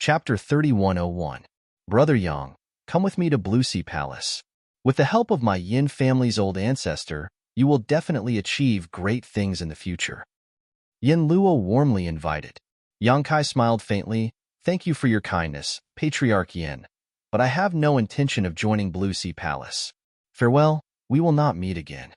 Chapter 3101. Brother Yang, come with me to Blue Sea Palace. With the help of my Yin family's old ancestor, you will definitely achieve great things in the future. Yin Luo warmly invited. Yang Kai smiled faintly. Thank you for your kindness, Patriarch Yin, but I have no intention of joining Blue Sea Palace. Farewell, we will not meet again.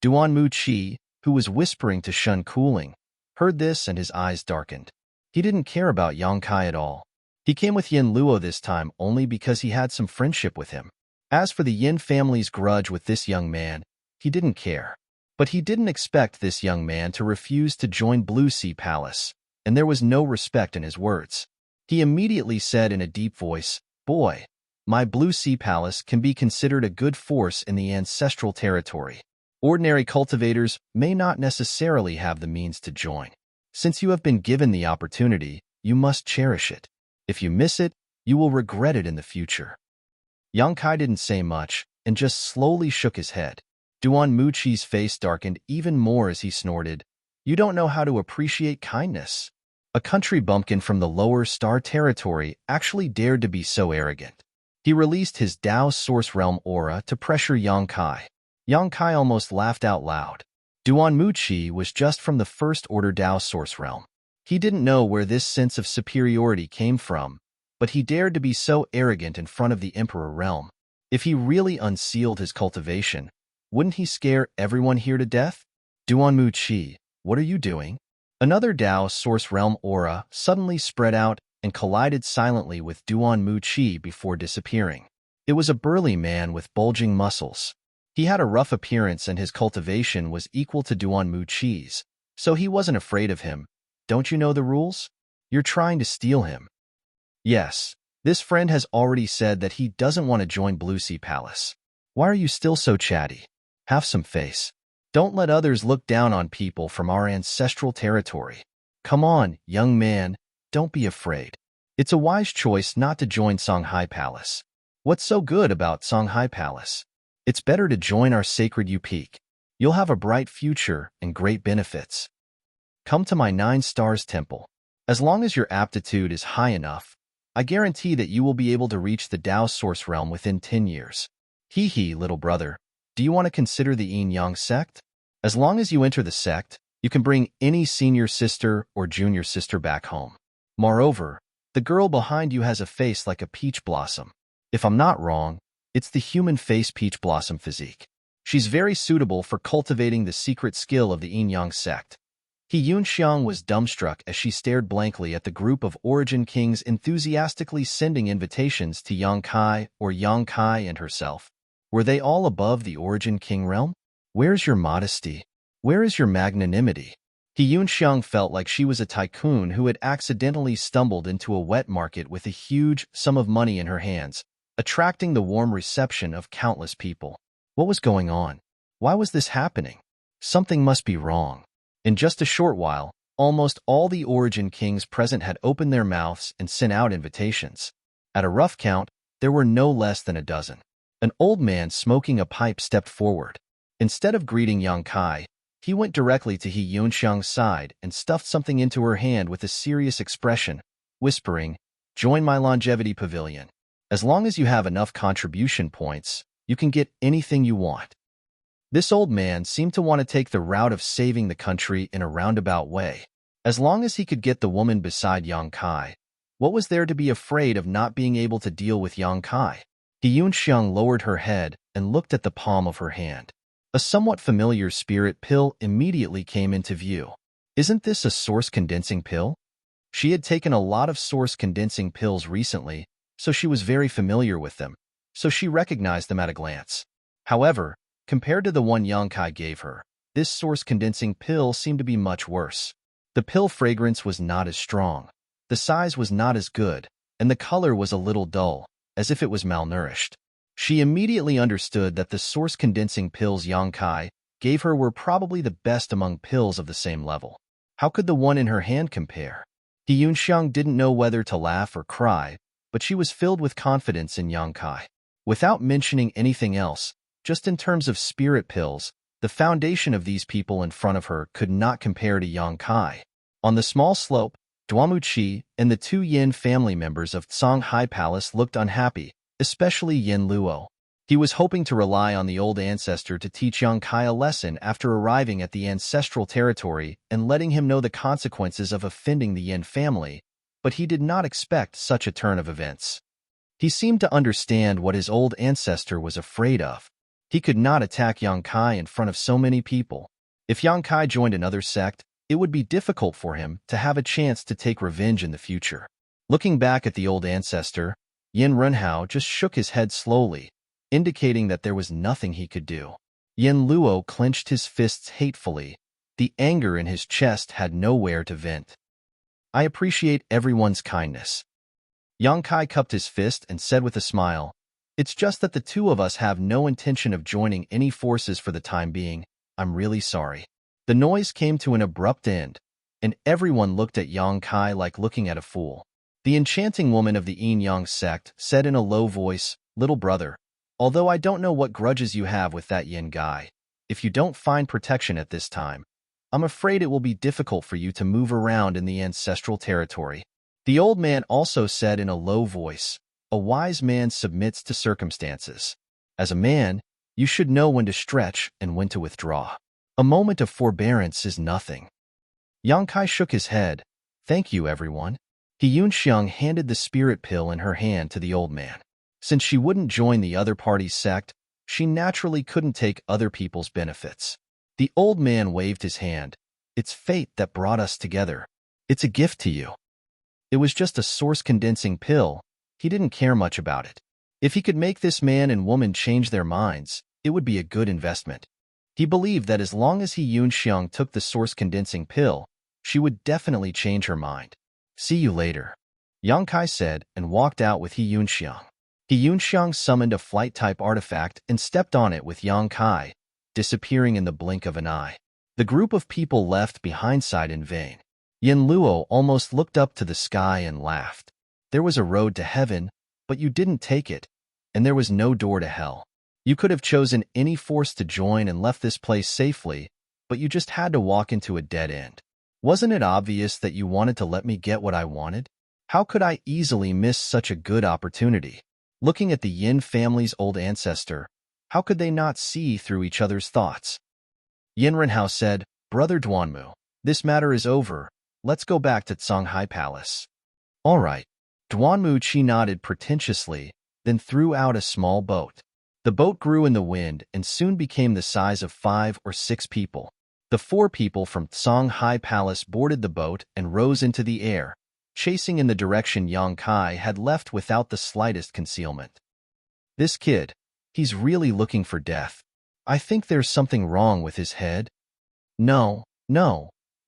Duan Mu Qi, who was whispering to Shun Cooling, heard this and his eyes darkened. He didn't care about Yang Kai at all. He came with Yin Luo this time only because he had some friendship with him. As for the Yin family's grudge with this young man, he didn't care. But he didn't expect this young man to refuse to join Blue Sea Palace, and there was no respect in his words. He immediately said in a deep voice, "Boy, my Blue Sea Palace can be considered a good force in the ancestral territory. Ordinary cultivators may not necessarily have the means to join. Since you have been given the opportunity, you must cherish it. If you miss it, you will regret it in the future." Yang Kai didn't say much and just slowly shook his head. Duan Muqi's face darkened even more as he snorted, "You don't know how to appreciate kindness." A country bumpkin from the lower star territory actually dared to be so arrogant. He released his Dao Source Realm aura to pressure Yang Kai. Yang Kai almost laughed out loud. Duan Muqi was just from the First Order Dao Source Realm. He didn't know where this sense of superiority came from, but he dared to be so arrogant in front of the Emperor Realm. If he really unsealed his cultivation, wouldn't he scare everyone here to death? Duan Muqi, what are you doing? Another Dao Source Realm aura suddenly spread out and collided silently with Duan Muqi before disappearing. It was a burly man with bulging muscles. He had a rough appearance and his cultivation was equal to Duan Muqi's, so he wasn't afraid of him. Don't you know the rules? You're trying to steal him. Yes, this friend has already said that he doesn't want to join Blue Sea Palace. Why are you still so chatty? Have some face. Don't let others look down on people from our ancestral territory. Come on, young man, don't be afraid. It's a wise choice not to join Songhai Palace. What's so good about Songhai Palace? It's better to join our sacred Peak. You'll have a bright future and great benefits. Come to my 9 Stars Temple. As long as your aptitude is high enough, I guarantee that you will be able to reach the Dao Source Realm within 10 years. Hee hee, little brother. Do you want to consider the Yin Yang sect? As long as you enter the sect, you can bring any senior sister or junior sister back home. Moreover, the girl behind you has a face like a peach blossom. If I'm not wrong, it's the human face peach blossom physique. She's very suitable for cultivating the secret skill of the Yin Yang sect. He Yunxiang was dumbstruck as she stared blankly at the group of Origin Kings enthusiastically sending invitations to Yang Kai or Yang Kai and herself. Were they all above the Origin King realm? Where's your modesty? Where is your magnanimity? He Yunxiang felt like she was a tycoon who had accidentally stumbled into a wet market with a huge sum of money in her hands, attracting the warm reception of countless people. What was going on? Why was this happening? Something must be wrong. In just a short while, almost all the Origin Kings present had opened their mouths and sent out invitations. At a rough count, there were no less than a dozen. An old man smoking a pipe stepped forward. Instead of greeting Yang Kai, he went directly to He Yunxiang's side and stuffed something into her hand with a serious expression, whispering, "Join my longevity pavilion. As long as you have enough contribution points, you can get anything you want." This old man seemed to want to take the route of saving the country in a roundabout way. As long as he could get the woman beside Yang Kai, what was there to be afraid of not being able to deal with Yang Kai? He Yunxiang lowered her head and looked at the palm of her hand. A somewhat familiar spirit pill immediately came into view. Isn't this a source condensing pill? She had taken a lot of source condensing pills recently, so she was very familiar with them, so she recognized them at a glance. However, compared to the one Yang Kai gave her, this source condensing pill seemed to be much worse. The pill fragrance was not as strong, the size was not as good, and the color was a little dull, as if it was malnourished. She immediately understood that the source condensing pills Yang Kai gave her were probably the best among pills of the same level. How could the one in her hand compare? He Yunxiang didn't know whether to laugh or cry, but she was filled with confidence in Yang Kai. Without mentioning anything else, just in terms of spirit pills, the foundation of these people in front of her could not compare to Yang Kai. On the small slope, Duamuchi and the two Yin family members of Songhai Palace looked unhappy, especially Yin Luo. He was hoping to rely on the old ancestor to teach young Kai a lesson after arriving at the ancestral territory and letting him know the consequences of offending the Yin family, but he did not expect such a turn of events. He seemed to understand what his old ancestor was afraid of. He could not attack Yang Kai in front of so many people. If Yang Kai joined another sect, it would be difficult for him to have a chance to take revenge in the future. Looking back at the old ancestor, Yin Runhao just shook his head slowly, indicating that there was nothing he could do. Yin Luo clenched his fists hatefully. The anger in his chest had nowhere to vent. I appreciate everyone's kindness. Yang Kai cupped his fist and said with a smile, It's just that the two of us have no intention of joining any forces for the time being. I'm really sorry. The noise came to an abrupt end, and everyone looked at Yang Kai like looking at a fool. The enchanting woman of the Yin Yang sect said in a low voice, Little brother, although I don't know what grudges you have with that Yin guy, if you don't find protection at this time, I'm afraid it will be difficult for you to move around in the ancestral territory. The old man also said in a low voice, A wise man submits to circumstances. As a man, you should know when to stretch and when to withdraw. A moment of forbearance is nothing. Yang Kai shook his head. Thank you, everyone. He Yunxiang handed the spirit pill in her hand to the old man. Since she wouldn't join the other party's sect, she naturally couldn't take other people's benefits. The old man waved his hand. It's fate that brought us together. It's a gift to you. It was just a source-condensing pill. He didn't care much about it. If he could make this man and woman change their minds, it would be a good investment. He believed that as long as He Yunxiang took the source-condensing pill, she would definitely change her mind. See you later, Yang Kai said and walked out with He Yunxiang. He Yunxiang summoned a flight-type artifact and stepped on it with Yang Kai, disappearing in the blink of an eye. The group of people left behind sighed in vain. Yin Luo almost looked up to the sky and laughed. There was a road to heaven, but you didn't take it, and there was no door to hell. You could have chosen any force to join and left this place safely, but you just had to walk into a dead end. Wasn't it obvious that you wanted to let me get what I wanted? How could I easily miss such a good opportunity? Looking at the Yin family's old ancestor, how could they not see through each other's thoughts? Yin Renhao said, Brother Duanmu, this matter is over. Let's go back to Songhai Palace. All right. Duanmu Chi nodded pretentiously, then threw out a small boat. The boat grew in the wind and soon became the size of 5 or 6 people. The 4 people from Songhai Palace boarded the boat and rose into the air, chasing in the direction Yang Kai had left without the slightest concealment. This kid, he's really looking for death. I think there's something wrong with his head. No.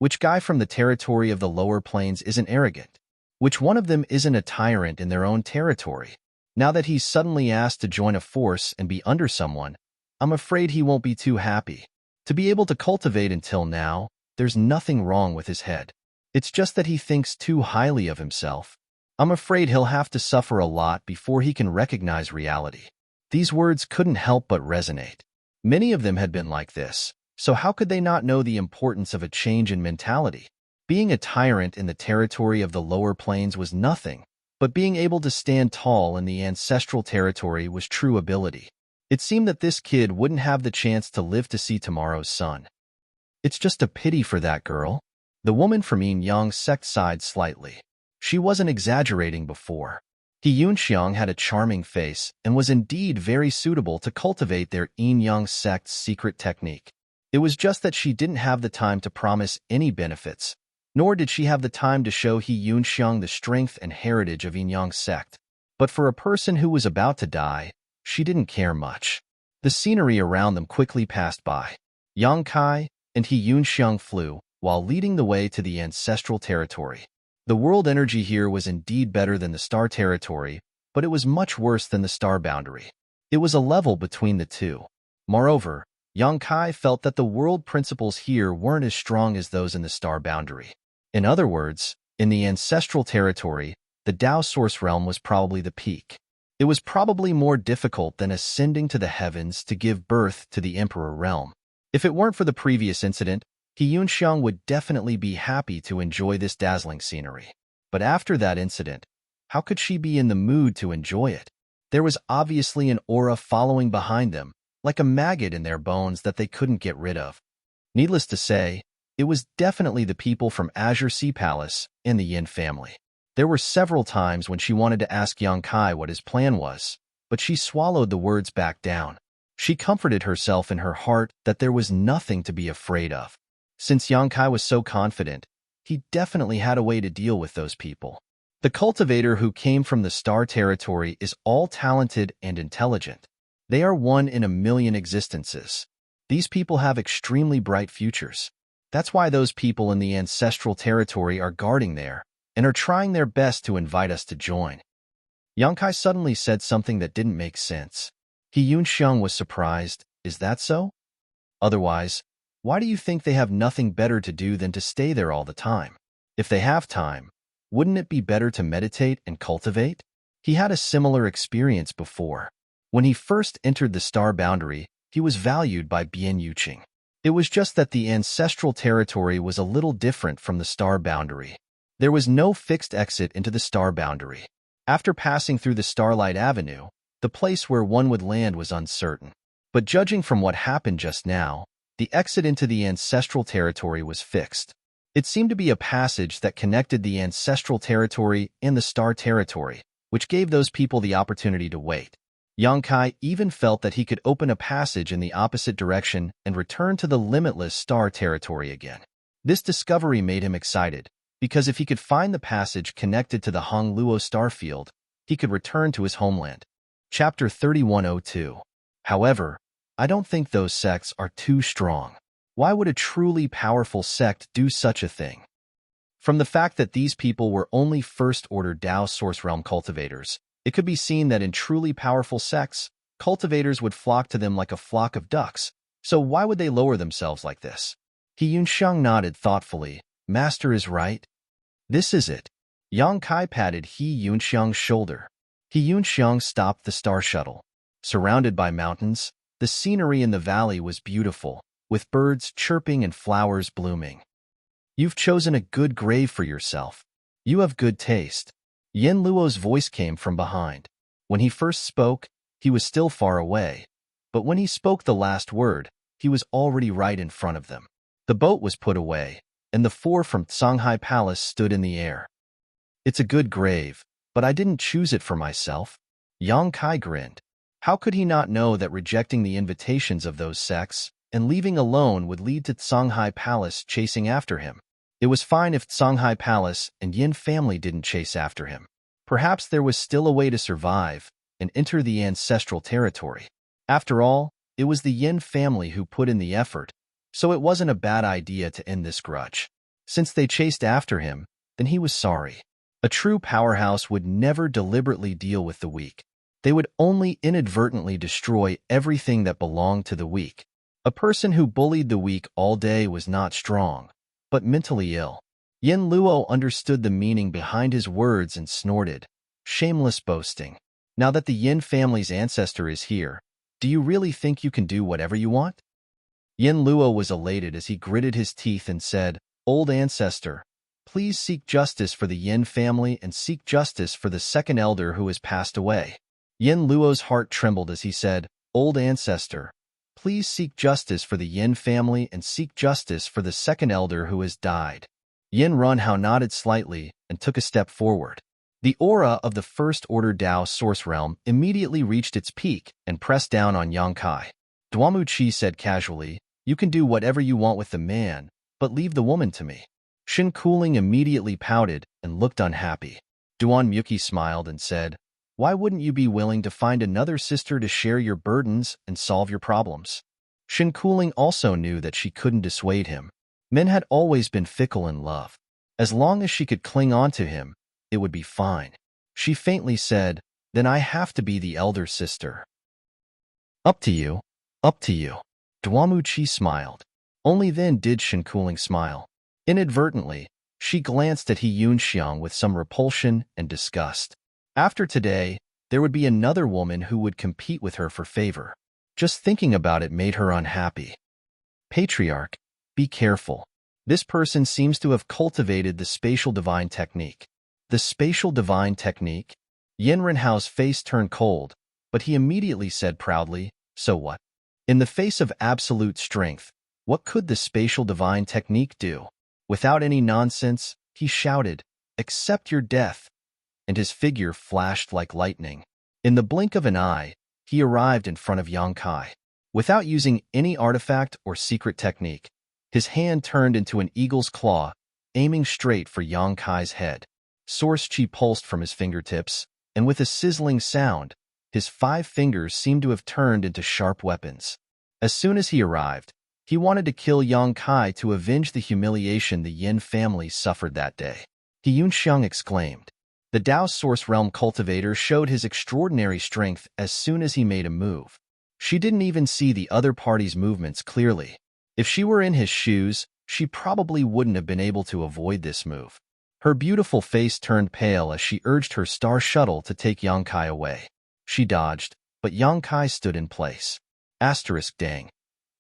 Which guy from the territory of the lower plains isn't arrogant? Which one of them isn't a tyrant in their own territory? Now that he's suddenly asked to join a force and be under someone, I'm afraid he won't be too happy. To be able to cultivate until now, there's nothing wrong with his head. It's just that he thinks too highly of himself. I'm afraid he'll have to suffer a lot before he can recognize reality. These words couldn't help but resonate. Many of them had been like this, so how could they not know the importance of a change in mentality? Being a tyrant in the territory of the lower plains was nothing, but being able to stand tall in the ancestral territory was true ability. It seemed that this kid wouldn't have the chance to live to see tomorrow's sun. It's just a pity for that girl. The woman from Yin Yang sect sighed slightly. She wasn't exaggerating before. He Yunxiang had a charming face and was indeed very suitable to cultivate their Yin Yang sect's secret technique. It was just that she didn't have the time to promise any benefits, nor did she have the time to show He Yunxiang the strength and heritage of Yin Yang sect. But for a person who was about to die, she didn't care much. The scenery around them quickly passed by. Yang Kai and He Yunxiang flew, while leading the way to the ancestral territory. The world energy here was indeed better than the star territory, but it was much worse than the star boundary. It was a level between the two. Moreover, Yang Kai felt that the world principles here weren't as strong as those in the star boundary. In other words, in the ancestral territory, the Tao source realm was probably the peak. It was probably more difficult than ascending to the heavens to give birth to the emperor realm. If it weren't for the previous incident, He Yunxiang would definitely be happy to enjoy this dazzling scenery. But after that incident, how could she be in the mood to enjoy it? There was obviously an aura following behind them, like a maggot in their bones that they couldn't get rid of. Needless to say, it was definitely the people from Azure Sea Palace and the Yin family. There were several times when she wanted to ask Yang Kai what his plan was, but she swallowed the words back down. She comforted herself in her heart that there was nothing to be afraid of. Since Yang Kai was so confident, he definitely had a way to deal with those people. The cultivator who came from the star territory is all talented and intelligent. They are one in a million existences. These people have extremely bright futures. That's why those people in the ancestral territory are guarding there and are trying their best to invite us to join. Yang Kai suddenly said something that didn't make sense. He Yunxiang was surprised. Is that so? Otherwise, why do you think they have nothing better to do than to stay there all the time? If they have time, wouldn't it be better to meditate and cultivate? He had a similar experience before. When he first entered the star boundary, he was valued by Bian Yuqing. It was just that the ancestral territory was a little different from the star boundary. There was no fixed exit into the star boundary. After passing through the Starlight Avenue, the place where one would land was uncertain. But judging from what happened just now, the exit into the ancestral territory was fixed. It seemed to be a passage that connected the ancestral territory and the star territory, which gave those people the opportunity to wait. Yang Kai even felt that he could open a passage in the opposite direction and return to the limitless star territory again. This discovery made him excited, because if he could find the passage connected to the Hongluo star field, he could return to his homeland. Chapter 3102. However, I don't think those sects are too strong. Why would a truly powerful sect do such a thing? From the fact that these people were only first-order Dao Source Realm cultivators, it could be seen that in truly powerful sects, cultivators would flock to them like a flock of ducks, so why would they lower themselves like this? He Yunxiang nodded thoughtfully. Master is right. This is it. Yang Kai patted He Yunxiang's shoulder. He Yunxiang stopped the star shuttle. Surrounded by mountains, the scenery in the valley was beautiful, with birds chirping and flowers blooming. You've chosen a good grave for yourself. You have good taste. Yin Luo's voice came from behind. When he first spoke, he was still far away, but when he spoke the last word, he was already right in front of them. The boat was put away, and the four from Songhai Palace stood in the air. It's a good grave, but I didn't choose it for myself. Yang Kai grinned. How could he not know that rejecting the invitations of those sects and leaving alone would lead to Songhai Palace chasing after him? It was fine if Songhai Palace and Yin family didn't chase after him. Perhaps there was still a way to survive and enter the ancestral territory. After all, it was the Yin family who put in the effort, so it wasn't a bad idea to end this grudge. Since they chased after him, then he was sorry. A true powerhouse would never deliberately deal with the weak. They would only inadvertently destroy everything that belonged to the weak. A person who bullied the weak all day was not strong, but mentally ill. Yin Luo understood the meaning behind his words and snorted. Shameless boasting. Now that the Yin family's ancestor is here, do you really think you can do whatever you want? Yin Luo was elated as he gritted his teeth and said, Old ancestor, please seek justice for the Yin family and seek justice for the second elder who has passed away. Yin Luo's heart trembled as he said, Old ancestor, please seek justice for the Yin family and seek justice for the second elder who has died. Yin Runhao nodded slightly and took a step forward. The aura of the First Order Dao Source Realm immediately reached its peak and pressed down on Yang Kai. Duamu Qi said casually, You can do whatever you want with the man, but leave the woman to me. Shin Cooling immediately pouted and looked unhappy. Duan Muki smiled and said, Why wouldn't you be willing to find another sister to share your burdens and solve your problems? Shin Cooling also knew that she couldn't dissuade him. Men had always been fickle in love. As long as she could cling on to him, it would be fine. She faintly said, Then I have to be the elder sister. Up to you. Up to you. Duamu Qi smiled. Only then did Shin Cooling smile. Inadvertently, she glanced at He Yunxiang with some repulsion and disgust. After today, there would be another woman who would compete with her for favor. Just thinking about it made her unhappy. Patriarch, Be careful. This person seems to have cultivated the spatial divine technique. The spatial divine technique? Yin Renhao's face turned cold, but he immediately said proudly, so what? In the face of absolute strength, what could the spatial divine technique do? Without any nonsense, he shouted, accept your death, and his figure flashed like lightning. In the blink of an eye, he arrived in front of Yang Kai. Without using any artifact or secret technique, his hand turned into an eagle's claw, aiming straight for Yang Kai's head. Source chi pulsed from his fingertips, and with a sizzling sound, his 5 fingers seemed to have turned into sharp weapons. As soon as he arrived, he wanted to kill Yang Kai to avenge the humiliation the Yin family suffered that day. He Yunxiang exclaimed. The Dao Source Realm cultivator showed his extraordinary strength as soon as he made a move. She didn't even see the other party's movements clearly. If she were in his shoes, she probably wouldn't have been able to avoid this move. Her beautiful face turned pale as she urged her star shuttle to take Yang Kai away. She dodged, but Yang Kai stood in place. Asterisk dang.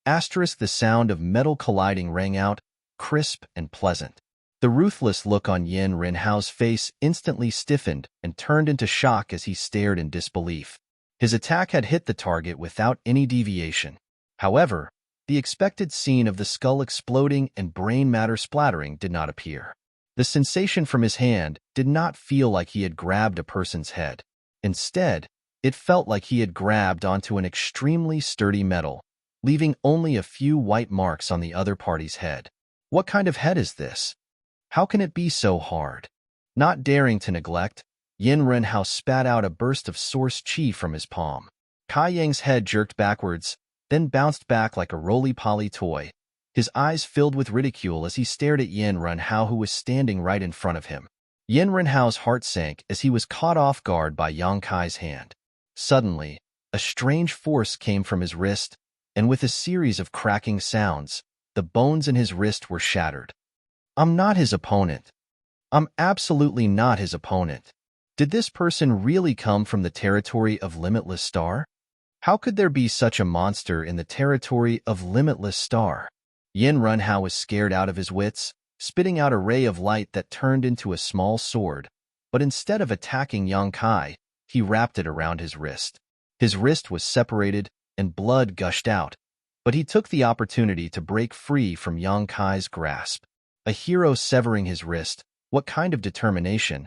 Asterisk the sound of metal colliding rang out, crisp and pleasant. The ruthless look on Yin Renhao's face instantly stiffened and turned into shock as he stared in disbelief. His attack had hit the target without any deviation. However, the expected scene of the skull exploding and brain matter splattering did not appear. The sensation from his hand did not feel like he had grabbed a person's head. Instead, it felt like he had grabbed onto an extremely sturdy metal, leaving only a few white marks on the other party's head. What kind of head is this? How can it be so hard? Not daring to neglect, Yin Renhao spat out a burst of source chi from his palm. Kai Yang's head jerked backwards, then bounced back like a roly-poly toy. His eyes filled with ridicule as he stared at Yin Renhao, who was standing right in front of him. Yin Renhao's heart sank as he was caught off guard by Yang Kai's hand. Suddenly, a strange force came from his wrist, and with a series of cracking sounds, the bones in his wrist were shattered. I'm not his opponent. I'm absolutely not his opponent. Did this person really come from the territory of Limitless Star? How could there be such a monster in the territory of Limitless Star? Yin Renhao was scared out of his wits, spitting out a ray of light that turned into a small sword, but instead of attacking Yang Kai, he wrapped it around his wrist. His wrist was separated, and blood gushed out, but he took the opportunity to break free from Yang Kai's grasp. A hero severing his wrist, what kind of determination?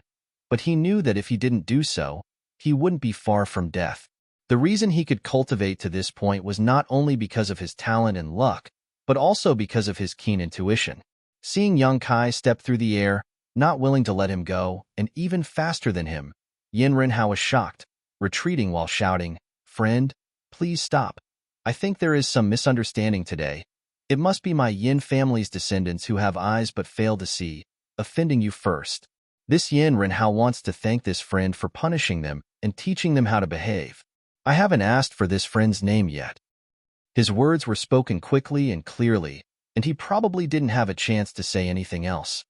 But he knew that if he didn't do so, he wouldn't be far from death. The reason he could cultivate to this point was not only because of his talent and luck, but also because of his keen intuition. Seeing Yang Kai step through the air, not willing to let him go, and even faster than him, Yin Renhao was shocked, retreating while shouting, "Friend, please stop. I think there is some misunderstanding today. It must be my Yin family's descendants who have eyes but fail to see, offending you first. This Yin Renhao wants to thank this friend for punishing them and teaching them how to behave. I haven't asked for this friend's name yet." His words were spoken quickly and clearly, and he probably didn't have a chance to say anything else.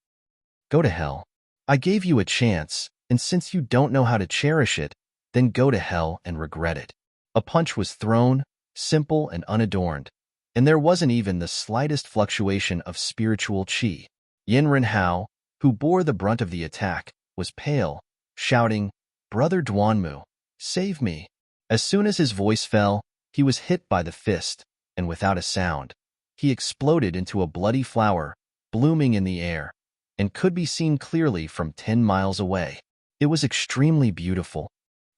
Go to hell. I gave you a chance, and since you don't know how to cherish it, then go to hell and regret it. A punch was thrown, simple and unadorned, and there wasn't even the slightest fluctuation of spiritual qi. Yin Renhao, who bore the brunt of the attack, was pale, shouting, "Brother Duanmu, save me." As soon as his voice fell, he was hit by the fist, and without a sound, he exploded into a bloody flower, blooming in the air, and could be seen clearly from 10 miles away. It was extremely beautiful.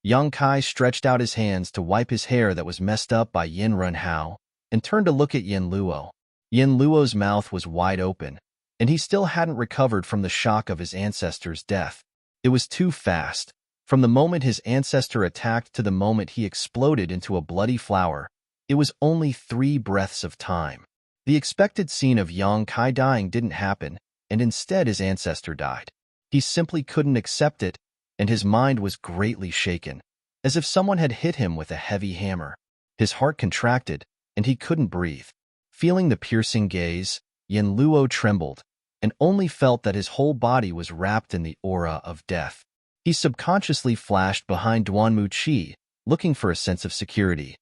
Yang Kai stretched out his hands to wipe his hair that was messed up by Yin Renhao, and turned to look at Yin Luo. Yin Luo's mouth was wide open, and he still hadn't recovered from the shock of his ancestor's death. It was too fast. From the moment his ancestor attacked to the moment he exploded into a bloody flower, it was only 3 breaths of time. The expected scene of Yang Kai dying didn't happen, and instead his ancestor died. He simply couldn't accept it, and his mind was greatly shaken, as if someone had hit him with a heavy hammer. His heart contracted, and he couldn't breathe. Feeling the piercing gaze, Yin Luo trembled, and only felt that his whole body was wrapped in the aura of death. He subconsciously flashed behind Duanmu Qi, looking for a sense of security.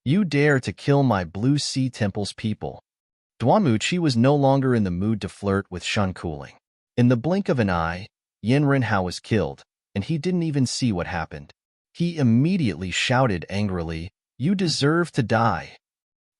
"You dare to kill my Blue Sea Temple's people." Duanmu-Chi was no longer in the mood to flirt with Shun Cooling. In the blink of an eye, Yin Renhao was killed, and he didn't even see what happened. He immediately shouted angrily, "You deserve to die."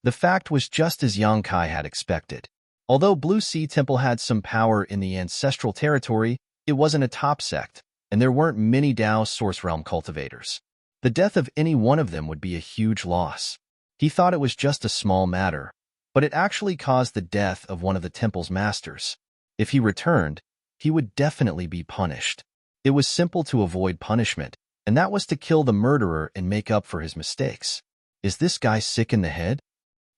The fact was just as Yang Kai had expected. Although Blue Sea Temple had some power in the ancestral territory, it wasn't a top sect, and there weren't many Dao Source Realm cultivators. The death of any one of them would be a huge loss. He thought it was just a small matter, but it actually caused the death of one of the temple's masters. If he returned, he would definitely be punished. It was simple to avoid punishment, and that was to kill the murderer and make up for his mistakes. Is this guy sick in the head?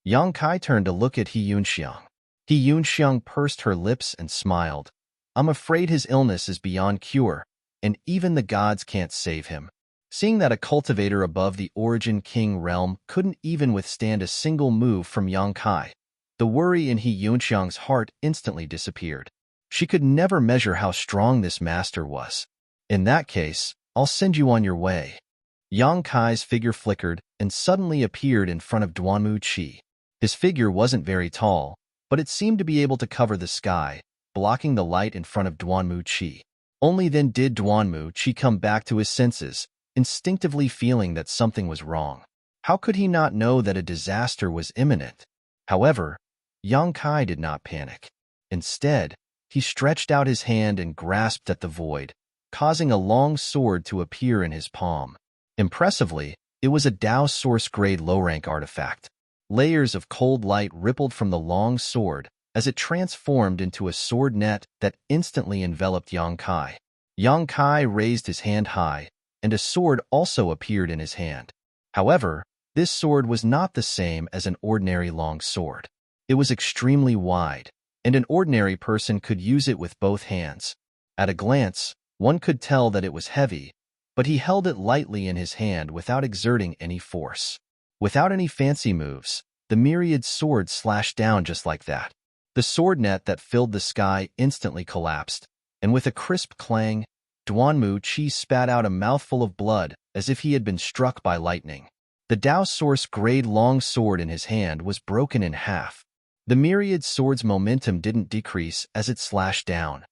Yang Kai turned to look at He Yunxiang. He Yunxiang pursed her lips and smiled. I'm afraid his illness is beyond cure, and even the gods can't save him. Seeing that a cultivator above the Origin King realm couldn't even withstand a single move from Yang Kai, the worry in He Yunxiang's heart instantly disappeared. She could never measure how strong this master was. In that case, I'll send you on your way. Yang Kai's figure flickered and suddenly appeared in front of Duanmu-Chi. His figure wasn't very tall, but it seemed to be able to cover the sky, blocking the light in front of Duanmu-Chi. Only then did Duanmu-Chi come back to his senses, instinctively feeling that something was wrong. How could he not know that a disaster was imminent? However, Yang Kai did not panic. Instead, he stretched out his hand and grasped at the void, causing a long sword to appear in his palm. Impressively, it was a Dao Source-grade low-rank artifact. Layers of cold light rippled from the long sword as it transformed into a sword net that instantly enveloped Yang Kai. Yang Kai raised his hand high, and a sword also appeared in his hand. However, this sword was not the same as an ordinary long sword. It was extremely wide, and an ordinary person could use it with both hands. At a glance, one could tell that it was heavy, but he held it lightly in his hand without exerting any force. Without any fancy moves, the myriad swords slashed down just like that. The sword net that filled the sky instantly collapsed, and with a crisp clang, Duanmu-Chi spat out a mouthful of blood as if he had been struck by lightning. The Dao Source-grade long sword in his hand was broken in half. The myriad sword's momentum didn't decrease as it slashed down.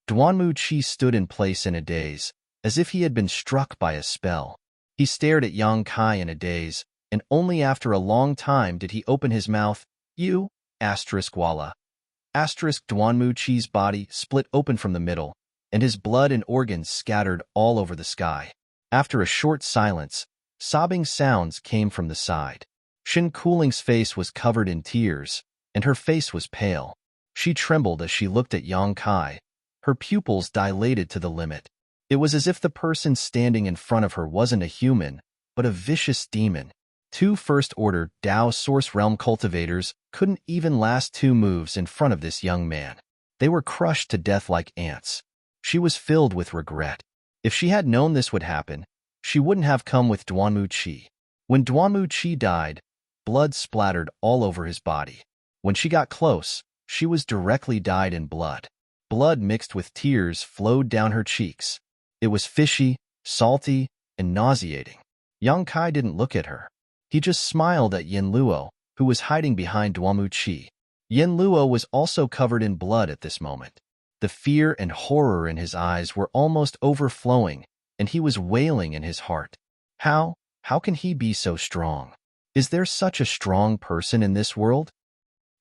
Duanmu-Chi stood in place in a daze, as if he had been struck by a spell. He stared at Yang Kai in a daze, and only after a long time did he open his mouth. You, walla. Duanmu-Chi's body split open from the middle, and his blood and organs scattered all over the sky. After a short silence, sobbing sounds came from the side. Shin Cooling's face was covered in tears, and her face was pale. She trembled as she looked at Yang Kai, her pupils dilated to the limit. It was as if the person standing in front of her wasn't a human, but a vicious demon. Two first-order Dao Source Realm cultivators couldn't even last 2 moves in front of this young man. They were crushed to death like ants. She was filled with regret. If she had known this would happen, she wouldn't have come with Duanmu-Chi. When Duanmu-Chi died, blood splattered all over his body. When she got close, she was directly dyed in blood. Blood mixed with tears flowed down her cheeks. It was fishy, salty, and nauseating. Yang Kai didn't look at her. He just smiled at Yin Luo, who was hiding behind Duanmu-Chi. Yin Luo was also covered in blood at this moment. The fear and horror in his eyes were almost overflowing, and he was wailing in his heart. How can he be so strong? Is there such a strong person in this world?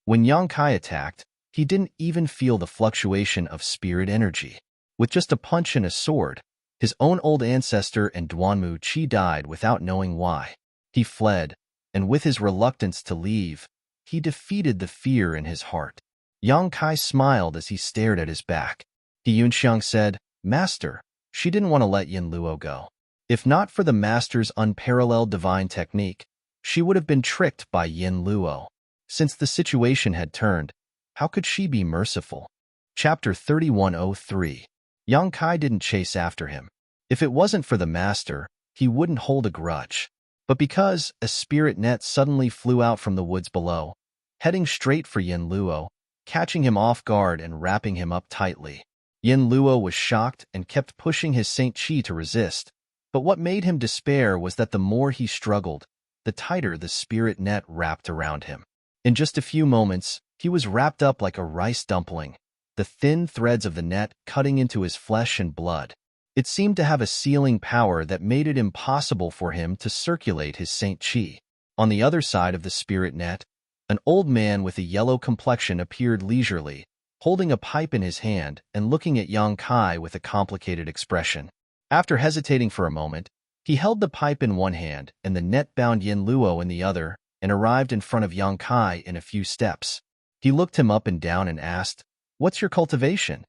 When Yang Kai attacked, he didn't even feel the fluctuation of spirit energy. With just a punch and a sword, his own old ancestor and Duanmu-Chi died without knowing why. He fled, and with his reluctance to leave, he defeated the fear in his heart. Yang Kai smiled as he stared at his back. He Yunxiang said, Master, she didn't want to let Yin Luo go. If not for the Master's unparalleled divine technique, she would have been tricked by Yin Luo. Since the situation had turned, how could she be merciful? Chapter 3103. Yang Kai didn't chase after him. If it wasn't for the Master, he wouldn't hold a grudge. But because a spirit net suddenly flew out from the woods below, heading straight for Yin Luo, catching him off guard and wrapping him up tightly. Yin Luo was shocked and kept pushing his Saint Chi to resist, but what made him despair was that the more he struggled, the tighter the spirit net wrapped around him. In just a few moments, he was wrapped up like a rice dumpling, the thin threads of the net cutting into his flesh and blood. It seemed to have a sealing power that made it impossible for him to circulate his Saint Chi. On the other side of the spirit net, an old man with a yellow complexion appeared leisurely, holding a pipe in his hand and looking at Yang Kai with a complicated expression. After hesitating for a moment, he held the pipe in one hand and the net-bound Yin Luo in the other and arrived in front of Yang Kai in a few steps. He looked him up and down and asked, "What's your cultivation?"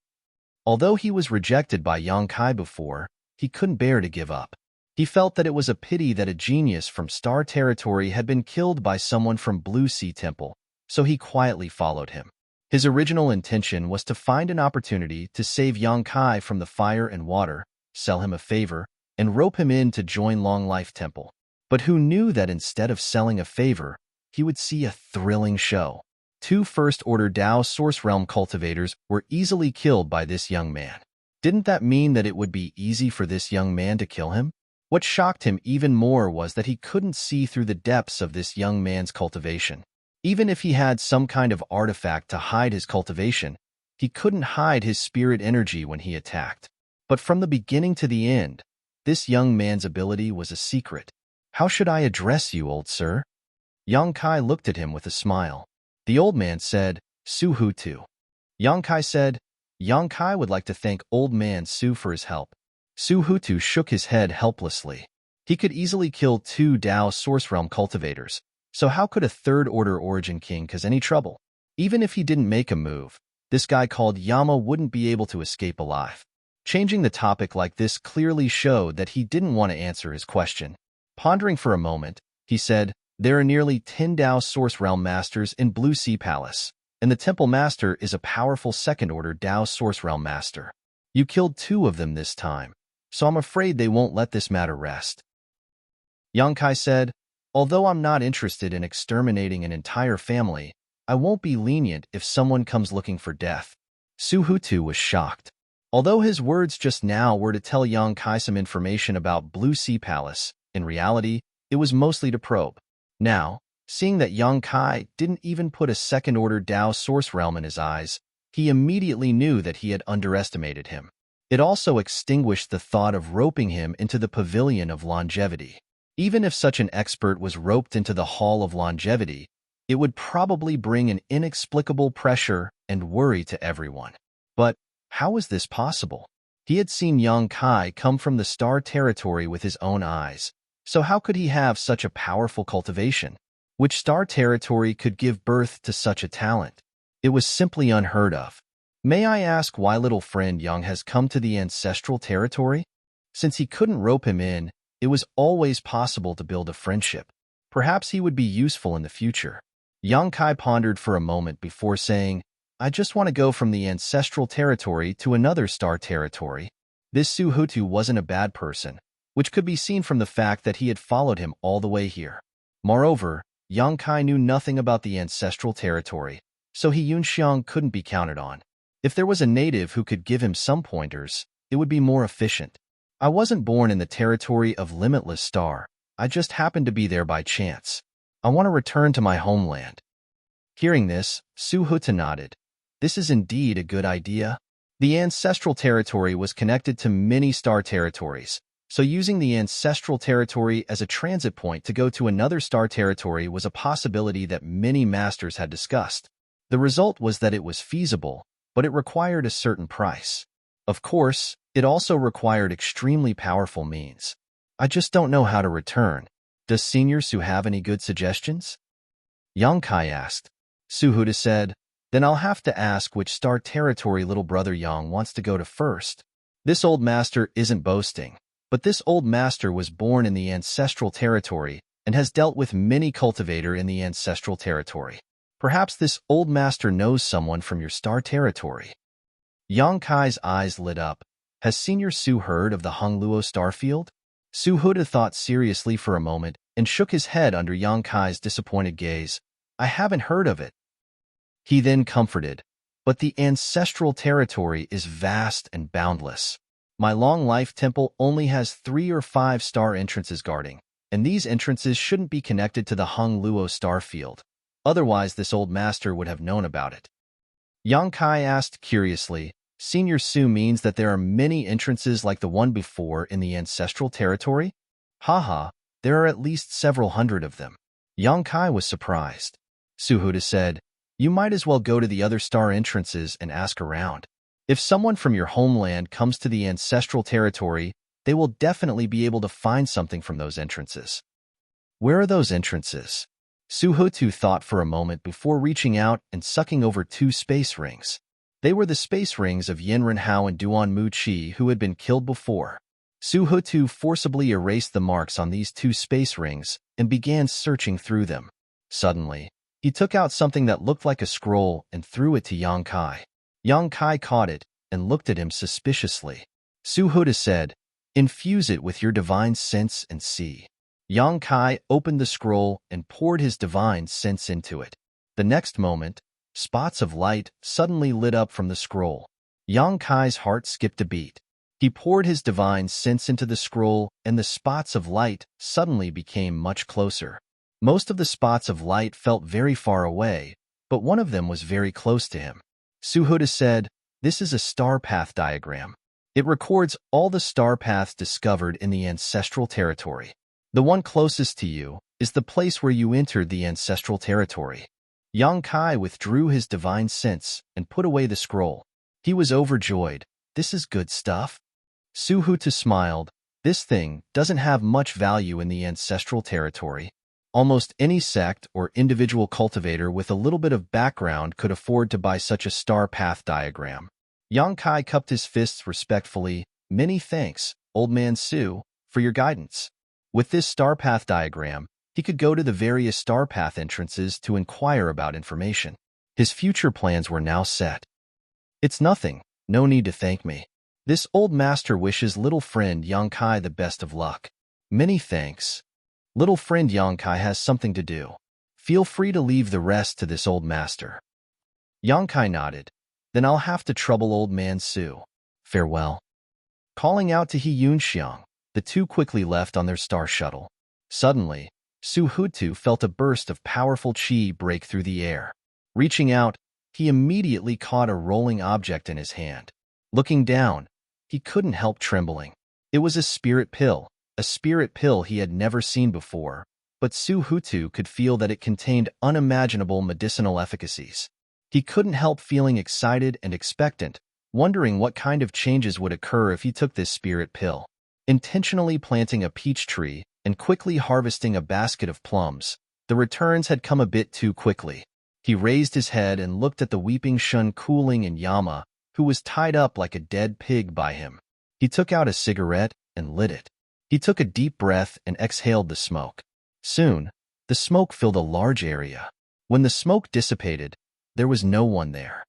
Although he was rejected by Yang Kai before, he couldn't bear to give up. He felt that it was a pity that a genius from Star Territory had been killed by someone from Blue Sea Temple, so he quietly followed him. His original intention was to find an opportunity to save Yang Kai from the fire and water, sell him a favor, and rope him in to join Long Life Temple. But who knew that instead of selling a favor, he would see a thrilling show? 2 First-Order Dao Source Realm cultivators were easily killed by this young man. Didn't that mean that it would be easy for this young man to kill him? What shocked him even more was that he couldn't see through the depths of this young man's cultivation. Even if he had some kind of artifact to hide his cultivation, he couldn't hide his spirit energy when he attacked. But from the beginning to the end, this young man's ability was a secret. "How should I address you, old sir?" Yang Kai looked at him with a smile. The old man said, "Su Hutu." Yang Kai said, "Yang Kai would like to thank old man Su for his help." Su Hutu shook his head helplessly. He could easily kill 2 Dao Source Realm cultivators, so how could a third-order Origin King cause any trouble? Even if he didn't make a move, this guy called Yama wouldn't be able to escape alive. Changing the topic like this clearly showed that he didn't want to answer his question. Pondering for a moment, he said, "There are nearly 10 Dao Source Realm Masters in Blue Sea Palace, and the Temple Master is a powerful second-order Dao Source Realm Master. You killed 2 of them this time, so I'm afraid they won't let this matter rest." Yang Kai said, "Although I'm not interested in exterminating an entire family, I won't be lenient if someone comes looking for death." Su Hutu was shocked. Although his words just now were to tell Yang Kai some information about Blue Sea Palace, in reality, it was mostly to probe. Now, seeing that Yang Kai didn't even put a second-order Dao Source Realm in his eyes, he immediately knew that he had underestimated him. It also extinguished the thought of roping him into the Pavilion of Longevity. Even if such an expert was roped into the Hall of Longevity, it would probably bring an inexplicable pressure and worry to everyone. But how was this possible? He had seen Yang Kai come from the Star Territory with his own eyes, so how could he have such a powerful cultivation? Which Star Territory could give birth to such a talent? It was simply unheard of. "May I ask why little friend Yang has come to the Ancestral Territory?" Since he couldn't rope him in, it was always possible to build a friendship. Perhaps he would be useful in the future. Yang Kai pondered for a moment before saying, "I just want to go from the Ancestral Territory to another Star Territory." This Su Hutu wasn't a bad person, which could be seen from the fact that he had followed him all the way here. Moreover, Yang Kai knew nothing about the Ancestral Territory, so he Yunxiang couldn't be counted on. If there was a native who could give him some pointers, it would be more efficient. "I wasn't born in the territory of Limitless Star. I just happened to be there by chance. I want to return to my homeland." Hearing this, Su Hutu nodded. This is indeed a good idea. The Ancestral Territory was connected to many Star Territories, so using the Ancestral Territory as a transit point to go to another Star Territory was a possibility that many masters had discussed. The result was that it was feasible, but it required a certain price. Of course, it also required extremely powerful means. "I just don't know how to return. Does Senior Su have any good suggestions?" Yang Kai asked. Su Hutu said, "Then I'll have to ask which Star Territory little brother Yang wants to go to first." This old master isn't boasting, but this old master was born in the Ancestral Territory and has dealt with many cultivator in the Ancestral Territory. Perhaps this old master knows someone from your Star Territory. Yang Kai's eyes lit up. Has Senior Su heard of the Hongluo Starfield? Su Hutu thought seriously for a moment and shook his head under Yang Kai's disappointed gaze. "I haven't heard of it." He then comforted, "But the Ancestral Territory is vast and boundless. My Long Life Temple only has 3 or 5 star entrances guarding, and these entrances shouldn't be connected to the Hongluo Starfield. Otherwise, this old master would have known about it. Yang Kai asked curiously, Senior Su means that there are many entrances like the one before in the ancestral territory? Haha, there are at least several hundred of them. Yang Kai was surprised. Suhuda said, You might as well go to the other star entrances and ask around. If someone from your homeland comes to the ancestral territory, they will definitely be able to find something from those entrances. Where are those entrances? Suhutu thought for a moment before reaching out and sucking over 2 space rings. They were the space rings of Yenren Hao and Duan Mu Qi, who had been killed before. Suhutu forcibly erased the marks on these 2 space rings and began searching through them. Suddenly, he took out something that looked like a scroll and threw it to Yang Kai. Yang Kai caught it and looked at him suspiciously. Suhuda said, Infuse it with your divine sense and see. Yang Kai opened the scroll and poured his divine sense into it. The next moment, spots of light suddenly lit up from the scroll. Yang Kai's heart skipped a beat. He poured his divine sense into the scroll, and the spots of light suddenly became much closer. Most of the spots of light felt very far away, but one of them was very close to him. Suhuda said, This is a star path diagram. It records all the star paths discovered in the ancestral territory. The one closest to you is the place where you entered the ancestral territory. Yang Kai withdrew his divine sense and put away the scroll. He was overjoyed. This is good stuff. Suhutu smiled. This thing doesn't have much value in the ancestral territory. Almost any sect or individual cultivator with a little bit of background could afford to buy such a star path diagram. Yang Kai cupped his fists respectfully. Many thanks, Old Man Su, for your guidance. With this star path diagram, he could go to the various star path entrances to inquire about information. His future plans were now set. It's nothing, no need to thank me. This old master wishes little friend Yang Kai the best of luck. Many thanks. Little friend Yang Kai has something to do. Feel free to leave the rest to this old master. Yang Kai nodded. Then I'll have to trouble Old Man Su. Farewell. Calling out to He Yunxiang, the two quickly left on their star shuttle. Suddenly, Su Hutu felt a burst of powerful qi break through the air. Reaching out, he immediately caught a rolling object in his hand. Looking down, he couldn't help trembling. It was a spirit pill he had never seen before, but Su Hutu could feel that it contained unimaginable medicinal efficacies. He couldn't help feeling excited and expectant, wondering what kind of changes would occur if he took this spirit pill. Intentionally planting a peach tree and quickly harvesting a basket of plums, the returns had come a bit too quickly. He raised his head and looked at the weeping Shun Cooling and Yama, who was tied up like a dead pig by him. He took out a cigarette and lit it. He took a deep breath and exhaled the smoke. Soon, the smoke filled a large area. When the smoke dissipated, there was no one there.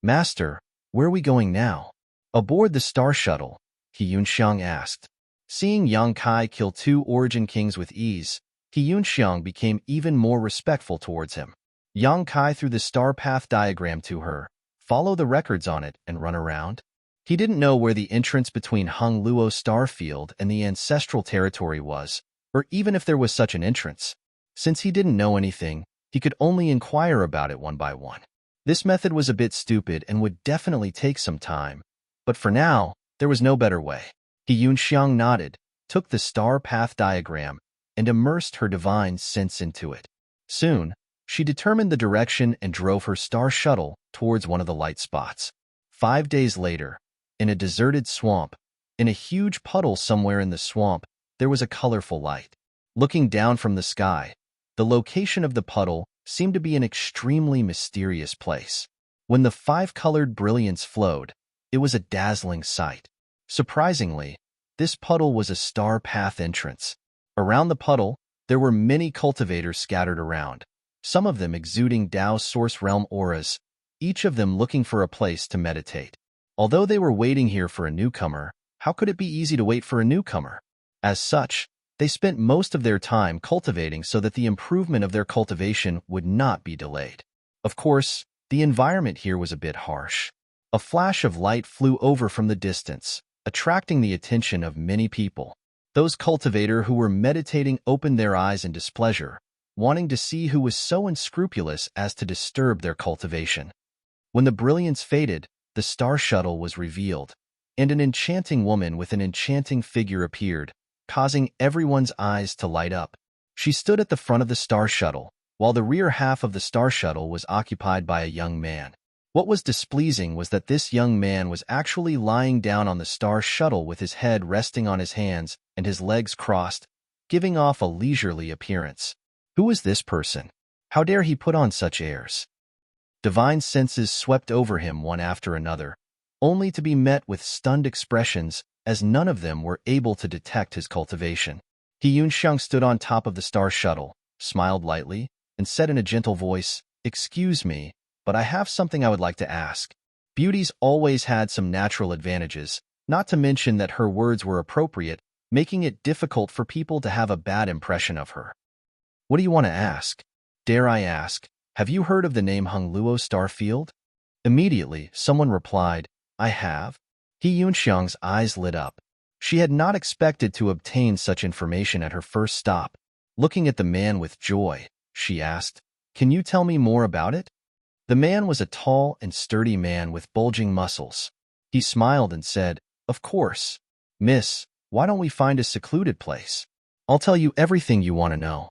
Master, where are we going now? Aboard the star shuttle, He Yunxiang asked. Seeing Yang Kai kill 2 Origin Kings with ease, He Yunxiang became even more respectful towards him. Yang Kai threw the star path diagram to her. Follow the records on it and run around. He didn't know where the entrance between Hung Luo star field and the ancestral territory was, or even if there was such an entrance. Since he didn't know anything, he could only inquire about it one by one. This method was a bit stupid and would definitely take some time, but for now, there was no better way. He Yunxiang nodded, took the star path diagram, and immersed her divine sense into it. Soon, she determined the direction and drove her star shuttle towards one of the light spots. 5 days later, in a deserted swamp, in a huge puddle somewhere in the swamp, there was a colorful light. Looking down from the sky, the location of the puddle seemed to be an extremely mysterious place. When the 5-colored brilliance flowed, it was a dazzling sight. Surprisingly, this puddle was a star path entrance. Around the puddle, there were many cultivators scattered around, some of them exuding Tao Source Realm auras, each of them looking for a place to meditate. Although they were waiting here for a newcomer, how could it be easy to wait for a newcomer? As such, they spent most of their time cultivating so that the improvement of their cultivation would not be delayed. Of course, the environment here was a bit harsh. A flash of light flew over from the distance, attracting the attention of many people. Those cultivators who were meditating opened their eyes in displeasure, wanting to see who was so unscrupulous as to disturb their cultivation. When the brilliance faded, the star shuttle was revealed, and an enchanting woman with an enchanting figure appeared, causing everyone's eyes to light up. She stood at the front of the star shuttle, while the rear half of the star shuttle was occupied by a young man. What was displeasing was that this young man was actually lying down on the star shuttle with his head resting on his hands and his legs crossed, giving off a leisurely appearance. Who was this person? How dare he put on such airs? Divine senses swept over him one after another, only to be met with stunned expressions as none of them were able to detect his cultivation. He Yunxiang stood on top of the star shuttle, smiled lightly, and said in a gentle voice, "Excuse me, but I have something I would like to ask." Beauty's always had some natural advantages, not to mention that her words were appropriate, making it difficult for people to have a bad impression of her. "What do you want to ask?" "Dare I ask, have you heard of the name Hongluo Starfield?" Immediately, someone replied, "I have." He Yunxiang's eyes lit up. She had not expected to obtain such information at her first stop. Looking at the man with joy, she asked, "Can you tell me more about it?" The man was a tall and sturdy man with bulging muscles. He smiled and said, "Of course. Miss, why don't we find a secluded place? I'll tell you everything you want to know."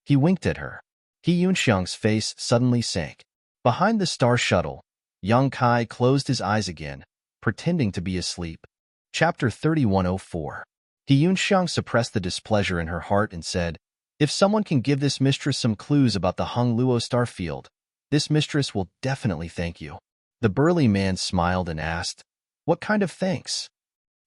He winked at her. He Yunxiang's face suddenly sank. Behind the star shuttle, Yang Kai closed his eyes again, pretending to be asleep. Chapter 3104. He Yunxiang suppressed the displeasure in her heart and said, "If someone can give this mistress some clues about the Hongluo Starfield, this mistress will definitely thank you." The burly man smiled and asked, "What kind of thanks?"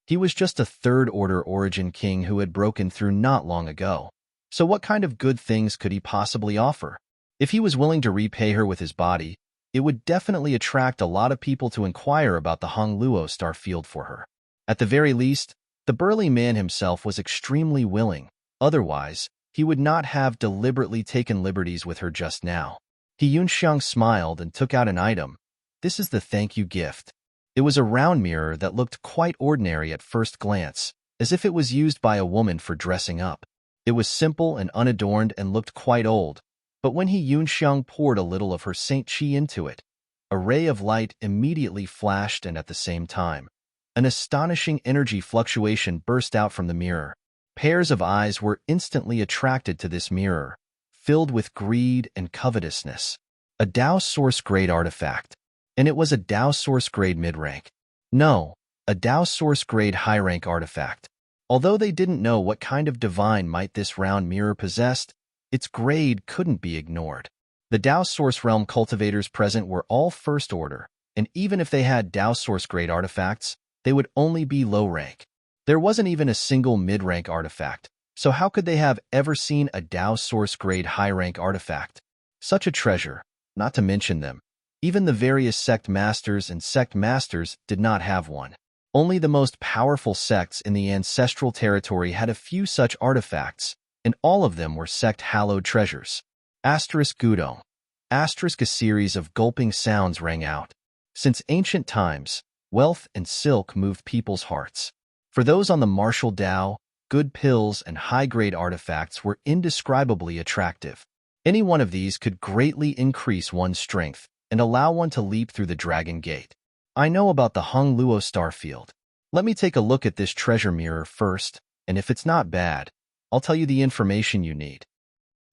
He was just a third-order origin king who had broken through not long ago. So what kind of good things could he possibly offer? If he was willing to repay her with his body, it would definitely attract a lot of people to inquire about the Hongluo Starfield for her. At the very least, the burly man himself was extremely willing. Otherwise, he would not have deliberately taken liberties with her just now. He Yunxiang smiled and took out an item. "This is the thank you gift." It was a round mirror that looked quite ordinary at first glance, as if it was used by a woman for dressing up. It was simple and unadorned and looked quite old, but when He Yunxiang poured a little of her Saint Qi into it, a ray of light immediately flashed and at the same time, an astonishing energy fluctuation burst out from the mirror. Pairs of eyes were instantly attracted to this mirror, filled with greed and covetousness. A Dao Source Grade artifact. And it was a Dao Source Grade mid-rank. No, a Dao Source Grade high-rank artifact. Although they didn't know what kind of divine might this round mirror possessed, its grade couldn't be ignored. The Dao Source Realm cultivators present were all first order, and even if they had Dao Source Grade artifacts, they would only be low rank. There wasn't even a single mid-rank artifact, so how could they have ever seen a Dao Source Grade high-rank artifact? Such a treasure, not to mention them. Even the various sect masters and sect masters did not have one. Only the most powerful sects in the ancestral territory had a few such artifacts, and all of them were sect-hallowed treasures. Asterisk Gudong. Asterisk. A series of gulping sounds rang out. Since ancient times, wealth and silk moved people's hearts. For those on the martial Dao, good pills and high-grade artifacts were indescribably attractive. Any one of these could greatly increase one's strength and allow one to leap through the Dragon Gate. I know about the Hongluo Starfield. Let me take a look at this treasure mirror first, and if it's not bad, I'll tell you the information you need.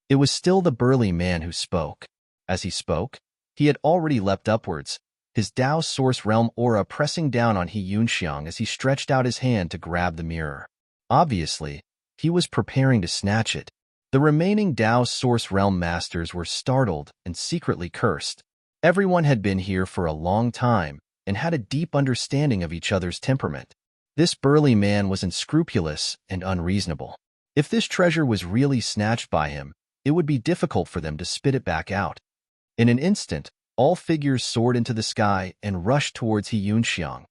It was still the burly man who spoke. As he spoke, he had already leapt upwards, his Dao Source Realm aura pressing down on He Yunxiang as he stretched out his hand to grab the mirror. Obviously, he was preparing to snatch it. The remaining Dao Source Realm masters were startled and secretly cursed. Everyone had been here for a long time and had a deep understanding of each other's temperament. This burly man was unscrupulous and unreasonable. If this treasure was really snatched by him, it would be difficult for them to spit it back out. In an instant, all figures soared into the sky and rushed towards He Yunxiang,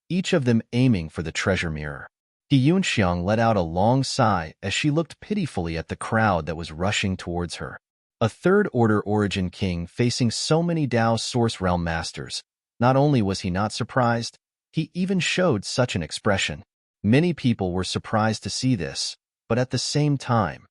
each of them aiming for the treasure mirror. He Yunxiang let out a long sigh as she looked pitifully at the crowd that was rushing towards her. A third-order origin king facing so many Dao Source Realm masters. Not only was he not surprised, he even showed such an expression. Many people were surprised to see this, but at the same time,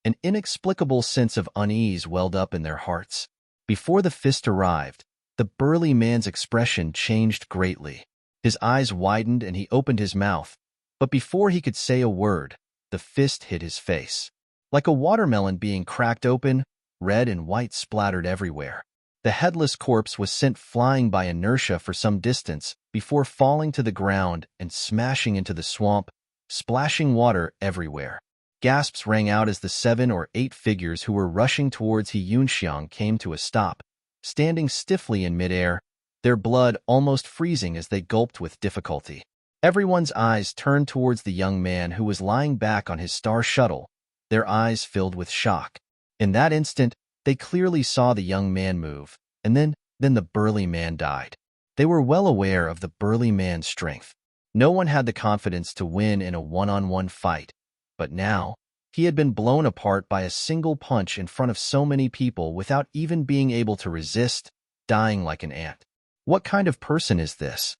An inexplicable sense of unease welled up in their hearts. Before the fist arrived, the burly man's expression changed greatly. His eyes widened and he opened his mouth, but before he could say a word, the fist hit his face. Like a watermelon being cracked open, red and white splattered everywhere. The headless corpse was sent flying by inertia for some distance before falling to the ground and smashing into the swamp, splashing water everywhere. Gasps rang out as the 7 or 8 figures who were rushing towards He Yunxiang came to a stop, standing stiffly in midair, their blood almost freezing as they gulped with difficulty. Everyone's eyes turned towards the young man who was lying back on his star shuttle, their eyes filled with shock. In that instant, they clearly saw the young man move, and then the burly man died. They were well aware of the burly man's strength. No one had the confidence to win in a one-on-one fight, but now, he had been blown apart by a single punch in front of so many people without even being able to resist, dying like an ant. What kind of person is this?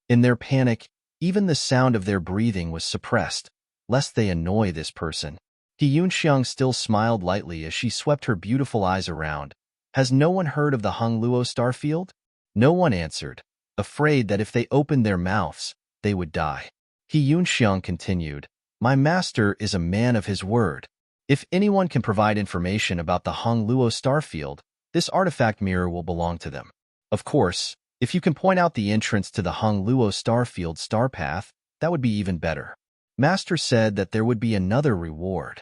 In their panic, even the sound of their breathing was suppressed, lest they annoy this person. He Yunxiang still smiled lightly as she swept her beautiful eyes around. Has no one heard of the Hongluo starfield? No one answered, afraid that if they opened their mouths, they would die. He Yunxiang continued, My master is a man of his word. If anyone can provide information about the Hongluo starfield, this artifact mirror will belong to them. Of course, if you can point out the entrance to the Hongluo starfield star path, that would be even better. Master said that there would be another reward.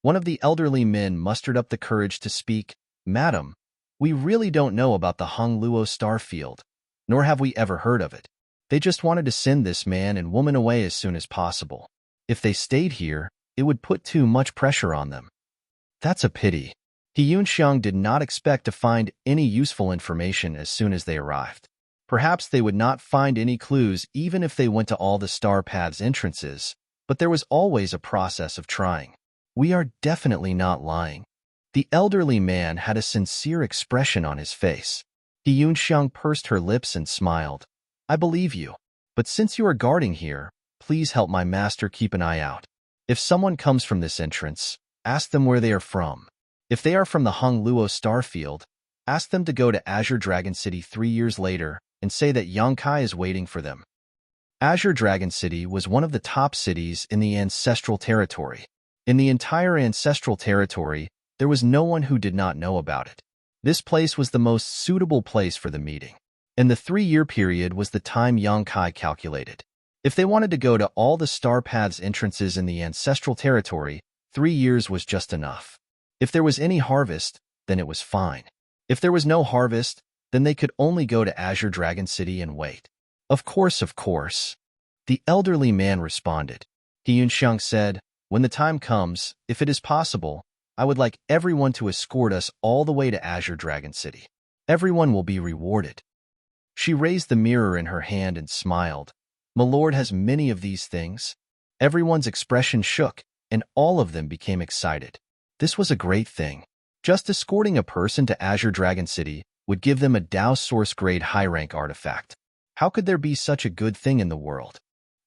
One of the elderly men mustered up the courage to speak, Madam, we really don't know about the Hongluo starfield, nor have we ever heard of it. They just wanted to send this man and woman away as soon as possible. If they stayed here, it would put too much pressure on them. That's a pity. He Yunxiang did not expect to find any useful information as soon as they arrived. Perhaps they would not find any clues even if they went to all the star path's entrances, but there was always a process of trying. We are definitely not lying. The elderly man had a sincere expression on his face. He Yunxiang pursed her lips and smiled. I believe you, but since you are guarding here, please help my master keep an eye out. If someone comes from this entrance, ask them where they are from. If they are from the Hongluo starfield, ask them to go to Azure Dragon City 3 years later and say that Yangkai is waiting for them. Azure Dragon City was one of the top cities in the Ancestral Territory. In the entire Ancestral Territory, there was no one who did not know about it. This place was the most suitable place for the meeting. And the 3-year period was the time Yangkai calculated. If they wanted to go to all the star paths entrances in the Ancestral Territory, 3 years was just enough. If there was any harvest, then it was fine. If there was no harvest, then they could only go to Azure Dragon City and wait. Of course. The elderly man responded. He Yunxiang said, When the time comes, if it is possible, I would like everyone to escort us all the way to Azure Dragon City. Everyone will be rewarded. She raised the mirror in her hand and smiled. My lord has many of these things. Everyone's expression shook, and all of them became excited. This was a great thing. Just escorting a person to Azure Dragon City would give them a Dao Source grade high-rank artifact. How could there be such a good thing in the world?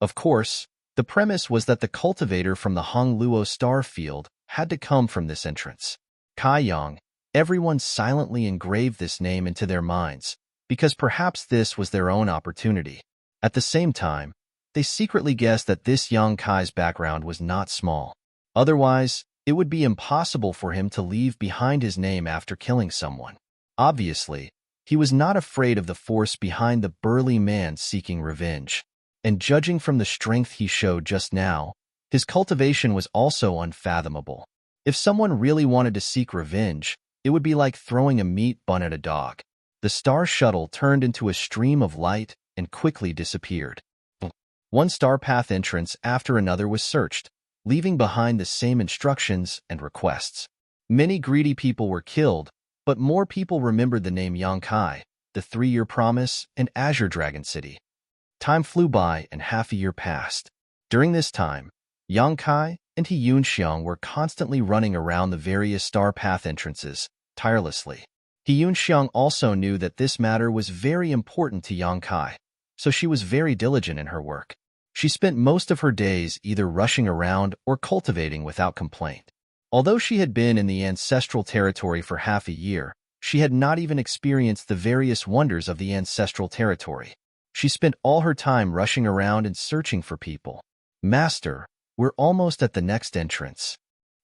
Of course, the premise was that the cultivator from the Hongluo star field had to come from this entrance. Kai Yang, everyone silently engraved this name into their minds, because perhaps this was their own opportunity. At the same time, they secretly guessed that this Yang Kai's background was not small. Otherwise, it would be impossible for him to leave behind his name after killing someone. Obviously, he was not afraid of the force behind the burly man seeking revenge. And judging from the strength he showed just now, his cultivation was also unfathomable. If someone really wanted to seek revenge, it would be like throwing a meat bun at a dog. The star shuttle turned into a stream of light and quickly disappeared. One star path entrance after another was searched, leaving behind the same instructions and requests. Many greedy people were killed, but more people remembered the name Yangkai, the 3-year promise, and Azure Dragon City. Time flew by and half a year passed. During this time, Yangkai and He Yunxiang were constantly running around the various star path entrances, tirelessly. He Yunxiang also knew that this matter was very important to Yangkai, so she was very diligent in her work. She spent most of her days either rushing around or cultivating without complaint. Although she had been in the ancestral territory for half a year, she had not even experienced the various wonders of the ancestral territory. She spent all her time rushing around and searching for people. Master, we're almost at the next entrance.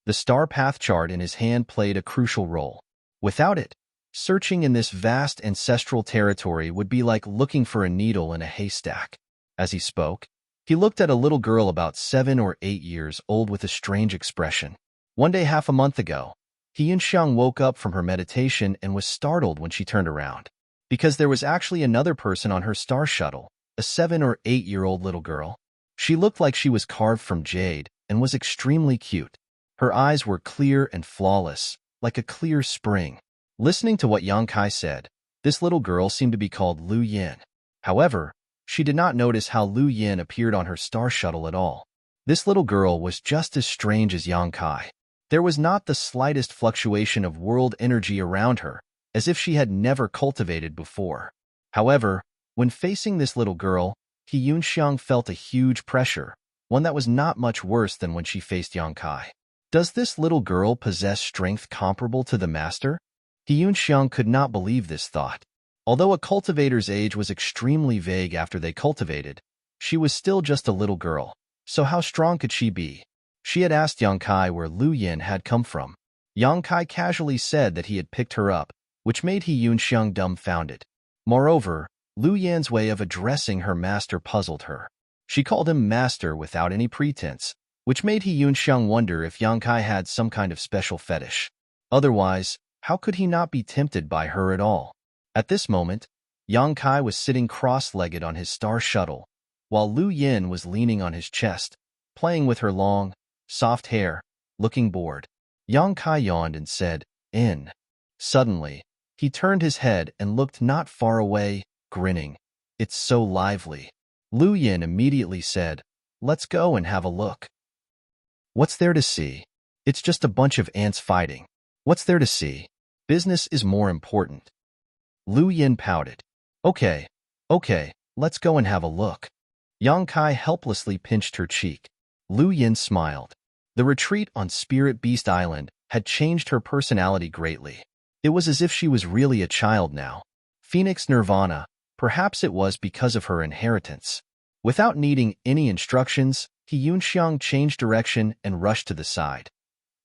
The star path chart in his hand played a crucial role. Without it, searching in this vast ancestral territory would be like looking for a needle in a haystack. As he spoke, he looked at a little girl about 7 or 8 years old with a strange expression. One day half a month ago, Hyunxiang woke up from her meditation and was startled when she turned around, because there was actually another person on her star shuttle, a 7 or 8-year-old little girl. She looked like she was carved from jade and was extremely cute. Her eyes were clear and flawless, like a clear spring. Listening to what Yang Kai said, this little girl seemed to be called Lu Yin. However, she did not notice how Lu Yin appeared on her star shuttle at all. This little girl was just as strange as Yang Kai. There was not the slightest fluctuation of world energy around her, as if she had never cultivated before. However, when facing this little girl, Hyunxiang felt a huge pressure, one that was not much worse than when she faced Yang Kai. Does this little girl possess strength comparable to the master? Hyunxiang could not believe this thought. Although a cultivator's age was extremely vague after they cultivated, she was still just a little girl, so how strong could she be? She had asked Yang Kai where Lu Yin had come from. Yang Kai casually said that he had picked her up, which made Hyunxiang dumbfounded. Moreover, Lu Yin's way of addressing her master puzzled her. She called him master without any pretense, which made Hyunxiang wonder if Yang Kai had some kind of special fetish. Otherwise, how could he not be tempted by her at all? At this moment, Yang Kai was sitting cross-legged on his star shuttle, while Lu Yin was leaning on his chest, playing with her long, soft hair, looking bored. Yang Kai yawned and said, "In." Suddenly, he turned his head and looked not far away, grinning. "It's so lively." Lu Yin immediately said, "Let's go and have a look." "What's there to see? It's just a bunch of ants fighting. What's there to see? Business is more important." Lu Yin pouted. Okay, let's go and have a look." Yang Kai helplessly pinched her cheek. Lu Yin smiled. The retreat on Spirit Beast Island had changed her personality greatly. It was as if she was really a child now. Phoenix Nirvana, perhaps it was because of her inheritance. Without needing any instructions, Hyunxiang changed direction and rushed to the side,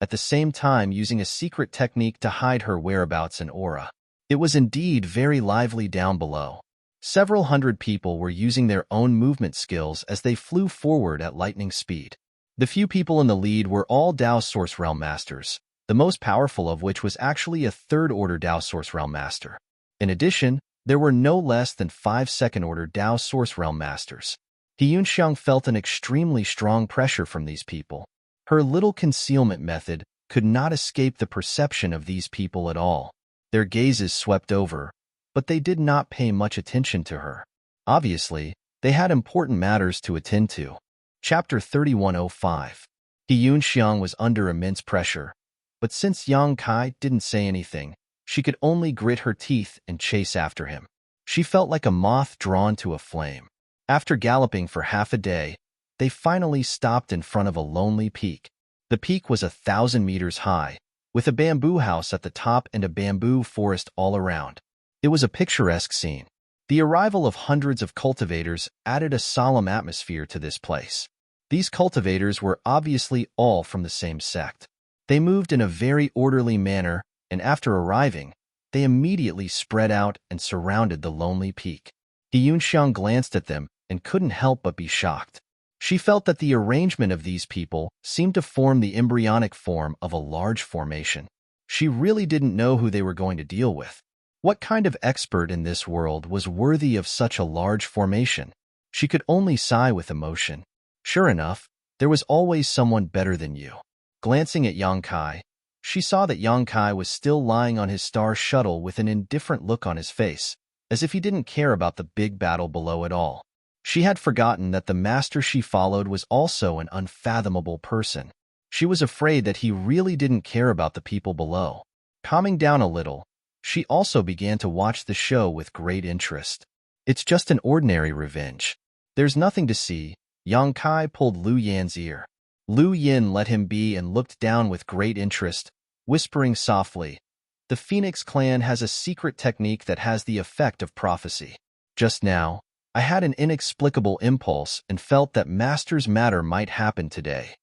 at the same time using a secret technique to hide her whereabouts and aura. It was indeed very lively down below. Several hundred people were using their own movement skills as they flew forward at lightning speed. The few people in the lead were all Dao Source Realm Masters, the most powerful of which was actually a third-order Dao Source Realm Master. In addition, there were no less than 5 second-order Dao Source Realm Masters. Hyunxiang felt an extremely strong pressure from these people. Her little concealment method could not escape the perception of these people at all. Their gazes swept over, but they did not pay much attention to her. Obviously, they had important matters to attend to. Chapter 3105. Hyunxiang was under immense pressure, but since Yang Kai didn't say anything, she could only grit her teeth and chase after him. She felt like a moth drawn to a flame. After galloping for half a day, they finally stopped in front of a lonely peak. The peak was 1,000 meters high, with a bamboo house at the top and a bamboo forest all around. It was a picturesque scene. The arrival of hundreds of cultivators added a solemn atmosphere to this place. These cultivators were obviously all from the same sect. They moved in a very orderly manner, and after arriving, they immediately spread out and surrounded the lonely peak. Hyunxiang glanced at them and couldn't help but be shocked. She felt that the arrangement of these people seemed to form the embryonic form of a large formation. She really didn't know who they were going to deal with. What kind of expert in this world was worthy of such a large formation? She could only sigh with emotion. Sure enough, there was always someone better than you. Glancing at Yang Kai, she saw that Yang Kai was still lying on his star shuttle with an indifferent look on his face, as if he didn't care about the big battle below at all. She had forgotten that the master she followed was also an unfathomable person. She was afraid that he really didn't care about the people below. Calming down a little, she also began to watch the show with great interest. It's just an ordinary revenge. There's nothing to see. Yang Kai pulled Lu Yan's ear. Lu Yin let him be and looked down with great interest, whispering softly, "The Phoenix clan has a secret technique that has the effect of prophecy. Just now, I had an inexplicable impulse and felt that Master's matter might happen today."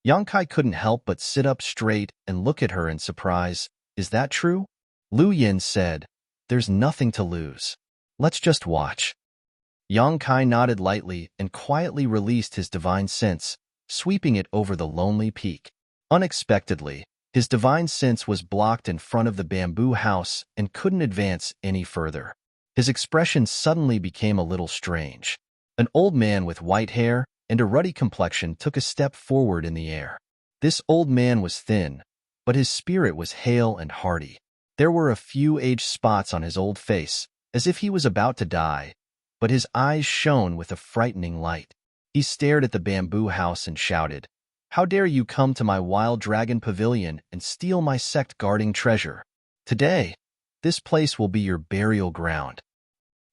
Yang Kai couldn't help but sit up straight and look at her in surprise. "Is that true?" Lu Yin said, "There's nothing to lose. Let's just watch." Yang Kai nodded lightly and quietly released his divine sense, sweeping it over the lonely peak. Unexpectedly, his divine sense was blocked in front of the bamboo house and couldn't advance any further. His expression suddenly became a little strange. An old man with white hair and a ruddy complexion took a step forward in the air. This old man was thin, but his spirit was hale and hearty. There were a few aged spots on his old face, as if he was about to die, but his eyes shone with a frightening light. He stared at the bamboo house and shouted, "How dare you come to my wild dragon pavilion and steal my sect-guarding treasure? Today, this place will be your burial ground."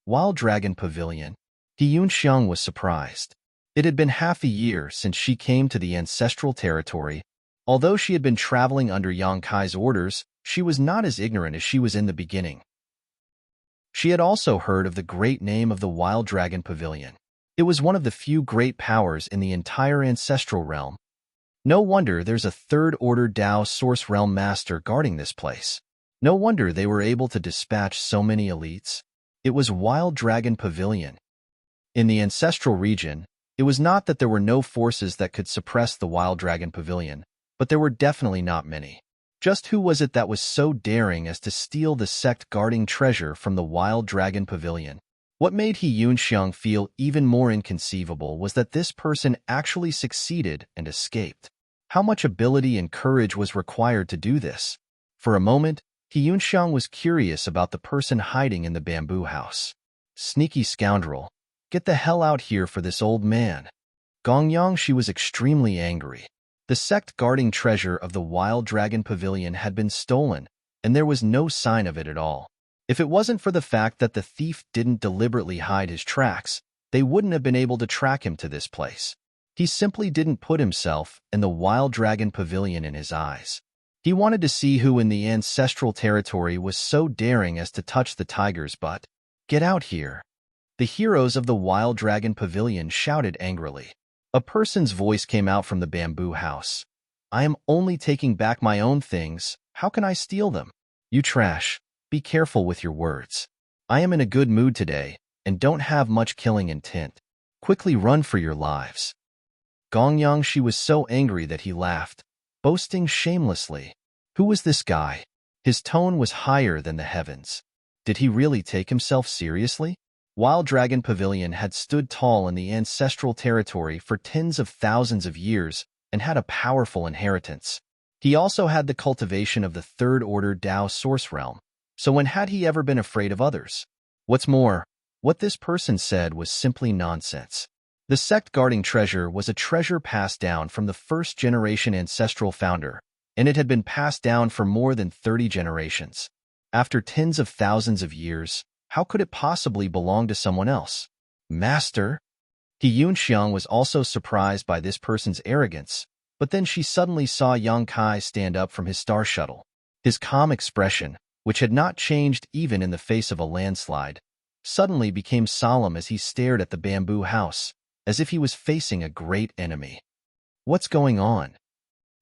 Wild Dragon Pavilion. He Yunxiang was surprised. It had been half a year since she came to the ancestral territory. Although she had been traveling under Yang Kai's orders, she was not as ignorant as she was in the beginning. She had also heard of the great name of the Wild Dragon Pavilion. It was one of the few great powers in the entire ancestral realm. No wonder there's a third-order Dao Source Realm Master guarding this place. No wonder they were able to dispatch so many elites. It was Wild Dragon Pavilion. In the ancestral region, it was not that there were no forces that could suppress the Wild Dragon Pavilion, but there were definitely not many. Just who was it that was so daring as to steal the sect-guarding treasure from the Wild Dragon Pavilion? What made He Yunxiang feel even more inconceivable was that this person actually succeeded and escaped. How much ability and courage was required to do this? For a moment, He Yunxiang was curious about the person hiding in the bamboo house. Sneaky scoundrel. Get the hell out here for this old man. Gongyang, she was extremely angry. The sect-guarding treasure of the Wild Dragon Pavilion had been stolen, and there was no sign of it at all. If it wasn't for the fact that the thief didn't deliberately hide his tracks, they wouldn't have been able to track him to this place. He simply didn't put himself and the Wild Dragon Pavilion in his eyes. He wanted to see who in the ancestral territory was so daring as to touch the tiger's butt. "Get out here." The heroes of the Wild Dragon Pavilion shouted angrily. A person's voice came out from the bamboo house. "I am only taking back my own things. How can I steal them?" "You trash. Be careful with your words. I am in a good mood today and don't have much killing intent. Quickly run for your lives." Gongyang, she was so angry that he laughed, boasting shamelessly. Who was this guy? His tone was higher than the heavens. Did he really take himself seriously? Wild Dragon Pavilion had stood tall in the ancestral territory for tens of thousands of years and had a powerful inheritance. He also had the cultivation of the third-order Dao Source Realm, so when had he ever been afraid of others? What's more, what this person said was simply nonsense. The sect-guarding treasure was a treasure passed down from the first-generation ancestral founder, and it had been passed down for more than 30 generations. After tens of thousands of years, how could it possibly belong to someone else? "Master?" He Yunxiang was also surprised by this person's arrogance, but then she suddenly saw Yang Kai stand up from his star shuttle. His calm expression, which had not changed even in the face of a landslide, suddenly became solemn as he stared at the bamboo house, as if he was facing a great enemy. What's going on?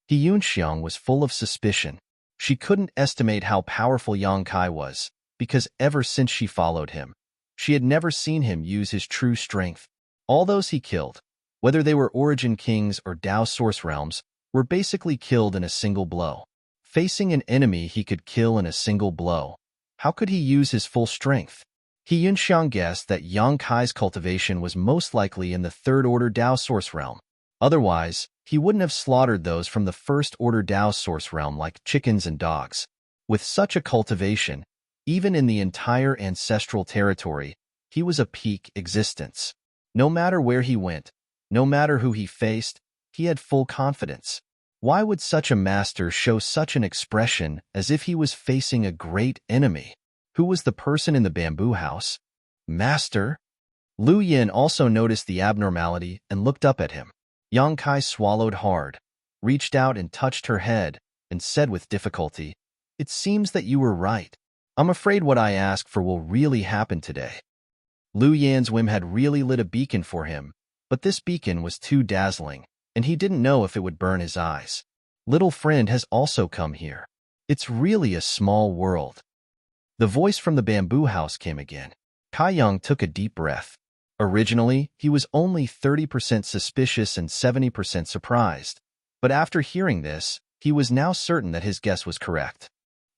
He Yunxiang was full of suspicion. She couldn't estimate how powerful Yang Kai was, because ever since she followed him, she had never seen him use his true strength. All those he killed, whether they were Origin Kings or Dao Source Realms, were basically killed in a single blow. Facing an enemy he could kill in a single blow, how could he use his full strength? He Yunxiang guessed that Yang Kai's cultivation was most likely in the third-order Dao Source Realm. Otherwise, he wouldn't have slaughtered those from the first-order Dao Source Realm like chickens and dogs. With such a cultivation, even in the entire ancestral territory, he was a peak existence. No matter where he went, no matter who he faced, he had full confidence. Why would such a master show such an expression as if he was facing a great enemy? Who was the person in the bamboo house? Master? Lu Yin also noticed the abnormality and looked up at him. Yang Kai swallowed hard, reached out and touched her head, and said with difficulty, "It seems that you were right. I'm afraid what I asked for will really happen today." Lu Yan's whim had really lit a beacon for him, but this beacon was too dazzling, and he didn't know if it would burn his eyes. Little friend has also come here. It's really a small world. The voice from the bamboo house came again. Kai Young took a deep breath. Originally, he was only 30% suspicious and 70% surprised, but after hearing this, he was now certain that his guess was correct.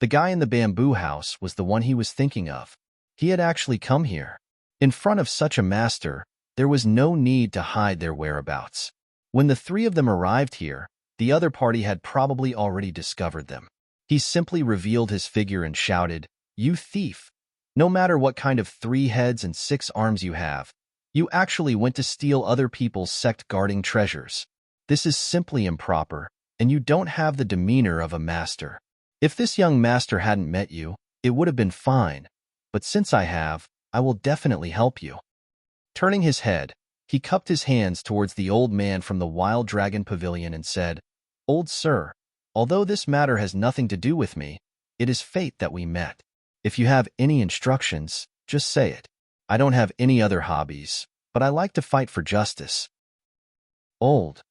The guy in the bamboo house was the one he was thinking of. He had actually come here. In front of such a master, there was no need to hide their whereabouts. When the three of them arrived here, the other party had probably already discovered them. He simply revealed his figure and shouted, "You thief! No matter what kind of 3 heads and 6 arms you have, you actually went to steal other people's sect-guarding treasures. This is simply improper, and you don't have the demeanor of a master. If this young master hadn't met you, it would have been fine, but since I have, I will definitely help you." Turning his head, he cupped his hands towards the old man from the Wild Dragon Pavilion and said, "Old sir, although this matter has nothing to do with me, it is fate that we met. If you have any instructions, just say it. I don't have any other hobbies, but I like to fight for justice." Old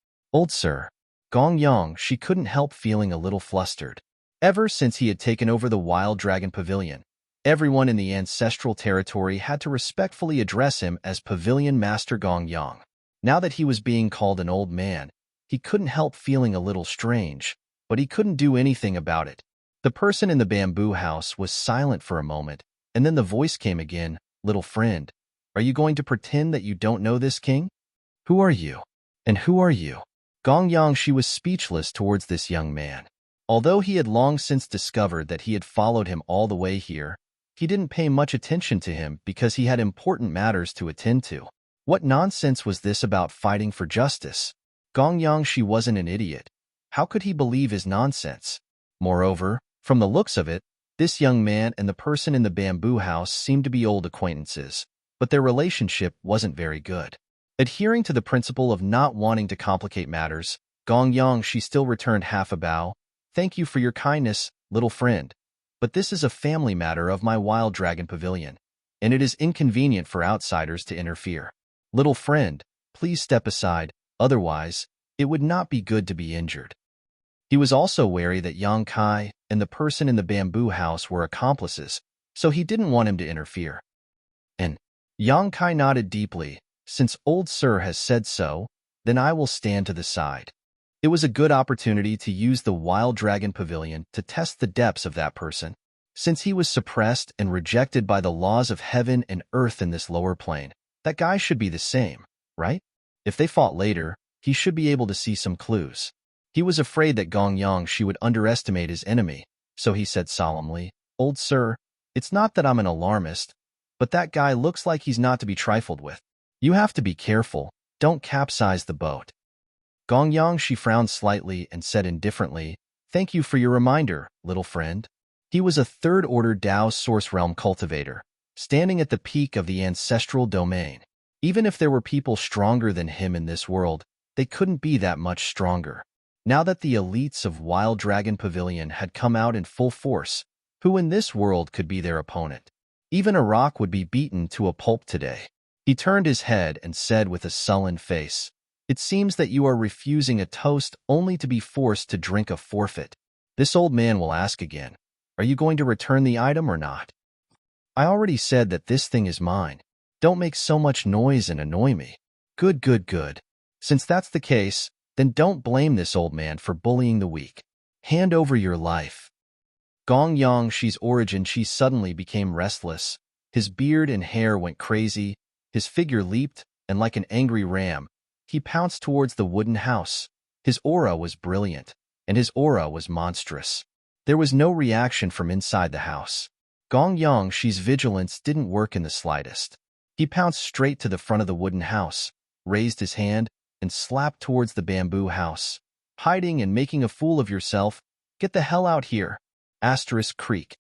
sir. Gong Yang, she couldn't help feeling a little flustered. Ever since he had taken over the Wild Dragon Pavilion, everyone in the ancestral territory had to respectfully address him as Pavilion Master Gong Yang. Now that he was being called an old man, he couldn't help feeling a little strange, but he couldn't do anything about it. The person in the bamboo house was silent for a moment, and then the voice came again, "Little friend, are you going to pretend that you don't know this king? Who are you? And who are you?" Gong Yang, she was speechless towards this young man. Although he had long since discovered that he had followed him all the way here, he didn't pay much attention to him because he had important matters to attend to. What nonsense was this about fighting for justice? Gong Yang, she wasn't an idiot. How could he believe his nonsense? Moreover, from the looks of it, this young man and the person in the bamboo house seemed to be old acquaintances, but their relationship wasn't very good. Adhering to the principle of not wanting to complicate matters, Gong Yang, she still returned half a bow. "Thank you for your kindness, little friend, but this is a family matter of my Wild Dragon Pavilion, and it is inconvenient for outsiders to interfere. Little friend, please step aside, otherwise, it would not be good to be injured." He was also wary that Yang Kai and the person in the bamboo house were accomplices, so he didn't want him to interfere. And Yang Kai nodded deeply. "Since old sir has said so, then I will stand to the side." It was a good opportunity to use the Wild Dragon Pavilion to test the depths of that person. Since he was suppressed and rejected by the laws of heaven and earth in this lower plane, that guy should be the same, right? If they fought later, he should be able to see some clues. He was afraid that Gong Yang, she would underestimate his enemy, so he said solemnly, "Old sir, it's not that I'm an alarmist, but that guy looks like he's not to be trifled with. You have to be careful, don't capsize the boat." Gong Yang, she frowned slightly and said indifferently, "Thank you for your reminder, little friend." He was a third-order Dao Source Realm cultivator, standing at the peak of the ancestral domain. Even if there were people stronger than him in this world, they couldn't be that much stronger. Now that the elites of Wild Dragon Pavilion had come out in full force, who in this world could be their opponent? Even a rock would be beaten to a pulp today. He turned his head and said with a sullen face, "It seems that you are refusing a toast only to be forced to drink a forfeit." This old man will ask again, "Are you going to return the item or not?" "I already said that this thing is mine. Don't make so much noise and annoy me." Good, good, good. Since that's the case, then don't blame this old man for bullying the weak. Hand over your life." Gong Yang, she's origin, she suddenly became restless. His beard and hair went crazy, his figure leaped, and like an angry ram, he pounced towards the wooden house. His aura was brilliant, and his aura was monstrous. There was no reaction from inside the house. Gong Yang, she's vigilance didn't work in the slightest. He pounced straight to the front of the wooden house, raised his hand, and slapped towards the bamboo house. "Hiding and making a fool of yourself? Get the hell out here!" Asterisk creak.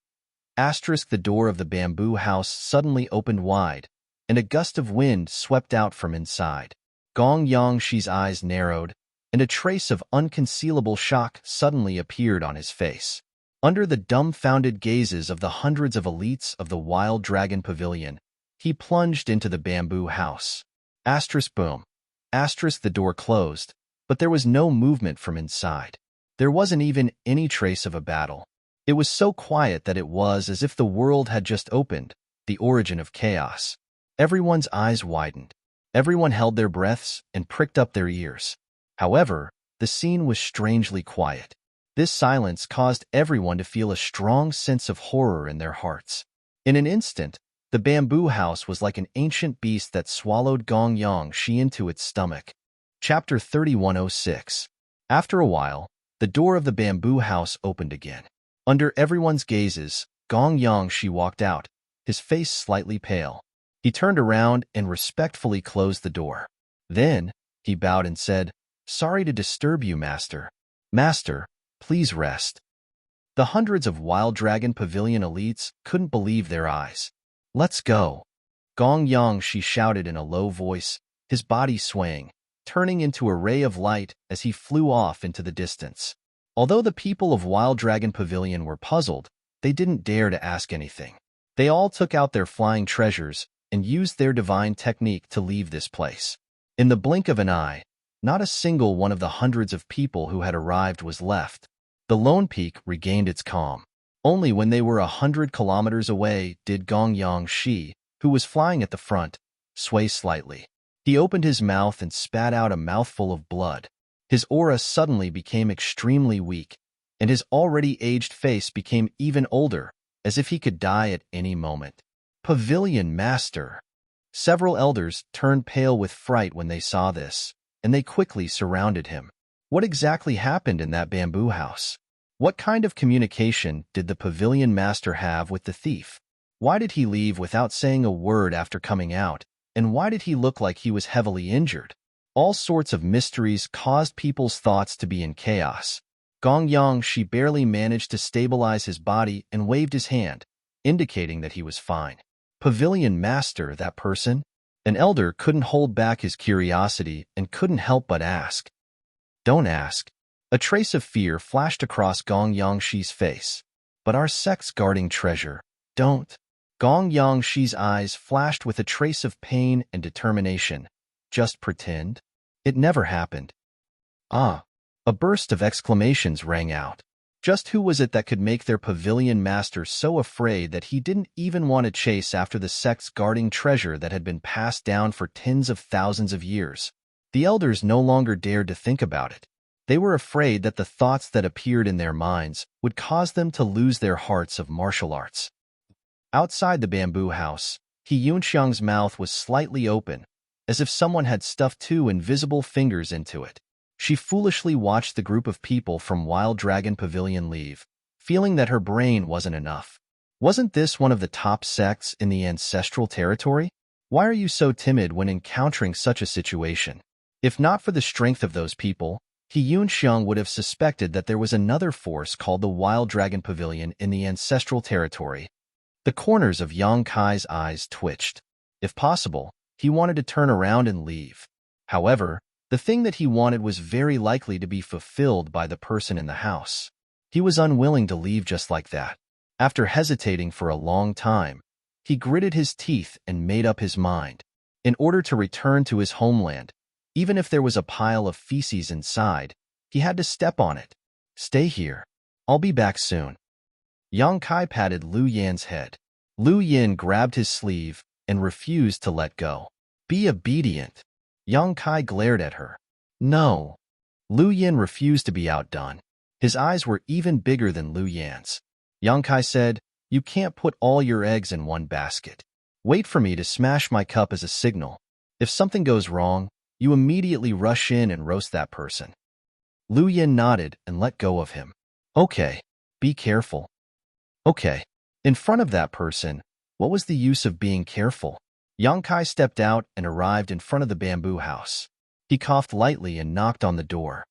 Asterisk the door of the bamboo house suddenly opened wide, and a gust of wind swept out from inside. Gong Yangshi's eyes narrowed, and a trace of unconcealable shock suddenly appeared on his face. Under the dumbfounded gazes of the hundreds of elites of the Wild Dragon Pavilion, he plunged into the bamboo house. Asterisk boom. Asterisk the door closed, but there was no movement from inside. There wasn't even any trace of a battle. It was so quiet that it was as if the world had just opened, the origin of chaos. Everyone's eyes widened. Everyone held their breaths and pricked up their ears. However, the scene was strangely quiet. This silence caused everyone to feel a strong sense of horror in their hearts. In an instant, the bamboo house was like an ancient beast that swallowed Gong Yangshi into its stomach. Chapter 3106. After a while, the door of the bamboo house opened again. Under everyone's gazes, Gong Yangshi walked out, his face slightly pale. He turned around and respectfully closed the door. Then, he bowed and said, "Sorry to disturb you, Master. Master, please rest." The hundreds of Wild Dragon Pavilion elites couldn't believe their eyes. "Let's go." Gong Yangshi shouted in a low voice, his body swaying, turning into a ray of light as he flew off into the distance. Although the people of Wild Dragon Pavilion were puzzled, they didn't dare to ask anything. They all took out their flying treasures and used their divine technique to leave this place. In the blink of an eye, not a single one of the hundreds of people who had arrived was left. The lone peak regained its calm. Only when they were 100 kilometers away did Gong Yangshi, who was flying at the front, sway slightly. He opened his mouth and spat out a mouthful of blood. His aura suddenly became extremely weak, and his already aged face became even older, as if he could die at any moment. Pavilion Master! Several elders turned pale with fright when they saw this, and they quickly surrounded him. What exactly happened in that bamboo house? What kind of communication did the Pavilion Master have with the thief? Why did he leave without saying a word after coming out, and why did he look like he was heavily injured? All sorts of mysteries caused people's thoughts to be in chaos. Gong Yangshi barely managed to stabilize his body and waved his hand, indicating that he was fine. Pavilion Master, that person? An elder couldn't hold back his curiosity and couldn't help but ask. "Don't ask." A trace of fear flashed across Gong Yangshi's face. "But our sect's guarding treasure. Don't." Gong Yangshi's eyes flashed with a trace of pain and determination. "Just pretend? It never happened." "Ah!" A burst of exclamations rang out. Just who was it that could make their Pavilion Master so afraid that he didn't even want to chase after the sect's guarding treasure that had been passed down for tens of thousands of years? The elders no longer dared to think about it. They were afraid that the thoughts that appeared in their minds would cause them to lose their hearts of martial arts. Outside the bamboo house, He Yunxiang's mouth was slightly open, as if someone had stuffed two invisible fingers into it. She foolishly watched the group of people from Wild Dragon Pavilion leave, feeling that her brain wasn't enough. Wasn't this one of the top sects in the ancestral territory? Why are you so timid when encountering such a situation? If not for the strength of those people, He Yunxiang would have suspected that there was another force called the Wild Dragon Pavilion in the ancestral territory. The corners of Yang Kai's eyes twitched. If possible, he wanted to turn around and leave. However, the thing that he wanted was very likely to be fulfilled by the person in the house. He was unwilling to leave just like that. After hesitating for a long time, he gritted his teeth and made up his mind. In order to return to his homeland, even if there was a pile of feces inside, he had to step on it. "Stay here. I'll be back soon." Yang Kai patted Lu Yan's head. Lu Yan grabbed his sleeve and refused to let go. "Be obedient." Yang Kai glared at her. "No." Lu Yan refused to be outdone. His eyes were even bigger than Lu Yan's. Yang Kai said, "You can't put all your eggs in one basket. Wait for me to smash my cup as a signal. If something goes wrong, you immediately rush in and roast that person." Lu Yan nodded and let go of him. "Okay, be careful." "Okay." In front of that person, what was the use of being careful? Yang Kai stepped out and arrived in front of the bamboo house. He coughed lightly and knocked on the door.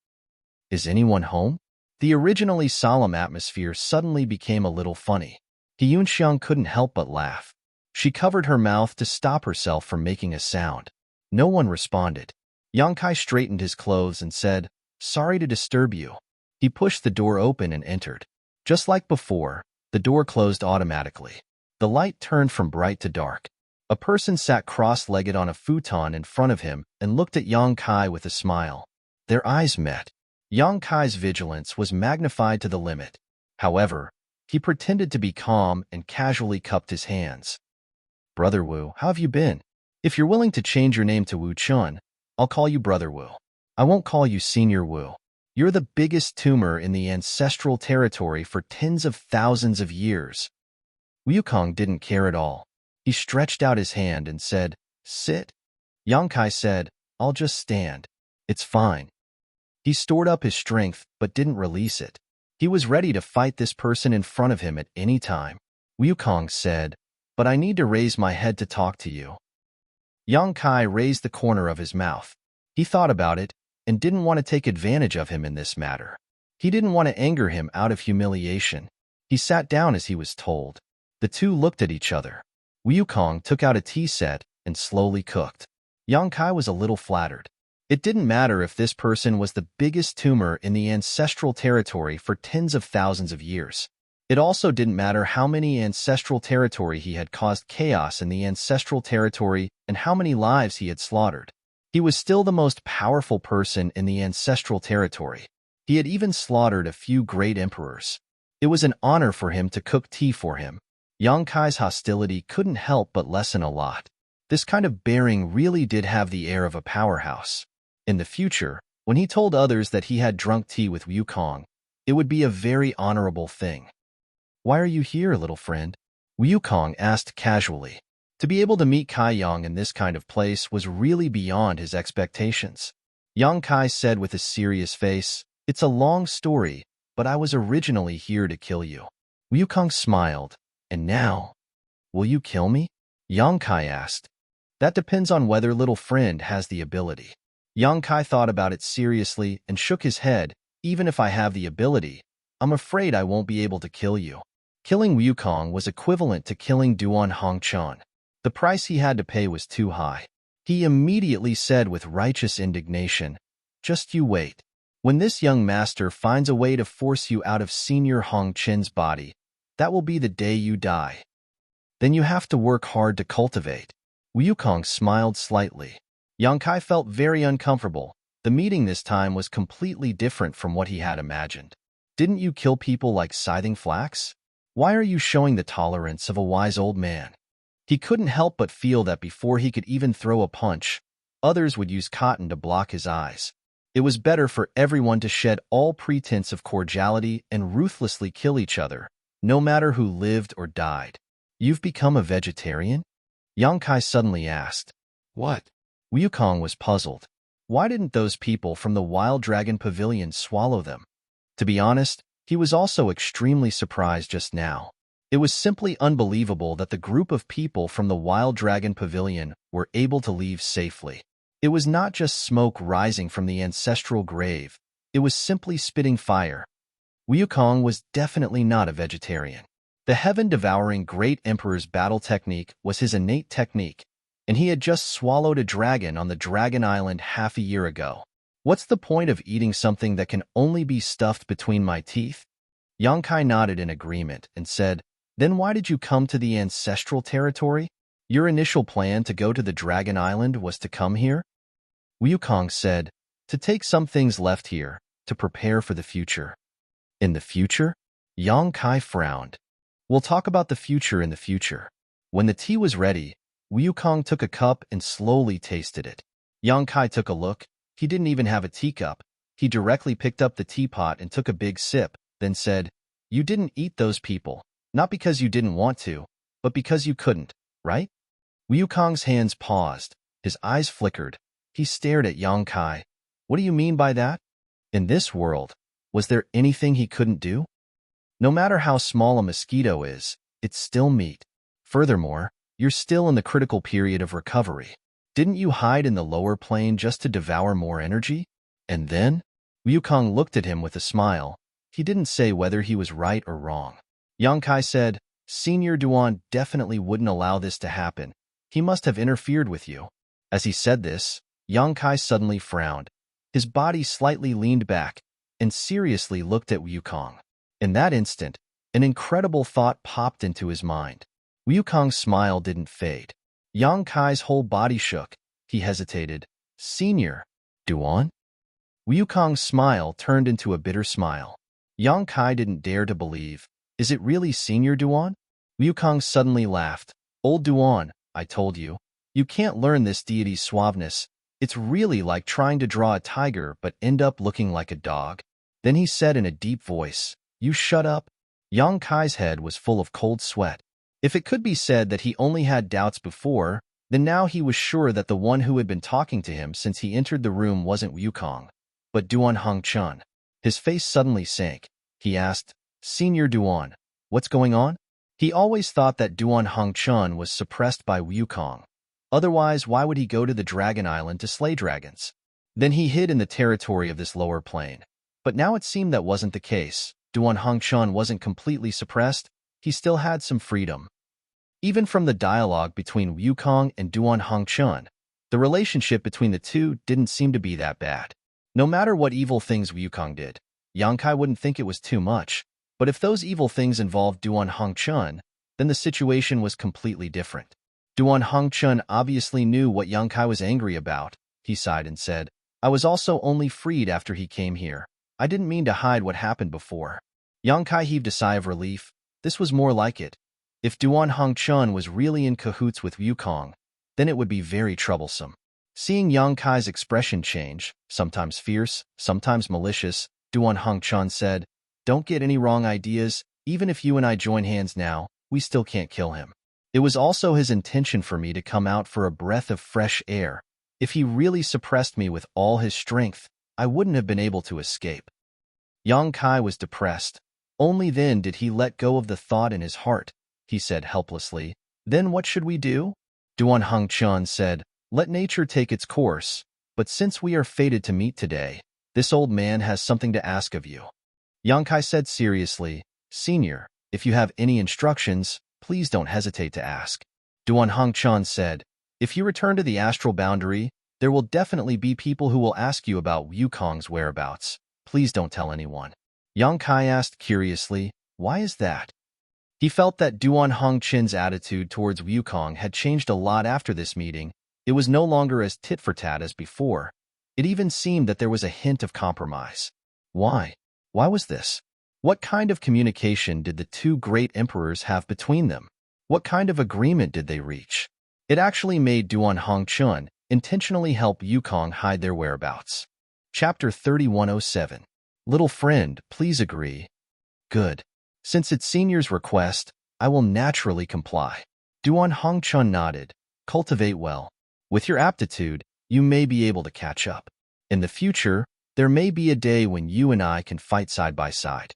"Is anyone home?" The originally solemn atmosphere suddenly became a little funny. He Yunxiang couldn't help but laugh. She covered her mouth to stop herself from making a sound. No one responded. Yang Kai straightened his clothes and said, "Sorry to disturb you." He pushed the door open and entered. Just like before, the door closed automatically. The light turned from bright to dark. A person sat cross-legged on a futon in front of him and looked at Yang Kai with a smile. Their eyes met. Yang Kai's vigilance was magnified to the limit. However, he pretended to be calm and casually cupped his hands. "Brother Wu, how have you been? If you're willing to change your name to Wu Chun, I'll call you Brother Wu. I won't call you Senior Wu. You're the biggest tumor in the ancestral territory for tens of thousands of years." Wukong didn't care at all. He stretched out his hand and said, "Sit." Yang Kai said, "I'll just stand. It's fine." He stored up his strength but didn't release it. He was ready to fight this person in front of him at any time. Wukong said, "But I need to raise my head to talk to you." Yang Kai raised the corner of his mouth. He thought about it and didn't want to take advantage of him in this matter. He didn't want to anger him out of humiliation. He sat down as he was told. The two looked at each other. Wukong took out a tea set and slowly cooked. Yang Kai was a little flattered. It didn't matter if this person was the biggest tumor in the ancestral territory for tens of thousands of years. It also didn't matter how many ancestral territory he had caused chaos in the ancestral territory and how many lives he had slaughtered. He was still the most powerful person in the ancestral territory. He had even slaughtered a few great emperors. It was an honor for him to cook tea for him. Yang Kai's hostility couldn't help but lessen a lot. This kind of bearing really did have the air of a powerhouse. In the future, when he told others that he had drunk tea with Wukong, it would be a very honorable thing. "Why are you here, little friend?" Wukong asked casually. To be able to meet Kai Yang in this kind of place was really beyond his expectations. Yang Kai said with a serious face, "It's a long story, but I was originally here to kill you." Wukong smiled. "And now, will you kill me?" Yang Kai asked. "That depends on whether little friend has the ability." Yang Kai thought about it seriously and shook his head. "Even if I have the ability, I'm afraid I won't be able to kill you." Killing Wukong was equivalent to killing Duan Hongchuan. The price he had to pay was too high. He immediately said with righteous indignation, "Just you wait. When this young master finds a way to force you out of Senior Hong Chen's body, that will be the day you die. Then you have to work hard to cultivate." Wukong smiled slightly. Yang Kai felt very uncomfortable. The meeting this time was completely different from what he had imagined. "Didn't you kill people like scything flax? Why are you showing the tolerance of a wise old man?" He couldn't help but feel that before he could even throw a punch, others would use cotton to block his eyes. It was better for everyone to shed all pretense of cordiality and ruthlessly kill each other, no matter who lived or died. "You've become a vegetarian?" Yang Kai suddenly asked. "What?" Wukong was puzzled. Why didn't those people from the Wild Dragon Pavilion swallow them? To be honest, he was also extremely surprised just now. It was simply unbelievable that the group of people from the Wild Dragon Pavilion were able to leave safely. It was not just smoke rising from the ancestral grave. It was simply spitting fire. Wukong was definitely not a vegetarian. The heaven-devouring Great Emperor's battle technique was his innate technique, and he had just swallowed a dragon on the Dragon Island half a year ago. What's the point of eating something that can only be stuffed between my teeth? Yang Kai nodded in agreement and said, "Then why did you come to the ancestral territory? Your initial plan to go to the Dragon Island was to come here?" Wukong said, "To take some things left here, to prepare for the future." "In the future?" Yang Kai frowned. "We'll talk about the future in the future." When the tea was ready, Wukong took a cup and slowly tasted it. Yang Kai took a look. He didn't even have a teacup. He directly picked up the teapot and took a big sip, then said, "You didn't eat those people, not because you didn't want to, but because you couldn't, right?" Wukong's hands paused. His eyes flickered. He stared at Yang Kai. "What do you mean by that? In this world, was there anything he couldn't do? No matter how small a mosquito is, it's still meat. Furthermore, you're still in the critical period of recovery. Didn't you hide in the lower plane just to devour more energy? And then?" Wukong looked at him with a smile. He didn't say whether he was right or wrong. Yang Kai said, "Senior Duan definitely wouldn't allow this to happen. He must have interfered with you." As he said this, Yang Kai suddenly frowned. His body slightly leaned back and seriously looked at Wukong. In that instant, an incredible thought popped into his mind. Wukong's smile didn't fade. Yang Kai's whole body shook. He hesitated. Senior, Duan? Wukong's smile turned into a bitter smile. Yang Kai didn't dare to believe. Is it really Senior Duan? Wukong suddenly laughed. Old Duan, I told you. You can't learn this deity's suaveness. It's really like trying to draw a tiger but end up looking like a dog. Then he said in a deep voice, You shut up. Yang Kai's head was full of cold sweat. If it could be said that he only had doubts before, then now he was sure that the one who had been talking to him since he entered the room wasn't Wukong, but Duan Hongchun. His face suddenly sank. He asked, Senior Duan, what's going on? He always thought that Duan Hongchun was suppressed by Wukong. Otherwise, why would he go to the Dragon Island to slay dragons? Then he hid in the territory of this lower plane. But now it seemed that wasn't the case. Duan Hongchun wasn't completely suppressed. He still had some freedom. Even from the dialogue between Wukong and Duan Hongchun, the relationship between the two didn't seem to be that bad. No matter what evil things Wukong did, Yang Kai wouldn't think it was too much. But if those evil things involved Duan Hongchun, then the situation was completely different. Duan Hongchun obviously knew what Yang Kai was angry about. He sighed and said, I was also only freed after he came here. I didn't mean to hide what happened before. Yang Kai heaved a sigh of relief. This was more like it. If Duan Hongchun was really in cahoots with Wukong, then it would be very troublesome. Seeing Yang Kai's expression change, sometimes fierce, sometimes malicious, Duan Hongchun said, Don't get any wrong ideas. Even if you and I join hands now, we still can't kill him. It was also his intention for me to come out for a breath of fresh air. If he really suppressed me with all his strength, I wouldn't have been able to escape. Yang Kai was depressed. Only then did he let go of the thought in his heart. He said helplessly, Then what should we do? Duan Hongchun said, Let nature take its course, but since we are fated to meet today, this old man has something to ask of you. Yang Kai said seriously, Senior, if you have any instructions, please don't hesitate to ask. Duan Hongchun said, If you return to the astral boundary, there will definitely be people who will ask you about Wukong's whereabouts. Please don't tell anyone. Yang Kai asked curiously, Why is that? He felt that Duan Hongchun's attitude towards Wukong had changed a lot after this meeting. It was no longer as tit-for-tat as before. It even seemed that there was a hint of compromise. Why? Why was this? What kind of communication did the two great emperors have between them? What kind of agreement did they reach? It actually made Duan Hongchun intentionally help Wukong hide their whereabouts. Chapter 3107. Little friend, please agree. Good. Since it's Senior's request, I will naturally comply. Duan Hongchun nodded. Cultivate well. With your aptitude, you may be able to catch up. In the future, there may be a day when you and I can fight side by side.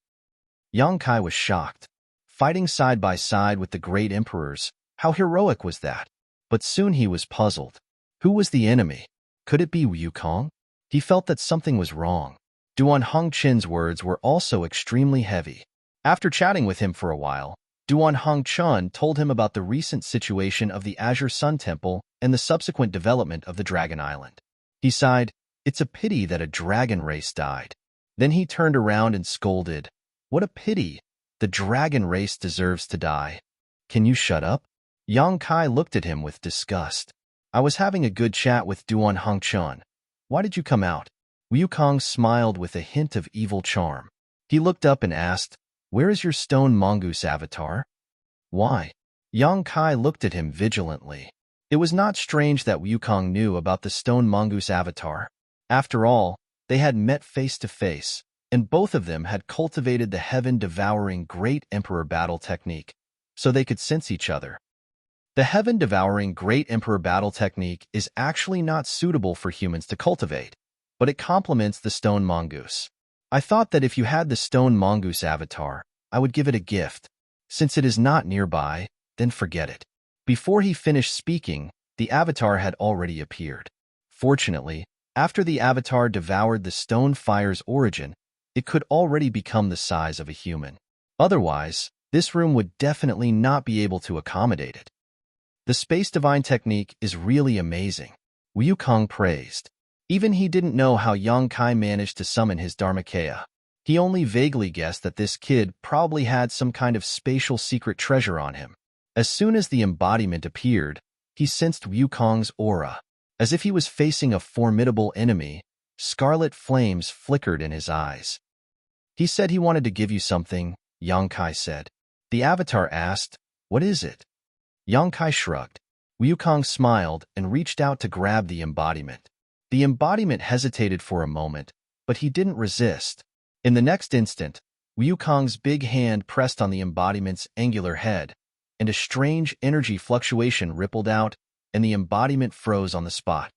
Yang Kai was shocked. Fighting side by side with the great emperors, how heroic was that? But soon he was puzzled. Who was the enemy? Could it be Wukong? He felt that something was wrong. Duan Hongchun's words were also extremely heavy. After chatting with him for a while, Duan Hongchun told him about the recent situation of the Azure Sun Temple and the subsequent development of the Dragon Island. He sighed, It's a pity that a dragon race died. Then he turned around and scolded, What a pity! The dragon race deserves to die. Can you shut up? Yang Kai looked at him with disgust. I was having a good chat with Duan Hongchun. Why did you come out? Wukong smiled with a hint of evil charm. He looked up and asked, Where is your stone mongoose avatar? Why? Yang Kai looked at him vigilantly. It was not strange that Wukong knew about the stone mongoose avatar. After all, they had met face to face, and both of them had cultivated the heaven-devouring Great Emperor battle technique, so they could sense each other. The heaven-devouring Great Emperor battle technique is actually not suitable for humans to cultivate, but it complements the stone mongoose. I thought that if you had the stone mongoose avatar, I would give it a gift. Since it is not nearby, then forget it. Before he finished speaking, the avatar had already appeared. Fortunately, after the avatar devoured the stone fire's origin, it could already become the size of a human. Otherwise, this room would definitely not be able to accommodate it. The Space Divine technique is really amazing. Wukong praised. Even he didn't know how Yang Kai managed to summon his Dharmakaya. He only vaguely guessed that this kid probably had some kind of spatial secret treasure on him. As soon as the embodiment appeared, he sensed Wukong's aura. As if he was facing a formidable enemy, scarlet flames flickered in his eyes. He said he wanted to give you something, Yang Kai said. The avatar asked, "What is it?" Yang Kai shrugged. Wukong smiled and reached out to grab the embodiment. The embodiment hesitated for a moment, but he didn't resist. In the next instant, Wukong's big hand pressed on the embodiment's angular head, and a strange energy fluctuation rippled out, and the embodiment froze on the spot.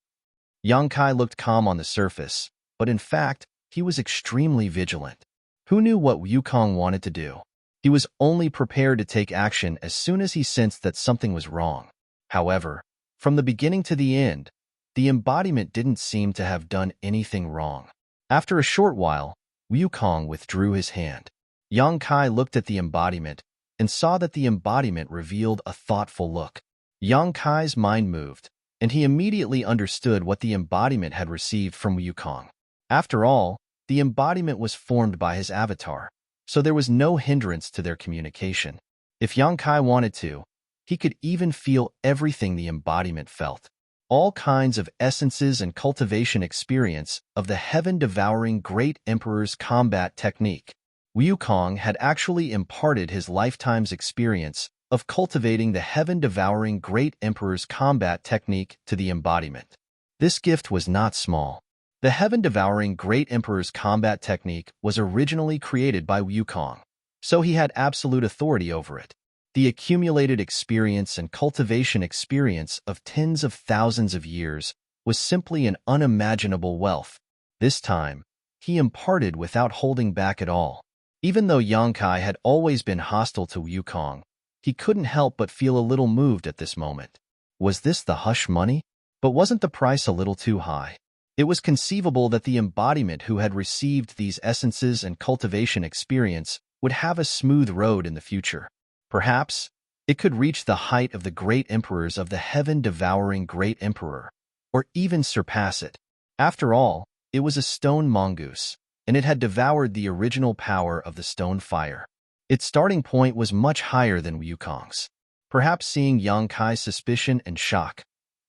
Yang Kai looked calm on the surface, but in fact, he was extremely vigilant. Who knew what Wukong wanted to do? He was only prepared to take action as soon as he sensed that something was wrong. However, from the beginning to the end, the embodiment didn't seem to have done anything wrong. After a short while, Wukong withdrew his hand. Yang Kai looked at the embodiment and saw that the embodiment revealed a thoughtful look. Yang Kai's mind moved, and he immediately understood what the embodiment had received from Wukong. After all, the embodiment was formed by his avatar, so there was no hindrance to their communication. If Yang Kai wanted to, he could even feel everything the embodiment felt. All kinds of essences and cultivation experience of the heaven-devouring Great Emperor's combat technique. Wukong had actually imparted his lifetime's experience of cultivating the heaven-devouring Great Emperor's combat technique to the embodiment. This gift was not small. The heaven-devouring Great Emperor's combat technique was originally created by Wukong, so he had absolute authority over it. The accumulated experience and cultivation experience of tens of thousands of years was simply an unimaginable wealth. This time, he imparted without holding back at all. Even though Yang Kai had always been hostile to Wukong, he couldn't help but feel a little moved at this moment. Was this the hush money? But wasn't the price a little too high? It was conceivable that the embodiment who had received these essences and cultivation experience would have a smooth road in the future. Perhaps it could reach the height of the great emperors of the heaven-devouring Great Emperor, or even surpass it. After all, it was a stone mongoose, and it had devoured the original power of the stone fire. Its starting point was much higher than Wukong's. Perhaps seeing Yang Kai's suspicion and shock,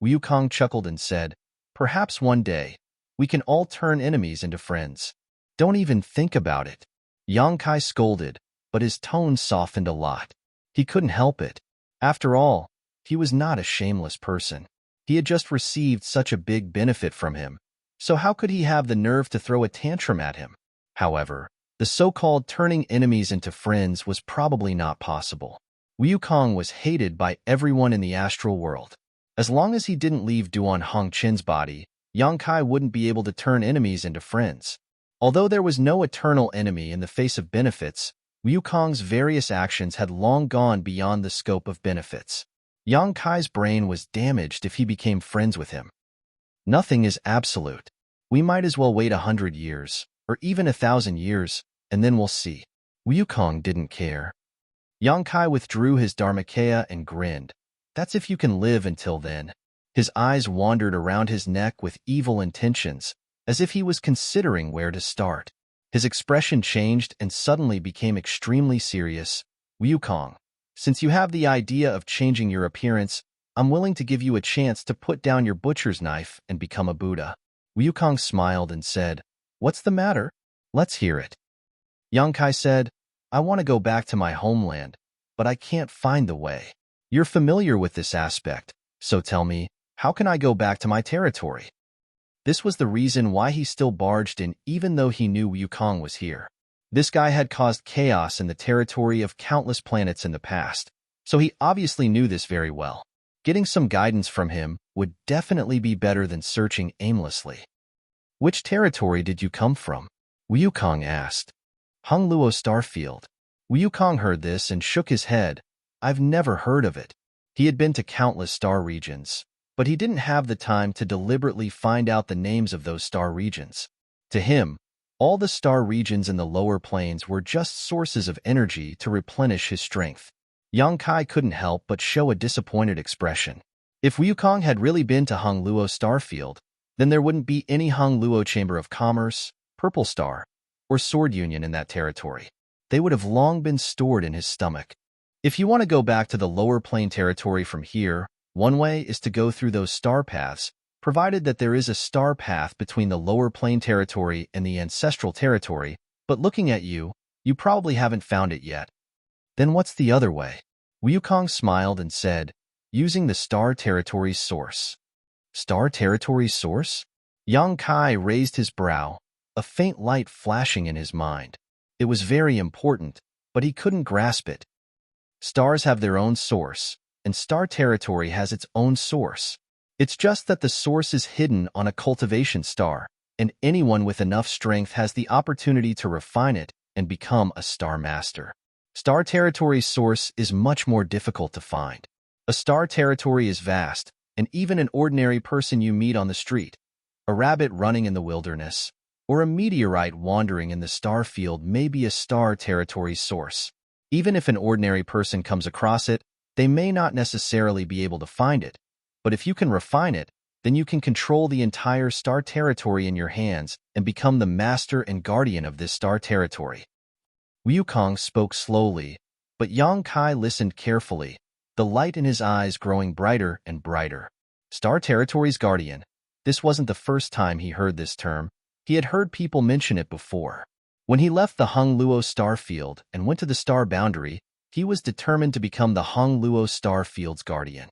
Wukong chuckled and said, "Perhaps one day, we can all turn enemies into friends. Don't even think about it." Yang Kai scolded, but his tone softened a lot. He couldn't help it. After all, he was not a shameless person. He had just received such a big benefit from him, so how could he have the nerve to throw a tantrum at him? However, the so-called turning enemies into friends was probably not possible. Wukong was hated by everyone in the astral world. As long as he didn't leave Duan Hongqin's body, Yang Kai wouldn't be able to turn enemies into friends. Although there was no eternal enemy in the face of benefits, Wukong's various actions had long gone beyond the scope of benefits. Yang Kai's brain was damaged if he became friends with him. Nothing is absolute. We might as well wait 100 years, or even 1,000 years, and then we'll see. Wukong didn't care. Yang Kai withdrew his Dharmakaya and grinned. That's if you can live until then. His eyes wandered around his neck with evil intentions, as if he was considering where to start. His expression changed and suddenly became extremely serious. "Wukong, since you have the idea of changing your appearance, I'm willing to give you a chance to put down your butcher's knife and become a Buddha." Wukong smiled and said, "What's the matter? Let's hear it." Yang Kai said, "I want to go back to my homeland, but I can't find the way. You're familiar with this aspect, so tell me, how can I go back to my territory?" This was the reason why he still barged in even though he knew Wukong was here. This guy had caused chaos in the territory of countless planets in the past, so he obviously knew this very well. Getting some guidance from him would definitely be better than searching aimlessly. "Which territory did you come from?" Wukong asked. "Hongluo Starfield." Wukong heard this and shook his head. "I've never heard of it." He had been to countless star regions, but he didn't have the time to deliberately find out the names of those star regions. To him, all the star regions in the lower planes were just sources of energy to replenish his strength. Yang Kai couldn't help but show a disappointed expression. If Wukong had really been to Hung Luo Starfield, then there wouldn't be any Hung Luo Chamber of Commerce, Purple Star, or Sword Union in that territory. They would have long been stored in his stomach. If you want to go back to the lower plane territory from here, one way is to go through those star paths, provided that there is a star path between the lower plane territory and the ancestral territory, but looking at you, you probably haven't found it yet. Then what's the other way? Wukong smiled and said, using the star territory's source. Star territory's source? Yang Kai raised his brow, a faint light flashing in his mind. It was very important, but he couldn't grasp it. Stars have their own source, and star territory has its own source. It's just that the source is hidden on a cultivation star, and anyone with enough strength has the opportunity to refine it and become a star master. Star territory's source is much more difficult to find. A star territory is vast, and even an ordinary person you meet on the street, a rabbit running in the wilderness, or a meteorite wandering in the star field may be a star territory's source. Even if an ordinary person comes across it, they may not necessarily be able to find it, but if you can refine it, then you can control the entire star territory in your hands and become the master and guardian of this star territory. Wukong spoke slowly, but Yang Kai listened carefully, the light in his eyes growing brighter and brighter. Star territory's guardian. This wasn't the first time he heard this term. He had heard people mention it before. When he left the Hung Luo star field and went to the star boundary, he was determined to become the Hung Luo star field's guardian.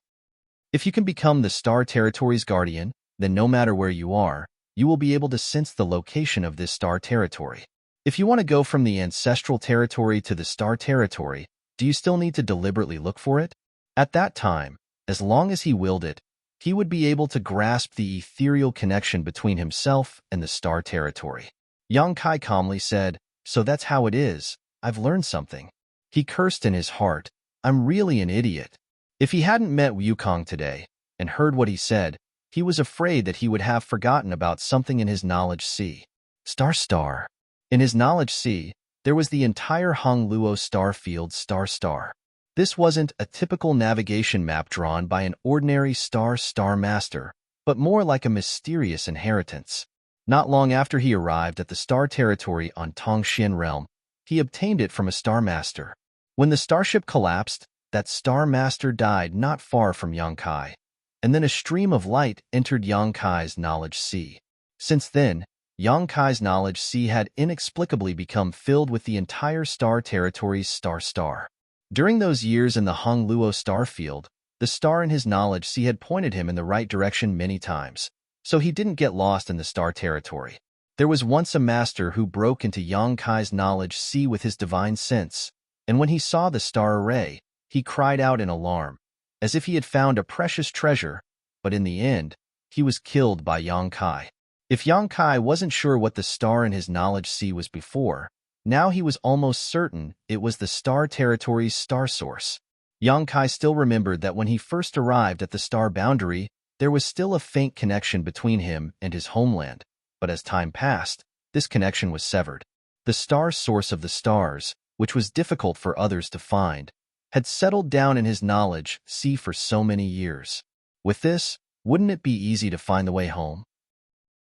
If you can become the star territory's guardian, then no matter where you are, you will be able to sense the location of this star territory. If you want to go from the ancestral territory to the star territory, do you still need to deliberately look for it? At that time, as long as he willed it, he would be able to grasp the ethereal connection between himself and the star territory. Yang Kai calmly said, "So that's how it is. I've learned something." He cursed in his heart, "I'm really an idiot." If he hadn't met Wukong today and heard what he said, he was afraid that he would have forgotten about something in his knowledge sea. Star. In his knowledge sea, there was the entire Hung Luo star field star. This wasn't a typical navigation map drawn by an ordinary star master, but more like a mysterious inheritance. Not long after he arrived at the star territory on Tongxian realm, he obtained it from a star master. When the starship collapsed, that star master died not far from Yang Kai, and then a stream of light entered Yang Kai's knowledge sea. Since then, Yang Kai's knowledge sea had inexplicably become filled with the entire star territory's star. During those years in the Hung Luo star field, the star in his knowledge sea had pointed him in the right direction many times, so he didn't get lost in the star territory. There was once a master who broke into Yang Kai's knowledge sea with his divine sense, and when he saw the star array, he cried out in alarm, as if he had found a precious treasure, but in the end, he was killed by Yang Kai. If Yang Kai wasn't sure what the star in his knowledge sea was before, now he was almost certain it was the star territory's star source. Yang Kai still remembered that when he first arrived at the star boundary, there was still a faint connection between him and his homeland, but as time passed, this connection was severed. The star source of the stars, which was difficult for others to find, had settled down in his knowledge sea for so many years. With this, wouldn't it be easy to find the way home?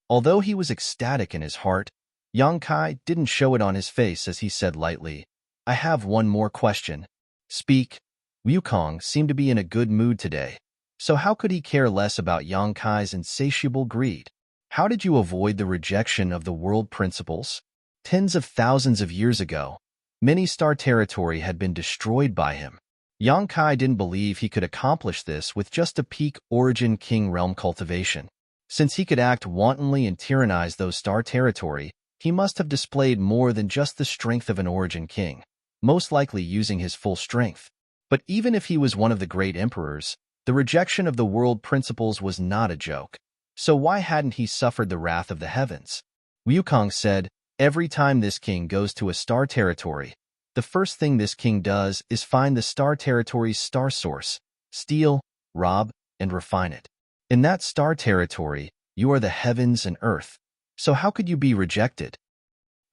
Although he was ecstatic in his heart, Yang Kai didn't show it on his face as he said lightly, "I have one more question." "Speak." Wukong seemed to be in a good mood today, so how could he care less about Yang Kai's insatiable greed? "How did you avoid the rejection of the world principles?" Tens of thousands of years ago, many star territory had been destroyed by him. Yang Kai didn't believe he could accomplish this with just a peak origin king realm cultivation. Since he could act wantonly and tyrannize those star territory, he must have displayed more than just the strength of an origin king, most likely using his full strength. But even if he was one of the great emperors, the rejection of the world principles was not a joke. So why hadn't he suffered the wrath of the heavens? Wukong said, "Every time this king goes to a star territory, the first thing this king does is find the star territory's star source, steal, rob, and refine it. In that star territory, you are the heavens and earth. So how could you be rejected?"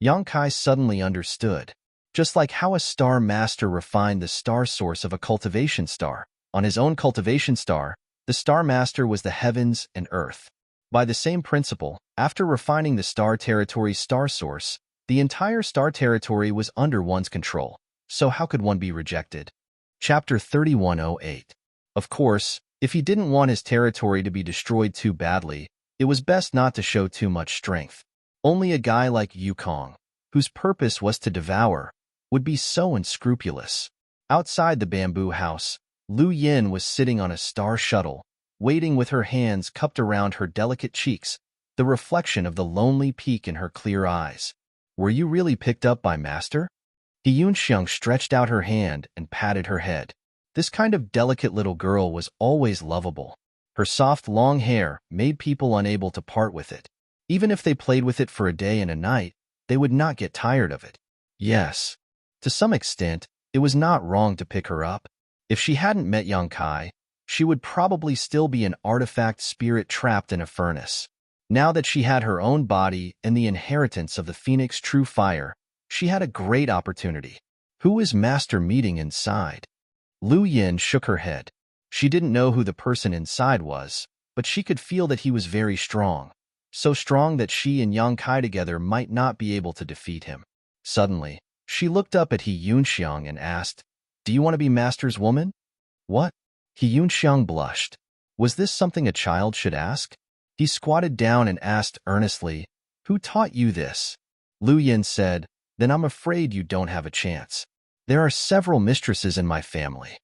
Yang Kai suddenly understood. Just like how a star master refined the star source of a cultivation star on his own cultivation star, The Star Master was the heavens and earth. By the same principle, after refining the star territory's star source, the entire star territory was under one's control. So how could one be rejected? Chapter 3108. Of course, if he didn't want his territory to be destroyed too badly, it was best not to show too much strength. Only a guy like Yukong, whose purpose was to devour, would be so unscrupulous. Outside the bamboo house, Lu Yin was sitting on a star shuttle, waiting with her hands cupped around her delicate cheeks, the reflection of the lonely peak in her clear eyes. Were you really picked up by Master? He Yunxiang stretched out her hand and patted her head. This kind of delicate little girl was always lovable. Her soft long hair made people unable to part with it. Even if they played with it for a day and a night, they would not get tired of it. Yes, to some extent, it was not wrong to pick her up. If she hadn't met Yang Kai, she would probably still be an artifact spirit trapped in a furnace. Now that she had her own body and the inheritance of the Phoenix True Fire, she had a great opportunity. Who is Master meeting inside? Lu Yin shook her head. She didn't know who the person inside was, but she could feel that he was very strong. So strong that she and Yang Kai together might not be able to defeat him. Suddenly, she looked up at He Yunxiang and asked, "Do you want to be Master's woman?" What? He Yunxiang blushed. Was this something a child should ask? He squatted down and asked earnestly, "Who taught you this?" Lu Yin said, "Then I'm afraid you don't have a chance. There are several mistresses in my family."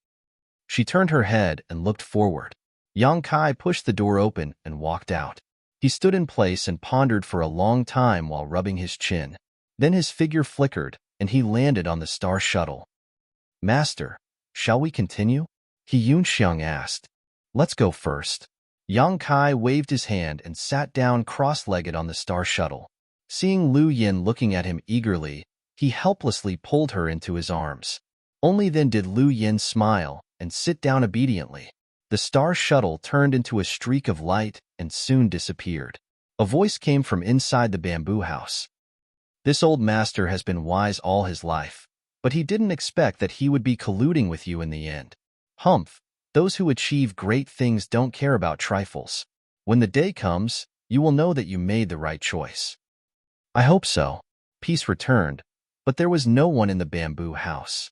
She turned her head and looked forward. Yang Kai pushed the door open and walked out. He stood in place and pondered for a long time while rubbing his chin. Then his figure flickered, and he landed on the star shuttle. "Master, shall we continue?" He Yunxiang asked. "Let's go first." Yang Kai waved his hand and sat down cross-legged on the star shuttle. Seeing Lu Yin looking at him eagerly, he helplessly pulled her into his arms. Only then did Lu Yin smile and sit down obediently. The star shuttle turned into a streak of light and soon disappeared. A voice came from inside the bamboo house. "This old master has been wise all his life, but he didn't expect that he would be colluding with you in the end. Humph, those who achieve great things don't care about trifles. When the day comes, you will know that you made the right choice." "I hope so." Peace returned, but there was no one in the bamboo house.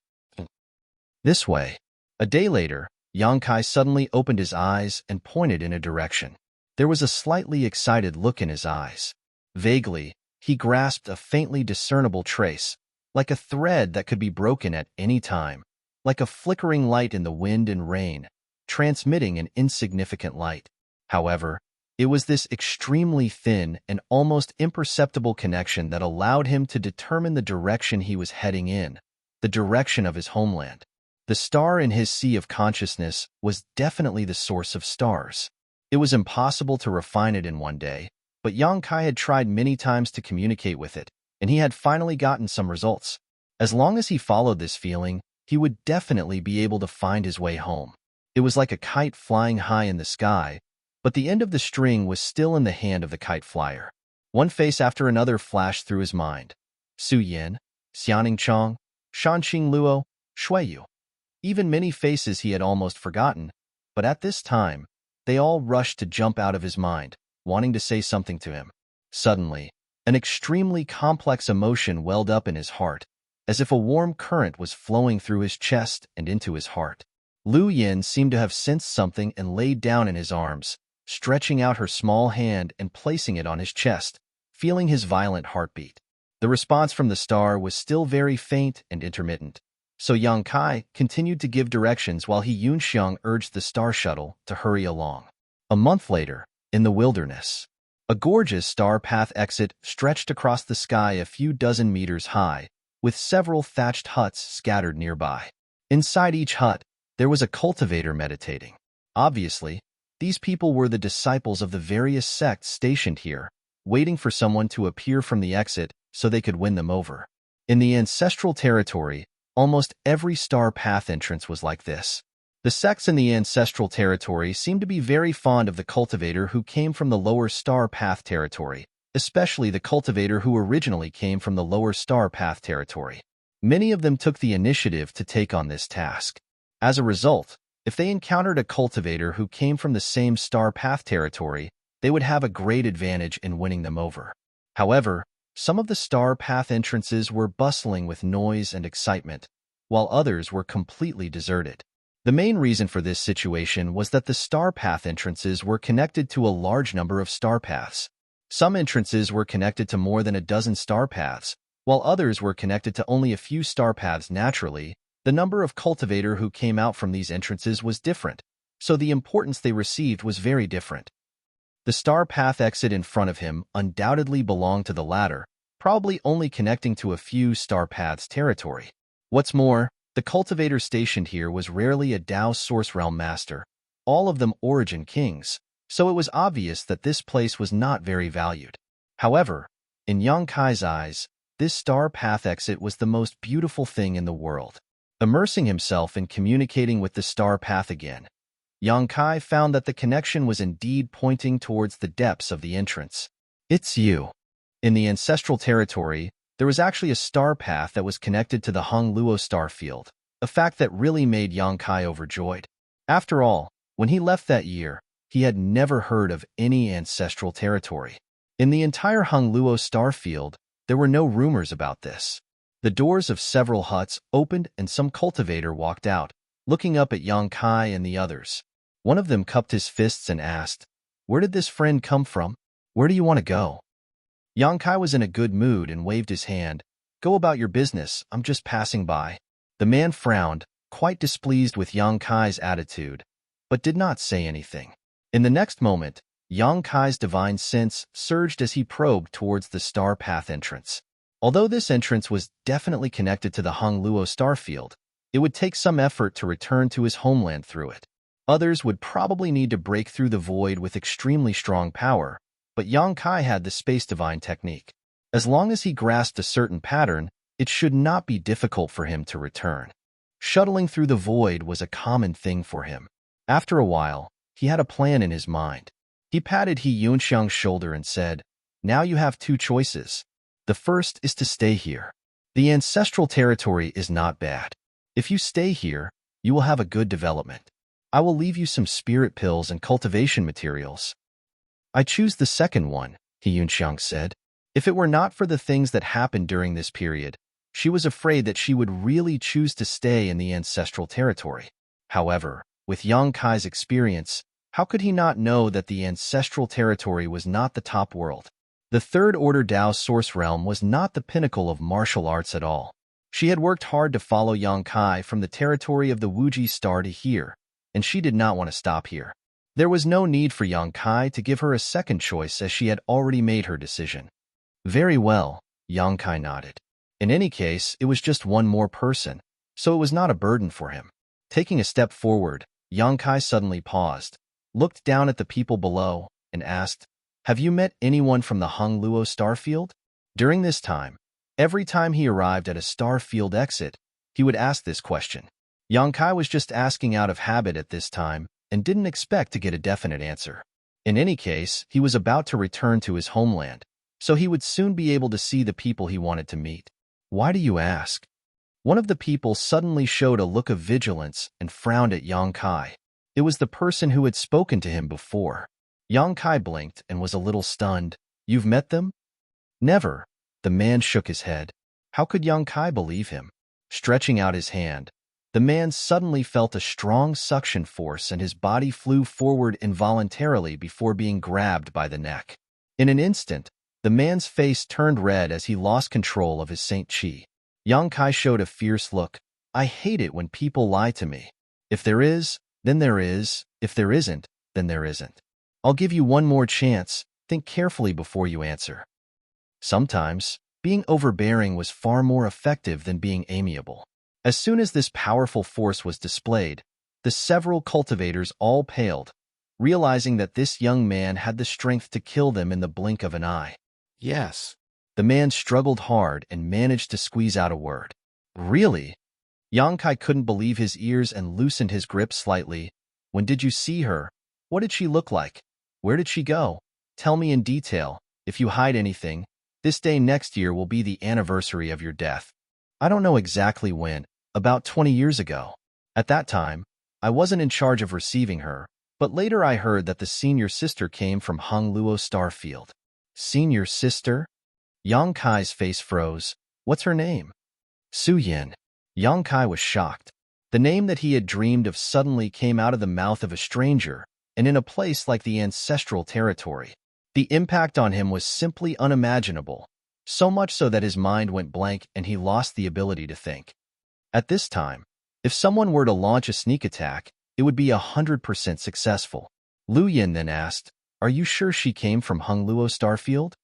"This way." A day later, Yang Kai suddenly opened his eyes and pointed in a direction. There was a slightly excited look in his eyes. Vaguely, he grasped a faintly discernible trace, like a thread that could be broken at any time, like a flickering light in the wind and rain, transmitting an insignificant light. However, it was this extremely thin and almost imperceptible connection that allowed him to determine the direction he was heading in, the direction of his homeland. The star in his sea of consciousness was definitely the source of stars. It was impossible to refine it in one day, but Yang Kai had tried many times to communicate with it, and he had finally gotten some results. As long as he followed this feeling, he would definitely be able to find his way home. It was like a kite flying high in the sky, but the end of the string was still in the hand of the kite flyer. One face after another flashed through his mind. Su Yin, Xianing Chong, Shanqing Luo, Shuiyu. Even many faces he had almost forgotten, but at this time, they all rushed to jump out of his mind, wanting to say something to him. Suddenly, an extremely complex emotion welled up in his heart, as if a warm current was flowing through his chest and into his heart. Lu Yin seemed to have sensed something and laid down in his arms, stretching out her small hand and placing it on his chest, feeling his violent heartbeat. The response from the star was still very faint and intermittent. So Yang Kai continued to give directions while He Yunxiang urged the star shuttle to hurry along. A month later, in the wilderness, a gorgeous star path exit stretched across the sky a few dozen meters high, with several thatched huts scattered nearby. Inside each hut, there was a cultivator meditating. Obviously, these people were the disciples of the various sects stationed here, waiting for someone to appear from the exit so they could win them over. In the ancestral territory, almost every star path entrance was like this. The sects in the ancestral territory seemed to be very fond of the cultivator who came from the lower star path territory, especially the cultivator who originally came from the lower star path territory. Many of them took the initiative to take on this task. As a result, If they encountered a cultivator who came from the same star path territory, they would have a great advantage in winning them over. However, some of the star path entrances were bustling with noise and excitement, while others were completely deserted. The main reason for this situation was that the star path entrances were connected to a large number of star paths. Some entrances were connected to more than a dozen star paths, while others were connected to only a few star paths naturally. The number of cultivator who came out from these entrances was different, so the importance they received was very different. The star path exit in front of him undoubtedly belonged to the latter, probably only connecting to a few star paths territory. What's more, the cultivator stationed here was rarely a Dao Source Realm master, all of them Origin Kings, so it was obvious that this place was not very valued. However, in Yang Kai's eyes, this star path exit was the most beautiful thing in the world. Immersing himself in communicating with the star path again, Yang Kai found that the connection was indeed pointing towards the depths of the entrance. It's you. In the ancestral territory, there was actually a star path that was connected to the Hung Luo star field, a fact that really made Yang Kai overjoyed. After all, when he left that year, he had never heard of any ancestral territory. In the entire Hung Luo star field, there were no rumors about this. The doors of several huts opened and some cultivator walked out, looking up at Yang Kai and the others. One of them cupped his fists and asked, "Where did this friend come from? Where do you want to go?" Yang Kai was in a good mood and waved his hand. "Go about your business, I'm just passing by." The man frowned, quite displeased with Yang Kai's attitude, but did not say anything. In the next moment, Yang Kai's divine sense surged as he probed towards the star path entrance. Although this entrance was definitely connected to the Hung Luo star field, it would take some effort to return to his homeland through it. Others would probably need to break through the void with extremely strong power, but Yang Kai had the space divine technique. As long as he grasped a certain pattern, it should not be difficult for him to return. Shuttling through the void was a common thing for him. After a while, he had a plan in his mind. He patted He Yunxiang's shoulder and said, "Now you have two choices. The first is to stay here. The ancestral territory is not bad. If you stay here, you will have a good development. I will leave you some spirit pills and cultivation materials." "I choose the second one," He Yunxiang said. If it were not for the things that happened during this period, she was afraid that she would really choose to stay in the ancestral territory. However, with Yang Kai's experience, how could he not know that the ancestral territory was not the top world? The Third Order Dao Source Realm was not the pinnacle of martial arts at all. She had worked hard to follow Yang Kai from the territory of the Wuji star to here, and she did not want to stop here. There was no need for Yang Kai to give her a second choice as she had already made her decision. Very well, Yang Kai nodded. In any case, it was just one more person, so it was not a burden for him. Taking a step forward, Yang Kai suddenly paused, looked down at the people below, and asked, "Have you met anyone from the Hung Luo star field?" During this time, every time he arrived at a star field exit, he would ask this question. Yang Kai was just asking out of habit at this time and didn't expect to get a definite answer. In any case, he was about to return to his homeland, so he would soon be able to see the people he wanted to meet. "Why do you ask?" One of the people suddenly showed a look of vigilance and frowned at Yang Kai. It was the person who had spoken to him before. Yang Kai blinked and was a little stunned. "You've met them?" "Never." The man shook his head. How could Yang Kai believe him? Stretching out his hand, the man suddenly felt a strong suction force and his body flew forward involuntarily before being grabbed by the neck. In an instant, the man's face turned red as he lost control of his Saint Chi. Yang Kai showed a fierce look. "I hate it when people lie to me. If there is, then there is. If there isn't, then there isn't. I'll give you one more chance. Think carefully before you answer." Sometimes, being overbearing was far more effective than being amiable. As soon as this powerful force was displayed, the several cultivators all paled, realizing that this young man had the strength to kill them in the blink of an eye. "Yes." The man struggled hard and managed to squeeze out a word. "Really?" Yang Kai couldn't believe his ears and loosened his grip slightly. "When did you see her? What did she look like? Where did she go? Tell me in detail. If you hide anything, this day next year will be the anniversary of your death." "I don't know exactly when, about 20 years ago. At that time, I wasn't in charge of receiving her, but later I heard that the senior sister came from Hung Luo Starfield. Senior sister? Yang Kai's face froze. What's her name? Su Yin. Yang Kai was shocked. The name that he had dreamed of suddenly came out of the mouth of a stranger, and in a place like the ancestral territory. The impact on him was simply unimaginable, so much so that his mind went blank and he lost the ability to think. At this time, if someone were to launch a sneak attack, it would be 100% successful. Lu Yin then asked, "Are you sure she came from Hung Luo Starfield?"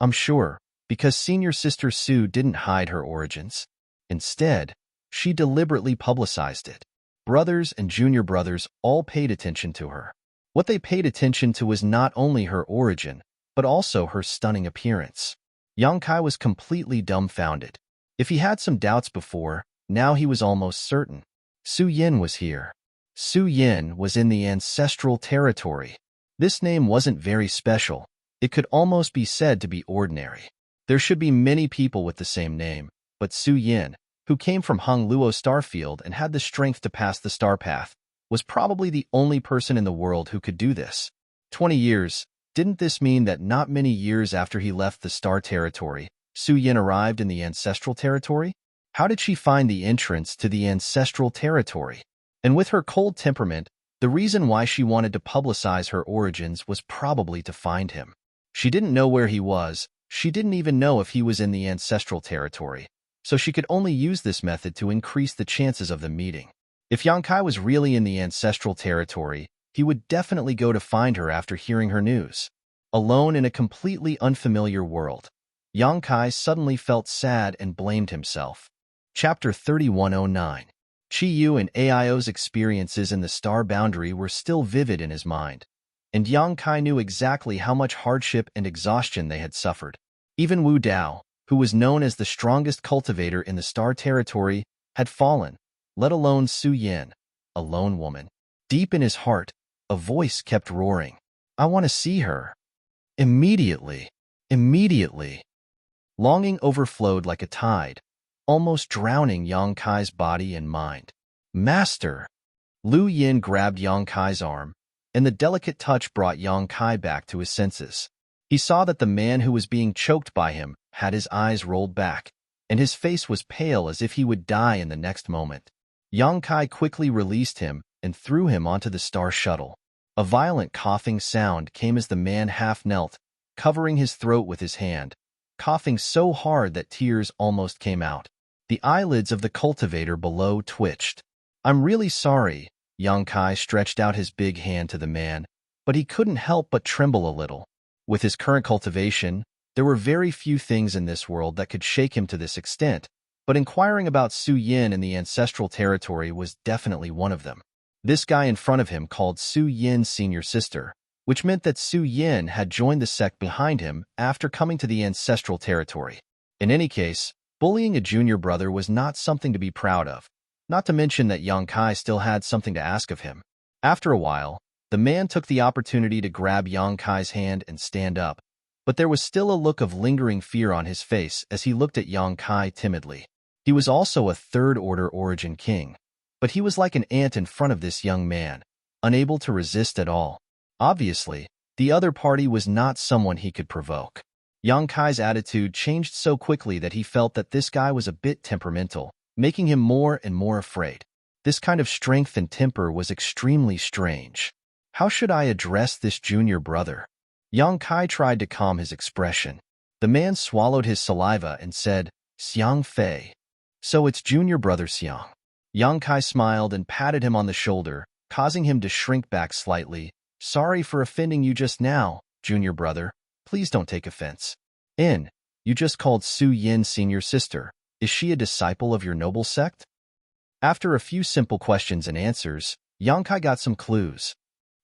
"I'm sure, because senior sister Su didn't hide her origins. Instead, she deliberately publicized it. Brothers and junior brothers all paid attention to her. What they paid attention to was not only her origin, but also her stunning appearance." Yang Kai was completely dumbfounded. If he had some doubts before, now he was almost certain. Su Yin was here. Su Yin was in the ancestral territory. This name wasn't very special. It could almost be said to be ordinary. There should be many people with the same name, but Su Yin, who came from Hung Luo Starfield and had the strength to pass the star path, was probably the only person in the world who could do this. 20 years, didn't this mean that not many years after he left the star territory, Su Yin arrived in the ancestral territory? How did she find the entrance to the ancestral territory? And with her cold temperament, the reason why she wanted to publicize her origins was probably to find him. She didn't know where he was. She didn't even know if he was in the ancestral territory, so she could only use this method to increase the chances of them meeting. If Yang Kai was really in the ancestral territory, he would definitely go to find her after hearing her news. Alone in a completely unfamiliar world, Yang Kai suddenly felt sad and blamed himself. Chapter 3109. Chi Yu and Aio's experiences in the star boundary were still vivid in his mind, and Yang Kai knew exactly how much hardship and exhaustion they had suffered. Even Wu Dao, who was known as the strongest cultivator in the star territory, had fallen, let alone Su Yin, a lone woman. Deep in his heart, a voice kept roaring, "I want to see her. Immediately. Immediately." Longing overflowed like a tide, almost drowning Yang Kai's body and mind. "Master!" Lu Yin grabbed Yang Kai's arm, and the delicate touch brought Yang Kai back to his senses. He saw that the man who was being choked by him had his eyes rolled back, and his face was pale as if he would die in the next moment. Yang Kai quickly released him and threw him onto the star shuttle. A violent coughing sound came as the man half knelt, covering his throat with his hand, coughing so hard that tears almost came out. The eyelids of the cultivator below twitched. "I'm really sorry." Yang Kai stretched out his big hand to the man, but he couldn't help but tremble a little. With his current cultivation, there were very few things in this world that could shake him to this extent, but inquiring about Su Yin in the ancestral territory was definitely one of them. This guy in front of him called Su Yin's senior sister, which meant that Su Yin had joined the sect behind him after coming to the ancestral territory. In any case, bullying a junior brother was not something to be proud of, not to mention that Yang Kai still had something to ask of him. After a while, the man took the opportunity to grab Yang Kai's hand and stand up, but there was still a look of lingering fear on his face as he looked at Yang Kai timidly. He was also a third-order origin king, but he was like an ant in front of this young man, unable to resist at all. Obviously, the other party was not someone he could provoke. Yang Kai's attitude changed so quickly that he felt that this guy was a bit temperamental, making him more and more afraid. This kind of strength and temper was extremely strange. How should I address this junior brother? Yang Kai tried to calm his expression. The man swallowed his saliva and said, "Xiang Fei. So it's junior brother Xiang." Yang Kai smiled and patted him on the shoulder, causing him to shrink back slightly. "Sorry for offending you just now, junior brother. Please don't take offense. You just called Su Yin senior sister. Is she a disciple of your noble sect?" After a few simple questions and answers, Yang Kai got some clues.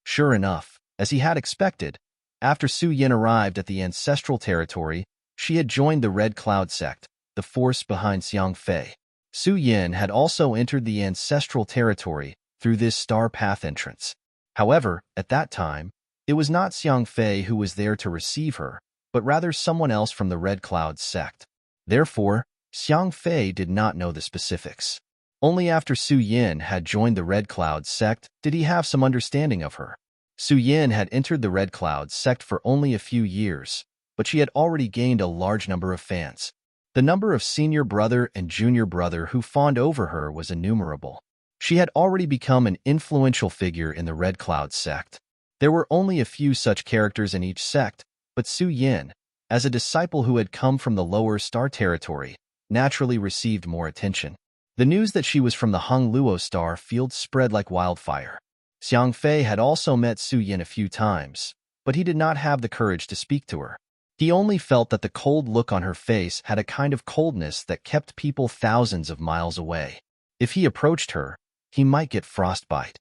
Sure enough, as he had expected, after Su Yin arrived at the ancestral territory, she had joined the Red Cloud sect, the force behind Xiang Fei. Su Yin had also entered the ancestral territory through this star path entrance. However, at that time, it was not Xiang Fei who was there to receive her, but rather someone else from the Red Cloud sect. Therefore, Xiang Fei did not know the specifics. Only after Su Yin had joined the Red Cloud sect did he have some understanding of her. Su Yin had entered the Red Cloud sect for only a few years, but she had already gained a large number of fans. The number of senior brother and junior brother who fawned over her was innumerable. She had already become an influential figure in the Red Cloud sect. There were only a few such characters in each sect, but Su Yin, as a disciple who had come from the lower star territory, naturally received more attention. The news that she was from the Hung Luo star field spread like wildfire. Xiang Fei had also met Su Yin a few times, but he did not have the courage to speak to her. He only felt that the cold look on her face had a kind of coldness that kept people thousands of miles away. If he approached her, he might get frostbite.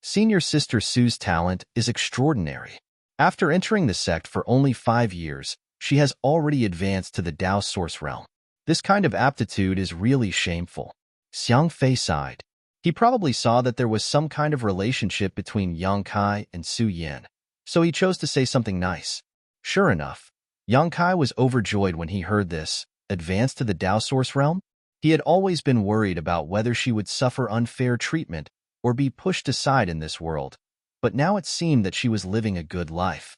Senior Sister Su's talent is extraordinary. After entering the sect for only 5 years, she has already advanced to the Tao Source realm. This kind of aptitude is really shameful. Xiang Fei sighed. He probably saw that there was some kind of relationship between Yang Kai and Su Yin, so he chose to say something nice. Sure enough, Yang Kai was overjoyed when he heard this. Advance to the Tao Source realm? He had always been worried about whether she would suffer unfair treatment or be pushed aside in this world, but now it seemed that she was living a good life.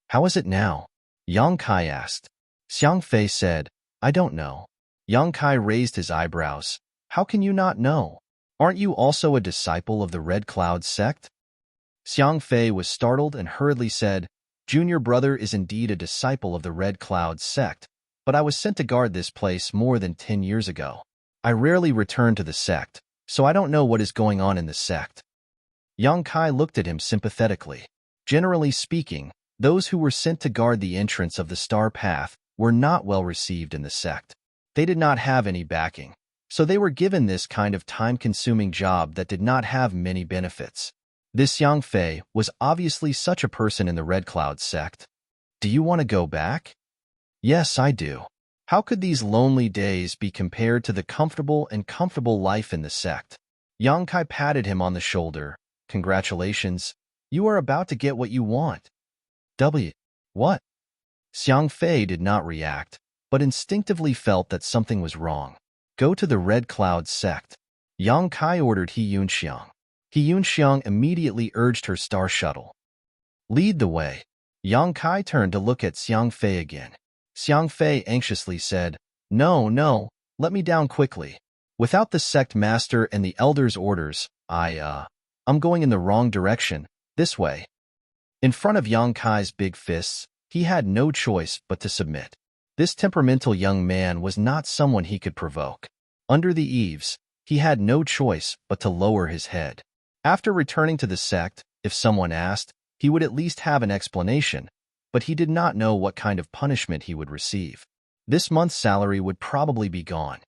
How is it now? Yang Kai asked. Xiang Fei said, I don't know. Yang Kai raised his eyebrows. How can you not know? Aren't you also a disciple of the Red Cloud sect? Xiang Fei was startled and hurriedly said, Junior brother is indeed a disciple of the Red Cloud sect, but I was sent to guard this place more than 10 years ago. I rarely return to the sect, so I don't know what is going on in the sect. Yang Kai looked at him sympathetically. Generally speaking, those who were sent to guard the entrance of the Star Path were not well received in the sect. They did not have any backing, so they were given this kind of time-consuming job that did not have many benefits. This Yang Fei was obviously such a person in the Red Cloud sect. Do you want to go back? Yes, I do. How could these lonely days be compared to the comfortable life in the sect? Yang Kai patted him on the shoulder. Congratulations, you are about to get what you want. What? Xiang Fei did not react, but instinctively felt that something was wrong. Go to the Red Cloud sect. Yang Kai ordered He Yunxiang. He Yunxiang immediately urged her star shuttle. Lead the way. Yang Kai turned to look at Xiang Fei again. Xiang Fei anxiously said, No, let me down quickly. Without the sect master and the elder's orders, I'm going in the wrong direction, this way. In front of Yang Kai's big fists, he had no choice but to submit. This temperamental young man was not someone he could provoke. Under the eaves, he had no choice but to lower his head. After returning to the sect, if someone asked, he would at least have an explanation, but he did not know what kind of punishment he would receive. This month's salary would probably be gone.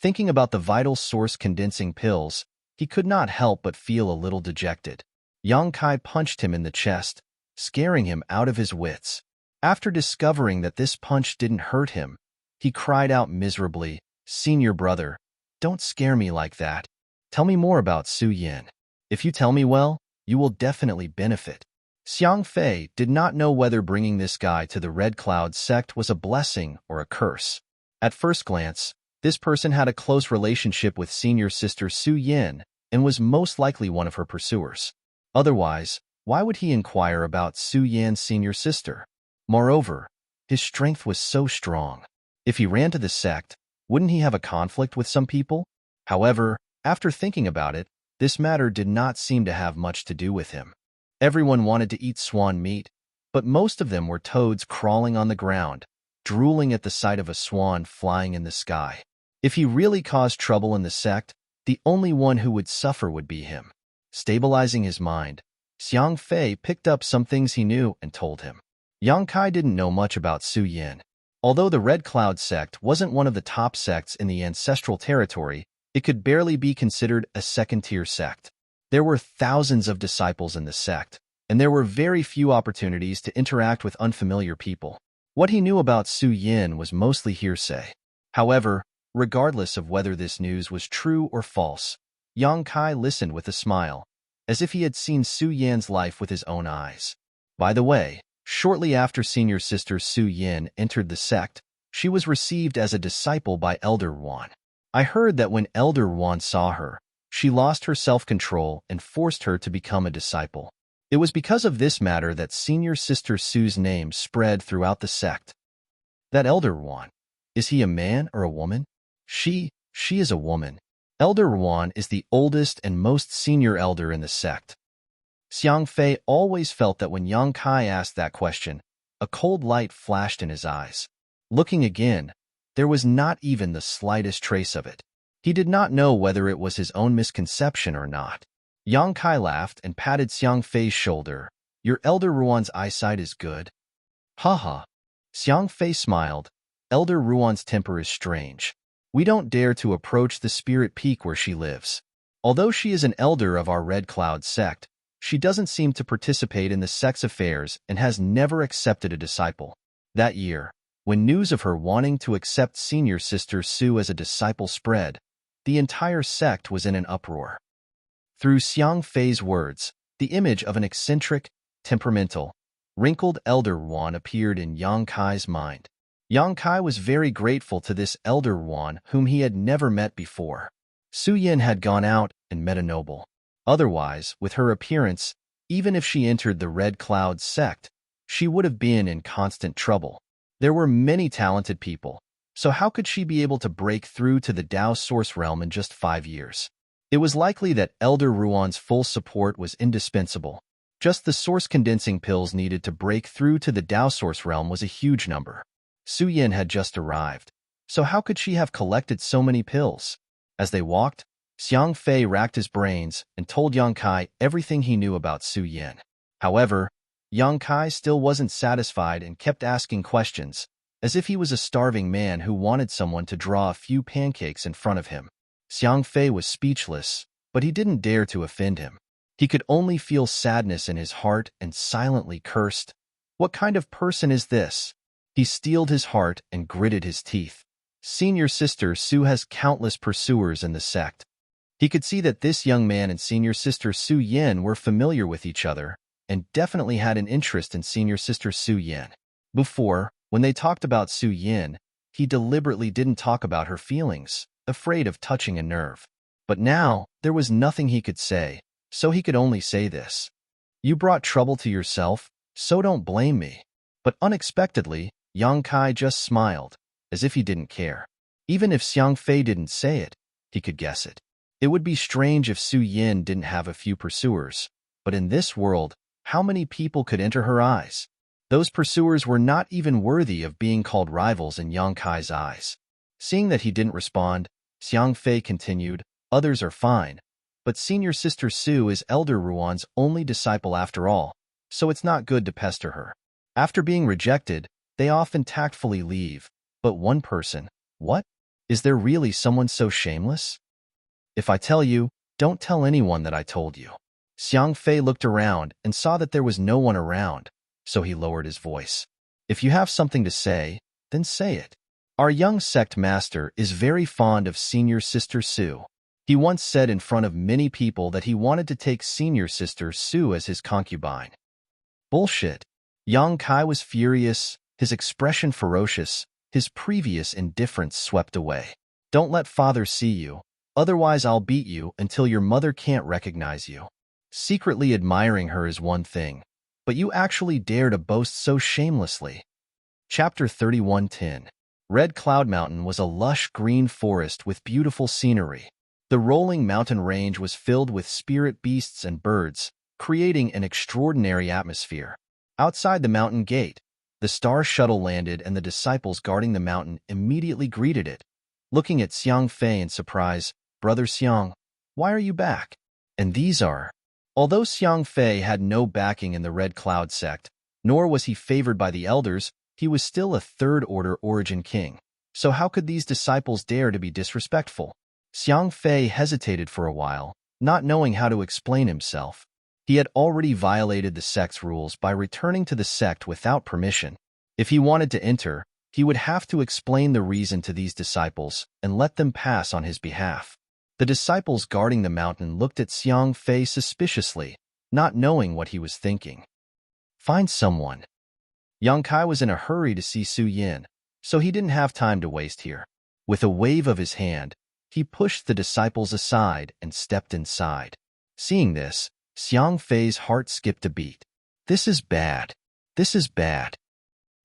Thinking about the vital source condensing pills, he could not help but feel a little dejected. Yang Kai punched him in the chest, scaring him out of his wits. After discovering that this punch didn't hurt him, he cried out miserably, Senior brother, don't scare me like that. Tell me more about Su Yin. If you tell me well, you will definitely benefit. Xiang Fei did not know whether bringing this guy to the Red Cloud sect was a blessing or a curse. At first glance, this person had a close relationship with Senior Sister Su Yin and was most likely one of her pursuers. Otherwise, why would he inquire about Su Yin's senior sister? Moreover, his strength was so strong. If he ran to the sect, wouldn't he have a conflict with some people? However, after thinking about it, this matter did not seem to have much to do with him. Everyone wanted to eat swan meat, but most of them were toads crawling on the ground, drooling at the sight of a swan flying in the sky. If he really caused trouble in the sect, the only one who would suffer would be him. Stabilizing his mind, Xiang Fei picked up some things he knew and told him. Yang Kai didn't know much about Su Yin. Although the Red Cloud sect wasn't one of the top sects in the ancestral territory, it could barely be considered a second-tier sect. There were thousands of disciples in the sect, and there were very few opportunities to interact with unfamiliar people. What he knew about Su Yin was mostly hearsay. However, regardless of whether this news was true or false, Yang Kai listened with a smile, as if he had seen Su Yin's life with his own eyes. By the way, shortly after Senior Sister Su Yin entered the sect, she was received as a disciple by Elder Wan. I heard that when Elder Wan saw her, she lost her self-control and forced her to become a disciple. It was because of this matter that Senior Sister Su's name spread throughout the sect. That Elder Wan, is he a man or a woman? She is a woman. Elder Wan is the oldest and most senior elder in the sect. Xiang Fei always felt that when Yang Kai asked that question, a cold light flashed in his eyes. Looking again, there was not even the slightest trace of it. He did not know whether it was his own misconception or not. Yang Kai laughed and patted Xiang Fei's shoulder. Your Elder Ruan's eyesight is good. Haha. Xiang Fei smiled. Elder Ruan's temper is strange. We don't dare to approach the spirit peak where she lives. Although she is an elder of our Red Cloud sect, she doesn't seem to participate in the sect's affairs and has never accepted a disciple. That year, when news of her wanting to accept Senior Sister Su as a disciple spread, the entire sect was in an uproar. Through Xiang Fei's words, the image of an eccentric, temperamental, wrinkled Elder Wan appeared in Yang Kai's mind. Yang Kai was very grateful to this Elder Wan whom he had never met before. Su Yin had gone out and met a noble. Otherwise, with her appearance, even if she entered the Red Cloud sect, she would have been in constant trouble. There were many talented people, so how could she be able to break through to the Dao Source Realm in just 5 years? It was likely that Elder Ruan's full support was indispensable. Just the source condensing pills needed to break through to the Dao Source Realm was a huge number. Su Yin had just arrived, so how could she have collected so many pills? As they walked, Xiang Fei racked his brains and told Yang Kai everything he knew about Su Yin. However, Yang Kai still wasn't satisfied and kept asking questions, as if he was a starving man who wanted someone to draw a few pancakes in front of him. Xiang Fei was speechless, but he didn't dare to offend him. He could only feel sadness in his heart and silently cursed. What kind of person is this? He steeled his heart and gritted his teeth. Senior Sister Su has countless pursuers in the sect. He could see that this young man and Senior Sister Su Yin were familiar with each other and definitely had an interest in Senior Sister Su Yin. Before, when they talked about Su Yin, he deliberately didn't talk about her feelings, afraid of touching a nerve. But now, there was nothing he could say, so he could only say this. You brought trouble to yourself, so don't blame me. But unexpectedly, Yang Kai just smiled, as if he didn't care. Even if Xiang Fei didn't say it, he could guess it. It would be strange if Su Yin didn't have a few pursuers, but in this world, how many people could enter her eyes? Those pursuers were not even worthy of being called rivals in Yang Kai's eyes. Seeing that he didn't respond, Xiang Fei continued, others are fine, but Senior Sister Su is Elder Ruan's only disciple after all, so it's not good to pester her. After being rejected, they often tactfully leave, but one person, what? Is there really someone so shameless? If I tell you, don't tell anyone that I told you. Xiang Fei looked around and saw that there was no one around, so he lowered his voice. If you have something to say, then say it. Our young sect master is very fond of Senior Sister Su. He once said in front of many people that he wanted to take Senior Sister Su as his concubine. Bullshit. Yang Kai was furious, his expression ferocious, his previous indifference swept away. Don't let father see you, otherwise I'll beat you until your mother can't recognize you. Secretly admiring her is one thing, but you actually dare to boast so shamelessly. Chapter 31:10. Red Cloud Mountain was a lush green forest with beautiful scenery. The rolling mountain range was filled with spirit beasts and birds, creating an extraordinary atmosphere. Outside the mountain gate, the star shuttle landed and the disciples guarding the mountain immediately greeted it. Looking at Xiang Fei in surprise, Brother Xiang, why are you back? And these are... Although Xiang Fei had no backing in the Red Cloud sect, nor was he favored by the elders, he was still a third-order origin king. So how could these disciples dare to be disrespectful? Xiang Fei hesitated for a while, not knowing how to explain himself. He had already violated the sect's rules by returning to the sect without permission. If he wanted to enter, he would have to explain the reason to these disciples and let them pass on his behalf. The disciples guarding the mountain looked at Xiang Fei suspiciously, not knowing what he was thinking. Find someone. Yang Kai was in a hurry to see Su Yin, so he didn't have time to waste here. With a wave of his hand, He pushed the disciples aside and stepped inside. Seeing this, Xiang Fei's heart skipped a beat. This is bad. This is bad.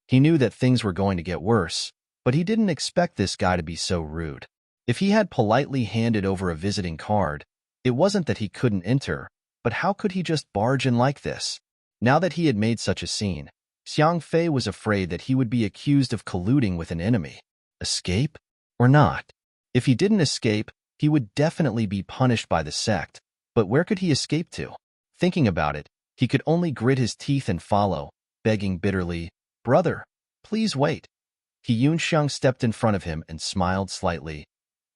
He knew that things were going to get worse, but he didn't expect this guy to be so rude. If he had politely handed over a visiting card, it wasn't that he couldn't enter, but how could he just barge in like this? Now that he had made such a scene, Xiang Fei was afraid that he would be accused of colluding with an enemy. Escape? Or not? If he didn't escape, he would definitely be punished by the sect, but where could he escape to? Thinking about it, he could only grit his teeth and follow, begging bitterly, "Brother, please wait." Yunxiang stepped in front of him and smiled slightly.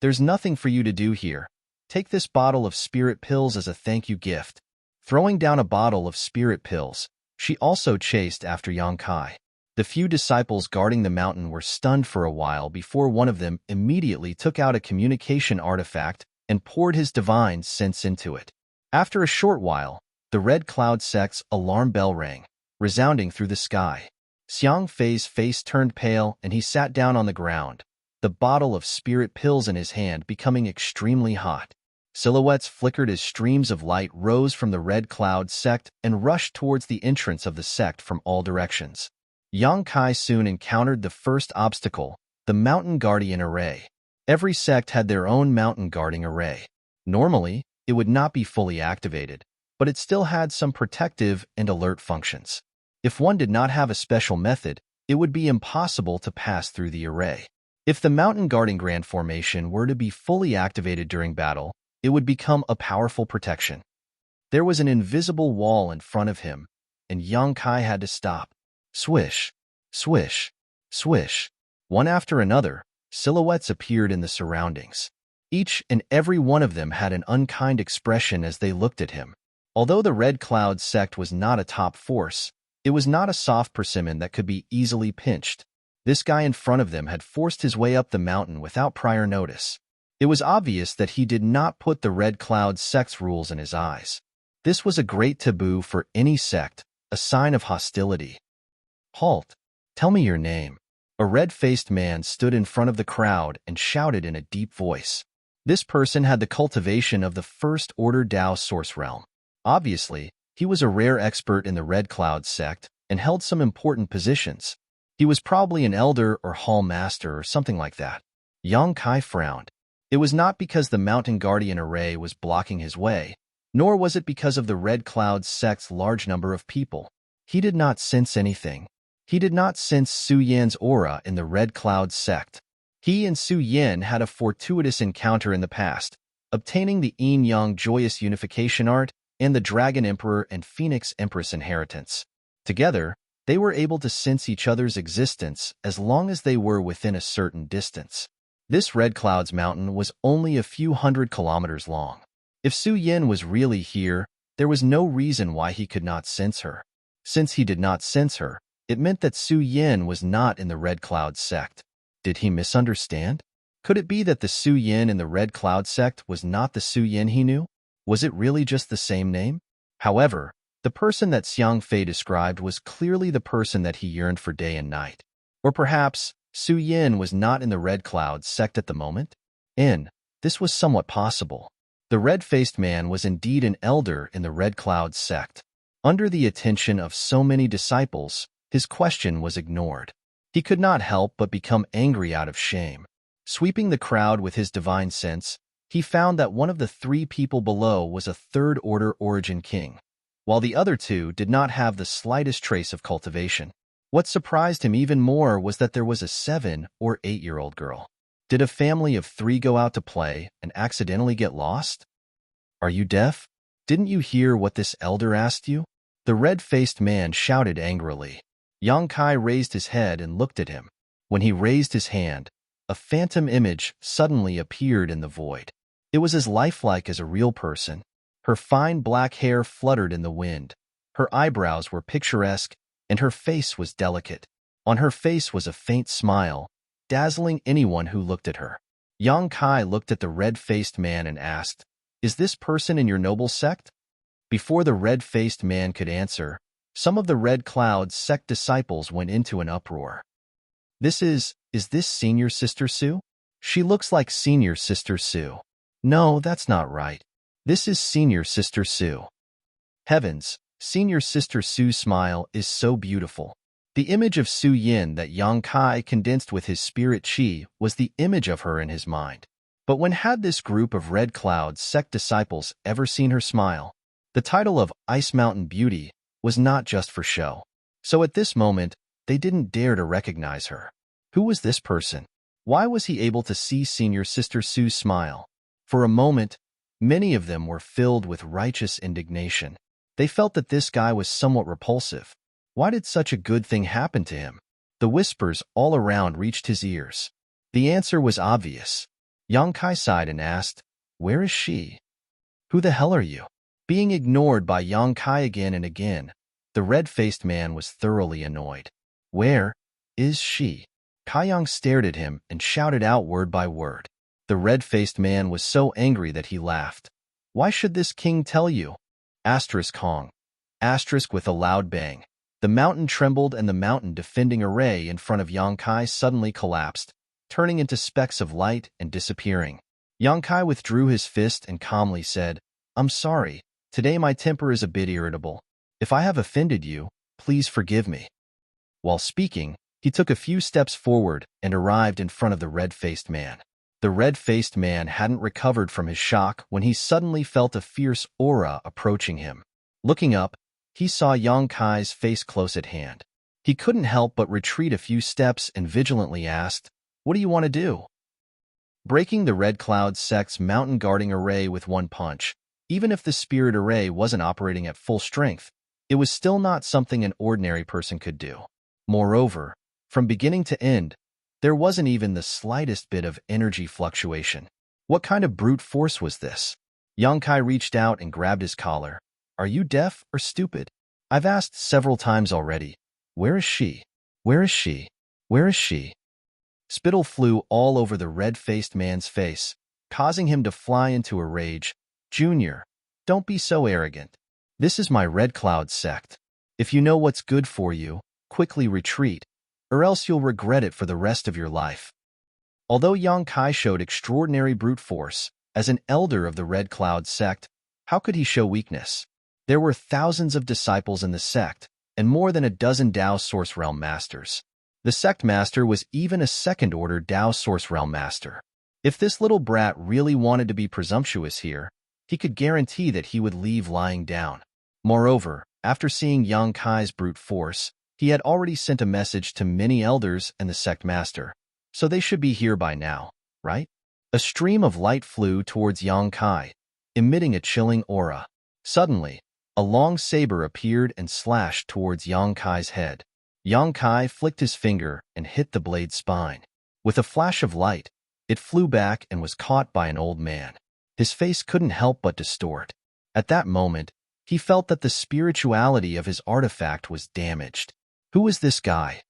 "There's nothing for you to do here. Take this bottle of spirit pills as a thank you gift." Throwing down a bottle of spirit pills, she also chased after Yang Kai. The few disciples guarding the mountain were stunned for a while before one of them immediately took out a communication artifact and poured his divine sense into it. After a short while, the Red Cloud sect's alarm bell rang, resounding through the sky. Xiang Fei's face turned pale and he sat down on the ground, the bottle of spirit pills in his hand becoming extremely hot. Silhouettes flickered as streams of light rose from the Red Cloud sect and rushed towards the entrance of the sect from all directions. Yang Kai soon encountered the first obstacle, the Mountain Guardian Array. Every sect had their own mountain guarding array. Normally, it would not be fully activated, but it still had some protective and alert functions. If one did not have a special method, it would be impossible to pass through the array. If the Mountain Guarding Grand Formation were to be fully activated during battle, it would become a powerful protection. There was an invisible wall in front of him, and Yang Kai had to stop. Swish, swish, swish. One after another, silhouettes appeared in the surroundings. Each and every one of them had an unkind expression as they looked at him. Although the Red Cloud sect was not a top force, it was not a soft persimmon that could be easily pinched. This guy in front of them had forced his way up the mountain without prior notice. It was obvious that he did not put the Red Cloud sect's rules in his eyes. This was a great taboo for any sect, a sign of hostility. "Halt! Tell me your name." A red-faced man stood in front of the crowd and shouted in a deep voice. This person had the cultivation of the First Order Dao Source Realm. Obviously, he was a rare expert in the Red Cloud sect and held some important positions. He was probably an elder or hall master or something like that. Yang Kai frowned. It was not because the Mountain Guardian Array was blocking his way, nor was it because of the Red Cloud sect's large number of people. He did not sense anything. He did not sense Su Yan's aura in the Red Cloud sect. He and Su Yan had a fortuitous encounter in the past, obtaining the Yin Yang Joyous Unification Art and the Dragon Emperor and Phoenix Empress inheritance. Together, they were able to sense each other's existence as long as they were within a certain distance. This Red Cloud's mountain was only a few hundred kilometers long. If Su Yan was really here, there was no reason why he could not sense her. Since he did not sense her, it meant that Su Yan was not in the Red Cloud sect. Did he misunderstand? Could it be that the Su Yan in the Red Cloud sect was not the Su Yan he knew? Was it really just the same name? However, the person that Xiang Fei described was clearly the person that he yearned for day and night. Or perhaps Su Yan was not in the Red Cloud sect at the moment? This was somewhat possible. The red-faced man was indeed an elder in the Red Cloud sect. Under the attention of so many disciples, his question was ignored. He could not help but become angry out of shame. Sweeping the crowd with his divine sense, he found that one of the three people below was a third-order origin king, while the other two did not have the slightest trace of cultivation. What surprised him even more was that there was a 7- or 8-year-old girl. Did a family of 3 go out to play and accidentally get lost? Are you deaf? Didn't you hear what this elder asked you? The red-faced man shouted angrily. Yang Kai raised his head and looked at him. When he raised his hand, a phantom image suddenly appeared in the void. It was as lifelike as a real person. Her fine black hair fluttered in the wind. Her eyebrows were picturesque, and her face was delicate. On her face was a faint smile, dazzling anyone who looked at her. Yang Kai looked at the red-faced man and asked, "Is this person in your noble sect?" Before the red-faced man could answer, some of the Red Cloud sect disciples went into an uproar. Is this Senior Sister Sue? She looks like Senior Sister Sue. No, that's not right. This is Senior Sister Sue. Heavens, Senior Sister Sue's smile is so beautiful. The image of Su Yin that Yang Kai condensed with his spirit chi was the image of her in his mind. But when had this group of Red Cloud sect disciples ever seen her smile? The title of Ice Mountain Beauty was not just for show. So at this moment, they didn't dare to recognize her. Who was this person? Why was he able to see Senior Sister Sue's smile? For a moment, many of them were filled with righteous indignation. They felt that this guy was somewhat repulsive. Why did such a good thing happen to him? The whispers all around reached his ears. The answer was obvious. Yang Kai sighed and asked, "Where is she? Who the hell are you?" Being ignored by Yang Kai again and again, the red-faced man was thoroughly annoyed. "Where is she?" Kai Yang stared at him and shouted out word by word. The red-faced man was so angry that he laughed. "Why should this king tell you?" Asterisk Hong. Asterisk with a loud bang. The mountain trembled and the mountain defending array in front of Yang Kai suddenly collapsed, turning into specks of light and disappearing. Yang Kai withdrew his fist and calmly said, "I'm sorry. Today my temper is a bit irritable. If I have offended you, please forgive me." While speaking, he took a few steps forward and arrived in front of the red-faced man. The red-faced man hadn't recovered from his shock when he suddenly felt a fierce aura approaching him. Looking up, he saw Yang Kai's face close at hand. He couldn't help but retreat a few steps and vigilantly asked, "What do you want to do?" Breaking the Red Cloud sect's mountain guarding array with one punch, even if the spirit array wasn't operating at full strength, it was still not something an ordinary person could do. Moreover, from beginning to end, there wasn't even the slightest bit of energy fluctuation. What kind of brute force was this? Yang Kai reached out and grabbed his collar. "Are you deaf or stupid? I've asked several times already. Where is she? Where is she? Where is she?" Spittle flew all over the red-faced man's face, causing him to fly into a rage. "Junior, don't be so arrogant. This is my Red Cloud sect. If you know what's good for you, quickly retreat, or else you'll regret it for the rest of your life." Although Yang Kai showed extraordinary brute force, as an elder of the Red Cloud sect, how could he show weakness? There were thousands of disciples in the sect, and more than a dozen Dao Source Realm Masters. The sect master was even a second-order Dao Source Realm Master. If this little brat really wanted to be presumptuous here, he could guarantee that he would leave lying down. Moreover, after seeing Yang Kai's brute force, he had already sent a message to many elders and the sect master, so they should be here by now, right? A stream of light flew towards Yang Kai, emitting a chilling aura. Suddenly, a long saber appeared and slashed towards Yang Kai's head. Yang Kai flicked his finger and hit the blade's spine. With a flash of light, it flew back and was caught by an old man. His face couldn't help but distort. At that moment, he felt that the spirituality of his artifact was damaged. Who was this guy?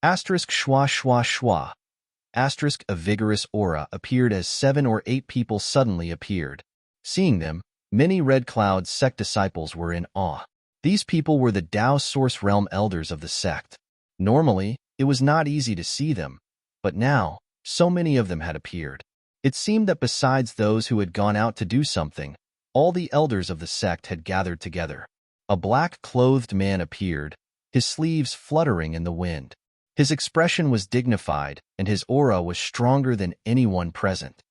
Asterisk schwa schwa schwa. Asterisk a vigorous aura appeared as 7 or 8 people suddenly appeared. Seeing them, many Red Cloud sect disciples were in awe. These people were the Dao Source Realm elders of the sect. Normally, it was not easy to see them, but now, so many of them had appeared. It seemed that besides those who had gone out to do something, all the elders of the sect had gathered together. A black-clothed man appeared, his sleeves fluttering in the wind. His expression was dignified, and his aura was stronger than anyone present.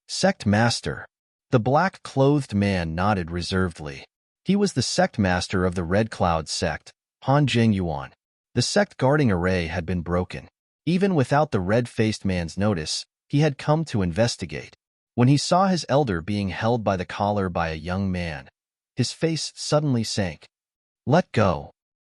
"Sect Master." The black-clothed man nodded reservedly. He was the sect master of the Red Cloud sect, Han Zhengyuan. The sect guarding array had been broken. Even without the red-faced man's notice, he had come to investigate. When he saw his elder being held by the collar by a young man, his face suddenly sank. "Let go."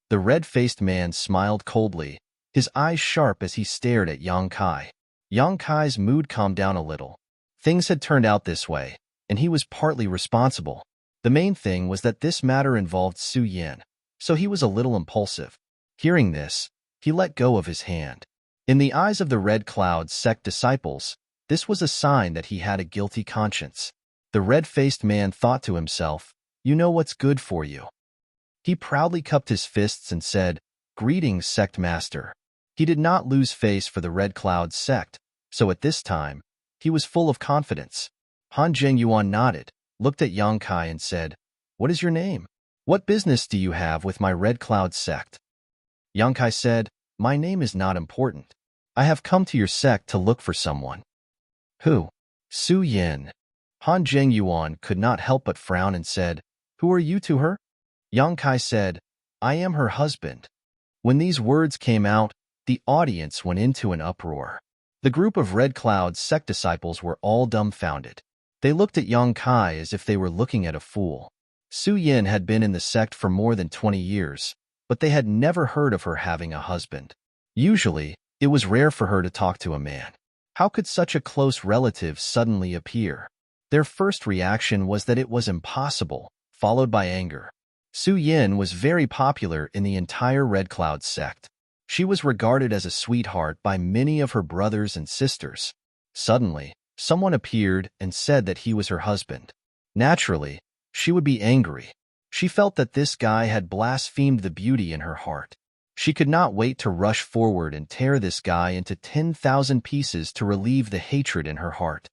The red-faced man smiled coldly, his eyes sharp as he stared at Yang Kai. Yang Kai's mood calmed down a little. Things had turned out this way, and he was partly responsible. The main thing was that this matter involved Su Yin, so he was a little impulsive. Hearing this, he let go of his hand. In the eyes of the Red Cloud sect disciples, this was a sign that he had a guilty conscience. The red-faced man thought to himself, "You know what's good for you." He proudly cupped his fists and said, "Greetings, sect master." He did not lose face for the Red Cloud sect, So at this time, he was full of confidence. Han Zhengyuan nodded, looked at Yang Kai and said, "What is your name? What business do you have with my Red Cloud sect?" Yang Kai said, "My name is not important. I have come to your sect to look for someone." "Who?" "Su Yin." Han Zhengyuan could not help but frown and said, "Who are you to her?" Yang Kai said, "I am her husband." When these words came out, the audience went into an uproar. The group of Red Cloud sect disciples were all dumbfounded. They looked at Yang Kai as if they were looking at a fool. Su Yin had been in the sect for more than 20 years, but they had never heard of her having a husband. Usually, it was rare for her to talk to a man. How could such a close relative suddenly appear? Their first reaction was that it was impossible, followed by anger. Su Yin was very popular in the entire Red Cloud sect. She was regarded as a sweetheart by many of her brothers and sisters. Suddenly, someone appeared and said that he was her husband. Naturally, she would be angry. She felt that this guy had blasphemed the beauty in her heart. She could not wait to rush forward and tear this guy into 10,000 pieces to relieve the hatred in her heart.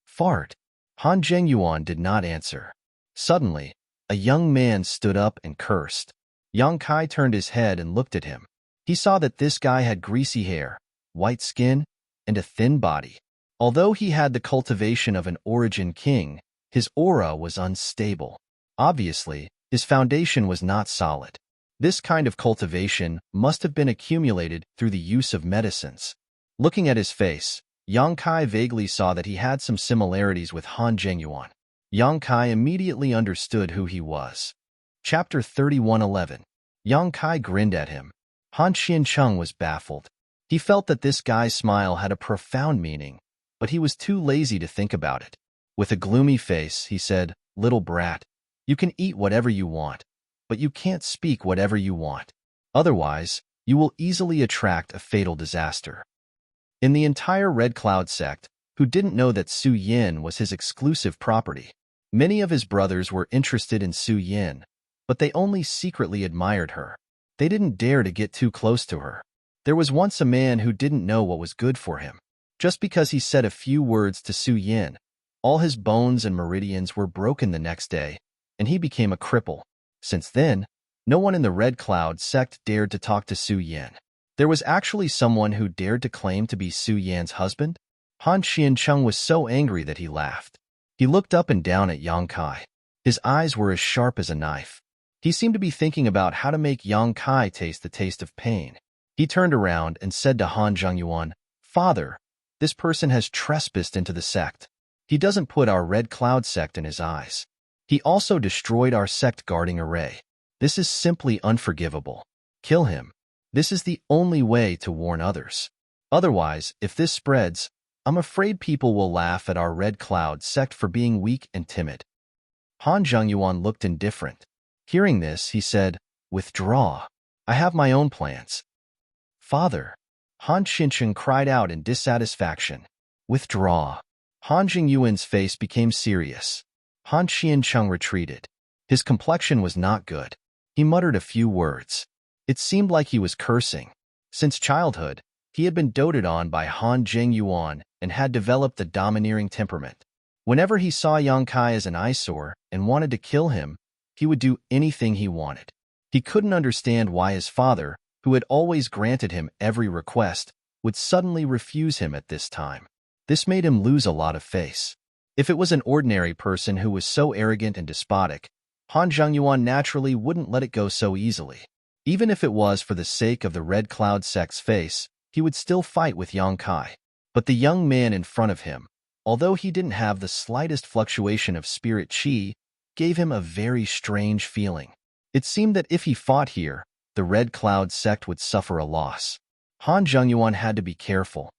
Fart. Han Zhengyuan did not answer. Suddenly, a young man stood up and cursed. Yang Kai turned his head and looked at him. He saw that this guy had greasy hair, white skin, and a thin body. Although he had the cultivation of an origin king, his aura was unstable. Obviously, his foundation was not solid. This kind of cultivation must have been accumulated through the use of medicines. Looking at his face, Yang Kai vaguely saw that he had some similarities with Han Zhengyuan. Yang Kai immediately understood who he was. Chapter 31:11. Yang Kai grinned at him. Han Xiancheng was baffled. He felt that this guy's smile had a profound meaning, but he was too lazy to think about it. With a gloomy face, he said, "Little brat, you can eat whatever you want, but you can't speak whatever you want. Otherwise, you will easily attract a fatal disaster." In the entire Red Cloud sect, who didn't know that Su Yin was his exclusive property, many of his brothers were interested in Su Yin, but they only secretly admired her. They didn't dare to get too close to her. There was once a man who didn't know what was good for him. Just because he said a few words to Su Yin, all his bones and meridians were broken the next day, and he became a cripple. Since then, no one in the Red Cloud sect dared to talk to Su Yin. There was actually someone who dared to claim to be Su Yan's husband? Han Xiancheng was so angry that he laughed. He looked up and down at Yang Kai. His eyes were as sharp as a knife. He seemed to be thinking about how to make Yang Kai taste the taste of pain. He turned around and said to Han Zhengyuan, "Father, this person has trespassed into the sect. He doesn't put our Red Cloud sect in his eyes. He also destroyed our sect guarding array. This is simply unforgivable. Kill him. This is the only way to warn others. Otherwise, if this spreads, I'm afraid people will laugh at our Red Cloud sect for being weak and timid." Han Zhengyuan looked indifferent. Hearing this, he said, "Withdraw. I have my own plans." "Father," Han Xiancheng cried out in dissatisfaction. "Withdraw." Han Zhengyuan's face became serious. Han Xiancheng retreated. His complexion was not good. He muttered a few words. It seemed like he was cursing. Since childhood, he had been doted on by Han Zhengyuan and had developed the domineering temperament. Whenever he saw Yang Kai as an eyesore and wanted to kill him, he would do anything he wanted. He couldn't understand why his father, who had always granted him every request, would suddenly refuse him at this time. This made him lose a lot of face. If it was an ordinary person who was so arrogant and despotic, Han Zhengyuan naturally wouldn't let it go so easily. Even if it was for the sake of the Red Cloud sect's face, he would still fight with Yang Kai. But the young man in front of him, although he didn't have the slightest fluctuation of spirit qi, gave him a very strange feeling. It seemed that if he fought here, the Red Cloud sect would suffer a loss. Han Zhengyuan had to be careful.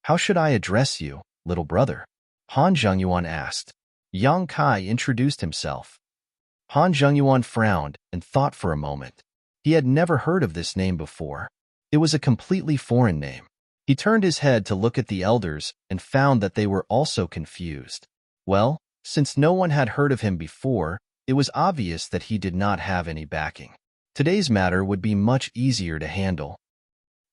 "How should I address you, little brother?" Han Zhengyuan asked. Yang Kai introduced himself. Han Zhengyuan frowned and thought for a moment. He had never heard of this name before. It was a completely foreign name. He turned his head to look at the elders and found that they were also confused. Well, since no one had heard of him before, it was obvious that he did not have any backing. Today's matter would be much easier to handle.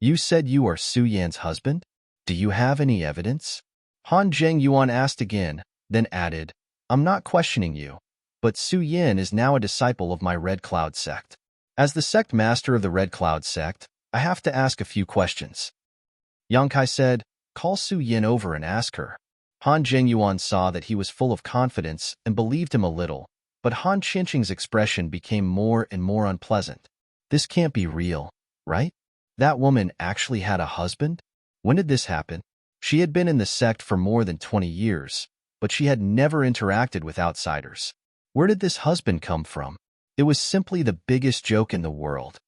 "You said you are Su Yan's husband?" Do you have any evidence? Han Zhengyuan asked again, then added, I'm not questioning you, but Su Yin is now a disciple of my Red Cloud sect. As the sect master of the Red Cloud sect, I have to ask a few questions. Yang Kai said, call Su Yin over and ask her. Han Zhengyuan saw that he was full of confidence and believed him a little, but Han Qingqing's expression became more and more unpleasant. This can't be real, right? That woman actually had a husband? When did this happen? She had been in the sect for more than 20 years, but she had never interacted with outsiders. Where did this husband come from? It was simply the biggest joke in the world.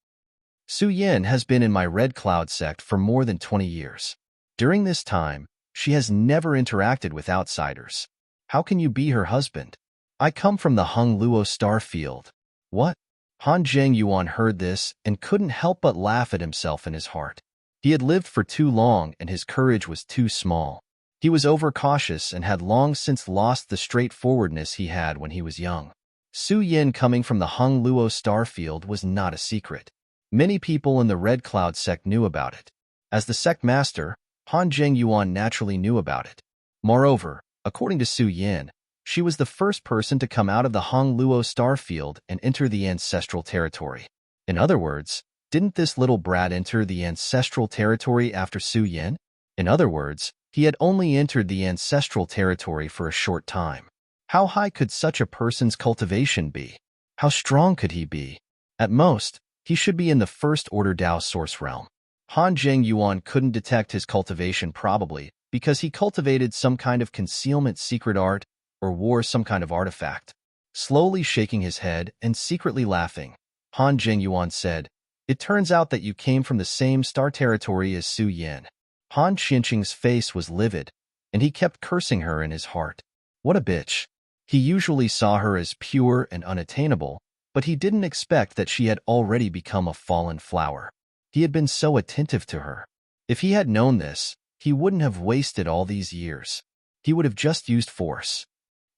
Su Yin has been in my Red Cloud sect for more than 20 years. During this time, she has never interacted with outsiders. How can you be her husband? I come from the Hung Luo star field. What? Han Zhengyuan heard this and couldn't help but laugh at himself in his heart. He had lived for too long and his courage was too small. He was overcautious and had long since lost the straightforwardness he had when he was young. Su Yin coming from the Hung Luo star field was not a secret. Many people in the Red Cloud sect knew about it. As the sect master, Han Zhengyuan naturally knew about it. Moreover, according to Su Yin, she was the first person to come out of the Hung Luo star field and enter the ancestral territory. In other words, didn't this little brat enter the ancestral territory after Su Yin? In other words, he had only entered the ancestral territory for a short time. How high could such a person's cultivation be? How strong could he be? At most, he should be in the first order Dao source realm. Han Zhengyuan couldn't detect his cultivation probably because he cultivated some kind of concealment secret art or wore some kind of artifact. Slowly shaking his head and secretly laughing, Han Zhengyuan said, it turns out that you came from the same star territory as Su Yin. Han Qingqing's face was livid, and he kept cursing her in his heart. What a bitch. He usually saw her as pure and unattainable, but he didn't expect that she had already become a fallen flower. He had been so attentive to her. If he had known this, he wouldn't have wasted all these years. He would have just used force.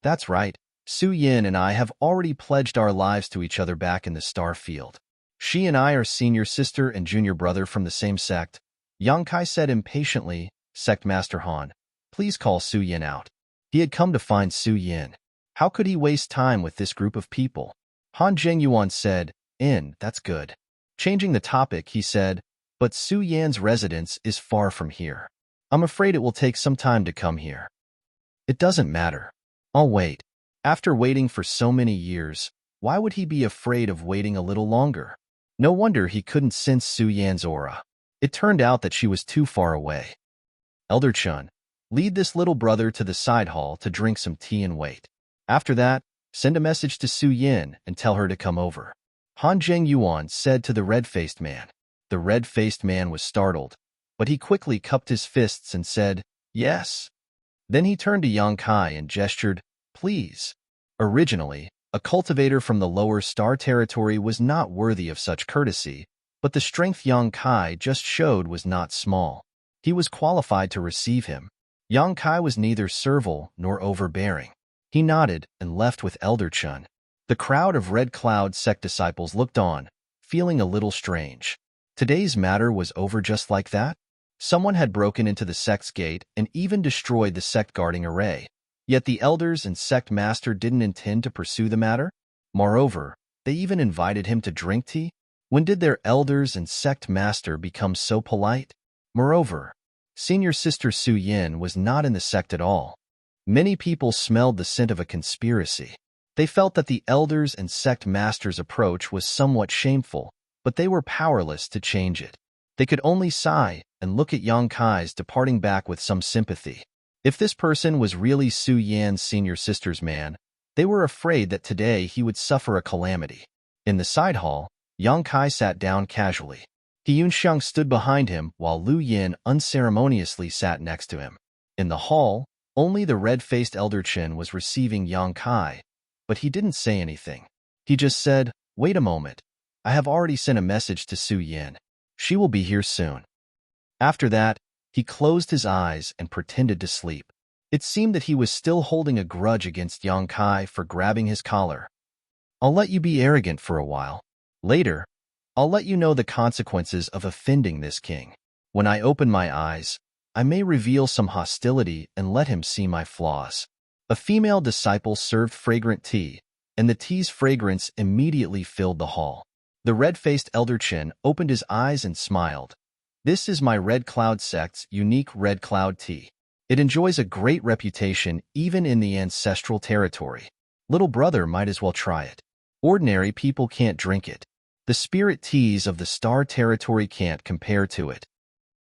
That's right, Su Yin and I have already pledged our lives to each other back in the star field. She and I are senior sister and junior brother from the same sect. Yang Kai said impatiently, Sect Master Han, please call Su Yin out. He had come to find Su Yin. How could he waste time with this group of people? Han Zhengyuan said, that's good. Changing the topic, he said, but Su Yan's residence is far from here. I'm afraid it will take some time to come here. It doesn't matter. I'll wait. After waiting for so many years, why would he be afraid of waiting a little longer? No wonder he couldn't sense Su Yan's aura. It turned out that she was too far away. Elder Chun, lead this little brother to the side hall to drink some tea and wait. After that, send a message to Su Yin and tell her to come over. Han Zhengyuan said to the red-faced man. The red-faced man was startled, but he quickly cupped his fists and said, yes. Then he turned to Yang Kai and gestured, please. Originally, a cultivator from the lower star territory was not worthy of such courtesy, but the strength Yang Kai just showed was not small. He was qualified to receive him. Yang Kai was neither servile nor overbearing. He nodded and left with Elder Chun. The crowd of Red Cloud sect disciples looked on, feeling a little strange. Today's matter was over just like that? Someone had broken into the sect's gate and even destroyed the sect guarding array. Yet the elders and sect master didn't intend to pursue the matter? Moreover, they even invited him to drink tea? When did their elders and sect master become so polite? Moreover, senior sister Su Yin was not in the sect at all. Many people smelled the scent of a conspiracy. They felt that the elders and sect master's approach was somewhat shameful, but they were powerless to change it. They could only sigh and look at Yang Kai's departing back with some sympathy. If this person was really Su Yan's senior sister's man, they were afraid that today he would suffer a calamity. In the side hall, Yang Kai sat down casually. He Yunxiang stood behind him while Lu Yin unceremoniously sat next to him. In the hall, only the red-faced Elder Chin was receiving Yang Kai, but he didn't say anything. He just said, wait a moment. I have already sent a message to Su Yin. She will be here soon. After that, he closed his eyes and pretended to sleep. It seemed that he was still holding a grudge against Yang Kai for grabbing his collar. I'll let you be arrogant for a while. Later, I'll let you know the consequences of offending this king. When I open my eyes, I may reveal some hostility and let him see my flaws. A female disciple served fragrant tea, and the tea's fragrance immediately filled the hall. The red-faced elder Chin opened his eyes and smiled. This is my Red Cloud sect's unique Red Cloud tea. It enjoys a great reputation even in the ancestral territory. Little brother might as well try it. Ordinary people can't drink it. The spirit teas of the Star Territory can't compare to it.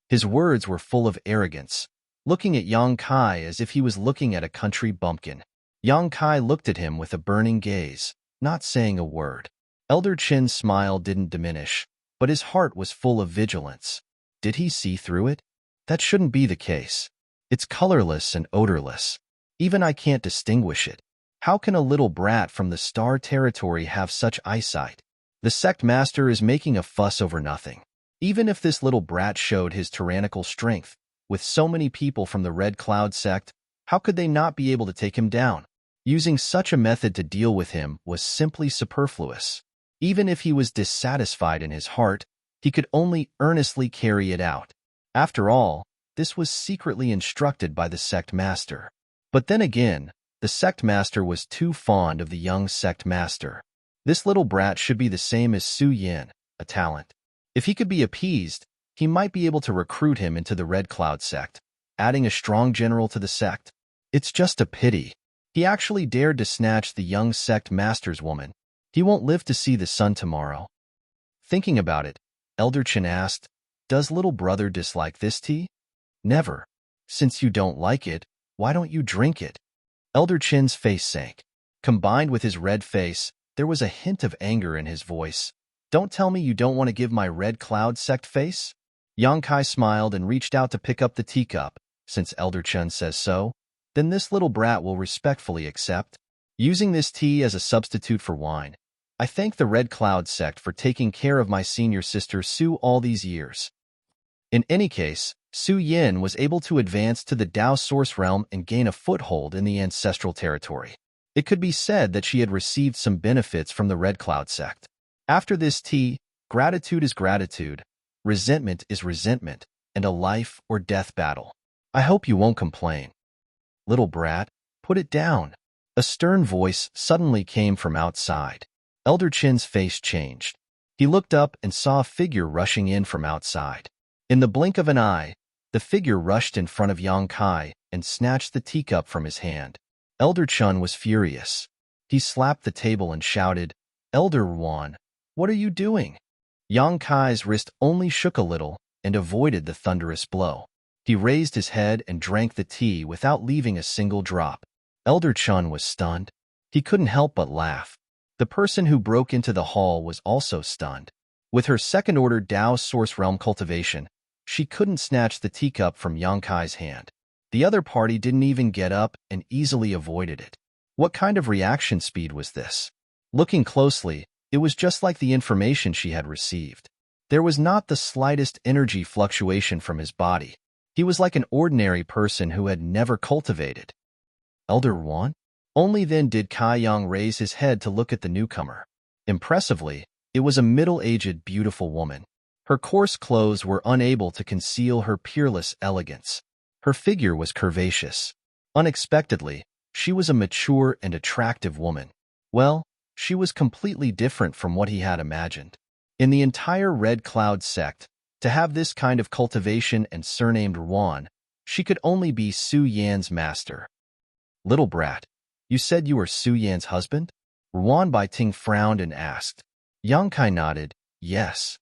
His words were full of arrogance, looking at Yang Kai as if he was looking at a country bumpkin. Yang Kai looked at him with a burning gaze, not saying a word. Elder Chin's smile didn't diminish, but his heart was full of vigilance. Did he see through it? That shouldn't be the case. It's colorless and odorless. Even I can't distinguish it. How can a little brat from the Star Territory have such eyesight? The sect master is making a fuss over nothing. Even if this little brat showed his tyrannical strength, with so many people from the Red Cloud sect, how could they not be able to take him down? Using such a method to deal with him was simply superfluous. Even if he was dissatisfied in his heart, he could only earnestly carry it out. After all, this was secretly instructed by the sect master. But then again, the sect master was too fond of the young sect master. This little brat should be the same as Su Yin, a talent. If he could be appeased, he might be able to recruit him into the Red Cloud sect, adding a strong general to the sect. It's just a pity. He actually dared to snatch the young sect master's woman. He won't live to see the sun tomorrow. Thinking about it, Elder Chin asked, "Does little brother dislike this tea?" "Never. Since you don't like it, why don't you drink it?" Elder Chin's face sank. Combined with his red face, there was a hint of anger in his voice. "Don't tell me you don't want to give my Red Cloud sect face?" Yang Kai smiled and reached out to pick up the teacup. "Since Elder Chen says so, then this little brat will respectfully accept. Using this tea as a substitute for wine, I thank the Red Cloud sect for taking care of my senior sister Su all these years." In any case, Su Yin was able to advance to the Dao Source Realm and gain a foothold in the ancestral territory. It could be said that she had received some benefits from the Red Cloud sect. After this tea, gratitude is gratitude, resentment is resentment, and a life or death battle. I hope you won't complain. Little brat, put it down. A stern voice suddenly came from outside. Elder Chin's face changed. He looked up and saw a figure rushing in from outside. In the blink of an eye, the figure rushed in front of Yang Kai and snatched the teacup from his hand. Elder Chun was furious. He slapped the table and shouted, "Elder Wan, what are you doing?" Yang Kai's wrist only shook a little and avoided the thunderous blow. He raised his head and drank the tea without leaving a single drop. Elder Chun was stunned. He couldn't help but laugh. The person who broke into the hall was also stunned. With her second-order Dao Source Realm cultivation, she couldn't snatch the teacup from Yang Kai's hand. The other party didn't even get up and easily avoided it. What kind of reaction speed was this? Looking closely, it was just like the information she had received. There was not the slightest energy fluctuation from his body. He was like an ordinary person who had never cultivated. Elder Wan? Only then did Kai Yang raise his head to look at the newcomer. Impressively, it was a middle-aged, beautiful woman. Her coarse clothes were unable to conceal her peerless elegance. Her figure was curvaceous. Unexpectedly, she was a mature and attractive woman. Well, she was completely different from what he had imagined. In the entire Red Cloud sect, to have this kind of cultivation and surnamed Wan, she could only be Su Yan's master. Little brat, you said you were Su Yan's husband? Ruan Baiting frowned and asked. Yang Kai nodded, yes.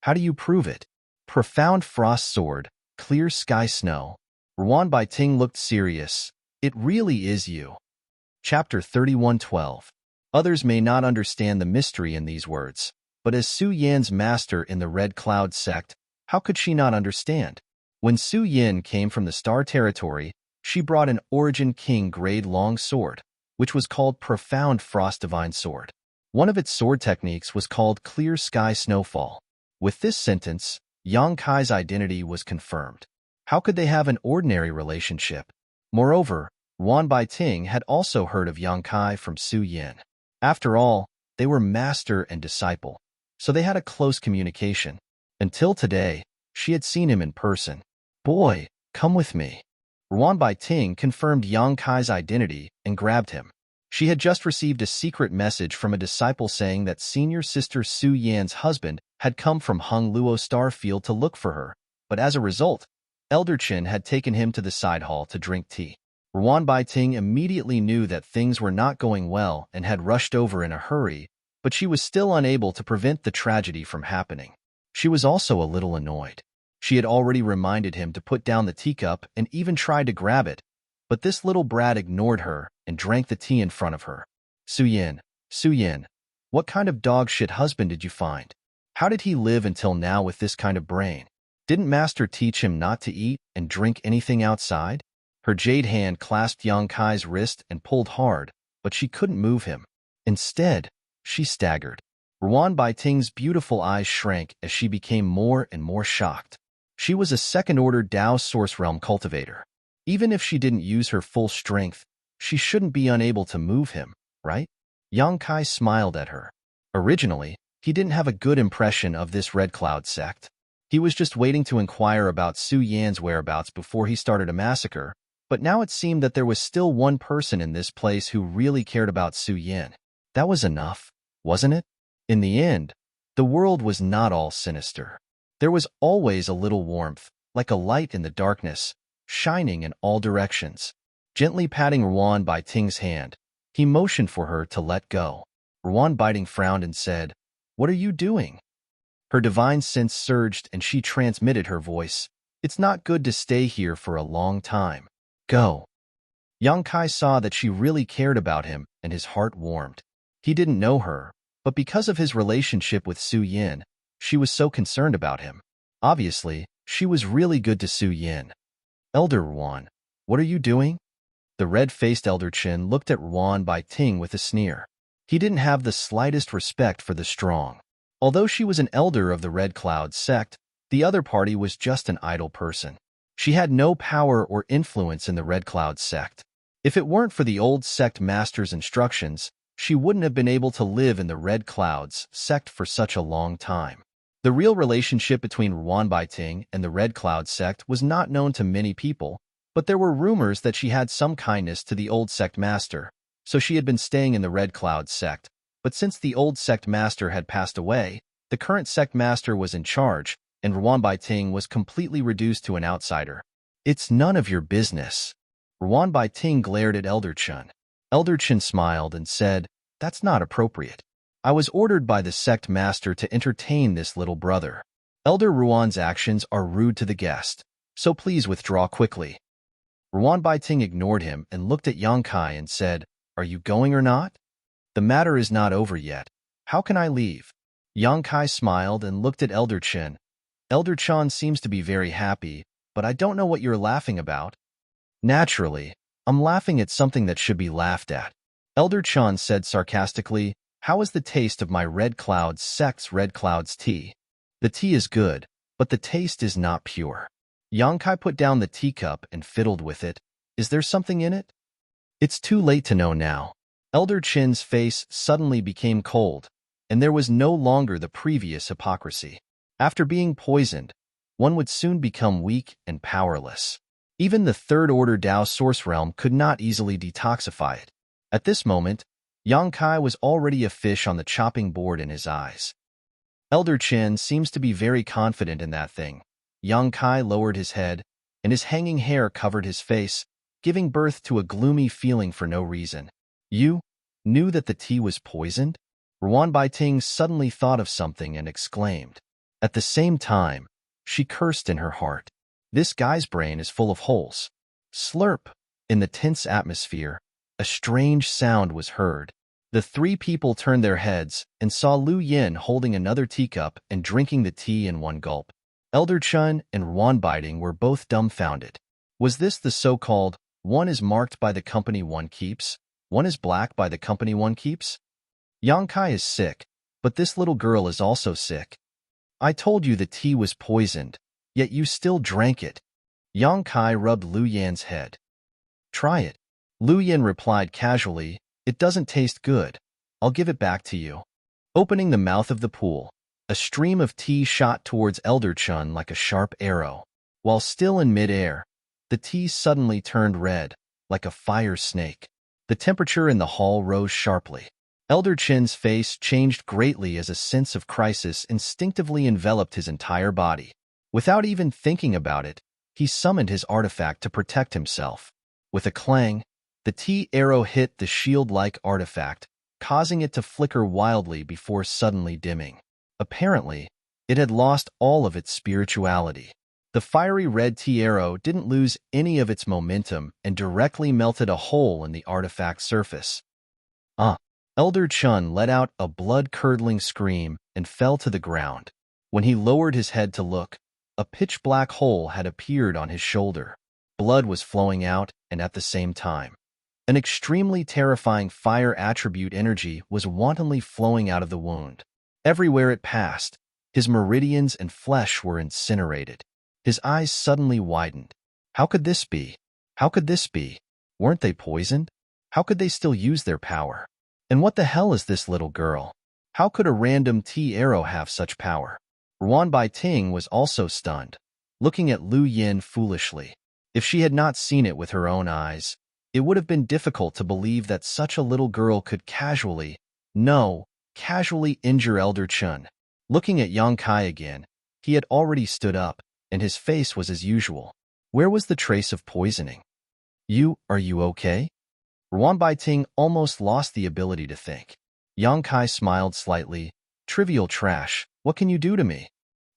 How do you prove it? Profound frost sword, clear sky snow. Ruan Baiting looked serious. It really is you. Chapter 31:12. Others may not understand the mystery in these words, but as Su Yan's master in the Red Cloud sect, how could she not understand? When Su Yan came from the Star Territory, she brought an Origin King grade long sword, which was called Profound Frost Divine Sword. One of its sword techniques was called Clear Sky Snowfall. With this sentence, Yang Kai's identity was confirmed. How could they have an ordinary relationship? Moreover, Wan Baiting had also heard of Yang Kai from Su Yan. After all, they were master and disciple, so they had a close communication. Until today, she had seen him in person. Boy, Come with me. Ruan Baiting confirmed Yang Kai's identity and grabbed him. She had just received a secret message from a disciple saying that senior sister Su Yan's husband had come from Hung Luo Starfield to look for her, but as a result, Elder Chen had taken him to the side hall to drink tea. Ruan Baiting immediately knew that things were not going well and had rushed over in a hurry, but she was still unable to prevent the tragedy from happening. She was also a little annoyed. She had already reminded him to put down the teacup and even tried to grab it, but this little brat ignored her and drank the tea in front of her. Su Yin, what kind of dog shit husband did you find? How did he live until now with this kind of brain? Didn't master teach him not to eat and drink anything outside? Her jade hand clasped Yang Kai's wrist and pulled hard, but she couldn't move him. Instead, she staggered. Ruan Baiting's beautiful eyes shrank as she became more and more shocked. She was a second-order Dao Source Realm cultivator. Even if she didn't use her full strength, she shouldn't be unable to move him, right? Yang Kai smiled at her. Originally, he didn't have a good impression of this Red Cloud sect. He was just waiting to inquire about Su Yan's whereabouts before he started a massacre, but now it seemed that there was still one person in this place who really cared about Su Yan. That was enough, wasn't it? In the end, the world was not all sinister. There was always a little warmth, like a light in the darkness, shining in all directions. Gently patting Ruan Baiting's hand, he motioned for her to let go. Ruan Baiting frowned and said, "What are you doing?" Her divine sense surged and she transmitted her voice. "It's not good to stay here for a long time. Go." Yang Kai saw that she really cared about him and his heart warmed. He didn't know her, but because of his relationship with Su Yin, she was so concerned about him. Obviously, she was really good to Su Yin. "Elder Ruan, what are you doing?" The red-faced Elder Chen looked at Ruan Baiting with a sneer. He didn't have the slightest respect for the strong. Although she was an elder of the Red Cloud sect, the other party was just an idle person. She had no power or influence in the Red Cloud sect. If it weren't for the old sect master's instructions, she wouldn't have been able to live in the Red Clouds sect for such a long time. The real relationship between Ruan Baiting and the Red Cloud sect was not known to many people, but there were rumors that she had some kindness to the old sect master, so she had been staying in the Red Cloud sect. But since the old sect master had passed away, the current sect master was in charge, and Ruan Baiting was completely reduced to an outsider. "It's none of your business." Ruan Baiting glared at Elder Chen. Elder Chen smiled and said, "That's not appropriate. I was ordered by the sect master to entertain this little brother. Elder Ruan's actions are rude to the guest, so please withdraw quickly." Ruan Baiting ignored him and looked at Yang Kai and said, "Are you going or not? The matter is not over yet. How can I leave?" Yang Kai smiled and looked at Elder Chen. "Elder Chen seems to be very happy, but I don't know what you're laughing about." "Naturally, I'm laughing at something that should be laughed at." Elder Chen said sarcastically, "How is the taste of my Red Clouds sect's Red Clouds tea?" "The tea is good, but the taste is not pure." Yang Kai put down the teacup and fiddled with it. "Is there something in it?" "It's too late to know now." Elder Chen's face suddenly became cold, and there was no longer the previous hypocrisy. After being poisoned, one would soon become weak and powerless. Even the third-order Dao Source Realm could not easily detoxify it. At this moment, Yang Kai was already a fish on the chopping board in his eyes. "Elder Chen seems to be very confident in that thing." Yang Kai lowered his head, and his hanging hair covered his face, giving birth to a gloomy feeling for no reason. "You knew that the tea was poisoned?" Ruan Baiting suddenly thought of something and exclaimed. At the same time, she cursed in her heart. This guy's brain is full of holes. Slurp! In the tense atmosphere, a strange sound was heard. The three people turned their heads and saw Lu Yin holding another teacup and drinking the tea in one gulp. Elder Chen and Ruan Baiting were both dumbfounded. Was this the so-called, "one is marked by the company one keeps, one is black by the company one keeps"? Yang Kai is sick, but this little girl is also sick. I told you the tea was poisoned, yet you still drank it. Yang Kai rubbed Lu Yan's head. "Try it." Lu Yan replied casually, "It doesn't taste good. I'll give it back to you." Opening the mouth of the pool, a stream of tea shot towards Elder Chen like a sharp arrow. While still in midair, the tea suddenly turned red, like a fire snake. The temperature in the hall rose sharply. Elder Chin's face changed greatly as a sense of crisis instinctively enveloped his entire body. Without even thinking about it, he summoned his artifact to protect himself. With a clang, the tea arrow hit the shield-like artifact, causing it to flicker wildly before suddenly dimming. Apparently, it had lost all of its spirituality. The fiery red tea arrow didn't lose any of its momentum and directly melted a hole in the artifact's surface. Elder Chun let out a blood-curdling scream and fell to the ground. When he lowered his head to look, a pitch-black hole had appeared on his shoulder. Blood was flowing out, and at the same time, an extremely terrifying fire attribute energy was wantonly flowing out of the wound. Everywhere it passed, his meridians and flesh were incinerated. His eyes suddenly widened. How could this be? How could this be? Weren't they poisoned? How could they still use their power? And what the hell is this little girl? How could a random tea arrow have such power? Ruan Bai Ting was also stunned, looking at Lu Yin foolishly. If she had not seen it with her own eyes, it would have been difficult to believe that such a little girl could casually injure Elder Chun. Looking at Yang Kai again, he had already stood up, and his face was as usual. Where was the trace of poisoning? Are you okay? Ruan Bai Ting almost lost the ability to think. Yang Kai smiled slightly. Trivial trash. What can you do to me?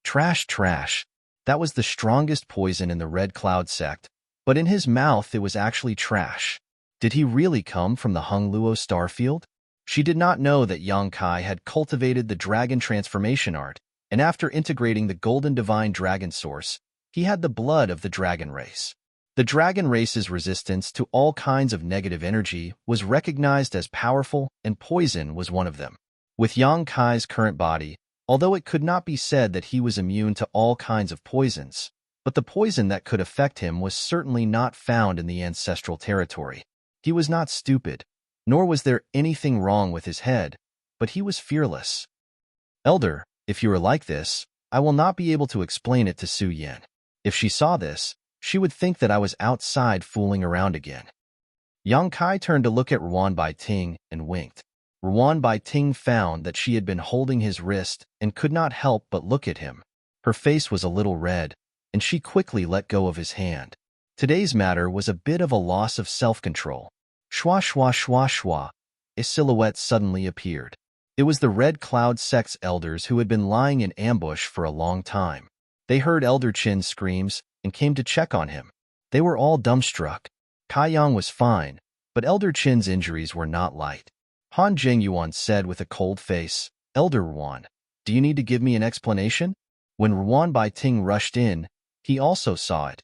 Trash. That was the strongest poison in the Red Cloud sect, but in his mouth it was actually trash. Did he really come from the Hung Luo starfield? She did not know that Yang Kai had cultivated the dragon transformation art, and after integrating the golden divine dragon source, he had the blood of the dragon race. The dragon race's resistance to all kinds of negative energy was recognized as powerful, and poison was one of them. With Yang Kai's current body, although it could not be said that he was immune to all kinds of poisons, but the poison that could affect him was certainly not found in the ancestral territory. He was not stupid, nor was there anything wrong with his head, but he was fearless. Elder, if you are like this, I will not be able to explain it to Su Yin. If she saw this, she would think that I was outside fooling around again. Yang Kai turned to look at Ruan Bai Ting and winked. Ruan Bai Ting found that she had been holding his wrist and could not help but look at him. Her face was a little red, and she quickly let go of his hand. Today's matter was a bit of a loss of self-control. Shwa. A silhouette suddenly appeared. It was the Red Cloud sect's elders who had been lying in ambush for a long time. They heard Elder Chin's screams and came to check on him. They were all dumbstruck. Kai Yang was fine, but Elder Chin's injuries were not light. Han Zhengyuan said with a cold face, Elder Ruan, do you need to give me an explanation? When Ruan Bai Ting rushed in, he also saw it,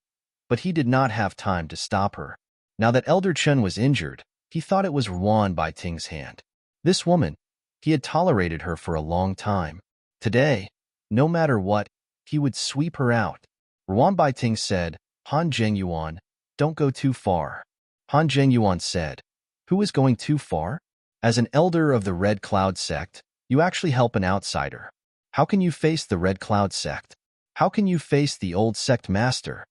but he did not have time to stop her. Now that Elder Chen was injured, he thought it was Ruan Bai Ting's hand. This woman, he had tolerated her for a long time. Today, no matter what, he would sweep her out. Ruan Bai Ting said, Han Zhengyuan, don't go too far. Han Zhengyuan said, who is going too far? As an elder of the Red Cloud sect, you actually help an outsider. How can you face the Red Cloud sect? How can you face the old sect master?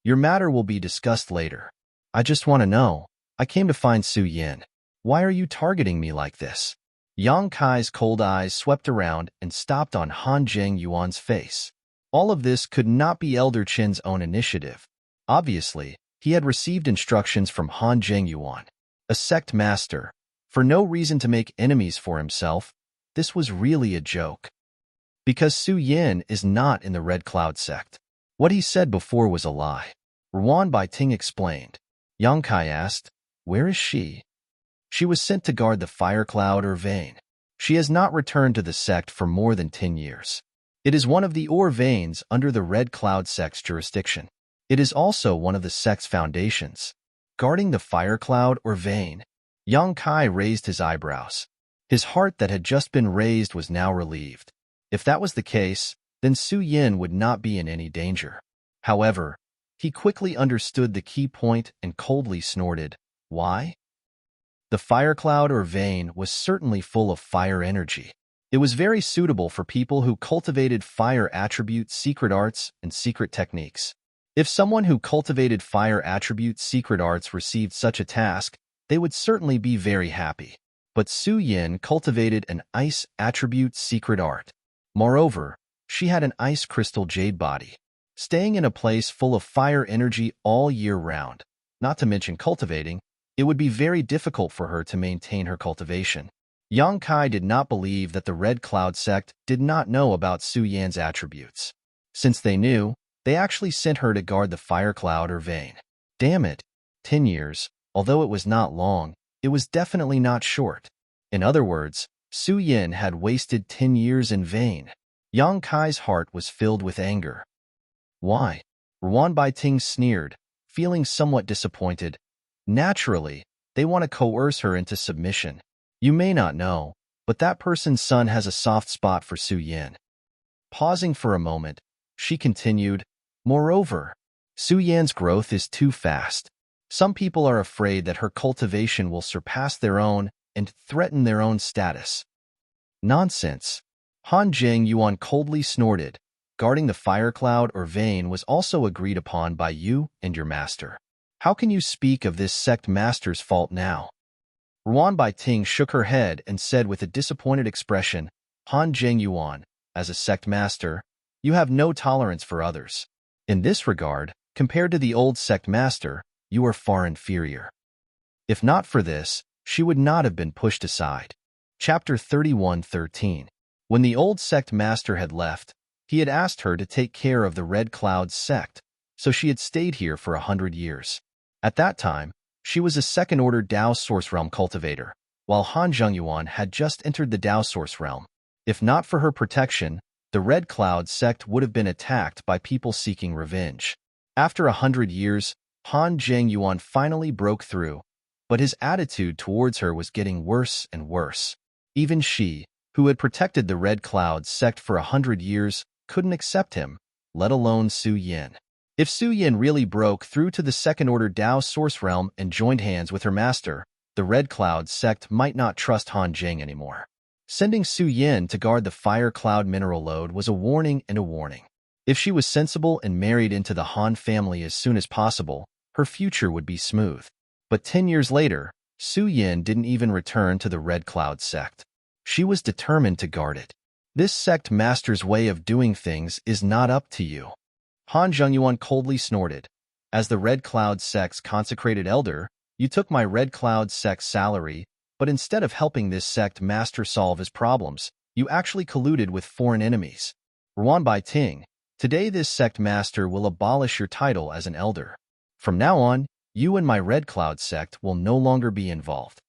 Your matter will be discussed later. I just want to know. I came to find Su Yin. Why are you targeting me like this? Yang Kai's cold eyes swept around and stopped on Han Zhengyuan's face. All of this could not be Elder Chin's own initiative. Obviously, he had received instructions from Han Zhengyuan, a sect master. For no reason to make enemies for himself, this was really a joke. Because Su Yin is not in the Red Cloud sect. What he said before was a lie. Ruan Bai Ting explained. Yang Kai asked, where is she? She was sent to guard the fire cloud or vein. She has not returned to the sect for more than 10 years. It is one of the ore veins under the Red Cloud sect's jurisdiction. It is also one of the sect's foundations. Guarding the fire cloud or vein, Yang Kai raised his eyebrows. His heart that had just been raised was now relieved. If that was the case, then Su Yin would not be in any danger. However, he quickly understood the key point and coldly snorted. Why? The fire cloud or vein was certainly full of fire energy. It was very suitable for people who cultivated fire attribute secret arts and secret techniques. If someone who cultivated fire attribute secret arts received such a task, they would certainly be very happy. But Su Yin cultivated an ice attribute secret art. Moreover, she had an ice crystal jade body, staying in a place full of fire energy all year round. Not to mention cultivating, it would be very difficult for her to maintain her cultivation. Yang Kai did not believe that the Red Cloud sect did not know about Su Yan's attributes. Since they knew, they actually sent her to guard the fire cloud or vein. Damn it, 10 years, although it was not long, it was definitely not short. In other words, Su Yin had wasted 10 years in vain. Yang Kai's heart was filled with anger. Why? Ruan Baiting sneered, feeling somewhat disappointed. Naturally, they want to coerce her into submission. You may not know, but that person's son has a soft spot for Su Yin. Pausing for a moment, she continued, moreover, Su Yan's growth is too fast. Some people are afraid that her cultivation will surpass their own and threaten their own status. Nonsense. Han Jing Yuan coldly snorted. Guarding the fire cloud or vein was also agreed upon by you and your master. How can you speak of this sect master's fault now? Ruan Baiting shook her head and said with a disappointed expression, Han Jing Yuan, as a sect master, you have no tolerance for others. In this regard, compared to the old sect master, you are far inferior. If not for this, she would not have been pushed aside. Chapter 31:13. When the old sect master had left, he had asked her to take care of the Red Cloud sect, so she had stayed here for 100 years. At that time, she was a second-order Dao Source Realm cultivator, while Han Zhengyuan had just entered the Dao Source Realm. If not for her protection, the Red Cloud sect would have been attacked by people seeking revenge. After 100 years, Han Zhengyuan finally broke through, but his attitude towards her was getting worse and worse. Even she, who had protected the Red Cloud sect for 100 years, couldn't accept him, let alone Su Yin. If Su Yin really broke through to the second-order Dao Source Realm and joined hands with her master, the Red Cloud sect might not trust Han Jing anymore. Sending Su Yin to guard the Fire Cloud mineral lode was a warning and a warning. If she was sensible and married into the Han family as soon as possible, her future would be smooth. But 10 years later, Su Yin didn't even return to the Red Cloud sect. She was determined to guard it. This sect master's way of doing things is not up to you. Han Zhengyuan coldly snorted. As the Red Cloud sect's consecrated elder, you took my Red Cloud sect's salary, but instead of helping this sect master solve his problems, you actually colluded with foreign enemies. Ruan Baiting, today this sect master will abolish your title as an elder. From now on, you and my Red Cloud sect will no longer be involved.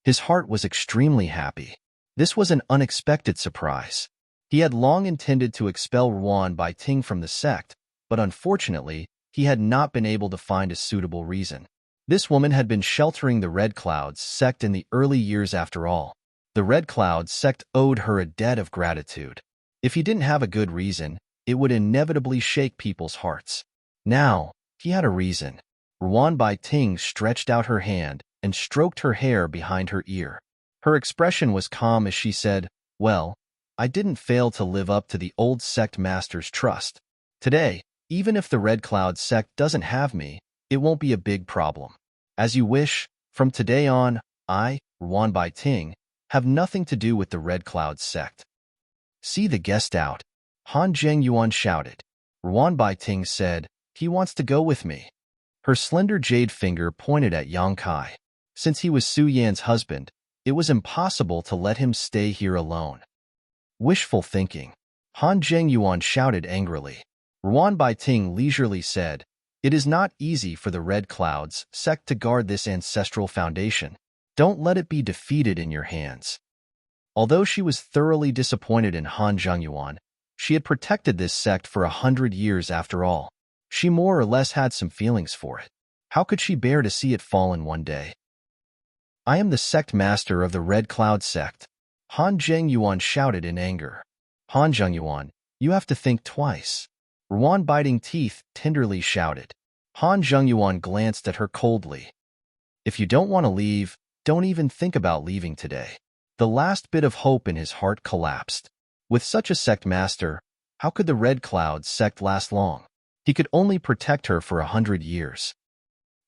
His heart was extremely happy. This was an unexpected surprise. He had long intended to expel Ruan Baiting from the sect, but unfortunately, he had not been able to find a suitable reason. This woman had been sheltering the Red Clouds sect in the early years after all. The Red Clouds sect owed her a debt of gratitude. If he didn't have a good reason, it would inevitably shake people's hearts. Now, he had a reason. Ruan Baiting stretched out her hand and stroked her hair behind her ear. Her expression was calm as she said, well, I didn't fail to live up to the old sect master's trust. Today, even if the Red Cloud sect doesn't have me, it won't be a big problem. As you wish, from today on, I, Ruan Baiting, have nothing to do with the Red Cloud sect. See the guest out. Han Zhengyuan shouted. Ruan Baiting said, he wants to go with me. Her slender jade finger pointed at Yang Kai. Since he was Su Yan's husband, it was impossible to let him stay here alone. Wishful thinking. Han Zhengyuan shouted angrily. Ruan Baiting leisurely said, it is not easy for the Red Clouds sect to guard this ancestral foundation. Don't let it be defeated in your hands. Although she was thoroughly disappointed in Han Zhengyuan, she had protected this sect for 100 years after all. She more or less had some feelings for it. How could she bear to see it fall in one day? I am the sect master of the Red Cloud sect. Han Zhengyuan shouted in anger. Han Zhengyuan, you have to think twice. Ruan biting teeth tenderly shouted. Han Zhengyuan glanced at her coldly. If you don't want to leave, don't even think about leaving today. The last bit of hope in his heart collapsed. With such a sect master, how could the Red Cloud sect last long? He could only protect her for 100 years.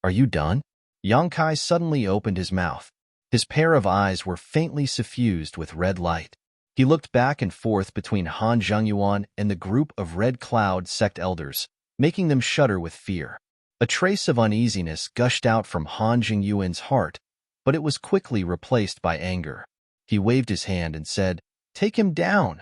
Are you done? Yang Kai suddenly opened his mouth. His pair of eyes were faintly suffused with red light. He looked back and forth between Han Zhengyuan and the group of Red Cloud sect elders, making them shudder with fear. A trace of uneasiness gushed out from Han Zhengyuan's heart, but it was quickly replaced by anger. He waved his hand and said, "Take him down!"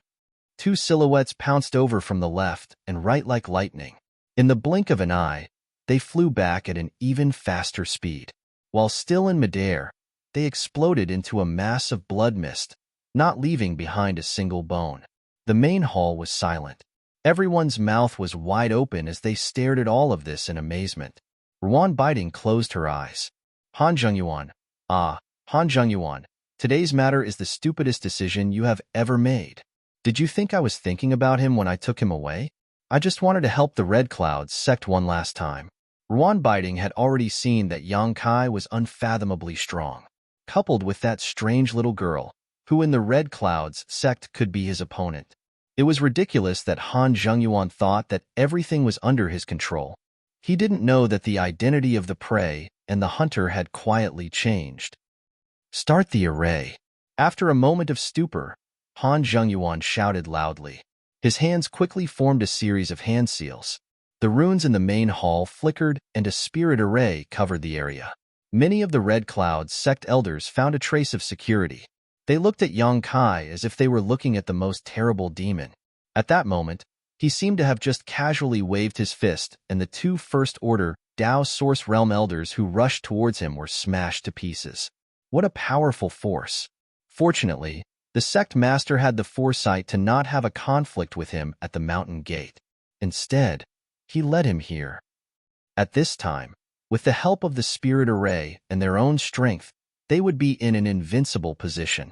Two silhouettes pounced over from the left and right like lightning. In the blink of an eye, they flew back at an even faster speed. While still in midair, they exploded into a mass of blood mist, not leaving behind a single bone. The main hall was silent. Everyone's mouth was wide open as they stared at all of this in amazement. Ruan Baiting closed her eyes. Han Zhengyuan. Han Zhengyuan, today's matter is the stupidest decision you have ever made. Did you think I was thinking about him when I took him away? I just wanted to help the Red Clouds sect one last time. Ruan Baiting had already seen that Yang Kai was unfathomably strong. Coupled with that strange little girl, who in the Red Clouds sect could be his opponent. It was ridiculous that Han Zhengyuan thought that everything was under his control. He didn't know that the identity of the prey and the hunter had quietly changed. Start the array. After a moment of stupor, Han Zhengyuan shouted loudly. His hands quickly formed a series of hand seals. The runes in the main hall flickered and a spirit array covered the area. Many of the Red Cloud sect elders found a trace of security. They looked at Yang Kai as if they were looking at the most terrible demon. At that moment, he seemed to have just casually waved his fist, and the two First Order Dao Source Realm elders who rushed towards him were smashed to pieces. What a powerful force. Fortunately, the sect master had the foresight to not have a conflict with him at the mountain gate. Instead, he led him here. At this time, with the help of the spirit array and their own strength, they would be in an invincible position.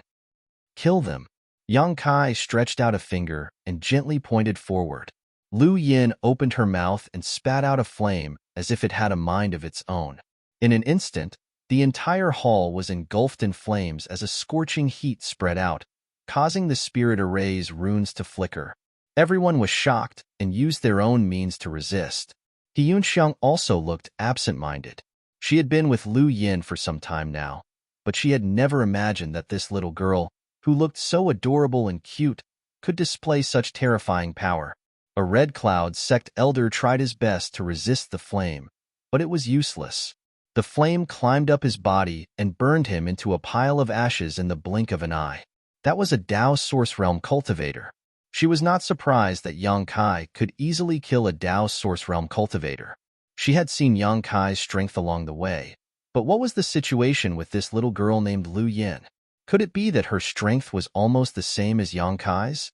Kill them. Yang Kai stretched out a finger and gently pointed forward. Lu Yin opened her mouth and spat out a flame as if it had a mind of its own. In an instant, the entire hall was engulfed in flames as a scorching heat spread out, causing the spirit array's runes to flicker. Everyone was shocked and used their own means to resist. He Yunxiang also looked absent-minded. She had been with Lu Yin for some time now, but she had never imagined that this little girl, who looked so adorable and cute, could display such terrifying power. A Red Cloud sect elder tried his best to resist the flame, but it was useless. The flame climbed up his body and burned him into a pile of ashes in the blink of an eye. That was a Dao Source Realm cultivator. She was not surprised that Yang Kai could easily kill a Dao Source Realm cultivator. She had seen Yang Kai's strength along the way, but what was the situation with this little girl named Lu Yin? Could it be that her strength was almost the same as Yang Kai's?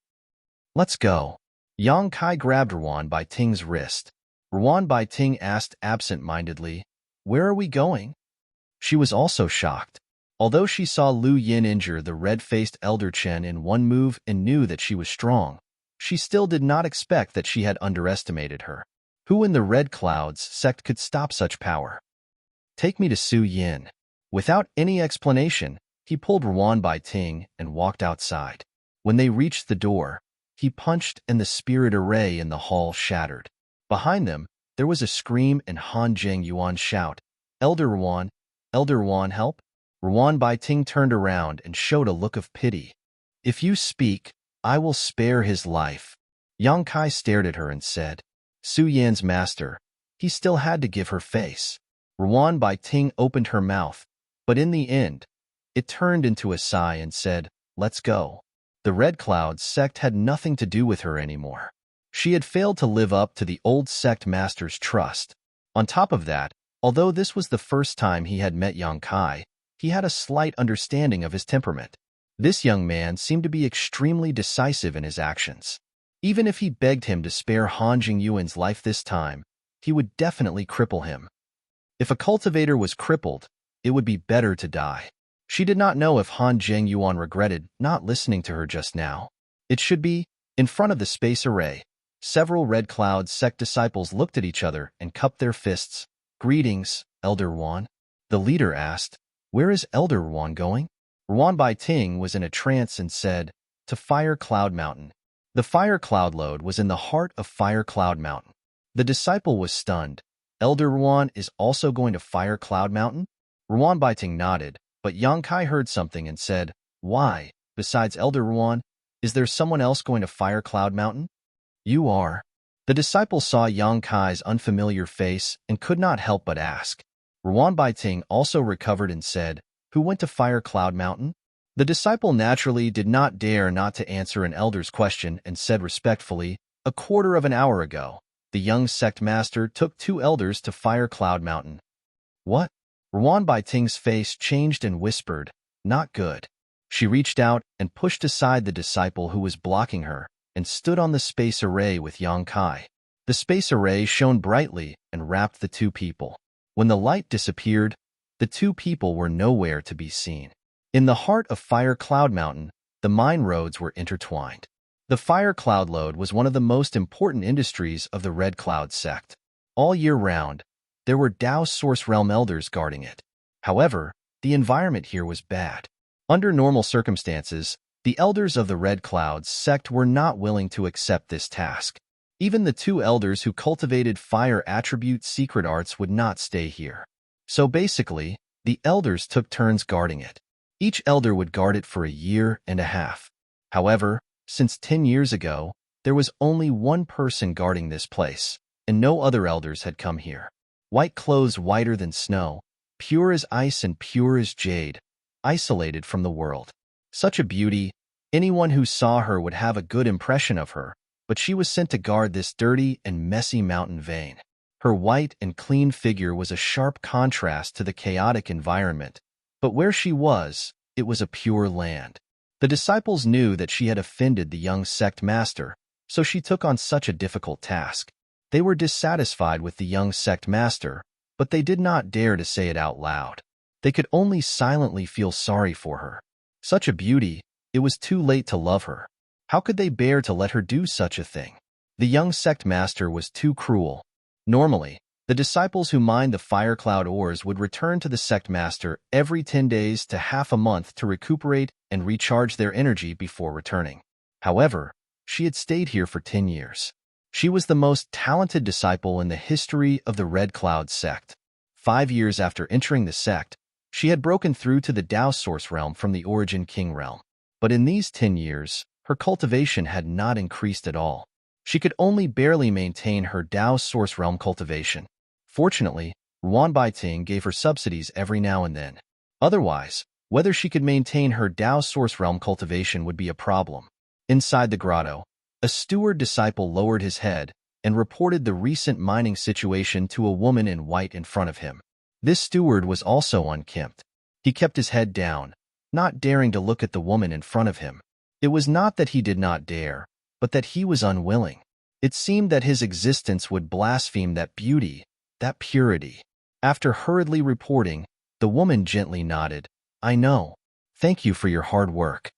Let's go. Yang Kai grabbed Ruan Baiting's wrist. Ruan Baiting asked absent-mindedly, "Where are we going?" She was also shocked. Although she saw Lu Yin injure the red-faced Elder Chen in one move and knew that she was strong, she still did not expect that she had underestimated her. Who in the Red Clouds sect could stop such power? Take me to Su Yin. Without any explanation, he pulled Ruan Baiting and walked outside. When they reached the door, he punched and the spirit array in the hall shattered. Behind them, there was a scream and Han Zhengyuan shout, Elder Ruan, help!" Ruan Baiting turned around and showed a look of pity. "If you speak, I will spare his life." Yang Kai stared at her and said, "Su Yan's master." He still had to give her face. Ruan Baiting opened her mouth, but in the end, it turned into a sigh and said, "Let's go." The Red Cloud sect had nothing to do with her anymore. She had failed to live up to the old sect master's trust. On top of that, although this was the first time he had met Yang Kai, he had a slight understanding of his temperament. This young man seemed to be extremely decisive in his actions. Even if he begged him to spare Han Jingyuan's life this time, he would definitely cripple him. If a cultivator was crippled, it would be better to die. She did not know if Han Zhengyuan regretted not listening to her just now. It should be, in front of the space array. Several Red Cloud sect disciples looked at each other and cupped their fists. "Greetings, Elder Ruan." The leader asked, "Where is Elder Ruan going?" Ruan Baiting was in a trance and said, "To Fire Cloud Mountain." The Fire Cloud Lode was in the heart of Fire Cloud Mountain. The disciple was stunned. Elder Ruan is also going to fire Cloud Mountain? Ruan Baiting nodded, but Yang Kai heard something and said, "Why, besides Elder Ruan, is there someone else going to fire Cloud Mountain?" "You are." The disciple saw Yang Kai's unfamiliar face and could not help but ask. Ruan Baiting also recovered and said, "Who went to fire Cloud Mountain?" The disciple naturally did not dare not to answer an elder's question and said respectfully, "A quarter of an hour ago, the young sect master took 2 elders to fire Cloud Mountain." "What?" Ruan Baiting's face changed and whispered, "Not good." She reached out and pushed aside the disciple who was blocking her and stood on the space array with Yang Kai. The space array shone brightly and wrapped the 2 people. When the light disappeared, the 2 people were nowhere to be seen. In the heart of Fire Cloud Mountain, the mine roads were intertwined. The fire cloud lode was one of the most important industries of the Red Cloud sect. All year round, there were Dao Source Realm elders guarding it. However, the environment here was bad. Under normal circumstances, the elders of the Red Cloud sect were not willing to accept this task. Even the 2 elders who cultivated fire attribute secret arts would not stay here. So basically, the elders took turns guarding it. Each elder would guard it for a year and a half. However, since 10 years ago, there was only one person guarding this place, and no other elders had come here. White clothes whiter than snow, pure as ice and pure as jade, isolated from the world. Such a beauty, anyone who saw her would have a good impression of her, but she was sent to guard this dirty and messy mountain vein. Her white and clean figure was a sharp contrast to the chaotic environment, but where she was, it was a pure land. The disciples knew that she had offended the young sect master, so she took on such a difficult task. They were dissatisfied with the young sect master, but they did not dare to say it out loud. They could only silently feel sorry for her. Such a beauty, it was too late to love her. How could they bear to let her do such a thing? The young sect master was too cruel. Normally, the disciples who mined the fire cloud ores would return to the sect master every 10 days to half a month to recuperate and recharge their energy before returning. However, she had stayed here for 10 years. She was the most talented disciple in the history of the Red Cloud sect. 5 years after entering the sect, she had broken through to the Dao Source realm from the Origin King realm. But in these 10 years, her cultivation had not increased at all. She could only barely maintain her Dao Source realm cultivation. Fortunately, Ruan Baiting gave her subsidies every now and then. Otherwise, whether she could maintain her Dao Source realm cultivation would be a problem. Inside the grotto, a steward disciple lowered his head and reported the recent mining situation to a woman in white in front of him. This steward was also unkempt. He kept his head down, not daring to look at the woman in front of him. It was not that he did not dare, but that he was unwilling. It seemed that his existence would blaspheme that beauty, that purity. After hurriedly reporting, the woman gently nodded. "I know. Thank you for your hard work."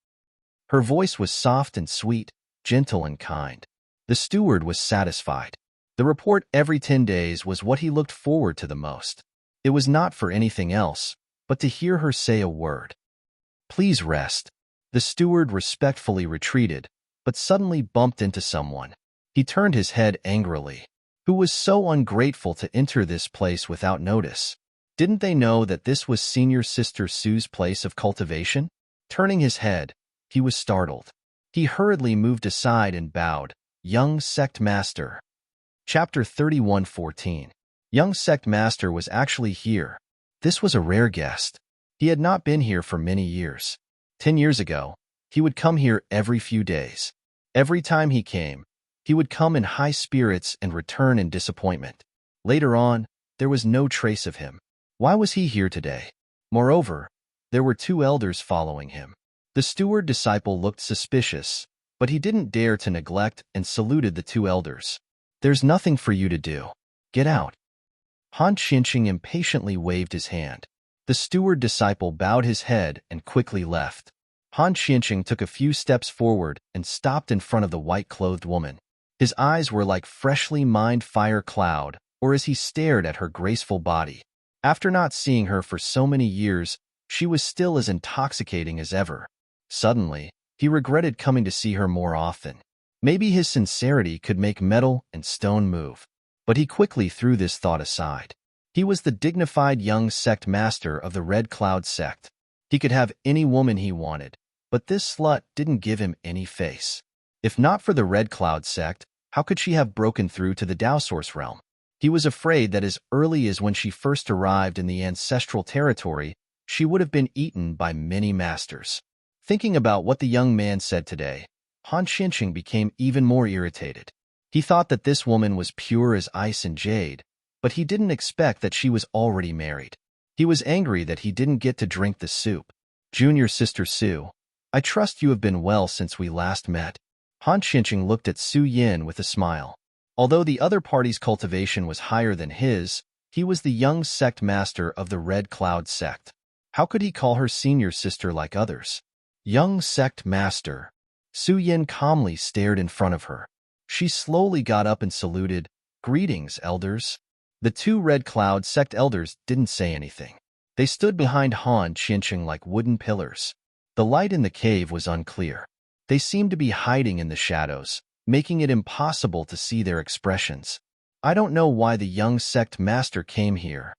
Her voice was soft and sweet, gentle and kind. The steward was satisfied. The report every 10 days was what he looked forward to the most. It was not for anything else, but to hear her say a word. "Please rest." The steward respectfully retreated, but suddenly bumped into someone. He turned his head angrily. Who was so ungrateful to enter this place without notice? Didn't they know that this was Senior Sister Sue's place of cultivation? Turning his head, he was startled. He hurriedly moved aside and bowed. Young Sect Master. Chapter 31:14. Young Sect Master was actually here. This was a rare guest. He had not been here for many years. 10 years ago, he would come here every few days. Every time he came, he would come in high spirits and return in disappointment. Later on, there was no trace of him. Why was he here today? Moreover, there were 2 elders following him. The steward disciple looked suspicious, but he didn't dare to neglect and saluted the 2 elders. "There's nothing for you to do. Get out." Han Qinqing impatiently waved his hand. The steward disciple bowed his head and quickly left. Han Qinqing took a few steps forward and stopped in front of the white-clothed woman. His eyes were like freshly mined fire cloud, or as he stared at her graceful body. After not seeing her for so many years, she was still as intoxicating as ever. Suddenly, he regretted coming to see her more often. Maybe his sincerity could make metal and stone move. But he quickly threw this thought aside. He was the dignified young sect master of the Red Cloud sect. He could have any woman he wanted, but this slut didn't give him any face. If not for the Red Cloud sect, how could she have broken through to the Tao Source realm? He was afraid that as early as when she first arrived in the ancestral territory, she would have been eaten by many masters. Thinking about what the young man said today, Han Xinqing became even more irritated. He thought that this woman was pure as ice and jade, but he didn't expect that she was already married. He was angry that he didn't get to drink the soup. Junior sister Su, I trust you have been well since we last met. Han Xinqing looked at Su Yin with a smile. Although the other party's cultivation was higher than his, he was the young sect master of the Red Cloud sect. How could he call her senior sister like others? Young sect master. Su Yin calmly stared in front of her. She slowly got up and saluted. Greetings, elders. The two Red Cloud sect elders didn't say anything. They stood behind Han Xinqing like wooden pillars. The light in the cave was unclear. They seemed to be hiding in the shadows, making it impossible to see their expressions. I don't know why the young sect master came here.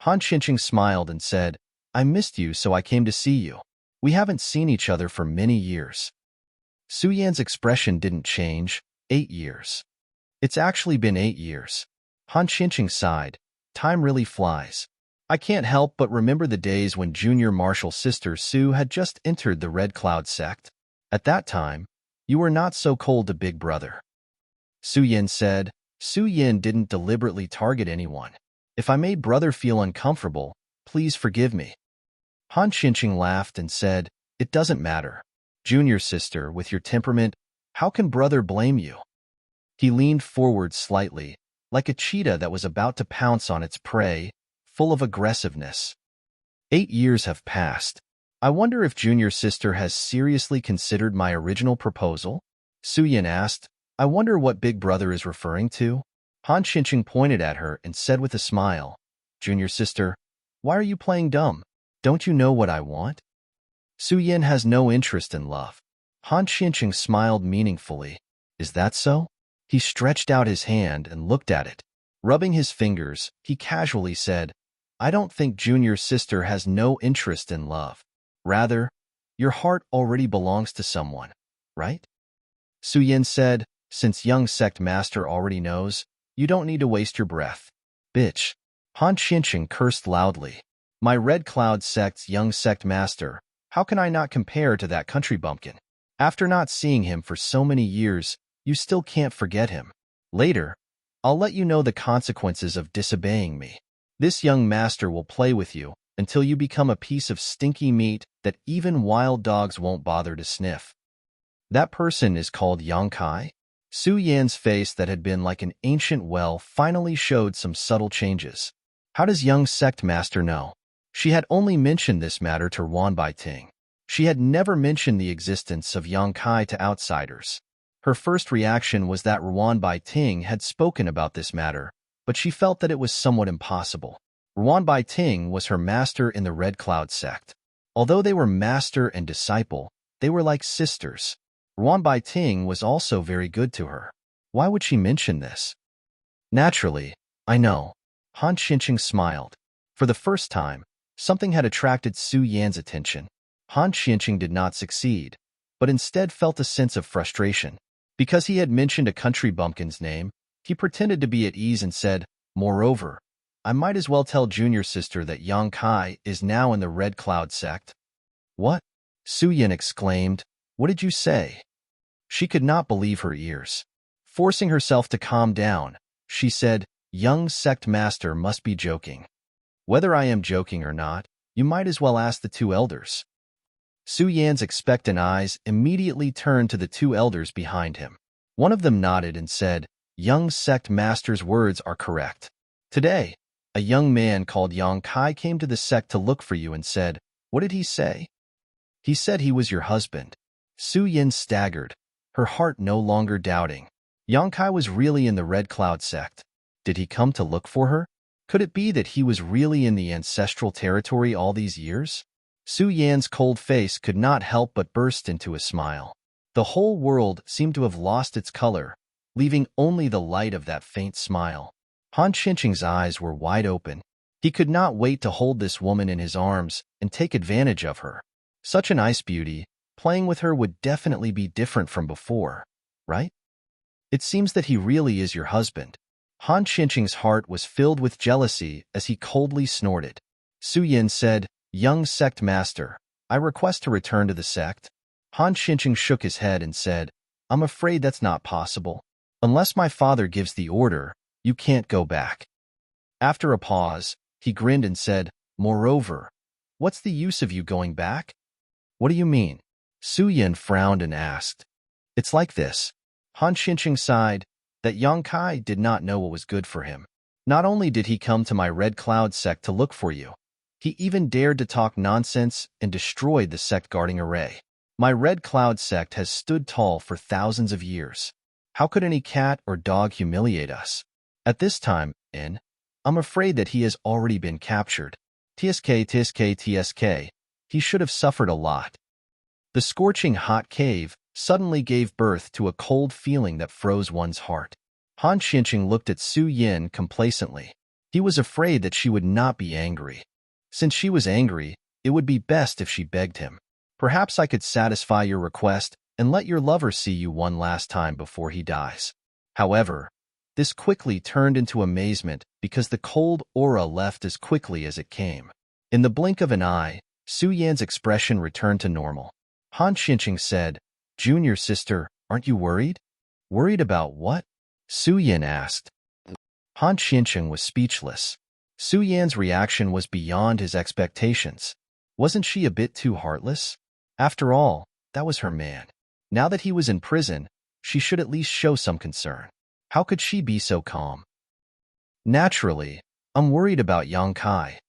Han Xinqing smiled and said, I missed you, so I came to see you. We haven't seen each other for many years. Su Yan's expression didn't change. 8 years. It's actually been 8 years. Han Xinqing sighed. Time really flies. I can't help but remember the days when junior martial sister Su had just entered the Red Cloud sect. At that time, you were not so cold to Big Brother. Su Yin said. Su Yin didn't deliberately target anyone. If I made brother feel uncomfortable, please forgive me. Han Xinqing laughed and said, It doesn't matter. Junior sister, with your temperament, how can brother blame you? He leaned forward slightly, like a cheetah that was about to pounce on its prey, full of aggressiveness. 8 years have passed. I wonder if junior sister has seriously considered my original proposal? Su Yin asked. I wonder what Big Brother is referring to? Han Xinqing pointed at her and said with a smile, Junior sister, why are you playing dumb? Don't you know what I want? Su Yin has no interest in love. Han Xinqing smiled meaningfully. Is that so? He stretched out his hand and looked at it. Rubbing his fingers, he casually said, I don't think junior sister has no interest in love. Rather, your heart already belongs to someone, right? Su Yin said, since young sect master already knows, you don't need to waste your breath. Bitch. Han Xinqing cursed loudly. My Red Cloud sect's young sect master, how can I not compare to that country bumpkin? After not seeing him for so many years, you still can't forget him. Later, I'll let you know the consequences of disobeying me. This young master will play with you until you become a piece of stinky meat that even wild dogs won't bother to sniff. That person is called Yang Kai. Su Yan's face that had been like an ancient well finally showed some subtle changes. How does young sect master know? She had only mentioned this matter to Ruan Baiting. She had never mentioned the existence of Yang Kai to outsiders. Her first reaction was that Ruan Baiting had spoken about this matter, but she felt that it was somewhat impossible. Ruan Baiting was her master in the Red Cloud sect. Although they were master and disciple, they were like sisters. Ruan Baiting was also very good to her. Why would she mention this? Naturally, I know. Han Xinqing smiled. For the first time, something had attracted Su Yan's attention. Han Xinqing did not succeed, but instead felt a sense of frustration. Because he had mentioned a country bumpkin's name, he pretended to be at ease and said, Moreover, I might as well tell junior sister that Yang Kai is now in the Red Cloud sect. What? Su Yan exclaimed. What did you say? She could not believe her ears. Forcing herself to calm down, she said, Young sect master must be joking. Whether I am joking or not, you might as well ask the two elders. Su Yan's expectant eyes immediately turned to the two elders behind him. One of them nodded and said, Young sect master's words are correct. Today, a young man called Yang Kai came to the sect to look for you and said, What did he say? He said he was your husband. Su Yin staggered, her heart no longer doubting. Yang Kai was really in the Red Cloud sect. Did he come to look for her? Could it be that he was really in the ancestral territory all these years? Su Yan's cold face could not help but burst into a smile. The whole world seemed to have lost its color, leaving only the light of that faint smile. Han Qingqing's eyes were wide open. He could not wait to hold this woman in his arms and take advantage of her. Such an ice beauty, playing with her would definitely be different from before, right? It seems that he really is your husband. Han Qingqing's heart was filled with jealousy as he coldly snorted. Su Yin said, "Young sect master, I request to return to the sect." Han Qingqing shook his head and said, "I'm afraid that's not possible. Unless my father gives the order, you can't go back." After a pause, he grinned and said, "Moreover, what's the use of you going back?" "What do you mean?" Su Yin frowned and asked. "It's like this." Han Qingqing sighed, that Yang Kai did not know what was good for him. "Not only did he come to my Red Cloud sect to look for you, he even dared to talk nonsense and destroyed the sect guarding array. My Red Cloud sect has stood tall for thousands of years. How could any cat or dog humiliate us? At this time, I'm afraid that he has already been captured. Tsk. He should have suffered a lot." The scorching hot cave suddenly gave birth to a cold feeling that froze one's heart. Han Qingqing looked at Su Yin complacently. He was afraid that she would not be angry. Since she was angry, it would be best if she begged him. "Perhaps I could satisfy your request and let your lover see you one last time before he dies." However, this quickly turned into amazement because the cold aura left as quickly as it came. In the blink of an eye, Su Yan's expression returned to normal. Han Qingqing said, "Junior sister, aren't you worried?" "Worried about what?" Su Yan asked. Han Qingqing was speechless. Su Yan's reaction was beyond his expectations. Wasn't she a bit too heartless? After all, that was her man. Now that he was in prison, she should at least show some concern. How could she be so calm? "Naturally, I'm worried about Yang Kai."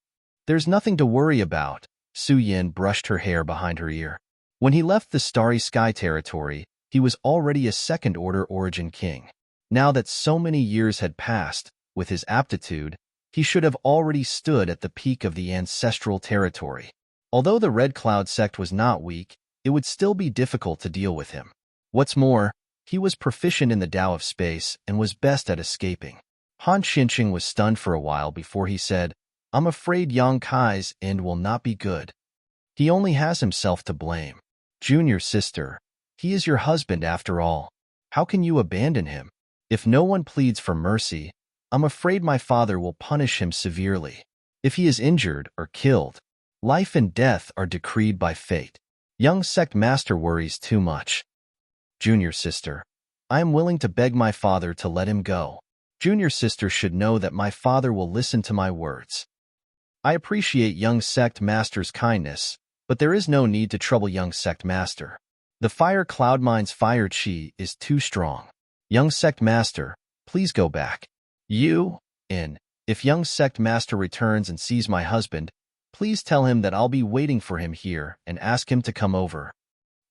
"There's nothing to worry about." Su Yin brushed her hair behind her ear. When he left the Starry Sky territory, he was already a second-order origin king. Now that so many years had passed, with his aptitude, he should have already stood at the peak of the ancestral territory. Although the Red Cloud sect was not weak, it would still be difficult to deal with him. What's more, he was proficient in the Tao of space and was best at escaping. Han Qingqing was stunned for a while before he said, "I'm afraid Yang Kai's end will not be good. He only has himself to blame." "Junior sister, he is your husband after all. How can you abandon him? If no one pleads for mercy, I'm afraid my father will punish him severely. If he is injured or killed, life and death are decreed by fate. Young sect master worries too much." "Junior sister, I am willing to beg my father to let him go. Junior sister should know that my father will listen to my words." "I appreciate young sect master's kindness, but there is no need to trouble young sect master. The fire cloud mine's fire chi is too strong. Young sect master, please go back. If young sect master returns and sees my husband, please tell him that I'll be waiting for him here and ask him to come over."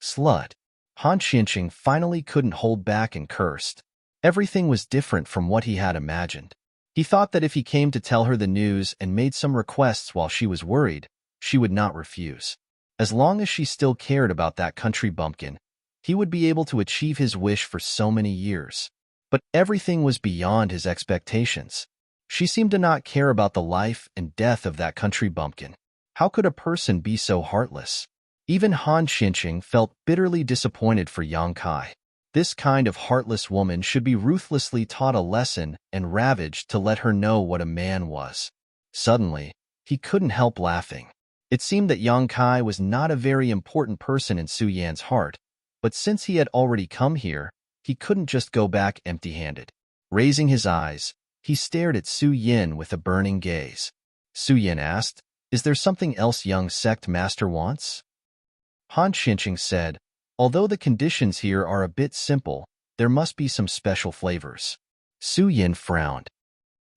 Slut. Han Qingqing finally couldn't hold back and cursed. Everything was different from what he had imagined. He thought that if he came to tell her the news and made some requests while she was worried, she would not refuse. As long as she still cared about that country bumpkin, he would be able to achieve his wish for so many years. But everything was beyond his expectations. She seemed to not care about the life and death of that country bumpkin. How could a person be so heartless? Even Han Qingqing felt bitterly disappointed for Yang Kai. This kind of heartless woman should be ruthlessly taught a lesson and ravaged to let her know what a man was. Suddenly, he couldn't help laughing. It seemed that Yang Kai was not a very important person in Su Yan's heart, but since he had already come here, he couldn't just go back empty-handed. Raising his eyes, he stared at Su Yin with a burning gaze. Su Yin asked, "Is there something else young sect master wants?" Han Qingqing said, "Although the conditions here are a bit simple, there must be some special flavors." Su Yin frowned.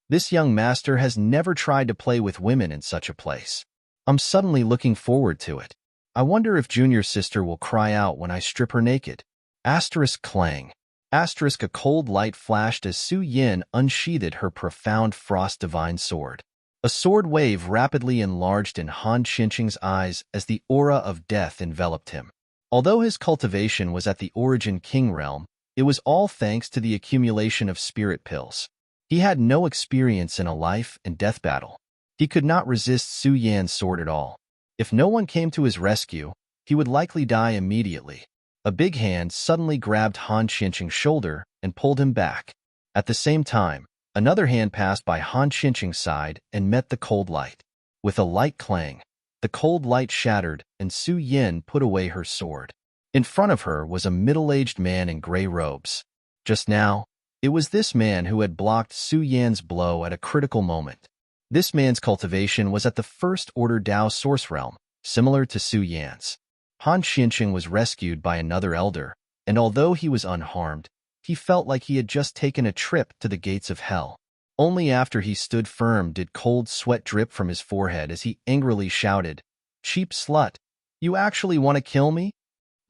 This young master has never tried to play with women in such a place. I'm suddenly looking forward to it. I wonder if junior sister will cry out when I strip her naked. Asterisk clang. Asterisk a cold light flashed as Su Yin unsheathed her profound frost divine sword. A sword wave rapidly enlarged in Han Qingqing's eyes as the aura of death enveloped him. Although his cultivation was at the origin king realm, it was all thanks to the accumulation of spirit pills. He had no experience in a life and death battle. He could not resist Su Yan's sword at all. If no one came to his rescue, he would likely die immediately. A big hand suddenly grabbed Han Qingqing's shoulder and pulled him back. At the same time, another hand passed by Han Qingqing's side and met the cold light. With a light clang, the cold light shattered and Su Yan put away her sword. In front of her was a middle-aged man in gray robes. Just now, it was this man who had blocked Su Yan's blow at a critical moment. This man's cultivation was at the First Order Dao Source Realm, similar to Su Yan's. Han Qingqing was rescued by another elder, and although he was unharmed, he felt like he had just taken a trip to the gates of hell. Only after he stood firm did cold sweat drip from his forehead as he angrily shouted, "Cheap slut, you actually want to kill me?"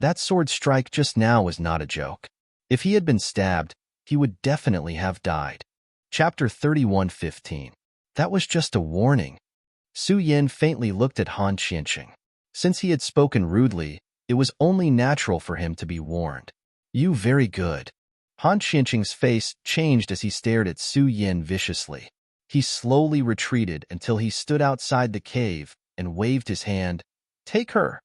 That sword strike just now was not a joke. If he had been stabbed, he would definitely have died. Chapter 31:15. That was just a warning. Su Yan faintly looked at Han Qingqing. Since he had spoken rudely, it was only natural for him to be warned. "You very good." Han Qingqing's face changed as he stared at Su Yan viciously. He slowly retreated until he stood outside the cave and waved his hand. "Take her."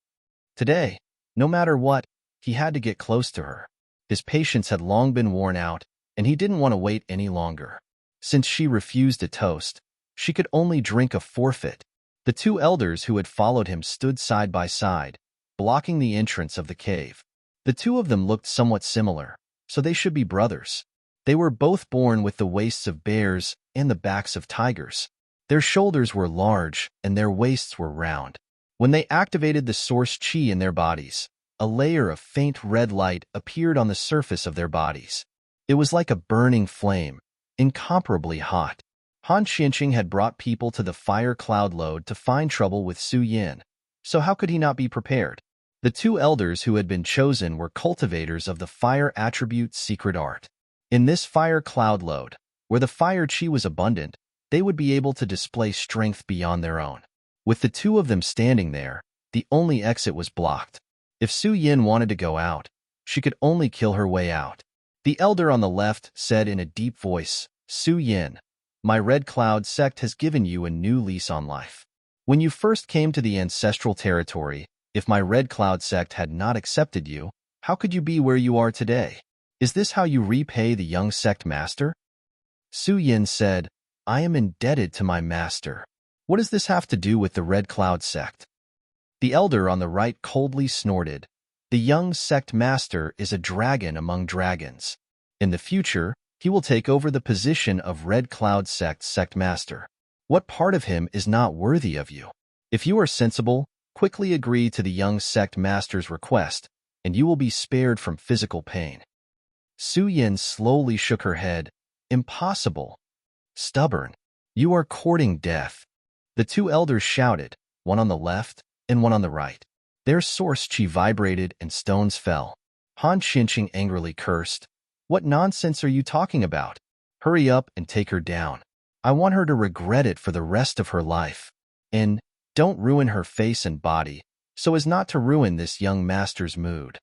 Today, no matter what, he had to get close to her. His patience had long been worn out, and he didn't want to wait any longer. Since she refused a toast, she could only drink a forfeit. The two elders who had followed him stood side by side, blocking the entrance of the cave. The two of them looked somewhat similar, so they should be brothers. They were both born with the waists of bears and the backs of tigers. Their shoulders were large and their waists were round. When they activated the source qi in their bodies, a layer of faint red light appeared on the surface of their bodies. It was like a burning flame, incomparably hot. Han Qingqing had brought people to the fire cloud lode to find trouble with Su Yan, so how could he not be prepared? The two elders who had been chosen were cultivators of the fire attribute secret art. In this fire cloud lode, where the fire qi was abundant, they would be able to display strength beyond their own. With the two of them standing there, the only exit was blocked. If Su Yan wanted to go out, she could only kill her way out. The elder on the left said in a deep voice, "Su Yan, my Red Cloud sect has given you a new lease on life. When you first came to the ancestral territory, if my Red Cloud sect had not accepted you, how could you be where you are today? Is this how you repay the young sect master?" Su Yan said, "I am indebted to my master. What does this have to do with the Red Cloud sect?" The elder on the right coldly snorted, "The young sect master is a dragon among dragons. In the future, he will take over the position of Red Cloud sect master. What part of him is not worthy of you? If you are sensible, quickly agree to the young sect master's request, and you will be spared from physical pain." Su Yan slowly shook her head. "Impossible. Stubborn. You are courting death." The two elders shouted, one on the left and one on the right. Their source qi vibrated and stones fell. Han Qingqing angrily cursed, "What nonsense are you talking about? Hurry up and take her down. I want her to regret it for the rest of her life. And don't ruin her face and body, so as not to ruin this young master's mood."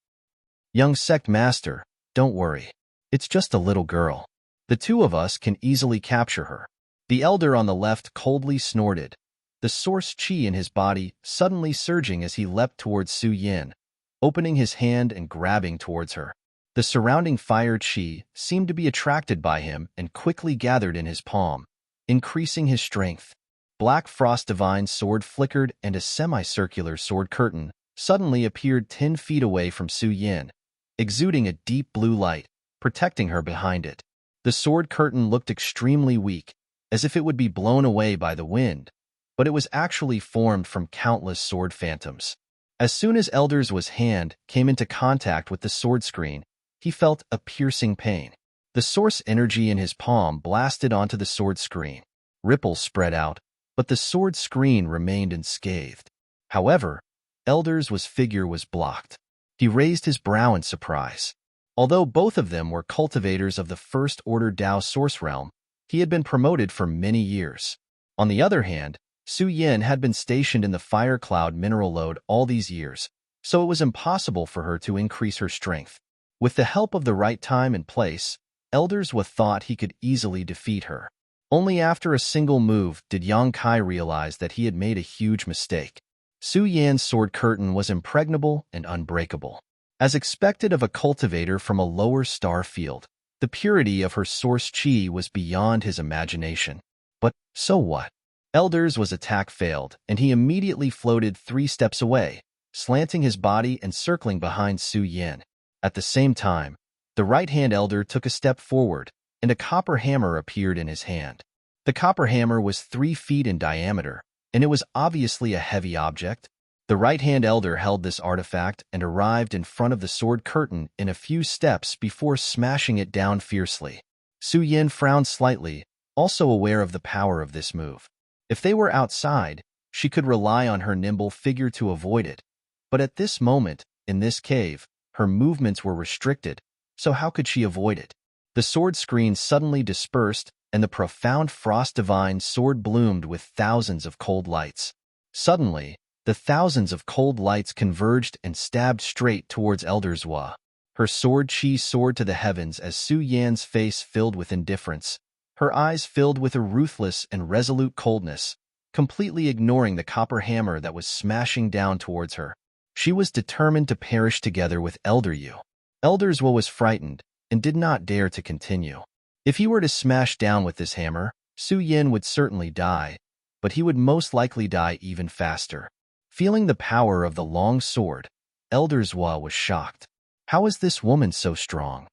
"Young sect master, don't worry. It's just a little girl. The two of us can easily capture her." The elder on the left coldly snorted, the source qi in his body suddenly surging as he leapt towards Su Yan, opening his hand and grabbing towards her. The surrounding fire qi seemed to be attracted by him and quickly gathered in his palm, increasing his strength. Black Frost Divine's sword flickered and a semicircular sword curtain suddenly appeared 10 feet away from Su Yan, exuding a deep blue light, protecting her behind it. The sword curtain looked extremely weak, as if it would be blown away by the wind, but it was actually formed from countless sword phantoms. As soon as Elder's hand came into contact with the sword screen, he felt a piercing pain. The source energy in his palm blasted onto the sword screen. Ripples spread out, but the sword screen remained unscathed. However, Elder's figure was blocked. He raised his brow in surprise. Although both of them were cultivators of the First Order Dao Source Realm, he had been promoted for many years. On the other hand, Su Yan had been stationed in the Fire Cloud mineral lode all these years, so it was impossible for her to increase her strength. With the help of the right time and place, Elderswa thought he could easily defeat her. Only after a single move did Yang Kai realize that he had made a huge mistake. Su Yan's sword curtain was impregnable and unbreakable. As expected of a cultivator from a lower star field, the purity of her source chi was beyond his imagination. But so what? Elderswa's attack failed, and he immediately floated 3 steps away, slanting his body and circling behind Su Yan. At the same time, the right-hand elder took a step forward, and a copper hammer appeared in his hand. The copper hammer was 3 feet in diameter, and it was obviously a heavy object. The right-hand elder held this artifact and arrived in front of the sword curtain in a few steps before smashing it down fiercely. Su Yan frowned slightly, also aware of the power of this move. If they were outside, she could rely on her nimble figure to avoid it. But at this moment, in this cave, her movements were restricted, so how could she avoid it? The sword screen suddenly dispersed, and the profound frost divine sword bloomed with thousands of cold lights. Suddenly, the thousands of cold lights converged and stabbed straight towards Elderswa. Her sword chi soared to the heavens as Su Yan's face filled with indifference, her eyes filled with a ruthless and resolute coldness, completely ignoring the copper hammer that was smashing down towards her. She was determined to perish together with Elderswa. Elderswa was frightened and did not dare to continue. If he were to smash down with this hammer, Su Yan would certainly die, but he would most likely die even faster. Feeling the power of the long sword, Elderswa was shocked. How is this woman so strong?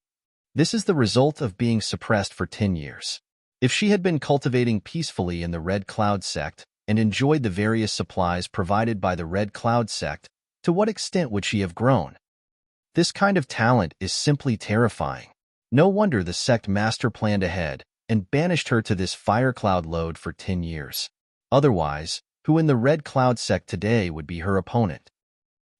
This is the result of being suppressed for 10 years. If she had been cultivating peacefully in the Red Cloud sect and enjoyed the various supplies provided by the Red Cloud sect, to what extent would she have grown? This kind of talent is simply terrifying. No wonder the sect master planned ahead and banished her to this fire cloud lode for 10 years. Otherwise, who in the Red Cloud sect today would be her opponent?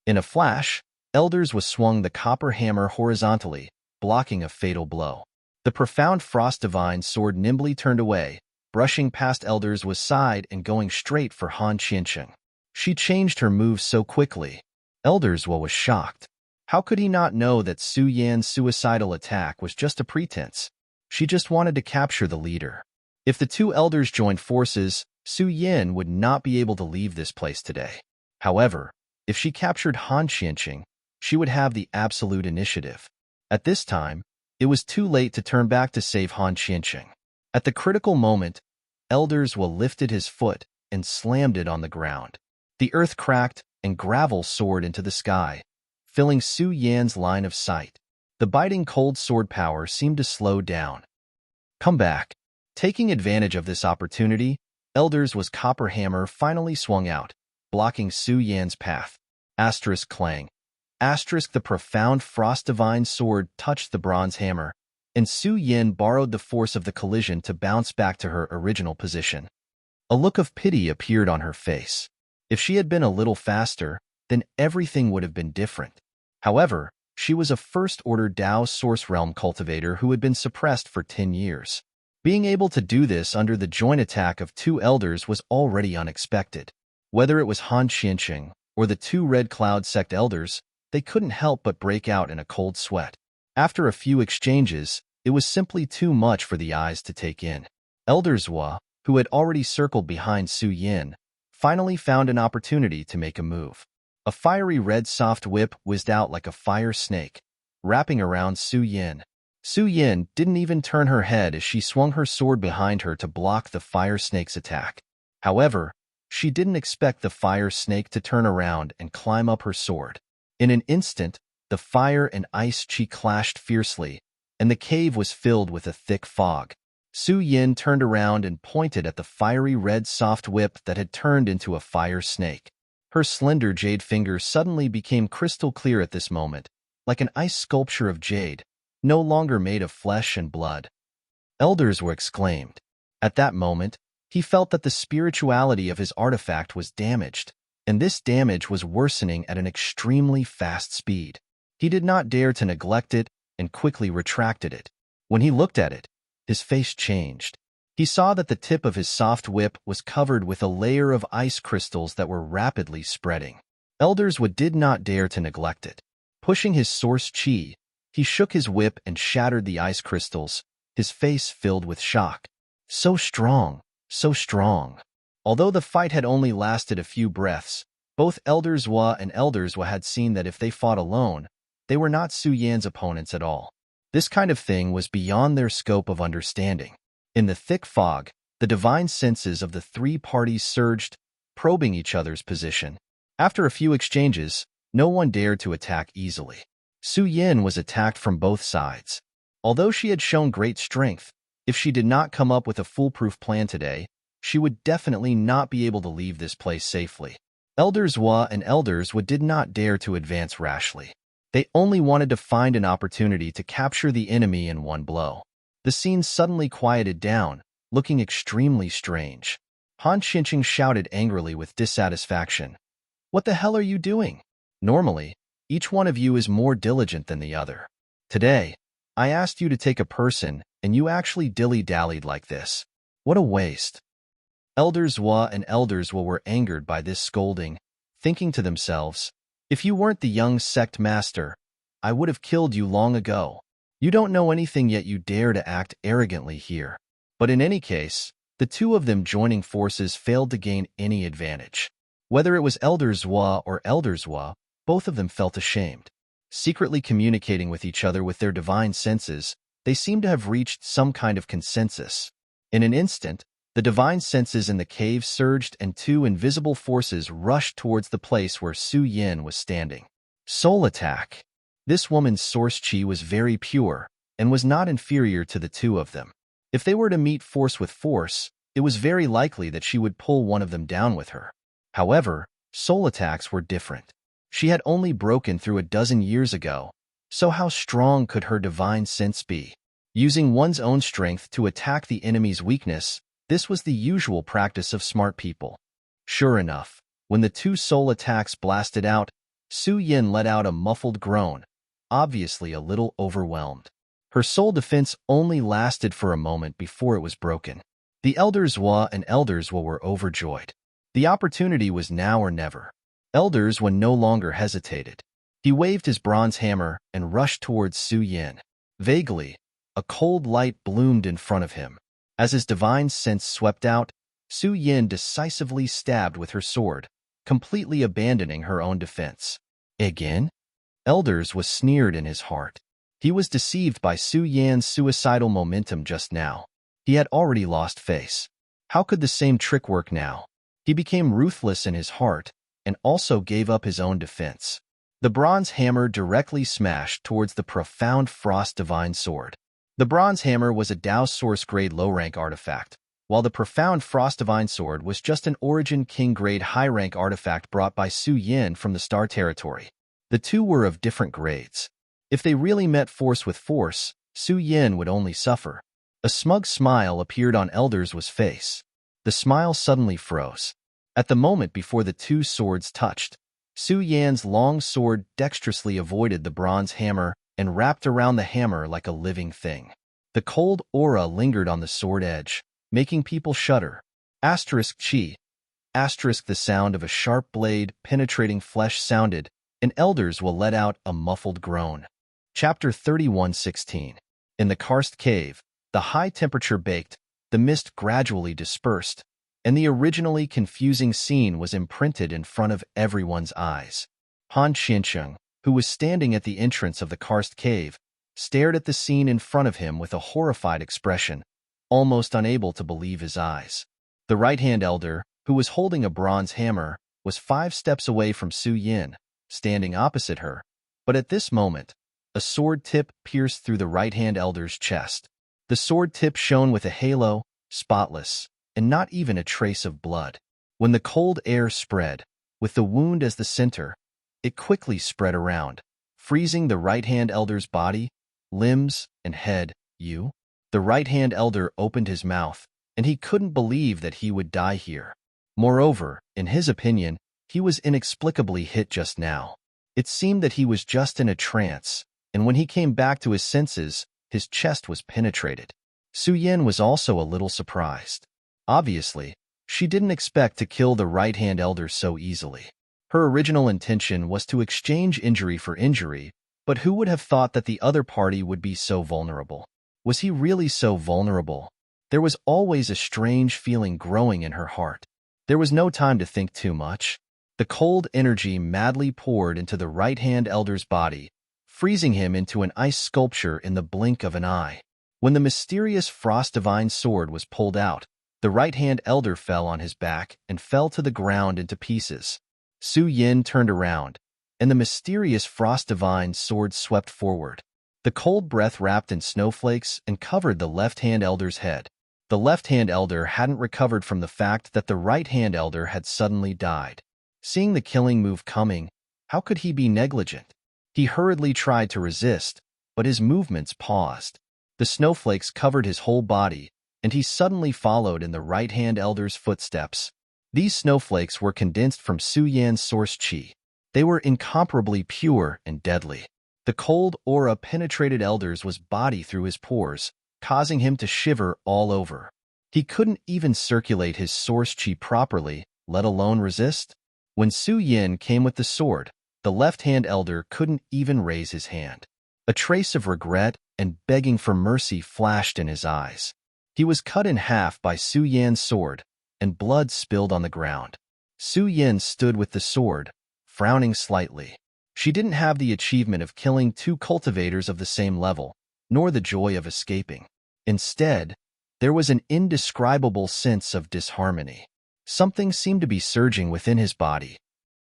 In a flash, Elderswa swung the copper hammer horizontally, blocking a fatal blow. The profound frost divine sword nimbly turned away, brushing past Elderswa's side and going straight for Han Qianqing. She changed her moves so quickly. Elderswa was shocked. How could he not know that Su Yan's suicidal attack was just a pretense? She just wanted to capture the leader. If the 2 elders joined forces, Su Yan would not be able to leave this place today. However, if she captured Han Qianqing, she would have the absolute initiative. At this time, it was too late to turn back to save Han Qianqing. At the critical moment, Elderswa lifted his foot and slammed it on the ground. The earth cracked and gravel soared into the sky, filling Su Yan's line of sight. The biting cold sword power seemed to slow down. Come back. Taking advantage of this opportunity, Elderswa's copper hammer finally swung out, blocking Su Yan's path. Asterisk clang. Asterisk the profound frost divine sword touched the bronze hammer, and Su Yan borrowed the force of the collision to bounce back to her original position. A look of pity appeared on her face. If she had been a little faster, then everything would have been different. However, she was a first-order Dao Source Realm cultivator who had been suppressed for 10 years. Being able to do this under the joint attack of 2 elders was already unexpected. Whether it was Han Qianqing or the 2 Red Cloud sect elders, they couldn't help but break out in a cold sweat. After a few exchanges, it was simply too much for the eyes to take in. Elderswa, who had already circled behind Su Yan, finally found an opportunity to make a move. A fiery red soft whip whizzed out like a fire snake, wrapping around Su Yan. Su Yan didn't even turn her head as she swung her sword behind her to block the fire snake's attack. However, she didn't expect the fire snake to turn around and climb up her sword. In an instant, the fire and ice chi clashed fiercely, and the cave was filled with a thick fog. Su Yan turned around and pointed at the fiery red soft whip that had turned into a fire snake. Her slender jade fingers suddenly became crystal clear at this moment, like an ice sculpture of jade, no longer made of flesh and blood. Elderswa exclaimed. At that moment, he felt that the spirituality of his artifact was damaged, and this damage was worsening at an extremely fast speed. He did not dare to neglect it and quickly retracted it. When he looked at it, his face changed. He saw that the tip of his soft whip was covered with a layer of ice crystals that were rapidly spreading. Elderswa did not dare to neglect it. Pushing his source chi, He shook his whip and shattered the ice crystals, his face filled with shock. So strong, so strong. Although the fight had only lasted a few breaths, both Elders Wa and Elders Wa had seen that if they fought alone, they were not Su Yan's opponents at all. This kind of thing was beyond their scope of understanding. In the thick fog, the divine senses of the three parties surged, probing each other's position. After a few exchanges, no one dared to attack easily. Su Yan was attacked from both sides. Although she had shown great strength, if she did not come up with a foolproof plan today, she would definitely not be able to leave this place safely. Elders Wa and Elders Wa did not dare to advance rashly. They only wanted to find an opportunity to capture the enemy in one blow. The scene suddenly quieted down, looking extremely strange. Han Qingqing shouted angrily with dissatisfaction. "What the hell are you doing? Normally, each one of you is more diligent than the other. Today, I asked you to take a person, and you actually dilly-dallied like this. What a waste." Elders Wa and Elders Wa were angered by this scolding, thinking to themselves, "If you weren't the young sect master, I would have killed you long ago. You don't know anything yet you dare to act arrogantly here." But in any case, the two of them joining forces failed to gain any advantage. Whether it was Elders Wa or Elders Wa, both of them felt ashamed. Secretly communicating with each other with their divine senses, they seemed to have reached some kind of consensus. In an instant, the divine senses in the cave surged and two invisible forces rushed towards the place where Su Yan was standing. Soul attack. This woman's source chi was very pure and was not inferior to the two of them. If they were to meet force with force, it was very likely that she would pull one of them down with her. However, soul attacks were different. She had only broken through a dozen years ago, so how strong could her divine sense be? Using one's own strength to attack the enemy's weakness, this was the usual practice of smart people. Sure enough, when the two soul attacks blasted out, Su Yan let out a muffled groan, obviously a little overwhelmed. Her soul defense only lasted for a moment before it was broken. The Elders Wa and Elders Wa were overjoyed. The opportunity was now or never. Elders Wa no longer hesitated. He waved his bronze hammer and rushed towards Su Yan. Vaguely, a cold light bloomed in front of him. As his divine sense swept out, Su Yan decisively stabbed with her sword, completely abandoning her own defense. Again? Elders was sneered in his heart. He was deceived by Su Yan's suicidal momentum just now. He had already lost face. How could the same trick work now? He became ruthless in his heart and also gave up his own defense. The bronze hammer directly smashed towards the profound frost divine sword. The bronze hammer was a Dao source-grade low-rank artifact, while the profound frost divine sword was just an origin king-grade high-rank artifact brought by Su Yan from the Star Territory. The two were of different grades. If they really met force with force, Su Yan would only suffer. A smug smile appeared on Elders Wa's face. The smile suddenly froze. At the moment before the two swords touched, Su Yan's long sword dexterously avoided the bronze hammer and wrapped around the hammer like a living thing. The cold aura lingered on the sword edge, making people shudder. Asterisk chi. Asterisk the sound of a sharp blade penetrating flesh sounded, and Elders will let out a muffled groan. Chapter 31:16. In the karst cave, the high temperature baked, the mist gradually dispersed, and the originally confusing scene was imprinted in front of everyone's eyes. Han Qingqing, who was standing at the entrance of the karst cave, stared at the scene in front of him with a horrified expression, almost unable to believe his eyes. The right-hand elder, who was holding a bronze hammer, was 5 steps away from Su Yan, standing opposite her, but at this moment, a sword tip pierced through the right-hand elder's chest. The sword tip shone with a halo, spotless, and not even a trace of blood. When the cold air spread, with the wound as the center, it quickly spread around, freezing the right-hand elder's body, limbs, and head. The right-hand elder opened his mouth, and he couldn't believe that he would die here. Moreover, in his opinion, he was inexplicably hit just now. It seemed that he was just in a trance, and when he came back to his senses, his chest was penetrated. Su Yan was also a little surprised. Obviously, she didn't expect to kill the right-hand elder so easily. Her original intention was to exchange injury for injury, But who would have thought that the other party would be so vulnerable? Was he really so vulnerable? There was always a strange feeling growing in her heart. There was no time to think too much. The cold energy madly poured into the right-hand elder's body, freezing him into an ice sculpture in the blink of an eye. When the mysterious frost-divine sword was pulled out, the right-hand elder fell on his back and fell to the ground into pieces. Su Yin turned around, and the mysterious frost-divine sword swept forward. The cold breath wrapped in snowflakes and covered the left-hand elder's head. The left-hand elder hadn't recovered from the fact that the right-hand elder had suddenly died. Seeing the killing move coming, how could he be negligent? He hurriedly tried to resist, but his movements paused. The snowflakes covered his whole body, and he suddenly followed in the right-hand elder's footsteps. These snowflakes were condensed from Su Yan's source qi. They were incomparably pure and deadly. The cold aura penetrated elder's body through his pores, causing him to shiver all over. He couldn't even circulate his source qi properly, let alone resist. When Su Yin came with the sword, the left-hand elder couldn't even raise his hand. A trace of regret and begging for mercy flashed in his eyes. He was cut in half by Su Yan's sword, and blood spilled on the ground. Su Yin stood with the sword, frowning slightly. She didn't have the achievement of killing two cultivators of the same level, nor the joy of escaping. Instead, there was an indescribable sense of disharmony. Something seemed to be surging within his body.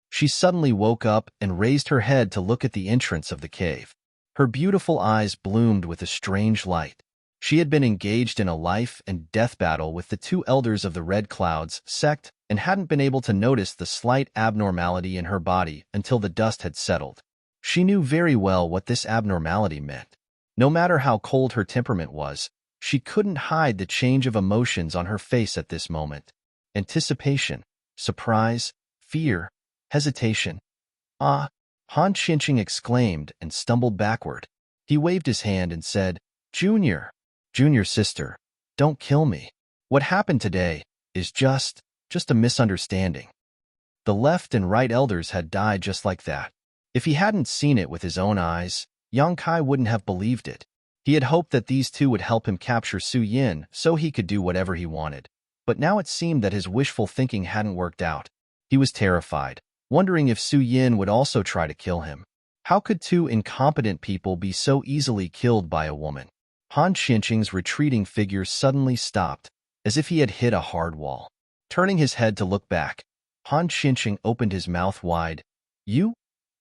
She suddenly woke up and raised her head to look at the entrance of the cave. Her beautiful eyes bloomed with a strange light. She had been engaged in a life and death battle with the two elders of the Red Clouds sect and hadn't been able to notice the slight abnormality in her body until the dust had settled. She knew very well what this abnormality meant. No matter how cold her temperament was, she couldn't hide the change of emotions on her face at this moment. Anticipation, surprise, fear, hesitation. "Ah!" Han Qinqing exclaimed and stumbled backward. He waved his hand and said, Junior sister, don't kill me. What happened today is just a misunderstanding." The left and right elders had died just like that. If he hadn't seen it with his own eyes, Yang Kai wouldn't have believed it. He had hoped that these two would help him capture Su Yin so he could do whatever he wanted. But now it seemed that his wishful thinking hadn't worked out. He was terrified, wondering if Su Yin would also try to kill him. How could two incompetent people be so easily killed by a woman? Han Qinqing's retreating figure suddenly stopped, as if he had hit a hard wall. Turning his head to look back, Han Qinqing opened his mouth wide. "You?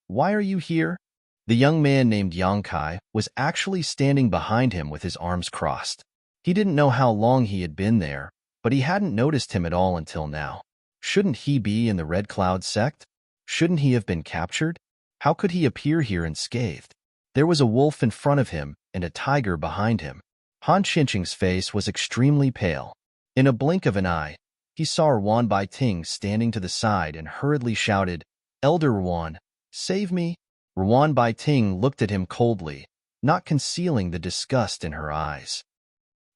Why are you here?" The young man named Yang Kai was actually standing behind him with his arms crossed. He didn't know how long he had been there, but he hadn't noticed him at all until now. Shouldn't he be in the Red Cloud sect? Shouldn't he have been captured? How could he appear here unscathed? There was a wolf in front of him and a tiger behind him. Han Qinqing's face was extremely pale. In a blink of an eye, he saw Ruan Baiting standing to the side and hurriedly shouted, "Elder Ruan, save me." Ruan Baiting looked at him coldly, not concealing the disgust in her eyes.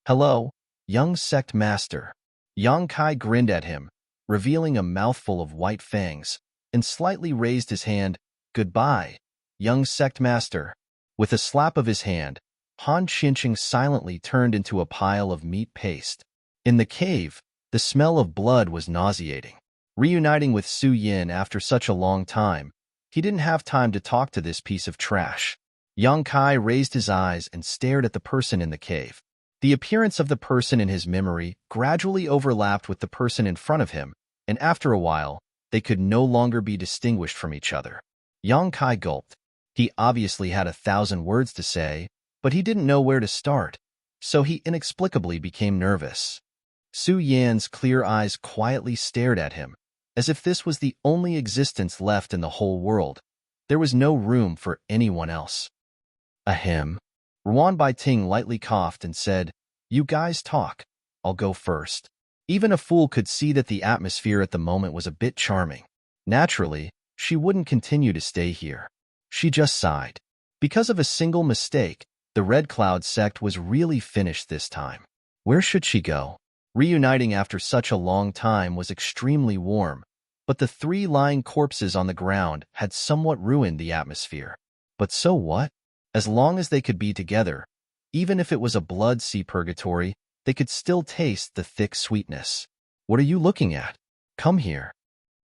"Hello, young sect master." Yang Kai grinned at him, revealing a mouthful of white fangs, and slightly raised his hand. "Goodbye, young sect master." With a slap of his hand, Han Qinqing silently turned into a pile of meat paste. In the cave, the smell of blood was nauseating. Reuniting with Su Yin after such a long time, he didn't have time to talk to this piece of trash. Yang Kai raised his eyes and stared at the person in the cave. The appearance of the person in his memory gradually overlapped with the person in front of him, and after a while, they could no longer be distinguished from each other. Yang Kai gulped. He obviously had 1,000 words to say, but he didn't know where to start, so he inexplicably became nervous. Su Yan's clear eyes quietly stared at him, as if this was the only existence left in the whole world. There was no room for anyone else. Ahem. Ruan Baiting lightly coughed and said, "You guys talk. I'll go first." Even a fool could see that the atmosphere at the moment was a bit charming. Naturally, she wouldn't continue to stay here. She just sighed. Because of a single mistake, the Red Cloud sect was really finished this time. Where should she go? Reuniting after such a long time was extremely warm, but the 3 lying corpses on the ground had somewhat ruined the atmosphere. But so what? As long as they could be together, even if it was a blood sea purgatory, they could still taste the thick sweetness. What are you looking at? Come here.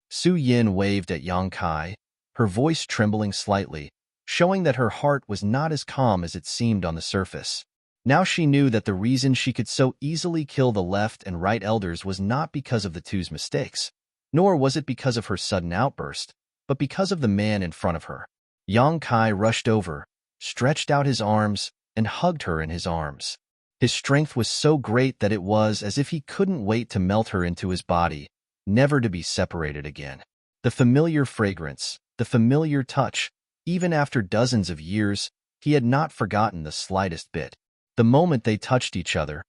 Su Yin waved at Yang Kai, her voice trembling slightly, showing that her heart was not as calm as it seemed on the surface. Now she knew that the reason she could so easily kill the left and right elders was not because of the two's mistakes, nor was it because of her sudden outburst, but because of the man in front of her. Yang Kai rushed over, stretched out his arms, and hugged her in his arms. His strength was so great that it was as if he couldn't wait to melt her into his body, never to be separated again. The familiar fragrance, the familiar touch, even after dozens of years, he had not forgotten the slightest bit. The moment they touched each other,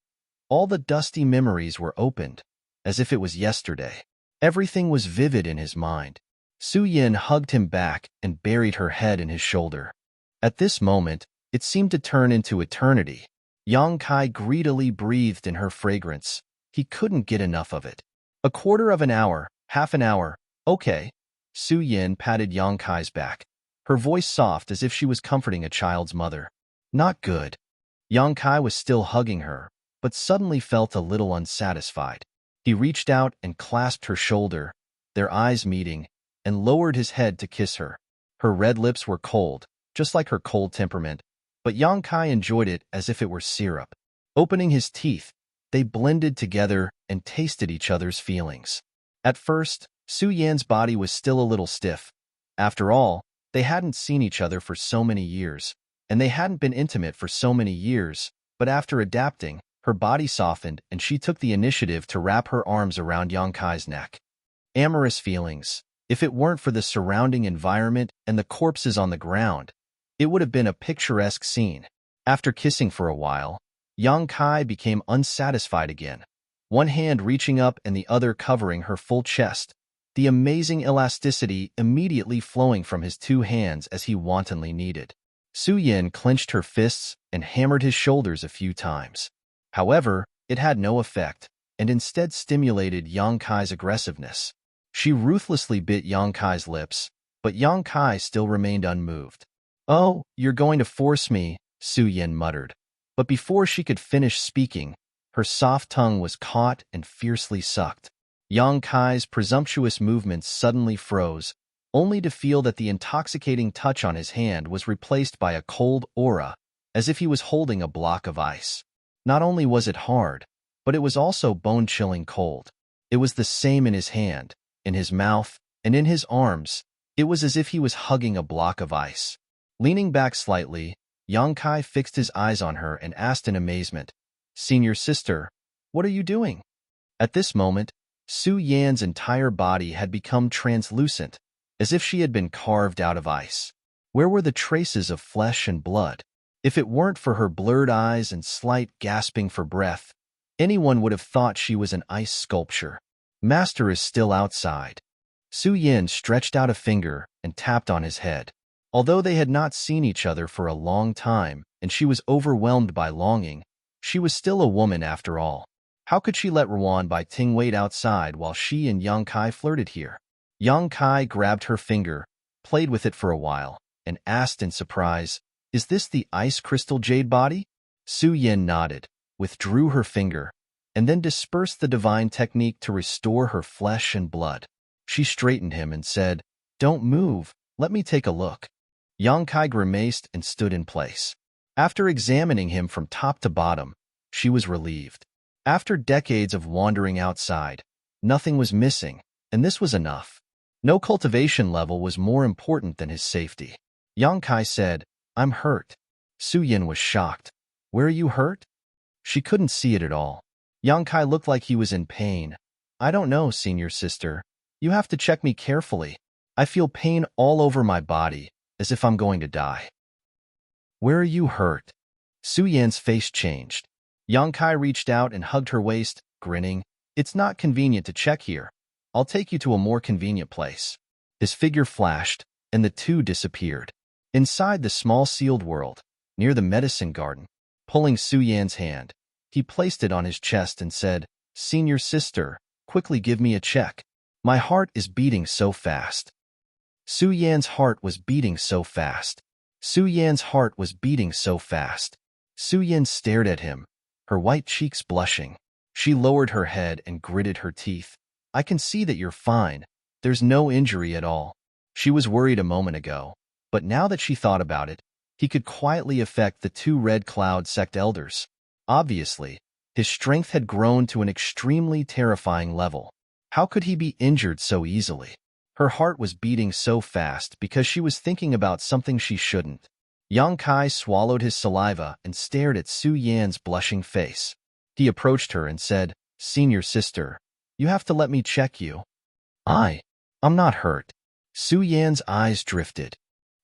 all the dusty memories were opened, as if it was yesterday. Everything was vivid in his mind. Su Yin hugged him back and buried her head in his shoulder. At this moment, it seemed to turn into eternity. Yang Kai greedily breathed in her fragrance. He couldn't get enough of it. A quarter of an hour, half an hour, okay. Su Yin patted Yang Kai's back, her voice soft as if she was comforting a child's mother. Not good. Yang Kai was still hugging her, but suddenly felt a little unsatisfied. He reached out and clasped her shoulder, their eyes meeting, and lowered his head to kiss her. Her red lips were cold, just like her cold temperament, but Yang Kai enjoyed it as if it were syrup. Opening his teeth, they blended together and tasted each other's feelings. At first, Su Yan's body was still a little stiff. After all, they hadn't seen each other for so many years, and they hadn't been intimate for so many years, but after adapting, her body softened and she took the initiative to wrap her arms around Yang Kai's neck. Amorous feelings. If it weren't for the surrounding environment and the corpses on the ground, it would have been a picturesque scene. After kissing for a while, Yang Kai became unsatisfied again, one hand reaching up and the other covering her full chest, the amazing elasticity immediately flowing from his two hands as he wantonly kneaded. Su Yin clenched her fists and hammered his shoulders a few times. However, it had no effect, and instead stimulated Yang Kai's aggressiveness. She ruthlessly bit Yang Kai's lips, but Yang Kai still remained unmoved. "Oh, you're going to force me," Su Yin muttered. But before she could finish speaking, her soft tongue was caught and fiercely sucked. Yang Kai's presumptuous movements suddenly froze, only to feel that the intoxicating touch on his hand was replaced by a cold aura, as if he was holding a block of ice. Not only was it hard, but it was also bone-chilling cold. It was the same in his hand, in his mouth, and in his arms. It was as if he was hugging a block of ice. Leaning back slightly, Yang Kai fixed his eyes on her and asked in amazement, "Senior sister, what are you doing?" At this moment, Su Yan's entire body had become translucent, as if she had been carved out of ice. Where were the traces of flesh and blood? If it weren't for her blurred eyes and slight gasping for breath, anyone would have thought she was an ice sculpture. "Master is still outside." Su Yin stretched out a finger and tapped on his head. Although they had not seen each other for a long time and she was overwhelmed by longing, she was still a woman after all. How could she let Ruan Bai Ting wait outside while she and Yang Kai flirted here? Yang Kai grabbed her finger, played with it for a while, and asked in surprise, "Is this the ice crystal jade body?" Su Yin nodded, withdrew her finger, and then dispersed the divine technique to restore her flesh and blood. She straightened him and said, "Don't move, let me take a look." Yang Kai grimaced and stood in place. After examining him from top to bottom, she was relieved. After decades of wandering outside, nothing was missing, and this was enough. No cultivation level was more important than his safety. Yang Kai said, "I'm hurt." Su Yin was shocked. "Where are you hurt?" She couldn't see it at all. Yang Kai looked like he was in pain. "I don't know, senior sister. You have to check me carefully. I feel pain all over my body, as if I'm going to die." "Where are you hurt?" Su Yan's face changed. Yang Kai reached out and hugged her waist, grinning. "It's not convenient to check here. I'll take you to a more convenient place." His figure flashed, and the two disappeared. Inside the small sealed world, near the medicine garden, pulling Su Yan's hand, he placed it on his chest and said, "Senior sister, quickly give me a check. My heart is beating so fast." Su Yan's heart was beating so fast. Su Yan's heart was beating so fast. Su Yan stared at him, her white cheeks blushing. She lowered her head and gritted her teeth. I can see that you're fine. There's no injury at all. She was worried a moment ago, but now that she thought about it, he could quietly affect the two Red Cloud sect elders. Obviously, his strength had grown to an extremely terrifying level. How could he be injured so easily? Her heart was beating so fast because she was thinking about something she shouldn't. Yang Kai swallowed his saliva and stared at Su Yan's blushing face. He approached her and said, "Senior sister, you have to let me check you." I'm not hurt." Su Yan's eyes drifted.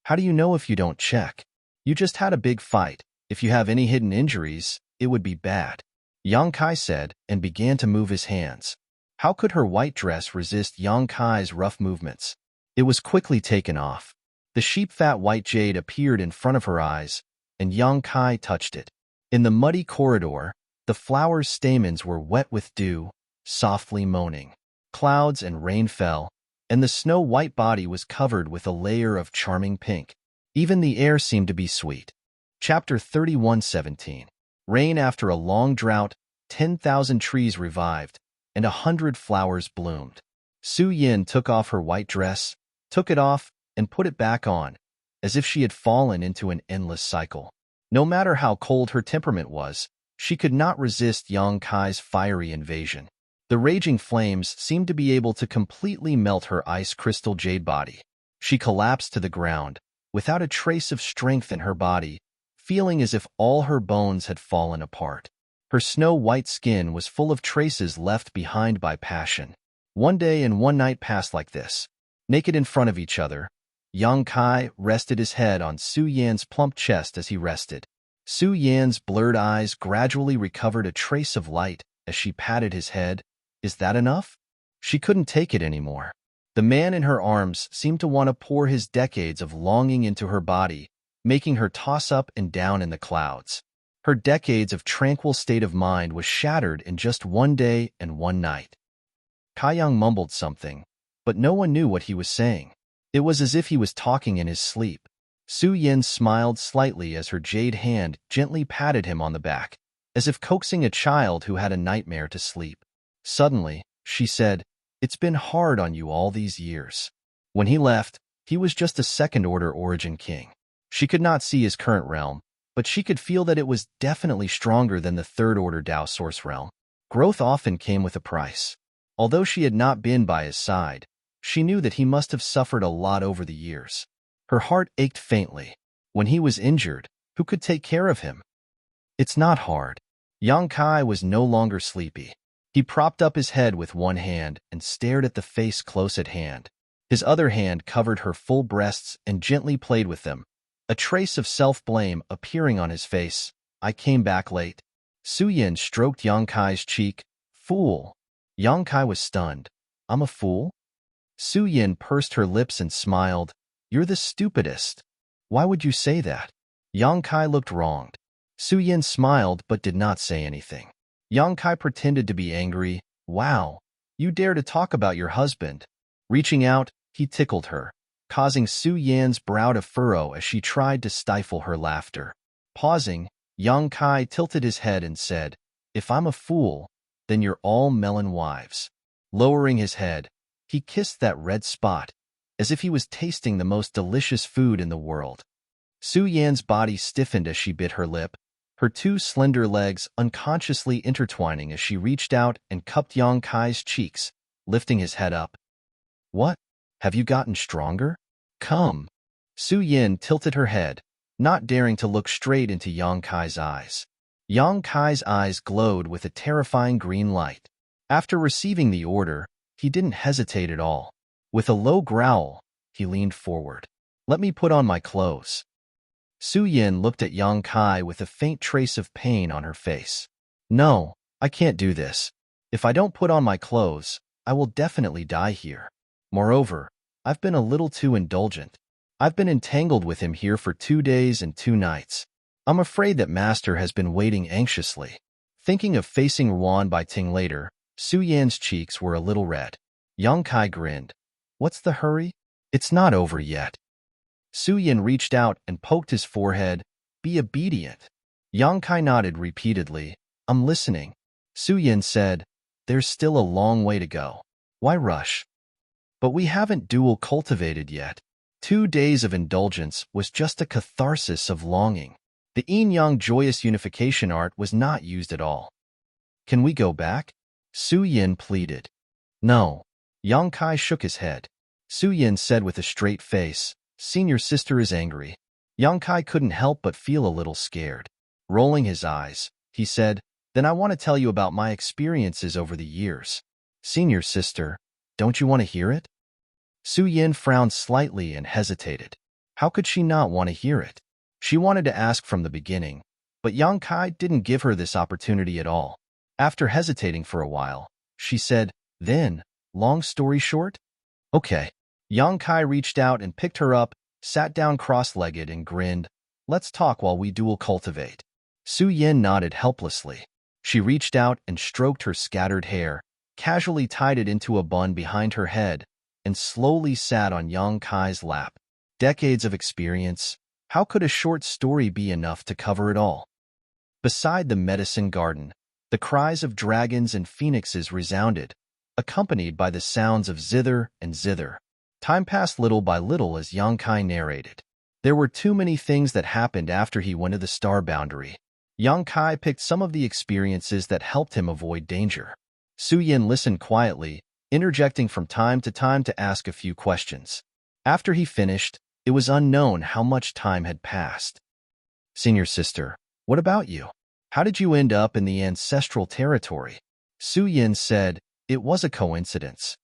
"How do you know if you don't check? You just had a big fight. If you have any hidden injuries, it would be bad." Yang Kai said and began to move his hands. How could her white dress resist Yang Kai's rough movements? It was quickly taken off. The sheep-fat white jade appeared in front of her eyes, and Yang Kai touched it. In the muddy corridor, the flower's stamens were wet with dew, softly moaning. Clouds and rain fell, and the snow-white body was covered with a layer of charming pink. Even the air seemed to be sweet. Chapter 31:17. Rain after a long drought, 10,000 trees revived, and 100 flowers bloomed. Su Yan took off her white dress, took it off, and put it back on, as if she had fallen into an endless cycle. No matter how cold her temperament was, she could not resist Yang Kai's fiery invasion. The raging flames seemed to be able to completely melt her ice crystal jade body. She collapsed to the ground, without a trace of strength in her body, feeling as if all her bones had fallen apart. Her snow-white skin was full of traces left behind by passion. One day and one night passed like this. Naked in front of each other, Yang Kai rested his head on Su Yan's plump chest as he rested. Su Yan's blurred eyes gradually recovered a trace of light as she patted his head. Is that enough? She couldn't take it anymore. The man in her arms seemed to want to pour his decades of longing into her body, making her toss up and down in the clouds. Her decades of tranquil state of mind was shattered in just one day and one night. Kaiyang mumbled something, but no one knew what he was saying. It was as if he was talking in his sleep. Su Yan smiled slightly as her jade hand gently patted him on the back, as if coaxing a child who had a nightmare to sleep. Suddenly, she said, "It's been hard on you all these years." When he left, he was just a second-order origin king. She could not see his current realm, but she could feel that it was definitely stronger than the third-order Dao source realm. Growth often came with a price. Although she had not been by his side, she knew that he must have suffered a lot over the years. Her heart ached faintly. When he was injured, who could take care of him? It's not hard. Yang Kai was no longer sleepy. He propped up his head with one hand and stared at the face close at hand. His other hand covered her full breasts and gently played with them, a trace of self-blame appearing on his face. "I came back late." Su Yan stroked Yang Kai's cheek. "Fool." Yang Kai was stunned. "I'm a fool?" Su Yan pursed her lips and smiled. "You're the stupidest." "Why would you say that?" Yang Kai looked wronged. Su Yan smiled but did not say anything. Yang Kai pretended to be angry. "Wow, you dare to talk about your husband." Reaching out, he tickled her, causing Su Yan's brow to furrow as she tried to stifle her laughter. Pausing, Yang Kai tilted his head and said, "If I'm a fool, then you're all melon wives." Lowering his head, he kissed that red spot, as if he was tasting the most delicious food in the world. Su Yan's body stiffened as she bit her lip, her two slender legs unconsciously intertwining as she reached out and cupped Yang Kai's cheeks, lifting his head up. "What? Have you gotten stronger? Come." Su Yan tilted her head, not daring to look straight into Yang Kai's eyes. Yang Kai's eyes glowed with a terrifying green light. After receiving the order, he didn't hesitate at all. With a low growl, he leaned forward. "Let me put on my clothes." Su Yan looked at Yang Kai with a faint trace of pain on her face. "No, I can't do this. If I don't put on my clothes, I will definitely die here. Moreover, I've been a little too indulgent. I've been entangled with him here for 2 days and 2 nights. I'm afraid that Master has been waiting anxiously." Thinking of facing Ruan Bai Ting later, Su Yan's cheeks were a little red. Yang Kai grinned. "What's the hurry? It's not over yet." Su Yin reached out and poked his forehead. Be obedient. Yang Kai nodded repeatedly. I'm listening. Su Yin said, there's still a long way to go. Why rush? But we haven't dual cultivated yet. 2 days of indulgence was just a catharsis of longing. The yin-yang joyous unification art was not used at all. Can we go back? Su Yin pleaded. No. Yang Kai shook his head. Su Yin said with a straight face, Senior sister is angry. Yang Kai couldn't help but feel a little scared. Rolling his eyes, he said, then I want to tell you about my experiences over the years. Senior sister, don't you want to hear it? Su Yin frowned slightly and hesitated. How could she not want to hear it? She wanted to ask from the beginning, but Yang Kai didn't give her this opportunity at all. After hesitating for a while, she said, then, long story short? Okay. Yang Kai reached out and picked her up, sat down cross-legged and grinned. Let's talk while we dual cultivate. Su Yin nodded helplessly. She reached out and stroked her scattered hair, casually tied it into a bun behind her head, and slowly sat on Yang Kai's lap. Decades of experience. How could a short story be enough to cover it all? Beside the medicine garden, the cries of dragons and phoenixes resounded, accompanied by the sounds of zither and zither. Time passed little by little as Yang Kai narrated. There were too many things that happened after he went to the star boundary. Yang Kai picked some of the experiences that helped him avoid danger. Su Yin listened quietly, interjecting from time to ask a few questions. After he finished, it was unknown how much time had passed. Senior sister, what about you? How did you end up in the ancestral territory? Su Yin said, it was a coincidence.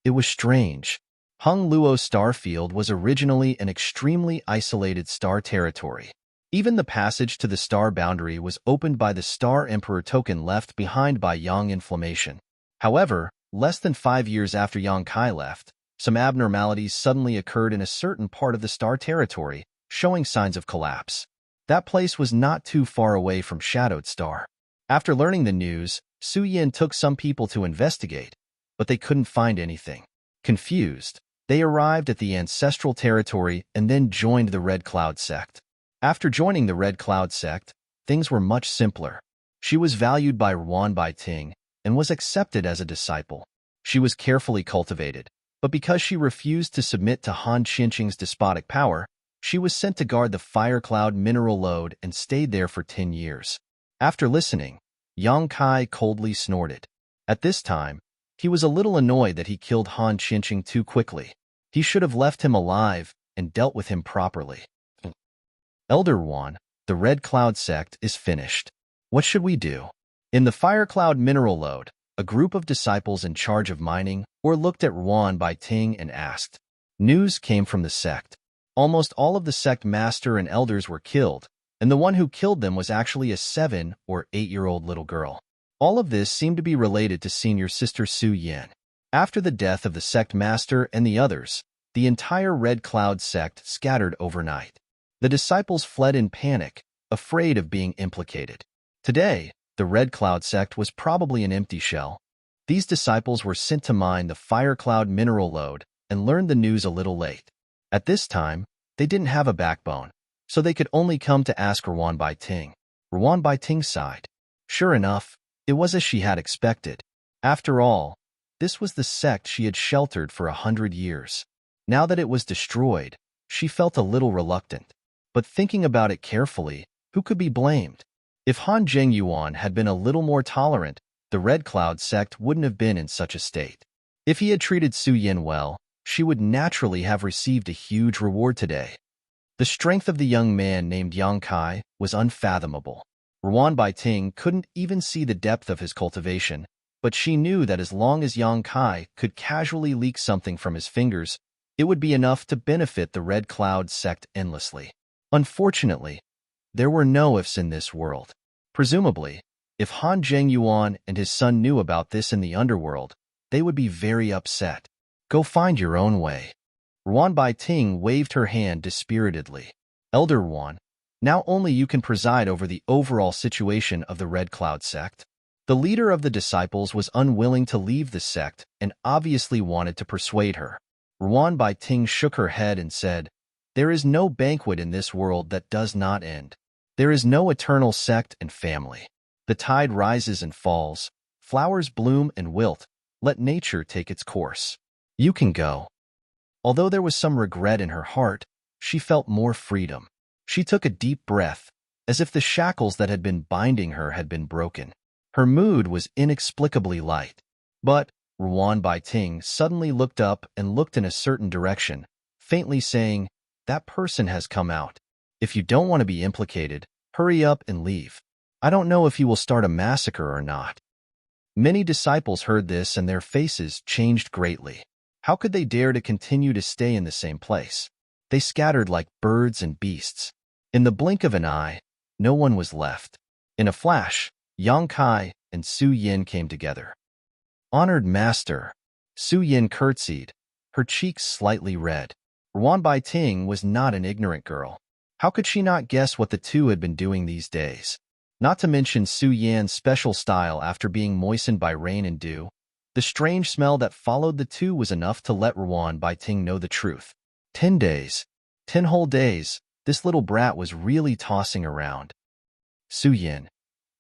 It was strange. Hung Luo Starfield was originally an extremely isolated star territory. Even the passage to the star boundary was opened by the Star Emperor token left behind by Yang Inflammation. However, less than 5 years after Yang Kai left, some abnormalities suddenly occurred in a certain part of the star territory, showing signs of collapse. That place was not too far away from Shadowed Star. After learning the news, Su Yin took some people to investigate, but they couldn't find anything. Confused, they arrived at the ancestral territory and then joined the Red Cloud sect. After joining the Red Cloud sect, things were much simpler. She was valued by Ruan Baiting and was accepted as a disciple. She was carefully cultivated, but because she refused to submit to Han Qingqing's despotic power, she was sent to guard the Fire Cloud mineral lode and stayed there for 10 years. After listening, Yang Kai coldly snorted. At this time, he was a little annoyed that he killed Han Qingqing too quickly. He should have left him alive and dealt with him properly. Elder Ruan, the Red Cloud sect is finished. What should we do? In the Fire Cloud mineral lode, a group of disciples in charge of mining looked at Ruan Baiting and asked. News came from the sect. Almost all of the sect master and elders were killed, and the one who killed them was actually a 7 or 8-year-old little girl. All of this seemed to be related to senior sister Su Yin. After the death of the sect master and the others, the entire Red Cloud sect scattered overnight. The disciples fled in panic, afraid of being implicated. Today, the Red Cloud sect was probably an empty shell. These disciples were sent to mine the Fire Cloud mineral lode and learned the news a little late. At this time, they didn't have a backbone, so they could only come to ask Ruan Baiting. Ruan Baiting sighed. Sure enough, it was as she had expected. After all, this was the sect she had sheltered for 100 years. Now that it was destroyed, she felt a little reluctant. But thinking about it carefully, who could be blamed? If Han Zhengyuan had been a little more tolerant, the Red Cloud sect wouldn't have been in such a state. If he had treated Su Yin well, she would naturally have received a huge reward today. The strength of the young man named Yang Kai was unfathomable. Ruan Baiting couldn't even see the depth of his cultivation, but she knew that as long as Yang Kai could casually leak something from his fingers, it would be enough to benefit the Red Cloud sect endlessly. Unfortunately, there were no ifs in this world. Presumably, if Han Zhengyuan and his son knew about this in the underworld, they would be very upset. Go find your own way. Ruan Baiting waved her hand dispiritedly. Elder Ruan, now only you can preside over the overall situation of the Red Cloud sect. The leader of the disciples was unwilling to leave the sect and obviously wanted to persuade her. Ruan Baiting shook her head and said, There is no banquet in this world that does not end. There is no eternal sect and family. The tide rises and falls. Flowers bloom and wilt. Let nature take its course. You can go. Although there was some regret in her heart, she felt more freedom. She took a deep breath, as if the shackles that had been binding her had been broken. Her mood was inexplicably light. But Ruan Baiting suddenly looked up and looked in a certain direction, faintly saying, "That person has come out. If you don't want to be implicated, hurry up and leave. I don't know if you will start a massacre or not." Many disciples heard this and their faces changed greatly. How could they dare to continue to stay in the same place? They scattered like birds and beasts. In the blink of an eye, no one was left. In a flash, Yang Kai and Su Yin came together. "Honored master," Su Yin curtsied, her cheeks slightly red. Ruan Baiting was not an ignorant girl. How could she not guess what the two had been doing these days? Not to mention Su Yan's special style after being moistened by rain and dew. The strange smell that followed the two was enough to let Ruan Baiting know the truth. 10 days. 10 whole days. This little brat was really tossing around. Su Yin.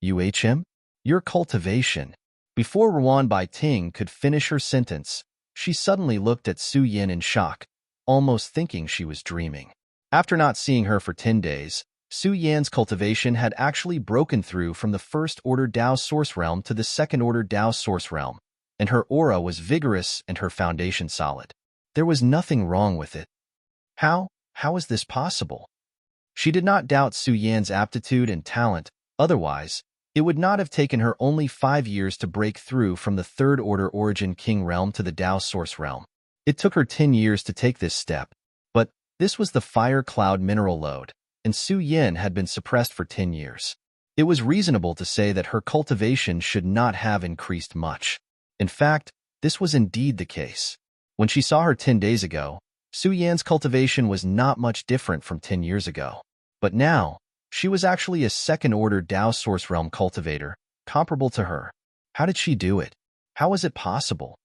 UHM? Your cultivation. Before Ruan Baiting could finish her sentence, she suddenly looked at Su Yin in shock, almost thinking she was dreaming. After not seeing her for 10 days, Su Yan's cultivation had actually broken through from the first-order Dao source realm to the second-order Dao source realm, and her aura was vigorous and her foundation solid. There was nothing wrong with it. How is this possible? She did not doubt Su Yan's aptitude and talent, otherwise, it would not have taken her only 5 years to break through from the third-order Origin King realm to the Dao source realm. It took her 10 years to take this step, but this was the fire cloud mineral lode, and Su Yin had been suppressed for 10 years. It was reasonable to say that her cultivation should not have increased much. In fact, this was indeed the case. When she saw her 10 days ago, Su Yan's cultivation was not much different from 10 years ago. But now, she was actually a second-order Dao source realm cultivator, comparable to her. How did she do it? How was it possible?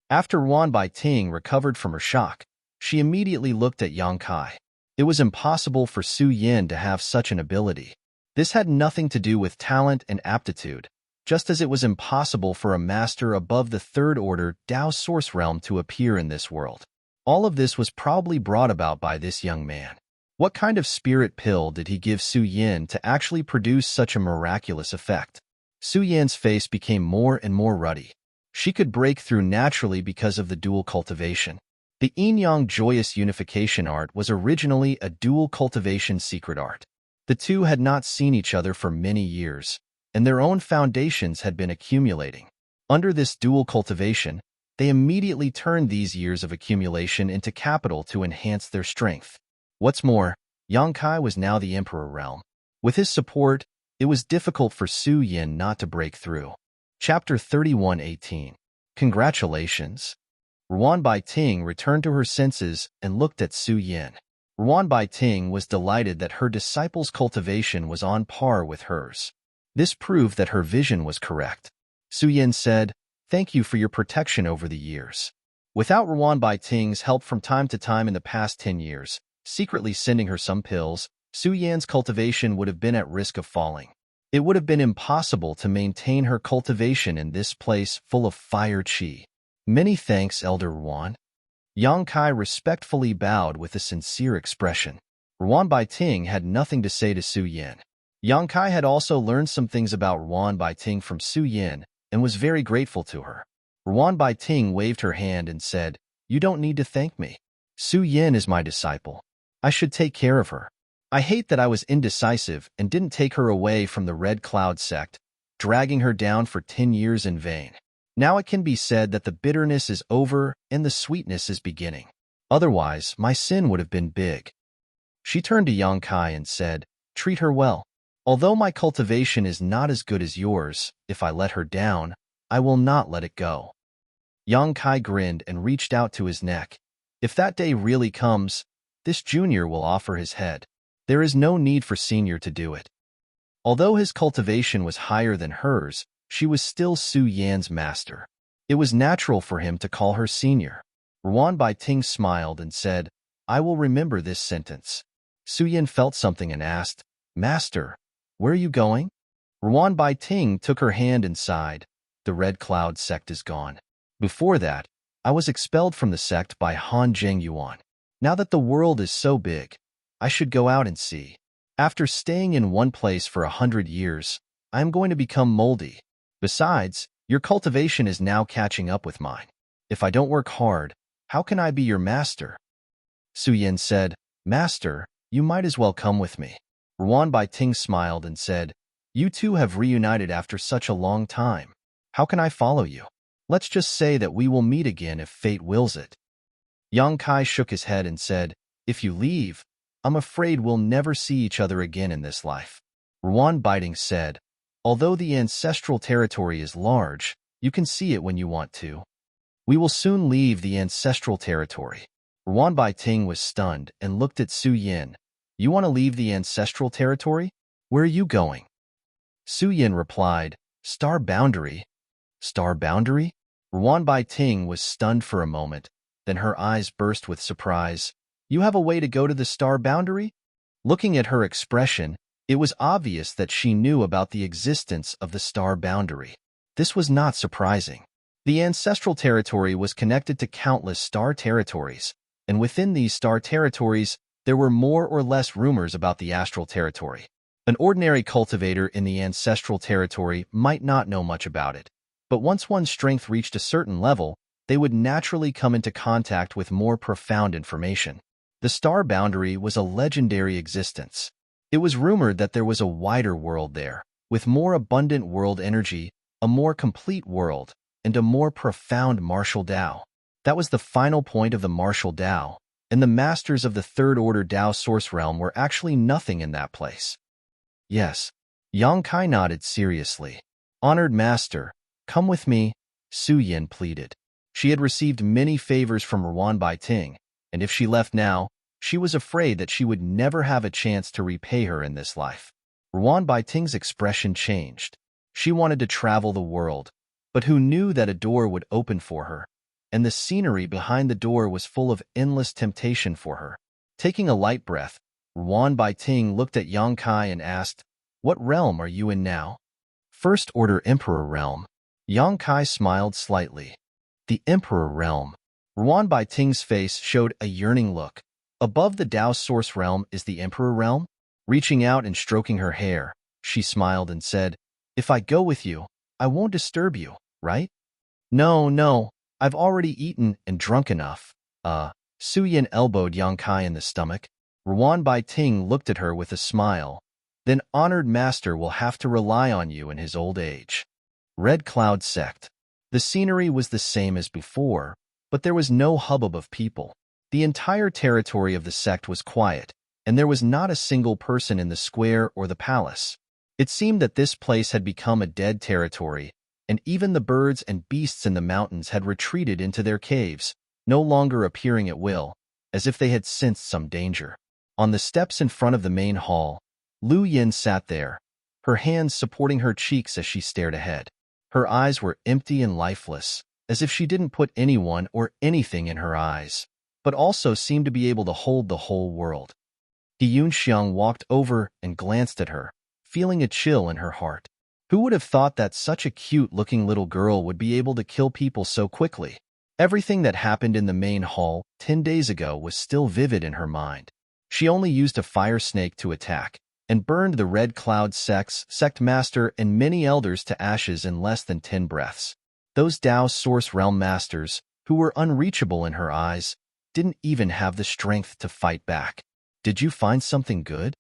After Ruan Baiting recovered from her shock, she immediately looked at Yang Kai. It was impossible for Su Yin to have such an ability. This had nothing to do with talent and aptitude, just as it was impossible for a master above the third-order Dao source realm to appear in this world. All of this was probably brought about by this young man. What kind of spirit pill did he give Su Yin to actually produce such a miraculous effect? Su Yin's face became more and more ruddy. She could break through naturally because of the dual cultivation. The yin-yang joyous unification art was originally a dual cultivation secret art. The two had not seen each other for many years, and their own foundations had been accumulating. Under this dual cultivation, they immediately turned these years of accumulation into capital to enhance their strength. What's more, Yang Kai was now the Emperor realm. With his support, it was difficult for Su Yin not to break through. Chapter 31:18. Congratulations. Ruan Baiting returned to her senses and looked at Su Yin. Ruan Baiting was delighted that her disciple's cultivation was on par with hers. This proved that her vision was correct. Su Yin said, "Thank you for your protection over the years." Without Ruan Baiting's help from time to time in the past 10 years, secretly sending her some pills, Su Yan's cultivation would have been at risk of falling. It would have been impossible to maintain her cultivation in this place full of fire qi. Many thanks, Elder Ruan. Yang Kai respectfully bowed with a sincere expression. Ruan Baiting had nothing to say to Su Yin. Yang Kai had also learned some things about Ruan Baiting from Su Yin and was very grateful to her. Ruan Baiting waved her hand and said, "You don't need to thank me. Su Yin is my disciple. I should take care of her. I hate that I was indecisive and didn't take her away from the Red Cloud sect, dragging her down for 10 years in vain. Now it can be said that the bitterness is over and the sweetness is beginning. Otherwise, my sin would have been big." She turned to Yang Kai and said, "Treat her well. Although my cultivation is not as good as yours, if I let her down, I will not let it go." Yang Kai grinned and reached out to his neck. If that day really comes, this junior will offer his head. There is no need for senior to do it. Although his cultivation was higher than hers, she was still Su Yan's master. It was natural for him to call her senior. Ruan Baiting smiled and said, I will remember this sentence. Su Yin felt something and asked, Master, where are you going? Ruan Bai Ting took her hand and sighed. The Red Cloud sect is gone. Before that, I was expelled from the sect by Han Zheng Yuan. Now that the world is so big, I should go out and see. After staying in one place for 100 years, I am going to become moldy. Besides, your cultivation is now catching up with mine. If I don't work hard, how can I be your master? Su Yin said, Master, you might as well come with me. Ruan Bai Ting smiled and said, You two have reunited after such a long time. How can I follow you? Let's just say that we will meet again if fate wills it. Yang Kai shook his head and said, If you leave, I'm afraid we'll never see each other again in this life. Ruan Baiting said, Although the ancestral territory is large, you can see it when you want to. We will soon leave the ancestral territory. Ruan Baiting was stunned and looked at Su Yin. You want to leave the ancestral territory? Where are you going? Su Yin replied, Star Boundary. Star Boundary? Ruan Baiting was stunned for a moment, then her eyes burst with surprise. You have a way to go to the Star Boundary? Looking at her expression, it was obvious that she knew about the existence of the Star Boundary. This was not surprising. The ancestral territory was connected to countless star territories, and within these star territories, there were more or less rumors about the astral territory. An ordinary cultivator in the ancestral territory might not know much about it, but once one's strength reached a certain level, they would naturally come into contact with more profound information. The Star Boundary was a legendary existence. It was rumored that there was a wider world there, with more abundant world energy, a more complete world, and a more profound martial Tao. That was the final point of the martial Tao, and the masters of the Third Order Tao Source Realm were actually nothing in that place. Yes, Yang Kai nodded seriously. Honored Master, come with me, Su Yin pleaded. She had received many favors from Ruan Baiting, and if she left now, she was afraid that she would never have a chance to repay her in this life. Ruan Baiting's expression changed. She wanted to travel the world, but who knew that a door would open for her, and the scenery behind the door was full of endless temptation for her. Taking a light breath, Ruan Baiting looked at Yang Kai and asked, What realm are you in now? First Order Emperor Realm. Yang Kai smiled slightly. The Emperor Realm. Ruan Baiting's face showed a yearning look. Above the Tao Source Realm is the Emperor Realm? Reaching out and stroking her hair, she smiled and said, If I go with you, I won't disturb you, right? No, I've already eaten and drunk enough. Su Yin elbowed Yang Kai in the stomach. Ruan Baiting looked at her with a smile. Then Honored Master will have to rely on you in his old age. Red Cloud Sect. The scenery was the same as before, but there was no hubbub of people. The entire territory of the sect was quiet, and there was not a single person in the square or the palace. It seemed that this place had become a dead territory, and even the birds and beasts in the mountains had retreated into their caves, no longer appearing at will, as if they had sensed some danger. On the steps in front of the main hall, Lu Yin sat there, her hands supporting her cheeks as she stared ahead. Her eyes were empty and lifeless, as if she didn't put anyone or anything in her eyes, but also seemed to be able to hold the whole world. He Yunxiang walked over and glanced at her, feeling a chill in her heart. Who would have thought that such a cute-looking little girl would be able to kill people so quickly? Everything that happened in the main hall 10 days ago was still vivid in her mind. She only used a fire snake to attack, and burned the Red Cloud sect master and many elders to ashes in less than 10 breaths. Those Tao Source Realm masters, who were unreachable in her eyes, didn't even have the strength to fight back. Did you find something good?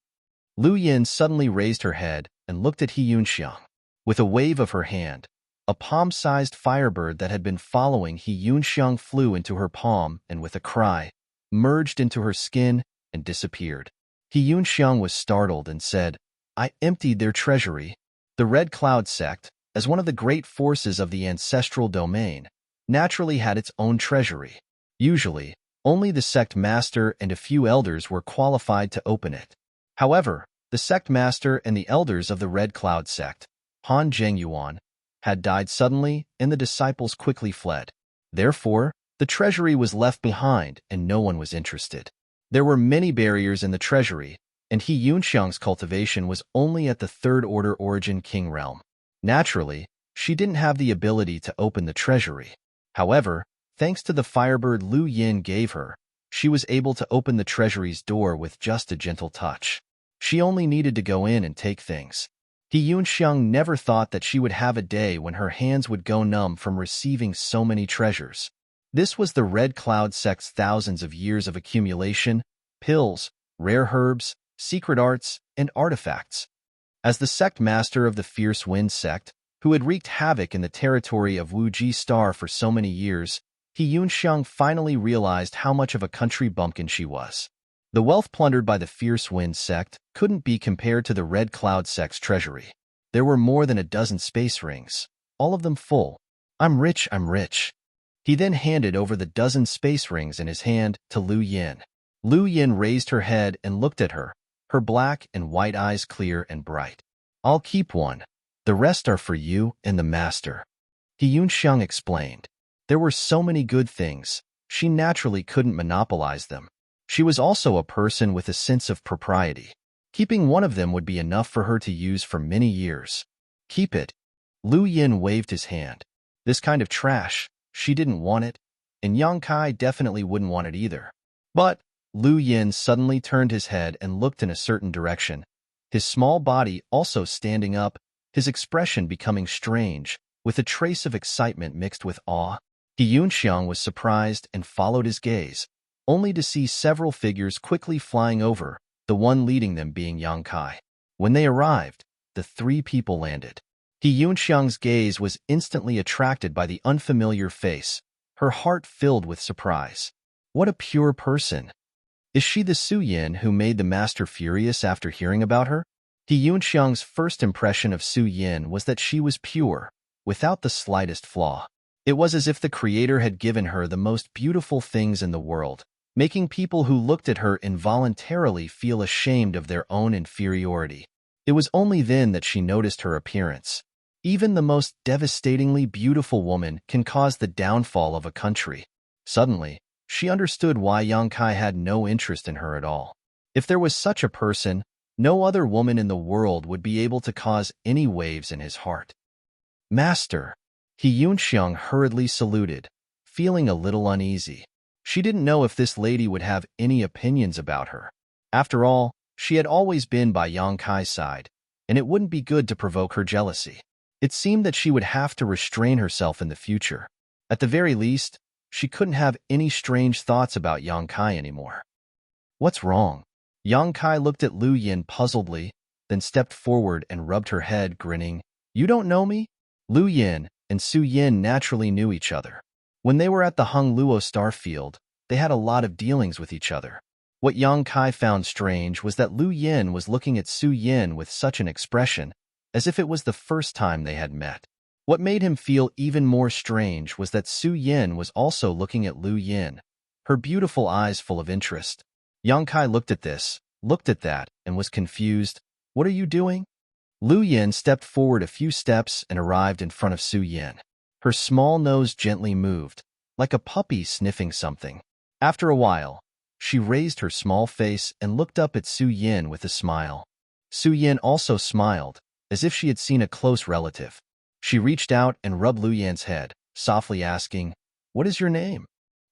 Lu Yin suddenly raised her head and looked at He Yunxiang. With a wave of her hand, a palm-sized firebird that had been following He Yunxiang flew into her palm and with a cry, merged into her skin and disappeared. He Yunxiang was startled and said, I emptied their treasury. The Red Cloud sect, as one of the great forces of the ancestral domain, naturally had its own treasury. Usually, only the sect master and a few elders were qualified to open it. However, the sect master and the elders of the Red Cloud sect, Han Zheng Yuan, had died suddenly and the disciples quickly fled. Therefore, the treasury was left behind and no one was interested. There were many barriers in the treasury, and He Yunxiang's cultivation was only at the third-order origin king realm. Naturally, she didn't have the ability to open the treasury. However, thanks to the firebird Lu Yin gave her, she was able to open the treasury's door with just a gentle touch. She only needed to go in and take things. He Yunxiang never thought that she would have a day when her hands would go numb from receiving so many treasures. This was the Red Cloud sect's thousands of years of accumulation, pills, rare herbs, secret arts, and artifacts. As the sect master of the Fierce Wind sect, who had wreaked havoc in the territory of Wuji Star for so many years, He Yunxiang finally realized how much of a country bumpkin she was. The wealth plundered by the Fierce Wind sect couldn't be compared to the Red Cloud sect's treasury. There were more than a dozen space rings, all of them full. I'm rich, I'm rich. He then handed over the dozen space rings in his hand to Lu Yin. Lu Yin raised her head and looked at her, her black and white eyes clear and bright. I'll keep one. The rest are for you and the master. He Yunxiang explained. There were so many good things, she naturally couldn't monopolize them. She was also a person with a sense of propriety. Keeping one of them would be enough for her to use for many years. Keep it. Lu Yin waved his hand. This kind of trash, she didn't want it, and Yang Kai definitely wouldn't want it either. But Lu Yin suddenly turned his head and looked in a certain direction, his small body also standing up, his expression becoming strange, with a trace of excitement mixed with awe. He Yunxiang was surprised and followed his gaze, only to see several figures quickly flying over, the one leading them being Yang Kai. When they arrived, the three people landed. He Yunxiang's gaze was instantly attracted by the unfamiliar face, her heart filled with surprise. What a pure person! Is she the Su Yin who made the master furious after hearing about her? He Yunxiang's first impression of Su Yin was that she was pure, without the slightest flaw. It was as if the Creator had given her the most beautiful things in the world, making people who looked at her involuntarily feel ashamed of their own inferiority. It was only then that she noticed her appearance. Even the most devastatingly beautiful woman can cause the downfall of a country. Suddenly, she understood why Yang Kai had no interest in her at all. If there was such a person, no other woman in the world would be able to cause any waves in his heart. Master, He Yunxiang hurriedly saluted, feeling a little uneasy. She didn't know if this lady would have any opinions about her. After all, she had always been by Yang Kai's side, and it wouldn't be good to provoke her jealousy. It seemed that she would have to restrain herself in the future. At the very least, she couldn't have any strange thoughts about Yang Kai anymore. What's wrong? Yang Kai looked at Lu Yin puzzledly, then stepped forward and rubbed her head, grinning. You don't know me? Lu Yin and Su Yin naturally knew each other. When they were at the Hung Luo star field, they had a lot of dealings with each other. What Yang Kai found strange was that Lu Yin was looking at Su Yin with such an expression, as if it was the first time they had met. What made him feel even more strange was that Su Yin was also looking at Lu Yin, her beautiful eyes full of interest. Yang Kai looked at this, looked at that, and was confused. What are you doing? Lu Yin stepped forward a few steps and arrived in front of Su Yin. Her small nose gently moved, like a puppy sniffing something. After a while, she raised her small face and looked up at Su Yin with a smile. Su Yin also smiled, as if she had seen a close relative. She reached out and rubbed Lu Yin's head, softly asking, What is your name?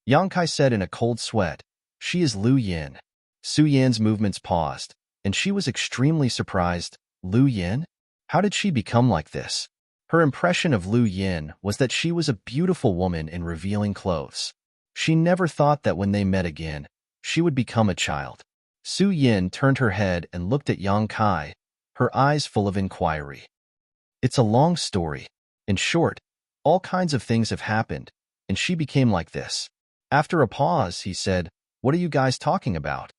Yang Kai said in a cold sweat, She is Lu Yin. Su Yin's movements paused, and she was extremely surprised. Lu Yin? How did she become like this? Her impression of Lu Yin was that she was a beautiful woman in revealing clothes. She never thought that when they met again, she would become a child. Su Yin turned her head and looked at Yang Kai, her eyes full of inquiry. It's a long story. In short, all kinds of things have happened, and she became like this. After a pause, he said, What are you guys talking about?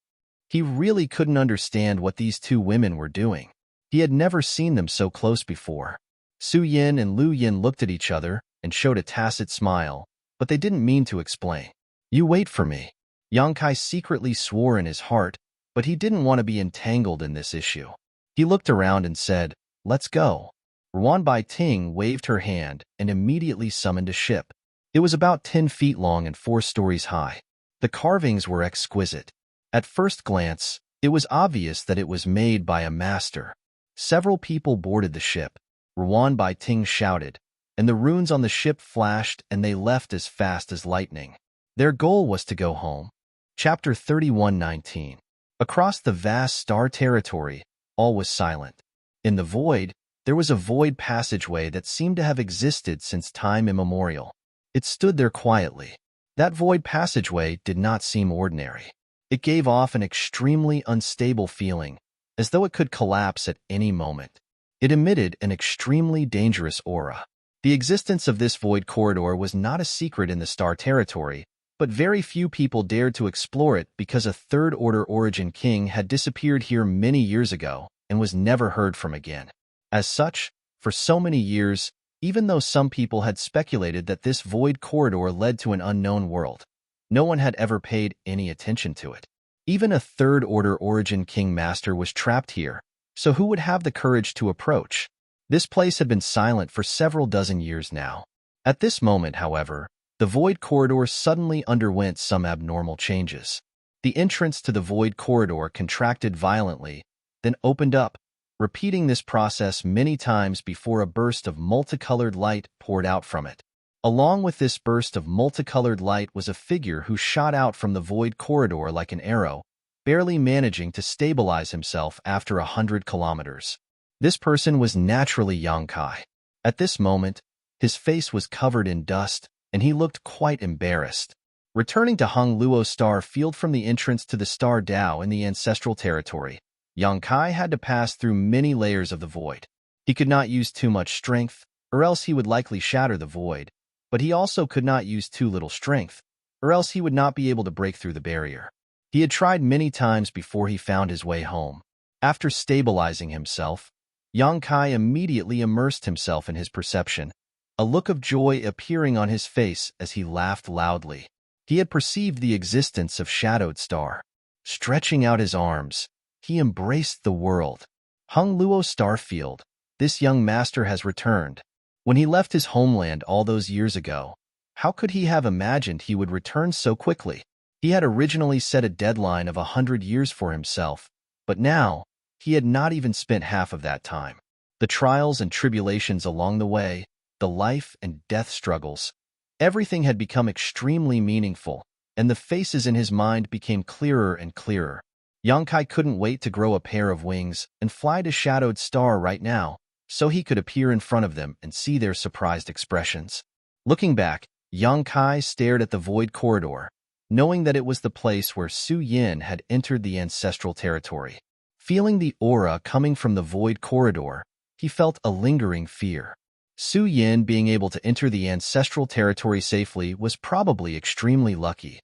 He really couldn't understand what these two women were doing. He had never seen them so close before. Su Yin and Lu Yin looked at each other and showed a tacit smile, but they didn't mean to explain. You wait for me. Yang Kai secretly swore in his heart, but he didn't want to be entangled in this issue. He looked around and said, Let's go. Ruan Bai Ting waved her hand and immediately summoned a ship. It was about 10 feet long and 4 stories high. The carvings were exquisite. At first glance, it was obvious that it was made by a master. Several people boarded the ship. Ruan Bai Ting shouted, and the runes on the ship flashed and they left as fast as lightning. Their goal was to go home. Chapter 31:19. Across the vast star territory, all was silent. In the void, there was a void passageway that seemed to have existed since time immemorial. It stood there quietly. That void passageway did not seem ordinary. It gave off an extremely unstable feeling, as though it could collapse at any moment. It emitted an extremely dangerous aura. The existence of this void corridor was not a secret in the star territory, but very few people dared to explore it because a third-order origin king had disappeared here many years ago and was never heard from again. As such, for so many years, even though some people had speculated that this void corridor led to an unknown world, no one had ever paid any attention to it. Even a third-order origin king master was trapped here, so who would have the courage to approach? This place had been silent for several dozen years now. At this moment, however, the void corridor suddenly underwent some abnormal changes. The entrance to the void corridor contracted violently, then opened up, repeating this process many times before a burst of multicolored light poured out from it. Along with this burst of multicolored light was a figure who shot out from the void corridor like an arrow, barely managing to stabilize himself after 100 kilometers. This person was naturally Yang Kai. At this moment, his face was covered in dust, and he looked quite embarrassed. Returning to Hung Luo Star Field from the entrance to the Star Dao in the ancestral territory, Yang Kai had to pass through many layers of the void. He could not use too much strength, or else he would likely shatter the void, but he also could not use too little strength, or else he would not be able to break through the barrier. He had tried many times before he found his way home. After stabilizing himself, Yang Kai immediately immersed himself in his perception, a look of joy appearing on his face as he laughed loudly. He had perceived the existence of Shadowed Star. Stretching out his arms, he embraced the world. Hung Luo Starfield, this young master has returned. When he left his homeland all those years ago, how could he have imagined he would return so quickly? He had originally set a deadline of 100 years for himself, but now, he had not even spent half of that time. The trials and tribulations along the way, the life and death struggles, everything had become extremely meaningful, and the faces in his mind became clearer and clearer. Yang Kai couldn't wait to grow a pair of wings and fly to Shadowed Star right now, so he could appear in front of them and see their surprised expressions. Looking back, Yang Kai stared at the void corridor, knowing that it was the place where Su Yin had entered the ancestral territory. Feeling the aura coming from the void corridor, he felt a lingering fear. Su Yin being able to enter the ancestral territory safely was probably extremely lucky.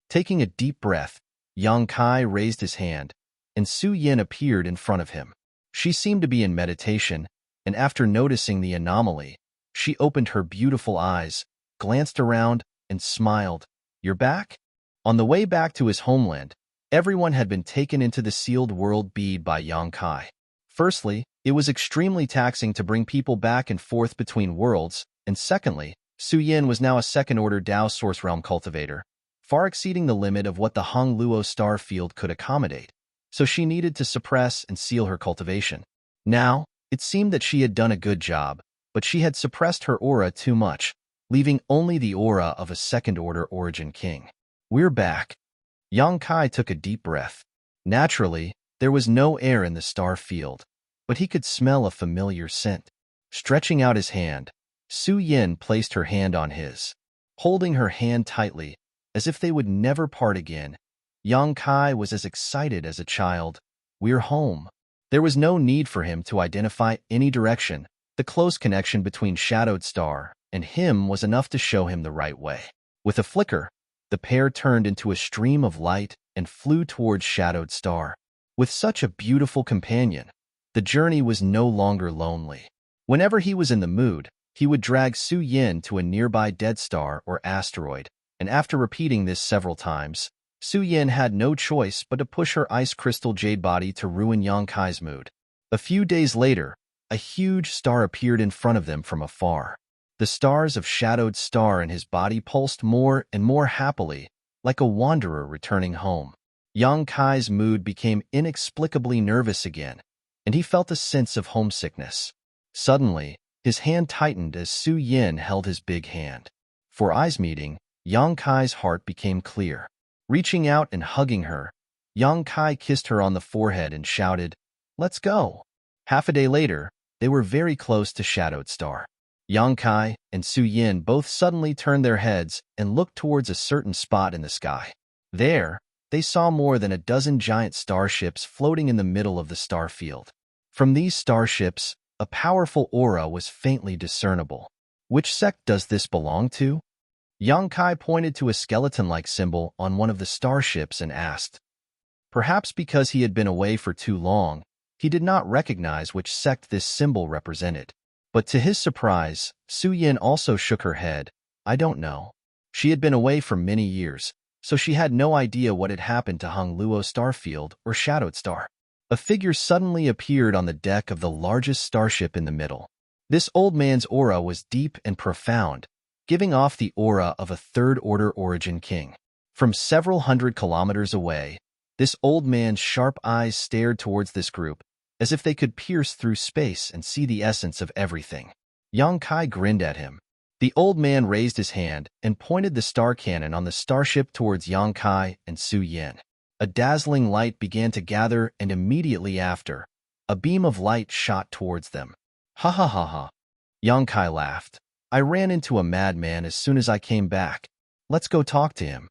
Taking a deep breath, Yang Kai raised his hand, and Su Yin appeared in front of him. She seemed to be in meditation, and after noticing the anomaly, she opened her beautiful eyes, glanced around, and smiled. "You're back?" On the way back to his homeland, everyone had been taken into the sealed world bead by Yang Kai. Firstly, it was extremely taxing to bring people back and forth between worlds, and secondly, Su Yin was now a second-order Dao Source Realm cultivator, far exceeding the limit of what the Hung Luo Star Field could accommodate, so she needed to suppress and seal her cultivation. Now, it seemed that she had done a good job, but she had suppressed her aura too much, leaving only the aura of a second-order origin king. "We're back." Yang Kai took a deep breath. Naturally, there was no air in the star field, but he could smell a familiar scent. Stretching out his hand, Su Yin placed her hand on his. Holding her hand tightly, as if they would never part again, Yang Kai was as excited as a child. "We're home." There was no need for him to identify any direction. The close connection between Shadowed Star and him was enough to show him the right way. With a flicker, the pair turned into a stream of light and flew towards Shadowed Star. With such a beautiful companion, the journey was no longer lonely. Whenever he was in the mood, he would drag Su Yin to a nearby dead star or asteroid, and after repeating this several times, Su Yin had no choice but to push her ice crystal jade body to ruin Yang Kai's mood. A few days later, a huge star appeared in front of them from afar. The stars of Shadowed Star in his body pulsed more and more happily, like a wanderer returning home. Yang Kai's mood became inexplicably nervous again, and he felt a sense of homesickness. Suddenly, his hand tightened as Su Yin held his big hand. For eyes meeting, Yang Kai's heart became clear. Reaching out and hugging her, Yang Kai kissed her on the forehead and shouted, "Let's go." Half a day later, they were very close to Shadowed Star. Yang Kai and Su Yin both suddenly turned their heads and looked towards a certain spot in the sky. There, they saw more than a dozen giant starships floating in the middle of the star field. From these starships, a powerful aura was faintly discernible. Which sect does this belong to? Yang Kai pointed to a skeleton-like symbol on one of the starships and asked. Perhaps because he had been away for too long, he did not recognize which sect this symbol represented. But to his surprise, Su Yin also shook her head. I don't know. She had been away for many years, so she had no idea what had happened to Hung Luo Starfield or Shadowed Star. A figure suddenly appeared on the deck of the largest starship in the middle. This old man's aura was deep and profound, giving off the aura of a third-order origin king. From several hundred kilometers away, this old man's sharp eyes stared towards this group, as if they could pierce through space and see the essence of everything. Yang Kai grinned at him. The old man raised his hand and pointed the star cannon on the starship towards Yang Kai and Su Yin. A dazzling light began to gather, and immediately after, a beam of light shot towards them. Ha ha ha ha. Yang Kai laughed. I ran into a madman as soon as I came back. Let's go talk to him.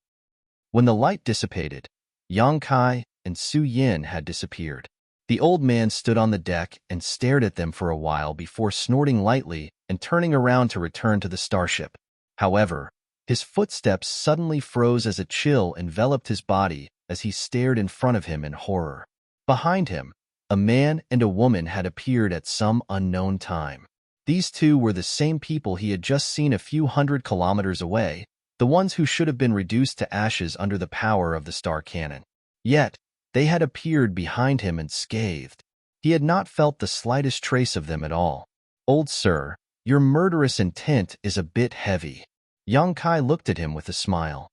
When the light dissipated, Yang Kai and Su Yin had disappeared. The old man stood on the deck and stared at them for a while before snorting lightly and turning around to return to the starship. However, his footsteps suddenly froze as a chill enveloped his body as he stared in front of him in horror. Behind him, a man and a woman had appeared at some unknown time. These two were the same people he had just seen a few hundred kilometers away, the ones who should have been reduced to ashes under the power of the star cannon. Yet, they had appeared behind him unscathed. He had not felt the slightest trace of them at all. Old sir, your murderous intent is a bit heavy. Yang Kai looked at him with a smile.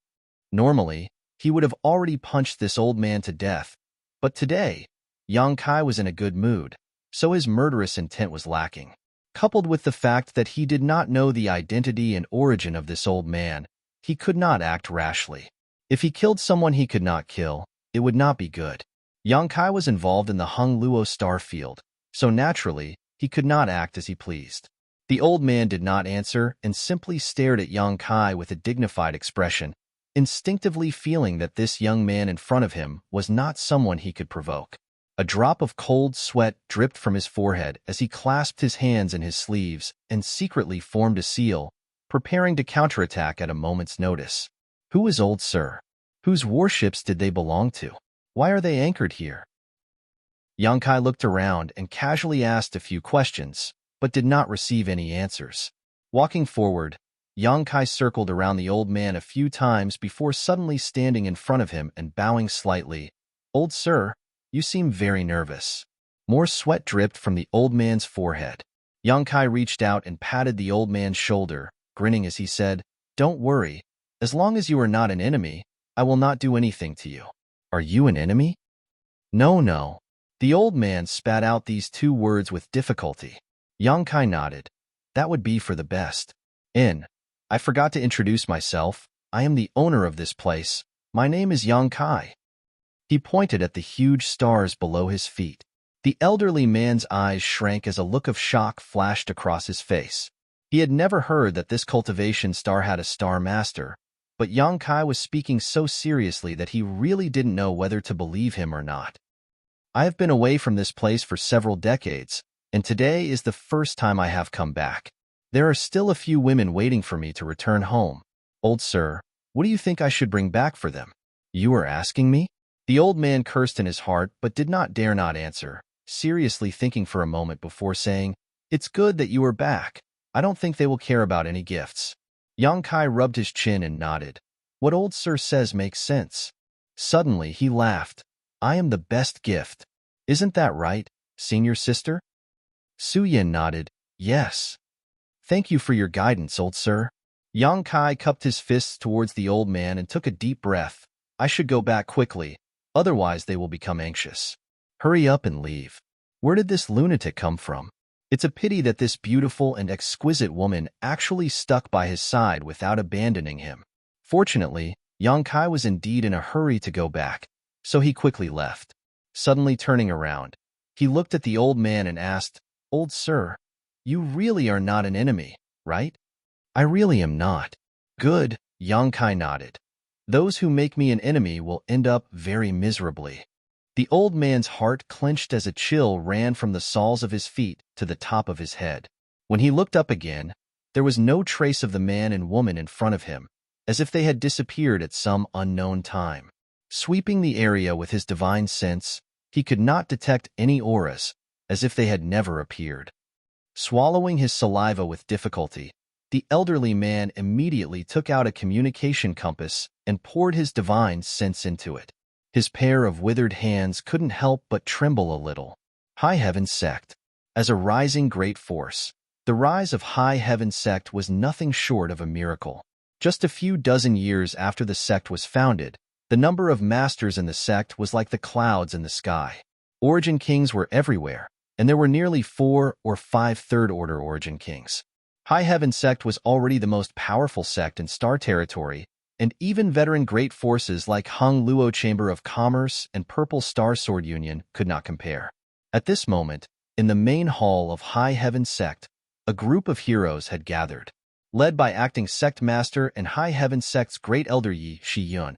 Normally, he would have already punched this old man to death, but today, Yang Kai was in a good mood, so his murderous intent was lacking. Coupled with the fact that he did not know the identity and origin of this old man, he could not act rashly. If he killed someone he could not kill, it would not be good. Yang Kai was involved in the Hung Luo star field, so naturally, he could not act as he pleased. The old man did not answer and simply stared at Yang Kai with a dignified expression, instinctively feeling that this young man in front of him was not someone he could provoke. A drop of cold sweat dripped from his forehead as he clasped his hands in his sleeves and secretly formed a seal, preparing to counterattack at a moment's notice. Who is old sir? Whose warships did they belong to? Why are they anchored here? Yang Kai looked around and casually asked a few questions, but did not receive any answers. Walking forward, Yang Kai circled around the old man a few times before suddenly standing in front of him and bowing slightly. Old sir, you seem very nervous. More sweat dripped from the old man's forehead. Yang Kai reached out and patted the old man's shoulder, grinning as he said, Don't worry. As long as you are not an enemy, I will not do anything to you. Are you an enemy? No, no. The old man spat out these two words with difficulty. Yang Kai nodded. That would be for the best. I forgot to introduce myself. I am the owner of this place. My name is Yang Kai. He pointed at the huge stars below his feet. The elderly man's eyes shrank as a look of shock flashed across his face. He had never heard that this cultivation star had a star master, but Yang Kai was speaking so seriously that he really didn't know whether to believe him or not. I have been away from this place for several decades, and today is the first time I have come back. There are still a few women waiting for me to return home. Old sir, what do you think I should bring back for them? You are asking me? The old man cursed in his heart but did not dare not answer, seriously thinking for a moment before saying, It's good that you are back. I don't think they will care about any gifts. Yang Kai rubbed his chin and nodded. What old sir says makes sense. Suddenly he laughed. I am the best gift. Isn't that right, senior sister? Su Yin nodded. Yes. Thank you for your guidance, old sir. Yang Kai cupped his fists towards the old man and took a deep breath. I should go back quickly. Otherwise, they will become anxious. Hurry up and leave. Where did this lunatic come from? It's a pity that this beautiful and exquisite woman actually stuck by his side without abandoning him. Fortunately, Yang Kai was indeed in a hurry to go back, so he quickly left. Suddenly turning around, he looked at the old man and asked, "Old sir, you really are not an enemy, right?" "I really am not." "Good," Yang Kai nodded. "Those who make me an enemy will end up very miserably." The old man's heart clenched as a chill ran from the soles of his feet to the top of his head. When he looked up again, there was no trace of the man and woman in front of him, as if they had disappeared at some unknown time. Sweeping the area with his divine sense, he could not detect any auras, as if they had never appeared. Swallowing his saliva with difficulty, the elderly man immediately took out a communication compass and poured his divine sense into it. His pair of withered hands couldn't help but tremble a little. High Heaven Sect. As a rising great force, the rise of High Heaven Sect was nothing short of a miracle. Just a few dozen years after the sect was founded, the number of masters in the sect was like the clouds in the sky. Origin Kings were everywhere, and there were nearly 4 or 5 third-order Origin Kings. High Heaven Sect was already the most powerful sect in Star Territory, and even veteran great forces like Hung Luo Chamber of Commerce and Purple Star Sword Union could not compare. At this moment, in the main hall of High Heaven Sect, a group of heroes had gathered. Led by acting sect master and High Heaven Sect's great elder Yi Shi-yun,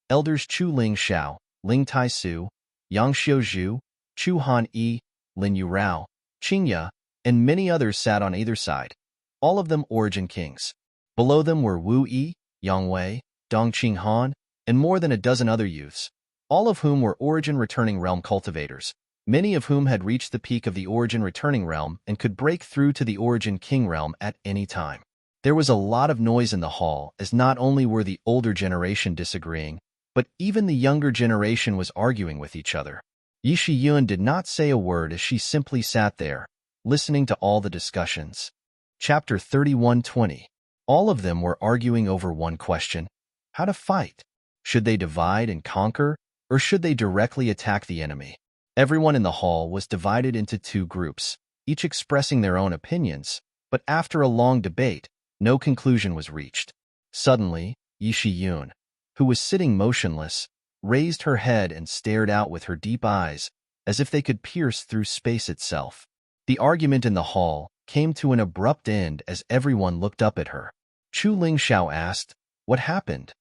elders Chu Ling Xiao, Ling Tai Su, Yang Xiu-zhu, Chu Han Yi, Lin Yu Rao, Qing Ya, and many others sat on either side, all of them Origin Kings. Below them were Wu Yi, Yang Wei, Dong Qing Han, and more than a dozen other youths, all of whom were Origin Returning Realm cultivators, many of whom had reached the peak of the Origin Returning Realm and could break through to the Origin King Realm at any time. There was a lot of noise in the hall, as not only were the older generation disagreeing, but even the younger generation was arguing with each other. Yi Shi-yun did not say a word as she simply sat there, listening to all the discussions. Chapter 31:20. All of them were arguing over one question: how to fight. Should they divide and conquer, or should they directly attack the enemy? Everyone in the hall was divided into 2 groups, each expressing their own opinions, but after a long debate, no conclusion was reached. Suddenly, Yi Shi-yun, who was sitting motionless, raised her head and stared out with her deep eyes, as if they could pierce through space itself. The argument in the hall came to an abrupt end as everyone looked up at her. Chu Ling Xiao asked, "What happened?"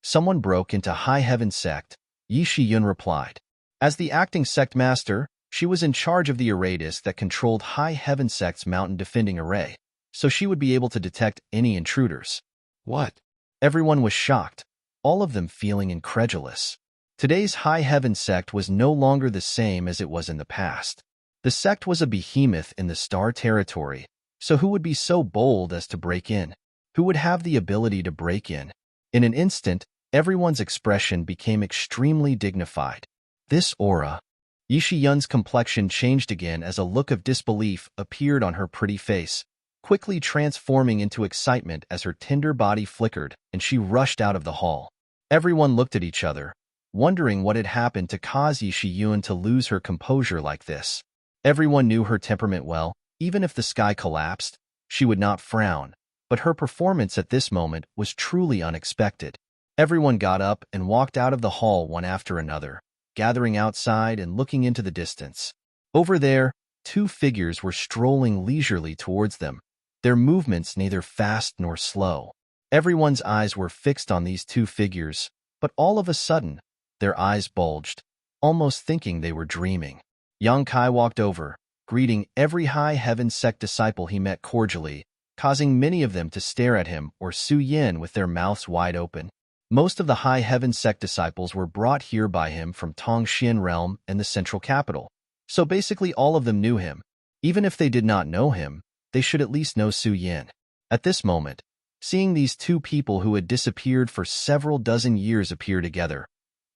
"Someone broke into High Heaven Sect," Yi Shi-yun replied. As the acting sect master, she was in charge of the arrays that controlled High Heaven Sect's mountain defending array, so she would be able to detect any intruders. What? Everyone was shocked, all of them feeling incredulous. Today's High Heaven Sect was no longer the same as it was in the past. The sect was a behemoth in the Star Territory, so who would be so bold as to break in? Who would have the ability to break in? In an instant, everyone's expression became extremely dignified. This aura. Yi Shi-yun's complexion changed again as a look of disbelief appeared on her pretty face, quickly transforming into excitement as her tender body flickered and she rushed out of the hall. Everyone looked at each other, wondering what had happened to cause Yi Shi-yun to lose her composure like this. Everyone knew her temperament well. Even if the sky collapsed, she would not frown, but her performance at this moment was truly unexpected. Everyone got up and walked out of the hall one after another, gathering outside and looking into the distance. Over there, 2 figures were strolling leisurely towards them, their movements neither fast nor slow. Everyone's eyes were fixed on these 2 figures, but all of a sudden, their eyes bulged, almost thinking they were dreaming. Yang Kai walked over, greeting every High Heaven Sect disciple he met cordially, causing many of them to stare at him or Su Yin with their mouths wide open. Most of the High Heaven Sect disciples were brought here by him from Tongxian Realm and the central capital, so basically all of them knew him. Even if they did not know him, they should at least know Su Yin. At this moment, seeing these 2 people who had disappeared for several dozen years appear together,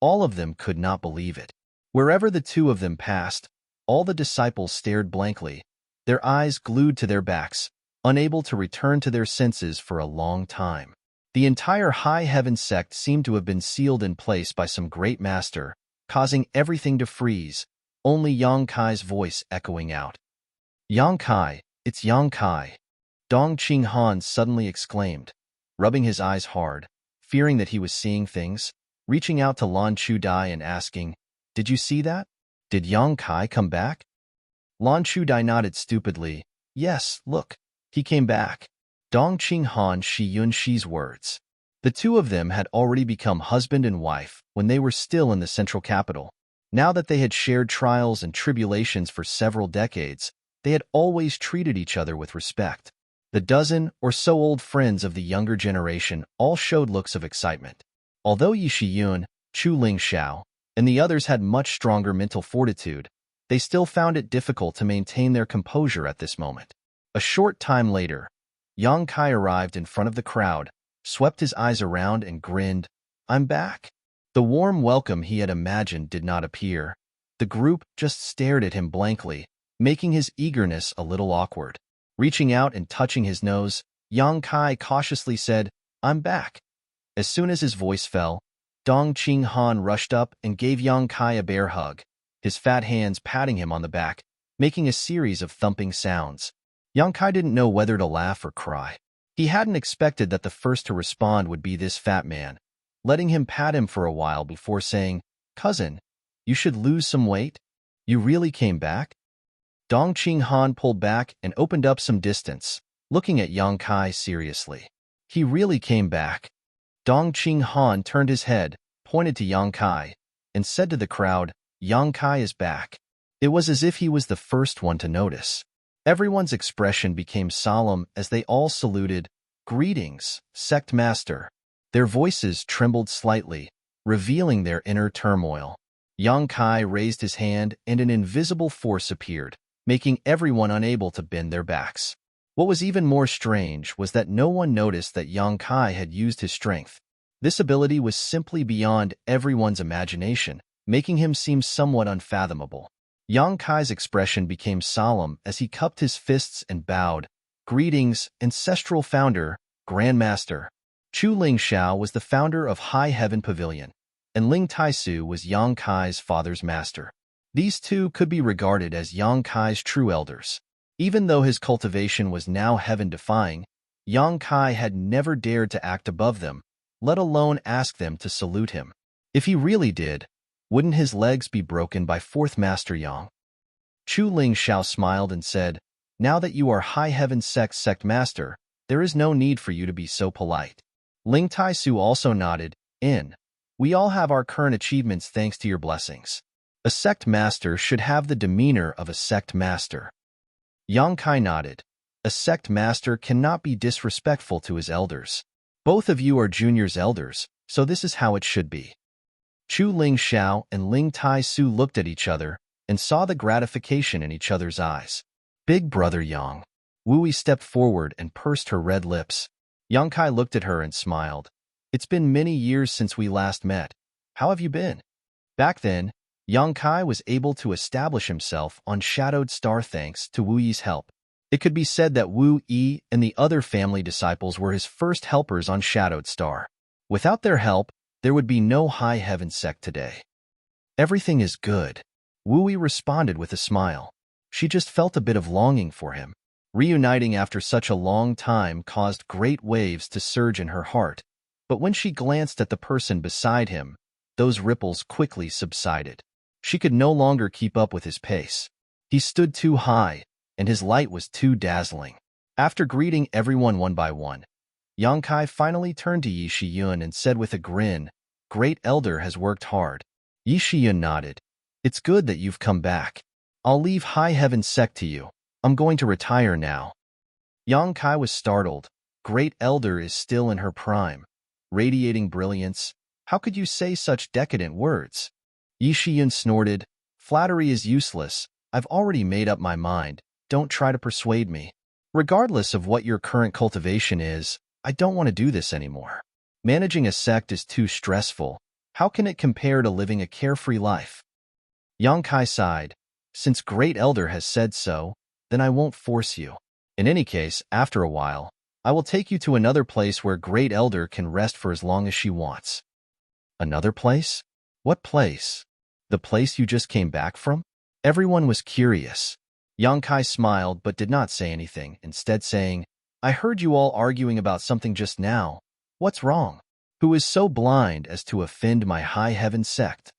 all of them could not believe it. Wherever the 2 of them passed, all the disciples stared blankly, their eyes glued to their backs, unable to return to their senses for a long time. The entire High Heaven Sect seemed to have been sealed in place by some great master, causing everything to freeze, only Yang Kai's voice echoing out. Yang Kai, it's Yang Kai. Dong Qing Han suddenly exclaimed, rubbing his eyes hard, fearing that he was seeing things, reaching out to Lan Chu Dai and asking, "Did you see that? Did Yang Kai come back?" Lan Chu Dai nodded stupidly. "Yes, look, he came back." Dong Qing Han Shi Yun Shi's words. The two of them had already become husband and wife when they were still in the central capital. Now that they had shared trials and tribulations for several decades, they had always treated each other with respect. The dozen or so old friends of the younger generation all showed looks of excitement. Although Yi Shiyun, Chu Ling Xiao, and the others had much stronger mental fortitude, they still found it difficult to maintain their composure at this moment. A short time later, Yang Kai arrived in front of the crowd, swept his eyes around and grinned, "I'm back." The warm welcome he had imagined did not appear. The group just stared at him blankly, making his eagerness a little awkward. Reaching out and touching his nose, Yang Kai cautiously said, "I'm back." As soon as his voice fell, Dong Qing Han rushed up and gave Yang Kai a bear hug, his fat hands patting him on the back, making a series of thumping sounds. Yang Kai didn't know whether to laugh or cry. He hadn't expected that the first to respond would be this fat man, letting him pat him for a while before saying, "Cousin, you should lose some weight? You really came back?" Dong Qing Han pulled back and opened up some distance, looking at Yang Kai seriously. "He really came back." Dong Qing Han turned his head, pointed to Yang Kai, and said to the crowd, "Yang Kai is back." It was as if he was the first one to notice. Everyone's expression became solemn as they all saluted, "Greetings, Sect Master." Their voices trembled slightly, revealing their inner turmoil. Yang Kai raised his hand and an invisible force appeared, making everyone unable to bend their backs. What was even more strange was that no one noticed that Yang Kai had used his strength. This ability was simply beyond everyone's imagination, making him seem somewhat unfathomable. Yang Kai's expression became solemn as he cupped his fists and bowed, "Greetings, Ancestral Founder, Grandmaster." Chu Ling Xiao was the founder of High Heaven Pavilion, and Ling Taisu was Yang Kai's father's master. These two could be regarded as Yang Kai's true elders. Even though his cultivation was now heaven-defying, Yang Kai had never dared to act above them, let alone ask them to salute him. If he really did, wouldn't his legs be broken by Fourth Master Yang? Chu Ling Xiao smiled and said, "Now that you are High Heaven Sect Master, there is no need for you to be so polite." Ling Taisu also nodded, "We all have our current achievements thanks to your blessings. A sect master should have the demeanor of a sect master." Yang Kai nodded. "A sect master cannot be disrespectful to his elders. Both of you are junior's elders, so this is how it should be." Chu Ling Xiao and Ling Tai-su looked at each other and saw the gratification in each other's eyes. "Big brother Yang." Wu Yi stepped forward and pursed her red lips. Yang Kai looked at her and smiled. "It's been many years since we last met. How have you been?" Back then, Yang Kai was able to establish himself on Shadowed Star thanks to Wu Yi's help. It could be said that Wu Yi and the other family disciples were his first helpers on Shadowed Star. Without their help, there would be no High Heaven sect today. "Everything is good," Wu Yi responded with a smile. She just felt a bit of longing for him. Reuniting after such a long time caused great waves to surge in her heart, but when she glanced at the person beside him, those ripples quickly subsided. She could no longer keep up with his pace. He stood too high, and his light was too dazzling. After greeting everyone one by one, Yang Kai finally turned to Yi Shiyun and said with a grin, "Great Elder has worked hard." Yi Shiyun nodded. "It's good that you've come back. I'll leave High Heaven Sect to you. I'm going to retire now." Yang Kai was startled. Great Elder is still in her prime, radiating brilliance. How could you say such decadent words? Yi Shiyun snorted, "Flattery is useless. I've already made up my mind. Don't try to persuade me. Regardless of what your current cultivation is, I don't want to do this anymore. Managing a sect is too stressful. How can it compare to living a carefree life?" Yang Kai sighed. "Since Great Elder has said so, then I won't force you. In any case, after a while, I will take you to another place where Great Elder can rest for as long as she wants." "Another place? What place?" The place you just came back from? Everyone was curious. Yang Kai smiled but did not say anything, instead saying, I heard you all arguing about something just now. What's wrong? Who is so blind as to offend my high heaven sect?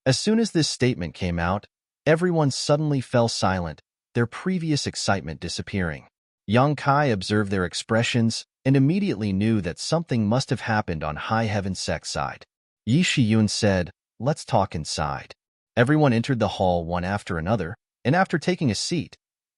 As soon as this statement came out, everyone suddenly fell silent, their previous excitement disappearing. Yang Kai observed their expressions and immediately knew that something must have happened on High Heaven Sect's side. Yi Shiyun said, let's talk inside. Everyone entered the hall one after another, and after taking a seat,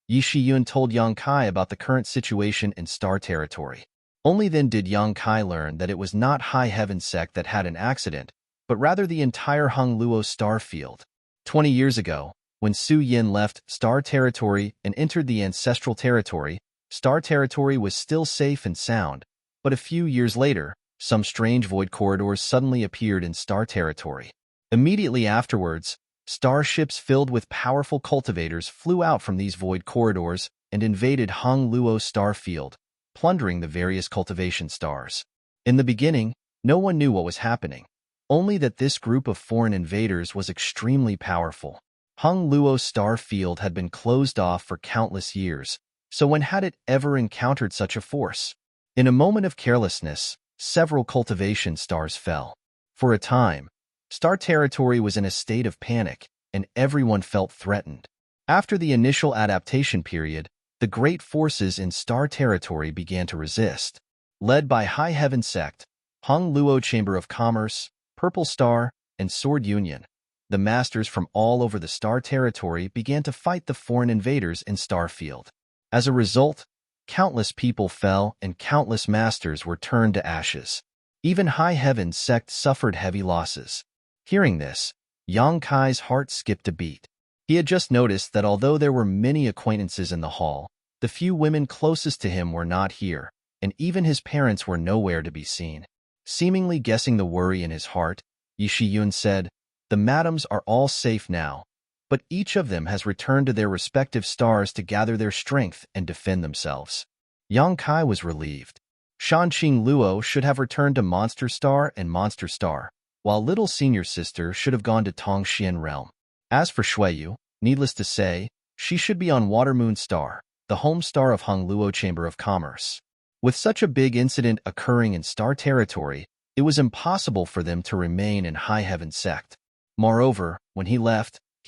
Yi Shiyun told Yang Kai about the current situation in Star Territory. Only then did Yang Kai learn that it was not High Heaven Sect that had an accident, but rather the entire Hung Luo star field. 20 years ago, when Su Yin left Star Territory and entered the Ancestral Territory, Star Territory was still safe and sound, but a few years later, some strange void corridors suddenly appeared in Star Territory. Immediately afterwards, starships filled with powerful cultivators flew out from these void corridors and invaded Hung Luo star field, plundering the various cultivation stars. In the beginning, no one knew what was happening, only that this group of foreign invaders was extremely powerful. Hung Luo star field had been closed off for countless years, so when had it ever encountered such a force? In a moment of carelessness, several cultivation stars fell. For a time, Star Territory was in a state of panic, and everyone felt threatened. After the initial adaptation period, the great forces in Star Territory began to resist. Led by High Heaven Sect, Hung Luo Chamber of Commerce, Purple Star, and Sword Union, the masters from all over the Star Territory began to fight the foreign invaders in Starfield. As a result, countless people fell and countless masters were turned to ashes. Even High Heaven Sect suffered heavy losses. Hearing this, Yang Kai's heart skipped a beat. He had just noticed that although there were many acquaintances in the hall, the few women closest to him were not here, and even his parents were nowhere to be seen. Seemingly guessing the worry in his heart, Yi Shiyun said, the madams are all safe now, but each of them has returned to their respective stars to gather their strength and defend themselves. Yang Kai was relieved. Shanqing Luo should have returned to Monster Star and Monster Star, while little senior sister should have gone to Tongxian Realm. As for Shuiyu, needless to say, she should be on Watermoon Star, the home star of Hung Luo Chamber of Commerce. With such a big incident occurring in Star Territory, it was impossible for them to remain in High Heaven Sect. Moreover, when he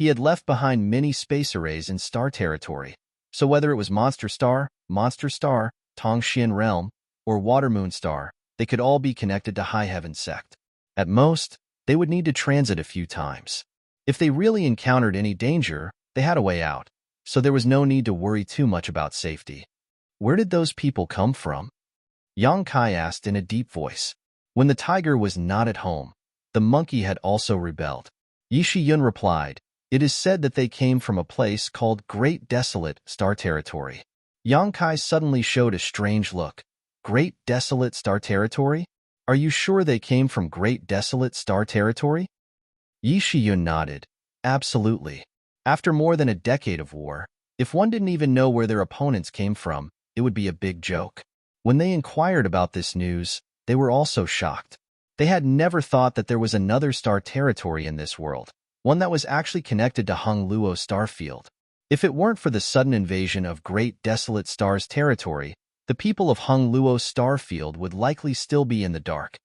had left behind many space arrays in Star Territory, so whether it was Monster Star, Tongxian Realm, or Watermoon Star, they could all be connected to High Heaven Sect. At most, they would need to transit a few times. If they really encountered any danger, they had a way out, so there was no need to worry too much about safety. Where did those people come from? Yang Kai asked in a deep voice. When the tiger was not at home, the monkey had also rebelled. Yi Shiyun replied, it is said that they came from a place called Great Desolate Star Territory. Yang Kai suddenly showed a strange look. Great Desolate Star Territory? Are you sure they came from Great Desolate Star Territory? Yi Shiyun nodded. Absolutely. After more than a decade of war, if one didn't even know where their opponents came from, it would be a big joke. When they inquired about this news, they were also shocked. They had never thought that there was another star territory in this world, one that was actually connected to Hung Luo Starfield. If it weren't for the sudden invasion of Great Desolate Star's territory, the people of Hung Luo Starfield would likely still be in the dark.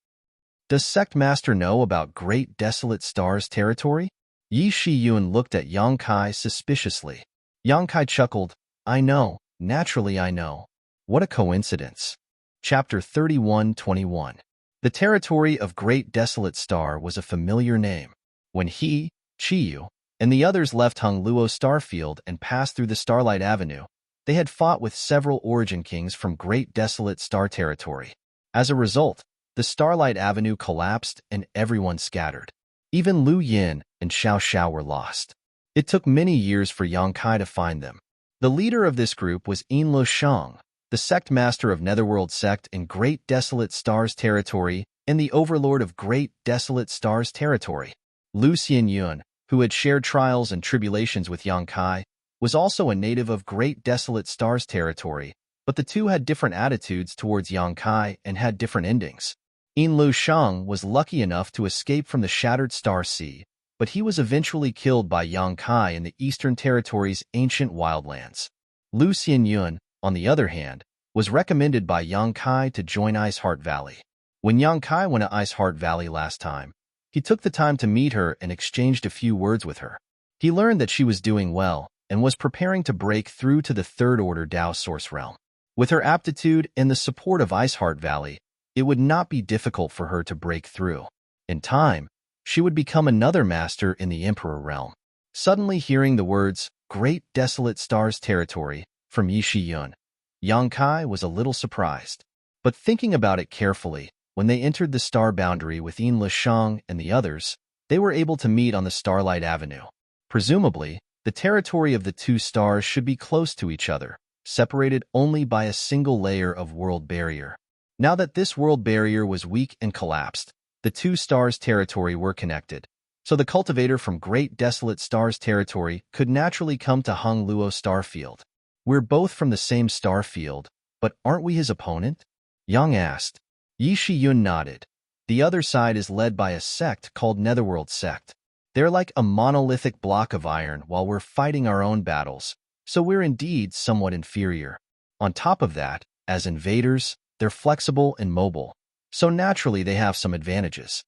Does Sect Master know about Great Desolate Star's territory? Yi Shiyun looked at Yang Kai suspiciously. Yang Kai chuckled, I know, naturally I know. What a coincidence. Chapter 31-21. The territory of Great Desolate Star was a familiar name. When he, Chiyu, and the others left Hung Luo Starfield and passed through the Starlight Avenue, they had fought with several Origin Kings from Great Desolate Star Territory. As a result, the Starlight Avenue collapsed and everyone scattered. Even Lu Yin and Xiao Xiao were lost. It took many years for Yang Kai to find them. The leader of this group was Yin Lo Shang, the sect master of Netherworld Sect in Great Desolate Stars Territory and the overlord of Great Desolate Stars Territory. Lu Xianyun, who had shared trials and tribulations with Yang Kai, was also a native of Great Desolate Stars Territory, but the two had different attitudes towards Yang Kai and had different endings. Yin Lu Shang was lucky enough to escape from the Shattered Star Sea, but he was eventually killed by Yang Kai in the Eastern Territory's ancient wildlands. Lu Xianyun, on the other hand, was recommended by Yang Kai to join Ice Heart Valley. When Yang Kai went to Ice Heart Valley last time, he took the time to meet her and exchanged a few words with her. He learned that she was doing well and was preparing to break through to the third-order Dao Source realm. With her aptitude and the support of Ice Heart Valley, it would not be difficult for her to break through. In time, she would become another master in the Emperor realm. Suddenly hearing the words, Great Desolate Stars Territory, from Yi Shiyun, Yang Kai was a little surprised. But thinking about it carefully, when they entered the star boundary with Yin Lishang and the others, they were able to meet on the Starlight Avenue. Presumably, the territory of the two stars should be close to each other, separated only by a single layer of world barrier. Now that this world barrier was weak and collapsed, the two stars' territory were connected, so the cultivator from Great Desolate Stars Territory could naturally come to Hung Luo star field. We're both from the same star field, but aren't we his opponent? Yang asked. Yi Shiyun nodded. The other side is led by a sect called Netherworld Sect. They're like a monolithic block of iron while we're fighting our own battles, so we're indeed somewhat inferior. On top of that, as invaders, they're flexible and mobile, so naturally they have some advantages.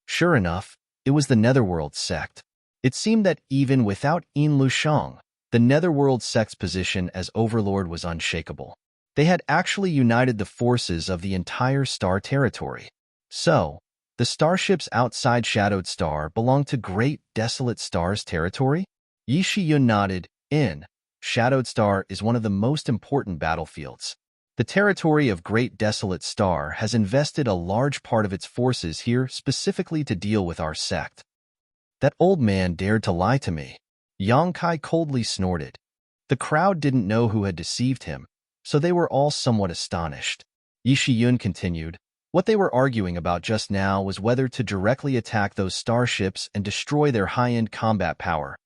Sure enough, it was the Netherworld Sect. It seemed that even without Yin Lushang, the Netherworld Sect's position as overlord was unshakable. They had actually united the forces of the entire star territory. So, the starships outside Shadowed Star belong to Great Desolate Stars territory? Yi Shiyun nodded. Shadowed Star is one of the most important battlefields. The territory of Great Desolate Star has invested a large part of its forces here specifically to deal with our sect. That old man dared to lie to me. Yang Kai coldly snorted. The crowd didn't know who had deceived him, so they were all somewhat astonished. Yi Shiyun continued. What they were arguing about just now was whether to directly attack those starships and destroy their high-end combat power,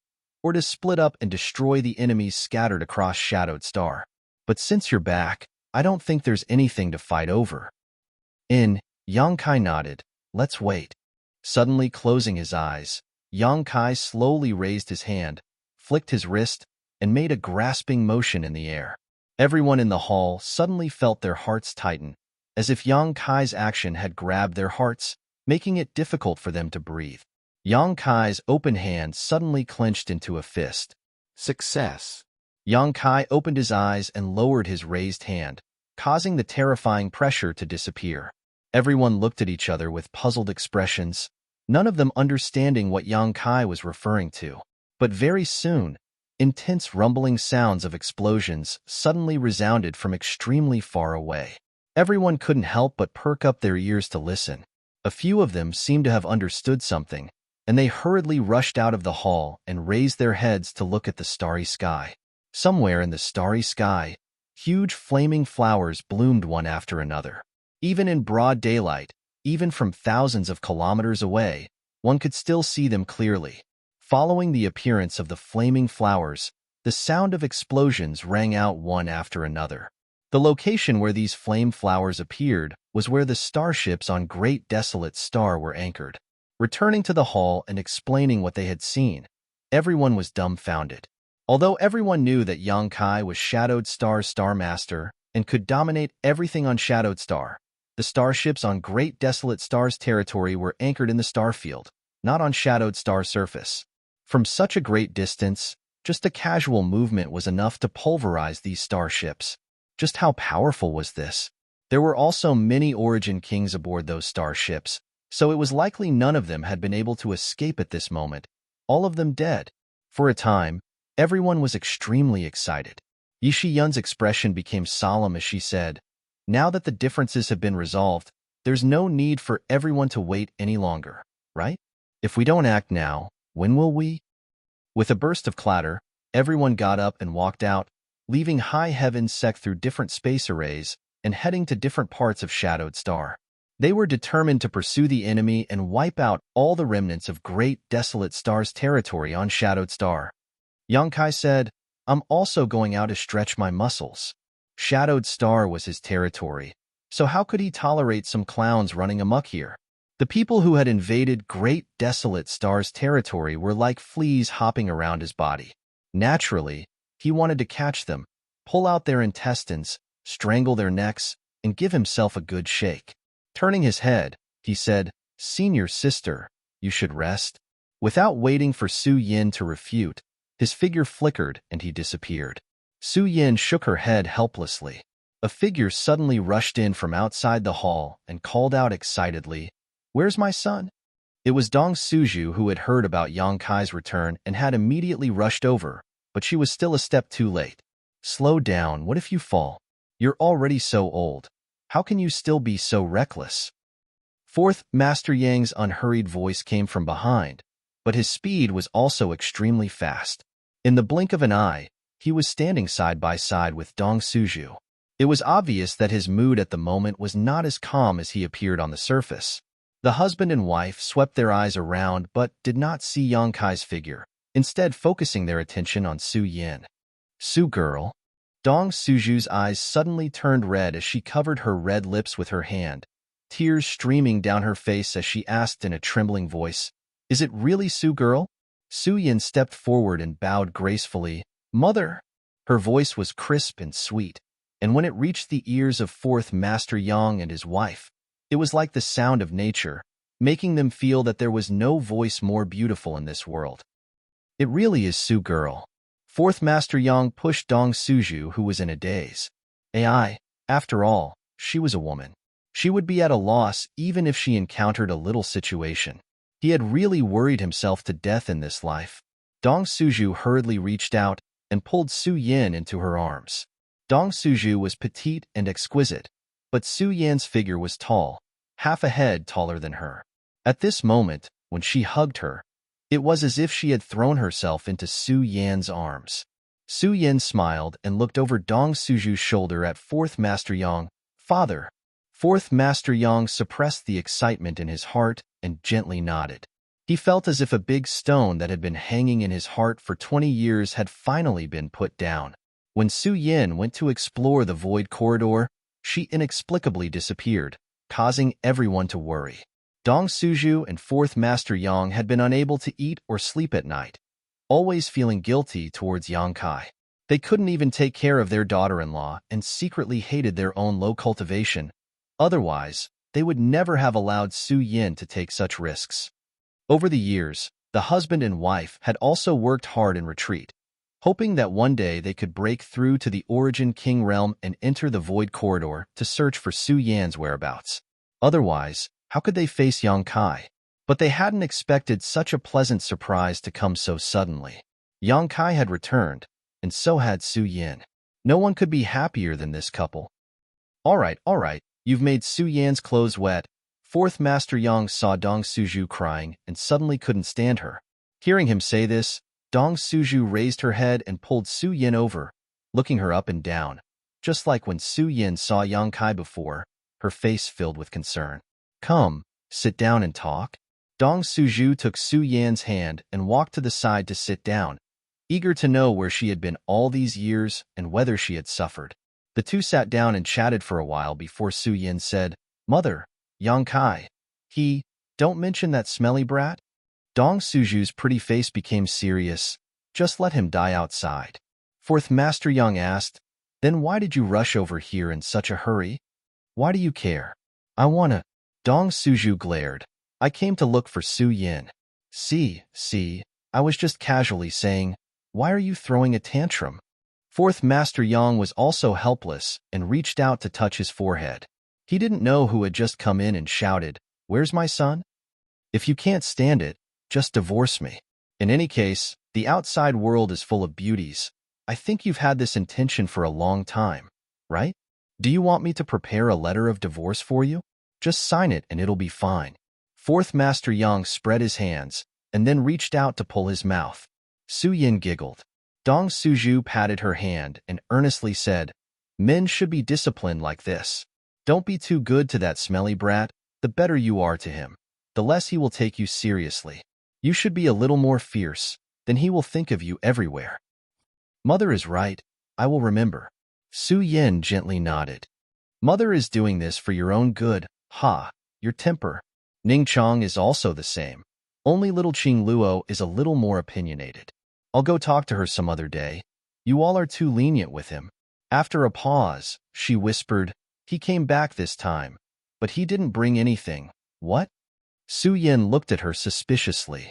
or to split up and destroy the enemies scattered across Shadowed Star. But since you're back, I don't think there's anything to fight over. Yang Kai nodded. Let's wait. Suddenly closing his eyes, Yang Kai slowly raised his hand, flicked his wrist, and made a grasping motion in the air. Everyone in the hall suddenly felt their hearts tighten, as if Yang Kai's action had grabbed their hearts, making it difficult for them to breathe. Yang Kai's open hand suddenly clenched into a fist. Success. Yang Kai opened his eyes and lowered his raised hand, causing the terrifying pressure to disappear. Everyone looked at each other with puzzled expressions, none of them understanding what Yang Kai was referring to. But very soon, intense rumbling sounds of explosions suddenly resounded from extremely far away. Everyone couldn't help but perk up their ears to listen. A few of them seemed to have understood something, and they hurriedly rushed out of the hall and raised their heads to look at the starry sky. Somewhere in the starry sky, huge flaming flowers bloomed one after another. Even in broad daylight, even from thousands of kilometers away, one could still see them clearly. Following the appearance of the flaming flowers, the sound of explosions rang out one after another. The location where these flame flowers appeared was where the starships on Great Desolate Star were anchored. Returning to the hall and explaining what they had seen, everyone was dumbfounded. Although everyone knew that Yang Kai was Shadowed Star's Star Master and could dominate everything on Shadowed Star, the starships on Great Desolate Star's territory were anchored in the starfield, not on Shadowed Star's surface. From such a great distance, just a casual movement was enough to pulverize these starships. Just how powerful was this? There were also many Origin Kings aboard those starships, so it was likely none of them had been able to escape at this moment, all of them dead. For a time, everyone was extremely excited. Yi Shiyun's expression became solemn as she said, now that the differences have been resolved, there's no need for everyone to wait any longer, right? If we don't act now, when will we? With a burst of clatter, everyone got up and walked out, leaving High Heaven's sect through different space arrays and heading to different parts of Shadowed Star. They were determined to pursue the enemy and wipe out all the remnants of Great Desolate Star's territory on Shadowed Star. Yang Kai said, I'm also going out to stretch my muscles. Shadowed Star was his territory, so how could he tolerate some clowns running amok here? The people who had invaded great desolate star's territory were like fleas hopping around his body. Naturally, he wanted to catch them, pull out their intestines, strangle their necks, and give himself a good shake. Turning his head, he said, "Senior sister, you should rest." Without waiting for Su Yin to refute, his figure flickered and he disappeared. Su Yin shook her head helplessly. A figure suddenly rushed in from outside the hall and called out excitedly, "Where's my son?" It was Dong Suju, who had heard about Yang Kai's return and had immediately rushed over, but she was still a step too late. "Slow down, what if you fall? You're already so old. How can you still be so reckless?" Fourth Master Yang's unhurried voice came from behind, but his speed was also extremely fast. In the blink of an eye, he was standing side by side with Dong Suju. It was obvious that his mood at the moment was not as calm as he appeared on the surface. The husband and wife swept their eyes around but did not see Yang Kai's figure, instead focusing their attention on Su Yin. "Su girl." Dong Suju's eyes suddenly turned red as she covered her red lips with her hand, tears streaming down her face as she asked in a trembling voice, "Is it really Su girl?" Su Yin stepped forward and bowed gracefully. "Mother." Her voice was crisp and sweet, and when it reached the ears of Fourth Master Yang and his wife, it was like the sound of nature, making them feel that there was no voice more beautiful in this world. "It really is Su girl." Fourth Master Yang pushed Dong Suju, who was in a daze. After all, she was a woman. She would be at a loss even if she encountered a little situation. He had really worried himself to death in this life. Dong Suju hurriedly reached out and pulled Su Yin into her arms. Dong Suju was petite and exquisite, but Su Yan's figure was tall, half a head taller than her. At this moment, when she hugged her, it was as if she had thrown herself into Su Yan's arms. Su Yan smiled and looked over Dong Suju's shoulder at Fourth Master Yang. "Father." Fourth Master Yang suppressed the excitement in his heart and gently nodded. He felt as if a big stone that had been hanging in his heart for 20 years had finally been put down. When Su Yin went to explore the void corridor, she inexplicably disappeared, causing everyone to worry. Dong Suju and Fourth Master Yang had been unable to eat or sleep at night, always feeling guilty towards Yang Kai. They couldn't even take care of their daughter-in-law and secretly hated their own low cultivation. Otherwise, they would never have allowed Su Yin to take such risks. Over the years, the husband and wife had also worked hard in retreat, hoping that one day they could break through to the Origin King realm and enter the Void Corridor to search for Su Yan's whereabouts. Otherwise, how could they face Yang Kai? But they hadn't expected such a pleasant surprise to come so suddenly. Yang Kai had returned, and so had Su Yin. No one could be happier than this couple. All right, you've made Su Yan's clothes wet." Fourth Master Yang saw Dong Suju crying and suddenly couldn't stand her. Hearing him say this, Dong Suju raised her head and pulled Su Yin over, looking her up and down. Just like when Su Yin saw Yang Kai before, her face filled with concern. "Come, sit down and talk." Dong Suju took Su Yan's hand and walked to the side to sit down, eager to know where she had been all these years and whether she had suffered. The two sat down and chatted for a while before Su Yin said, "Mother, Yang Kai, don't mention that smelly brat." Dong Suju's pretty face became serious. "Just let him die outside." Fourth Master Yang asked, "Then why did you rush over here in such a hurry? Why do you care?" "I wanna." Dong Suju glared. "I came to look for Su Yin." See, I was just casually saying, why are you throwing a tantrum?" Fourth Master Yang was also helpless and reached out to touch his forehead. He didn't know who had just come in and shouted, "Where's my son? If you can't stand it, just divorce me. In any case, the outside world is full of beauties. I think you've had this intention for a long time, right? Do you want me to prepare a letter of divorce for you? Just sign it and it'll be fine." Fourth Master Yang spread his hands and then reached out to pull his mouth. Su Yin giggled. Dong Suju patted her hand and earnestly said, "Men should be disciplined like this. Don't be too good to that smelly brat. The better you are to him, the less he will take you seriously. You should be a little more fierce, then he will think of you everywhere." "Mother is right. I will remember." Su Yin gently nodded. "Mother is doing this for your own good. Your temper." Ning Chong is also the same. Only little Qing Luo is a little more opinionated. I'll go talk to her some other day. You all are too lenient with him. After a pause, she whispered, he came back this time, but he didn't bring anything. What? Su Yin looked at her suspiciously.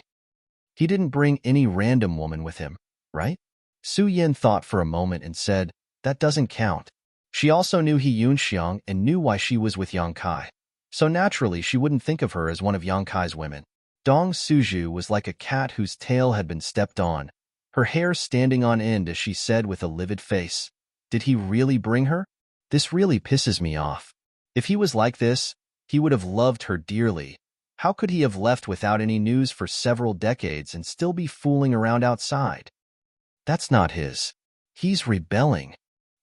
He didn't bring any random woman with him, right? Su Yin thought for a moment and said, that doesn't count. She also knew He Yunxiang and knew why she was with Yang Kai. So naturally, she wouldn't think of her as one of Yang Kai's women. Dong Suju was like a cat whose tail had been stepped on, her hair standing on end as she said with a livid face, did he really bring her? This really pisses me off. If he was like this, he would have loved her dearly. How could he have left without any news for several decades and still be fooling around outside? That's not his. He's rebelling.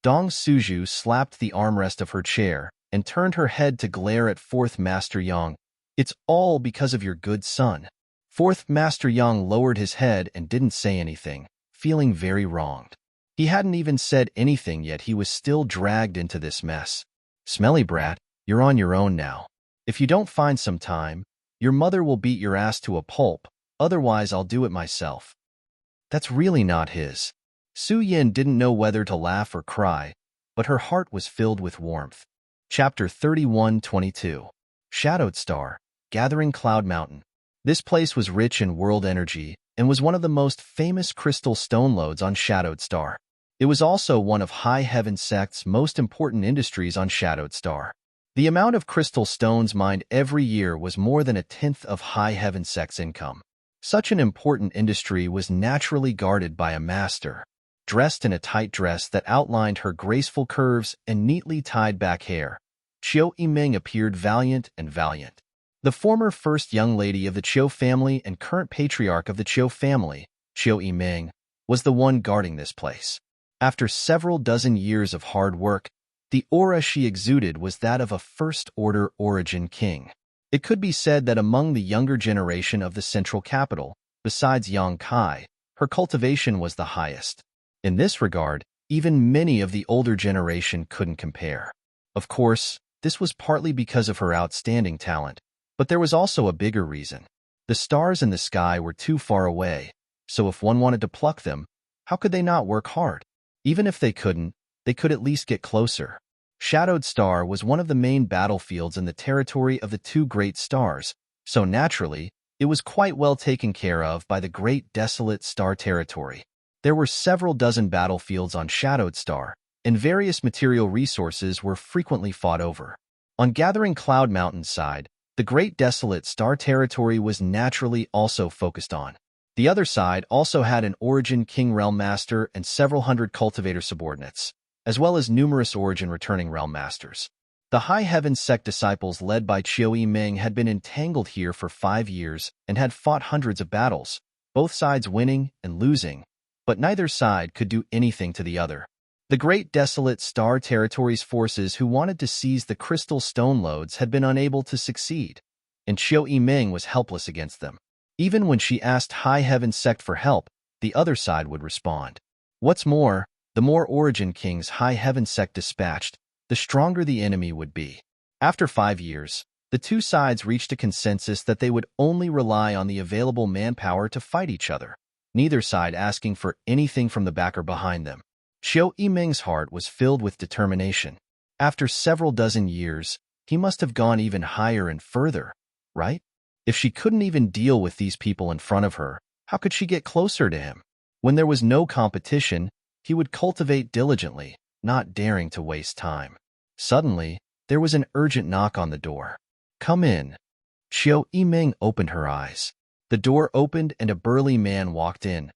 Dong Suju slapped the armrest of her chair and turned her head to glare at Fourth Master Yang. It's all because of your good son. Fourth Master Yang lowered his head and didn't say anything, feeling very wronged. He hadn't even said anything yet he was still dragged into this mess. Smelly brat, you're on your own now. If you don't find some time, your mother will beat your ass to a pulp, otherwise I'll do it myself. That's really not his. Su Yin didn't know whether to laugh or cry, but her heart was filled with warmth. Chapter 31:22. Shadowed Star, Gathering Cloud Mountain. This place was rich in world energy and was one of the most famous crystal stone lodes on Shadowed Star. It was also one of High Heaven Sect's most important industries on Shadowed Star. The amount of crystal stones mined every year was more than a tenth of High Heaven Sect's income. Such an important industry was naturally guarded by a master. Dressed in a tight dress that outlined her graceful curves and neatly tied back hair, Qiu Yiming appeared valiant and valiant. The former first young lady of the Qiu family and current patriarch of the Qiu family, Qiu Yiming, was the one guarding this place. After several dozen years of hard work, the aura she exuded was that of a first-order origin king. It could be said that among the younger generation of the central capital, besides Yang Kai, her cultivation was the highest. In this regard, even many of the older generation couldn't compare. Of course, this was partly because of her outstanding talent, but there was also a bigger reason. The stars in the sky were too far away, so if one wanted to pluck them, how could they not work hard? Even if they couldn't, they could at least get closer. Shadowed Star was one of the main battlefields in the territory of the two great stars, so naturally, it was quite well taken care of by the Great Desolate Star territory. There were several dozen battlefields on Shadowed Star, and various material resources were frequently fought over. On Gathering Cloud Mountain's side, the Great Desolate Star territory was naturally also focused on. The other side also had an Origin King Realm Master and several hundred cultivator subordinates, as well as numerous Origin returning Realm Masters. The High Heaven Sect disciples led by Qiu Yiming had been entangled here for 5 years and had fought hundreds of battles, both sides winning and losing, but neither side could do anything to the other. The Great Desolate Star Territory's forces who wanted to seize the crystal stone lodes had been unable to succeed, and Qiu Yiming was helpless against them. Even when she asked High Heaven Sect for help, the other side would respond. What's more, the more Origin Kings High Heaven Sect dispatched, the stronger the enemy would be. After 5 years, the two sides reached a consensus that they would only rely on the available manpower to fight each other, neither side asking for anything from the back or behind them. Qiu Yiming's heart was filled with determination. After several dozen years, he must have gone even higher and further, right? If she couldn't even deal with these people in front of her, how could she get closer to him? When there was no competition, he would cultivate diligently, not daring to waste time. Suddenly, there was an urgent knock on the door. Come in. Qiu Yiming opened her eyes. The door opened and a burly man walked in,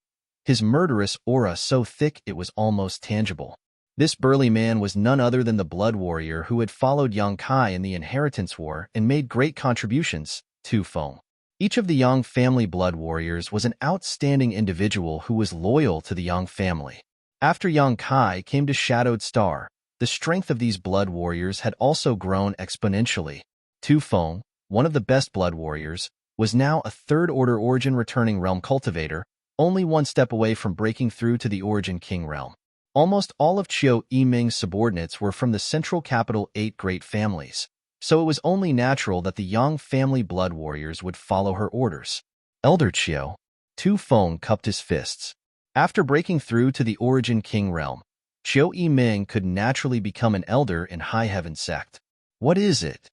his murderous aura so thick it was almost tangible. This burly man was none other than the blood warrior who had followed Yang Kai in the Inheritance War and made great contributions, Tu Feng. Each of the Yang family blood warriors was an outstanding individual who was loyal to the Yang family. After Yang Kai came to Shadowed Star, the strength of these blood warriors had also grown exponentially. Tu Feng, one of the best blood warriors, was now a third-order Origin returning realm cultivator, only one step away from breaking through to the Origin King realm. Almost all of Qiu Yiming's subordinates were from the central capital 8 great families. so it was only natural that the Yang family blood warriors would follow her orders. Elder Qiu, Tu Feng cupped his fists. After breaking through to the Origin King realm, Qiu Yiming could naturally become an elder in High Heaven sect. What is it?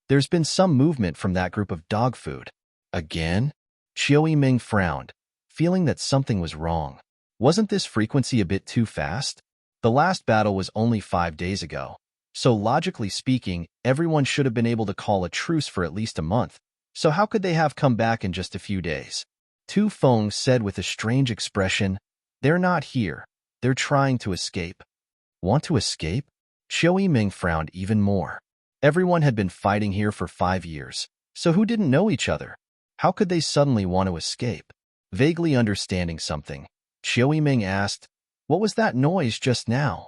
There's been some movement from that group of dog food. Again? Qiu Yiming frowned, feeling that something was wrong. Wasn't this frequency a bit too fast? The last battle was only 5 days ago, so logically speaking, everyone should have been able to call a truce for at least a month. So how could they have come back in just a few days? Tu Feng said with a strange expression, "They're not here. They're trying to escape." Want to escape? Qiu Yiming frowned even more. Everyone had been fighting here for 5 years, so who didn't know each other? How could they suddenly want to escape? Vaguely understanding something, Qiu Yiming asked, "What was that noise just now?"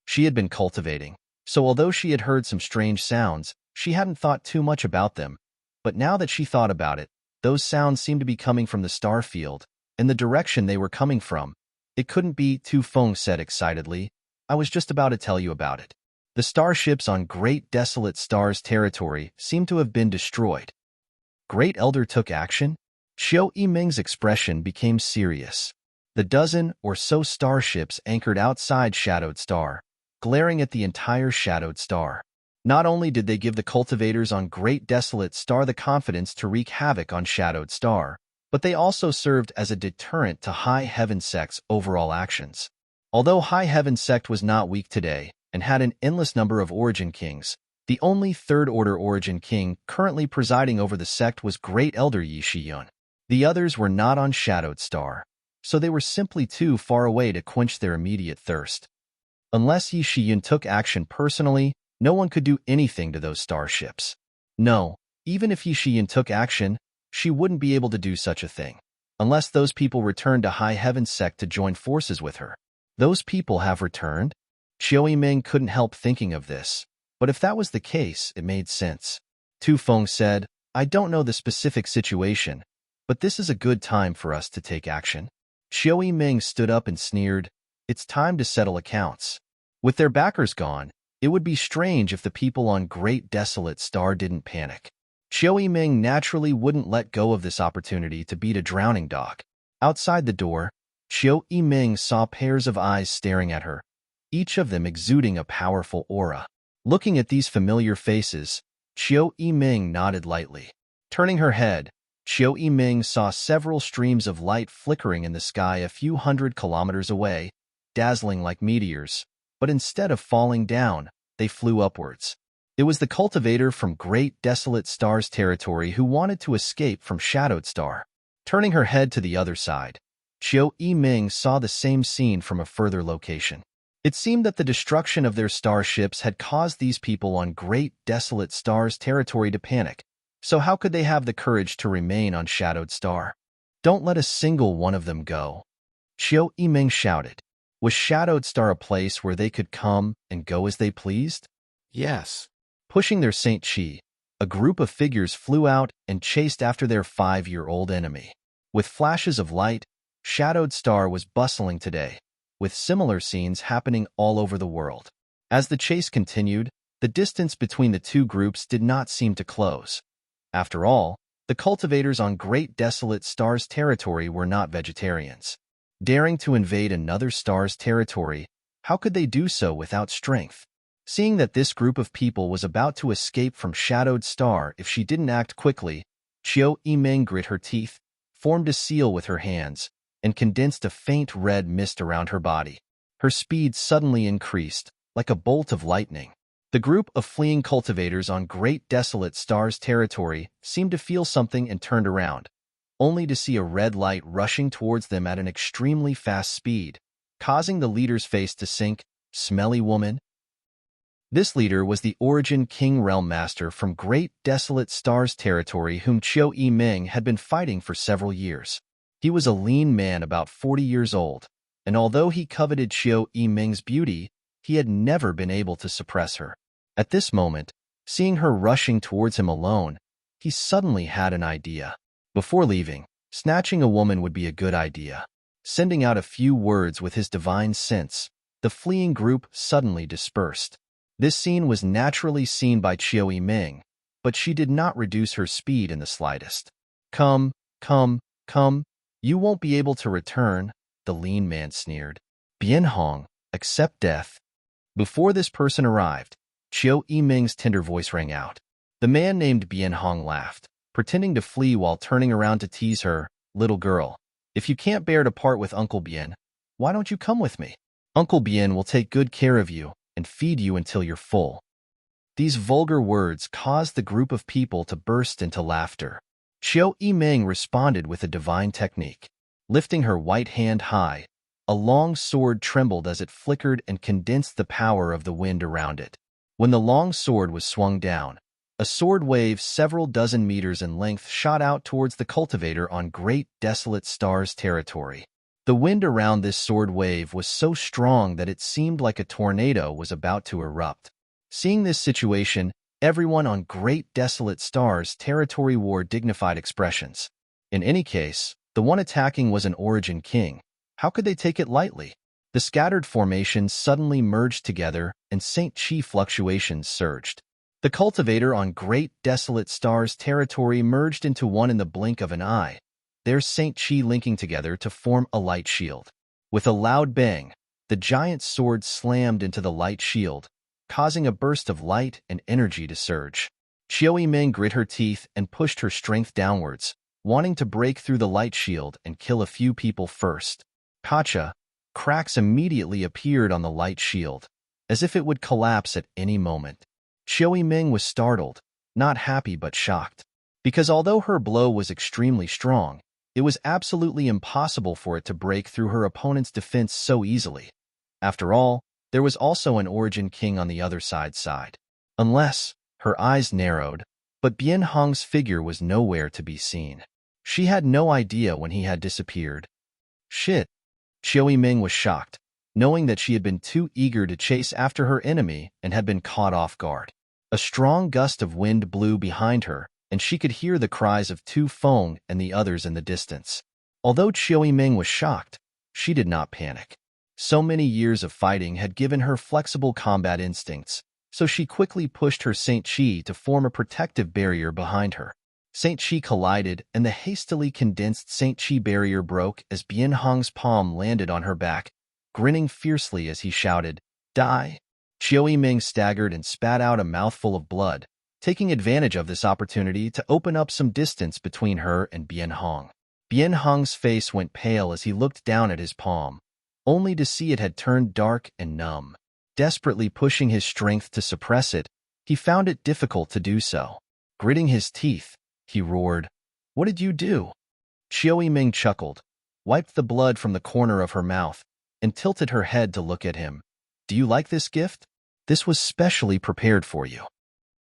She had been cultivating, so although she had heard some strange sounds, she hadn't thought too much about them. But now that she thought about it, those sounds seemed to be coming from the star field, and the direction they were coming from. It couldn't be, Tu Feng said excitedly. I was just about to tell you about it. The starships on Great Desolate Stars territory seemed to have been destroyed. Great Elder took action? Qiu Yiming's expression became serious. The dozen or so starships anchored outside Shadowed Star, glaring at the entire Shadowed Star. Not only did they give the cultivators on Great Desolate Star the confidence to wreak havoc on Shadowed Star, but they also served as a deterrent to High Heaven Sect's overall actions. Although High Heaven Sect was not weak today and had an endless number of Origin Kings, the only Third-Order Origin King currently presiding over the sect was Great Elder Yi Shiyun. The others were not on Shadowed Star, so they were simply too far away to quench their immediate thirst. Unless Yi Shiyun took action personally, no one could do anything to those starships. No, even if Yi Shiyun took action, she wouldn't be able to do such a thing, unless those people returned to High Heaven Sect to join forces with her. Those people have returned? Qiu Yiming couldn't help thinking of this, but if that was the case, it made sense. Tu Feng said, I don't know the specific situation, but this is a good time for us to take action. Qiu Yiming stood up and sneered, it's time to settle accounts. With their backers gone, it would be strange if the people on Great Desolate Star didn't panic. Qiu Yiming naturally wouldn't let go of this opportunity to beat a drowning dog. Outside the door, Qiu Yiming saw pairs of eyes staring at her, each of them exuding a powerful aura. Looking at these familiar faces, Qiu Yiming nodded lightly. Turning her head, Qiu Yiming saw several streams of light flickering in the sky a few 100 kilometers away, dazzling like meteors, but instead of falling down, they flew upwards. It was the cultivator from Great Desolate Star's territory who wanted to escape from Shadowed Star. Turning her head to the other side, Qiu Yiming saw the same scene from a further location. It seemed that the destruction of their starships had caused these people on Great Desolate Star's territory to panic, so how could they have the courage to remain on Shadowed Star? Don't let a single one of them go. Qiu Yiming shouted. Was Shadowed Star a place where they could come and go as they pleased? Yes. Pushing their Saint Chi, a group of figures flew out and chased after their 5-year-old enemy. With flashes of light, Shadowed Star was bustling today, with similar scenes happening all over the world. As the chase continued, the distance between the two groups did not seem to close. After all, the cultivators on Great Desolate Star's territory were not vegetarians. Daring to invade another star's territory, how could they do so without strength? Seeing that this group of people was about to escape from Shadowed Star if she didn't act quickly, Qiu Yiming grit her teeth, formed a seal with her hands, and condensed a faint red mist around her body. Her speed suddenly increased, like a bolt of lightning. The group of fleeing cultivators on Great Desolate Star's territory seemed to feel something and turned around, only to see a red light rushing towards them at an extremely fast speed, causing the leader's face to sink. Smelly woman? This leader was the Origin King Realm Master from Great Desolate Star's territory whom Qiu Yiming had been fighting for several years. He was a lean man about 40 years old, and although he coveted Qiu Yiming's beauty, he had never been able to suppress her. At this moment, seeing her rushing towards him alone, he suddenly had an idea. Before leaving, snatching a woman would be a good idea. Sending out a few words with his divine sense, the fleeing group suddenly dispersed. This scene was naturally seen by Chiao Ming, but she did not reduce her speed in the slightest. Come, come, come, you won't be able to return, the lean man sneered. Bien Hong, accept death. Before this person arrived, Chiao Ming's tender voice rang out. The man named Bien Hong laughed, pretending to flee while turning around to tease her. Little girl, if you can't bear to part with Uncle Bien, why don't you come with me? Uncle Bien will take good care of you and feed you until you're full. These vulgar words caused the group of people to burst into laughter. Chiao Ming responded with a divine technique. Lifting her white hand high, a long sword trembled as it flickered and condensed the power of the wind around it. When the long sword was swung down, a sword wave several dozen meters in length shot out towards the cultivator on Great Desolate Star's territory. The wind around this sword wave was so strong that it seemed like a tornado was about to erupt. Seeing this situation, everyone on Great Desolate Star's territory wore dignified expressions. In any case, the one attacking was an origin king. How could they take it lightly? The scattered formations suddenly merged together, and St. Chi fluctuations surged. The cultivator on Great Desolate Star's territory merged into one in the blink of an eye. There's St. Chi linking together to form a light shield. With a loud bang, the giant sword slammed into the light shield, causing a burst of light and energy to surge. Chiao Ming grit her teeth and pushed her strength downwards, wanting to break through the light shield and kill a few people first. Gotcha! Cracks immediately appeared on the light shield, as if it would collapse at any moment. Chiao Ming was startled, not happy but shocked, because although her blow was extremely strong, it was absolutely impossible for it to break through her opponent's defense so easily. After all, there was also an origin king on the other side. Unless, her eyes narrowed, but Bien Hong's figure was nowhere to be seen. She had no idea when he had disappeared. Shit! Chiao Ming was shocked, knowing that she had been too eager to chase after her enemy and had been caught off guard. A strong gust of wind blew behind her, and she could hear the cries of Tu Feng and the others in the distance. Although Chiao Ming was shocked, she did not panic. So many years of fighting had given her flexible combat instincts, so she quickly pushed her St. Chi to form a protective barrier behind her. St. Chi collided, and the hastily condensed St. Chi barrier broke as Bien Hong's palm landed on her back, grinning fiercely as he shouted, "Die!" Chiao Ming staggered and spat out a mouthful of blood, taking advantage of this opportunity to open up some distance between her and Bien Hong. Bien Hong's face went pale as he looked down at his palm, only to see it had turned dark and numb. Desperately pushing his strength to suppress it, he found it difficult to do so. Gritting his teeth, he roared, "What did you do?" Chiao Ming chuckled, wiped the blood from the corner of her mouth, and tilted her head to look at him. "Do you like this gift? This was specially prepared for you."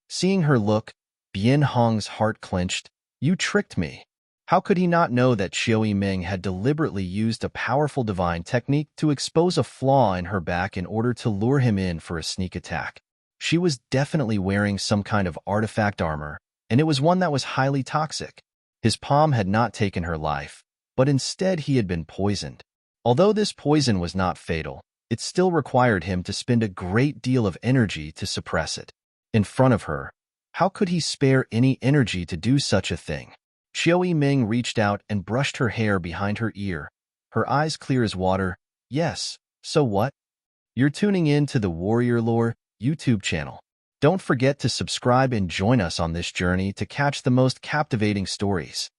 Seeing her look, Bien Hong's heart clenched. "You tricked me." How could he not know that Chiao Ming had deliberately used a powerful divine technique to expose a flaw in her back in order to lure him in for a sneak attack? She was definitely wearing some kind of artifact armor, and it was one that was highly toxic. His palm had not taken her life, but instead he had been poisoned. Although this poison was not fatal, it still required him to spend a great deal of energy to suppress it. In front of her, how could he spare any energy to do such a thing? Chiao Ming reached out and brushed her hair behind her ear, her eyes clear as water. "Yes, so what? You're tuning in to the Warrior Lore YouTube channel. Don't forget to subscribe and join us on this journey to catch the most captivating stories.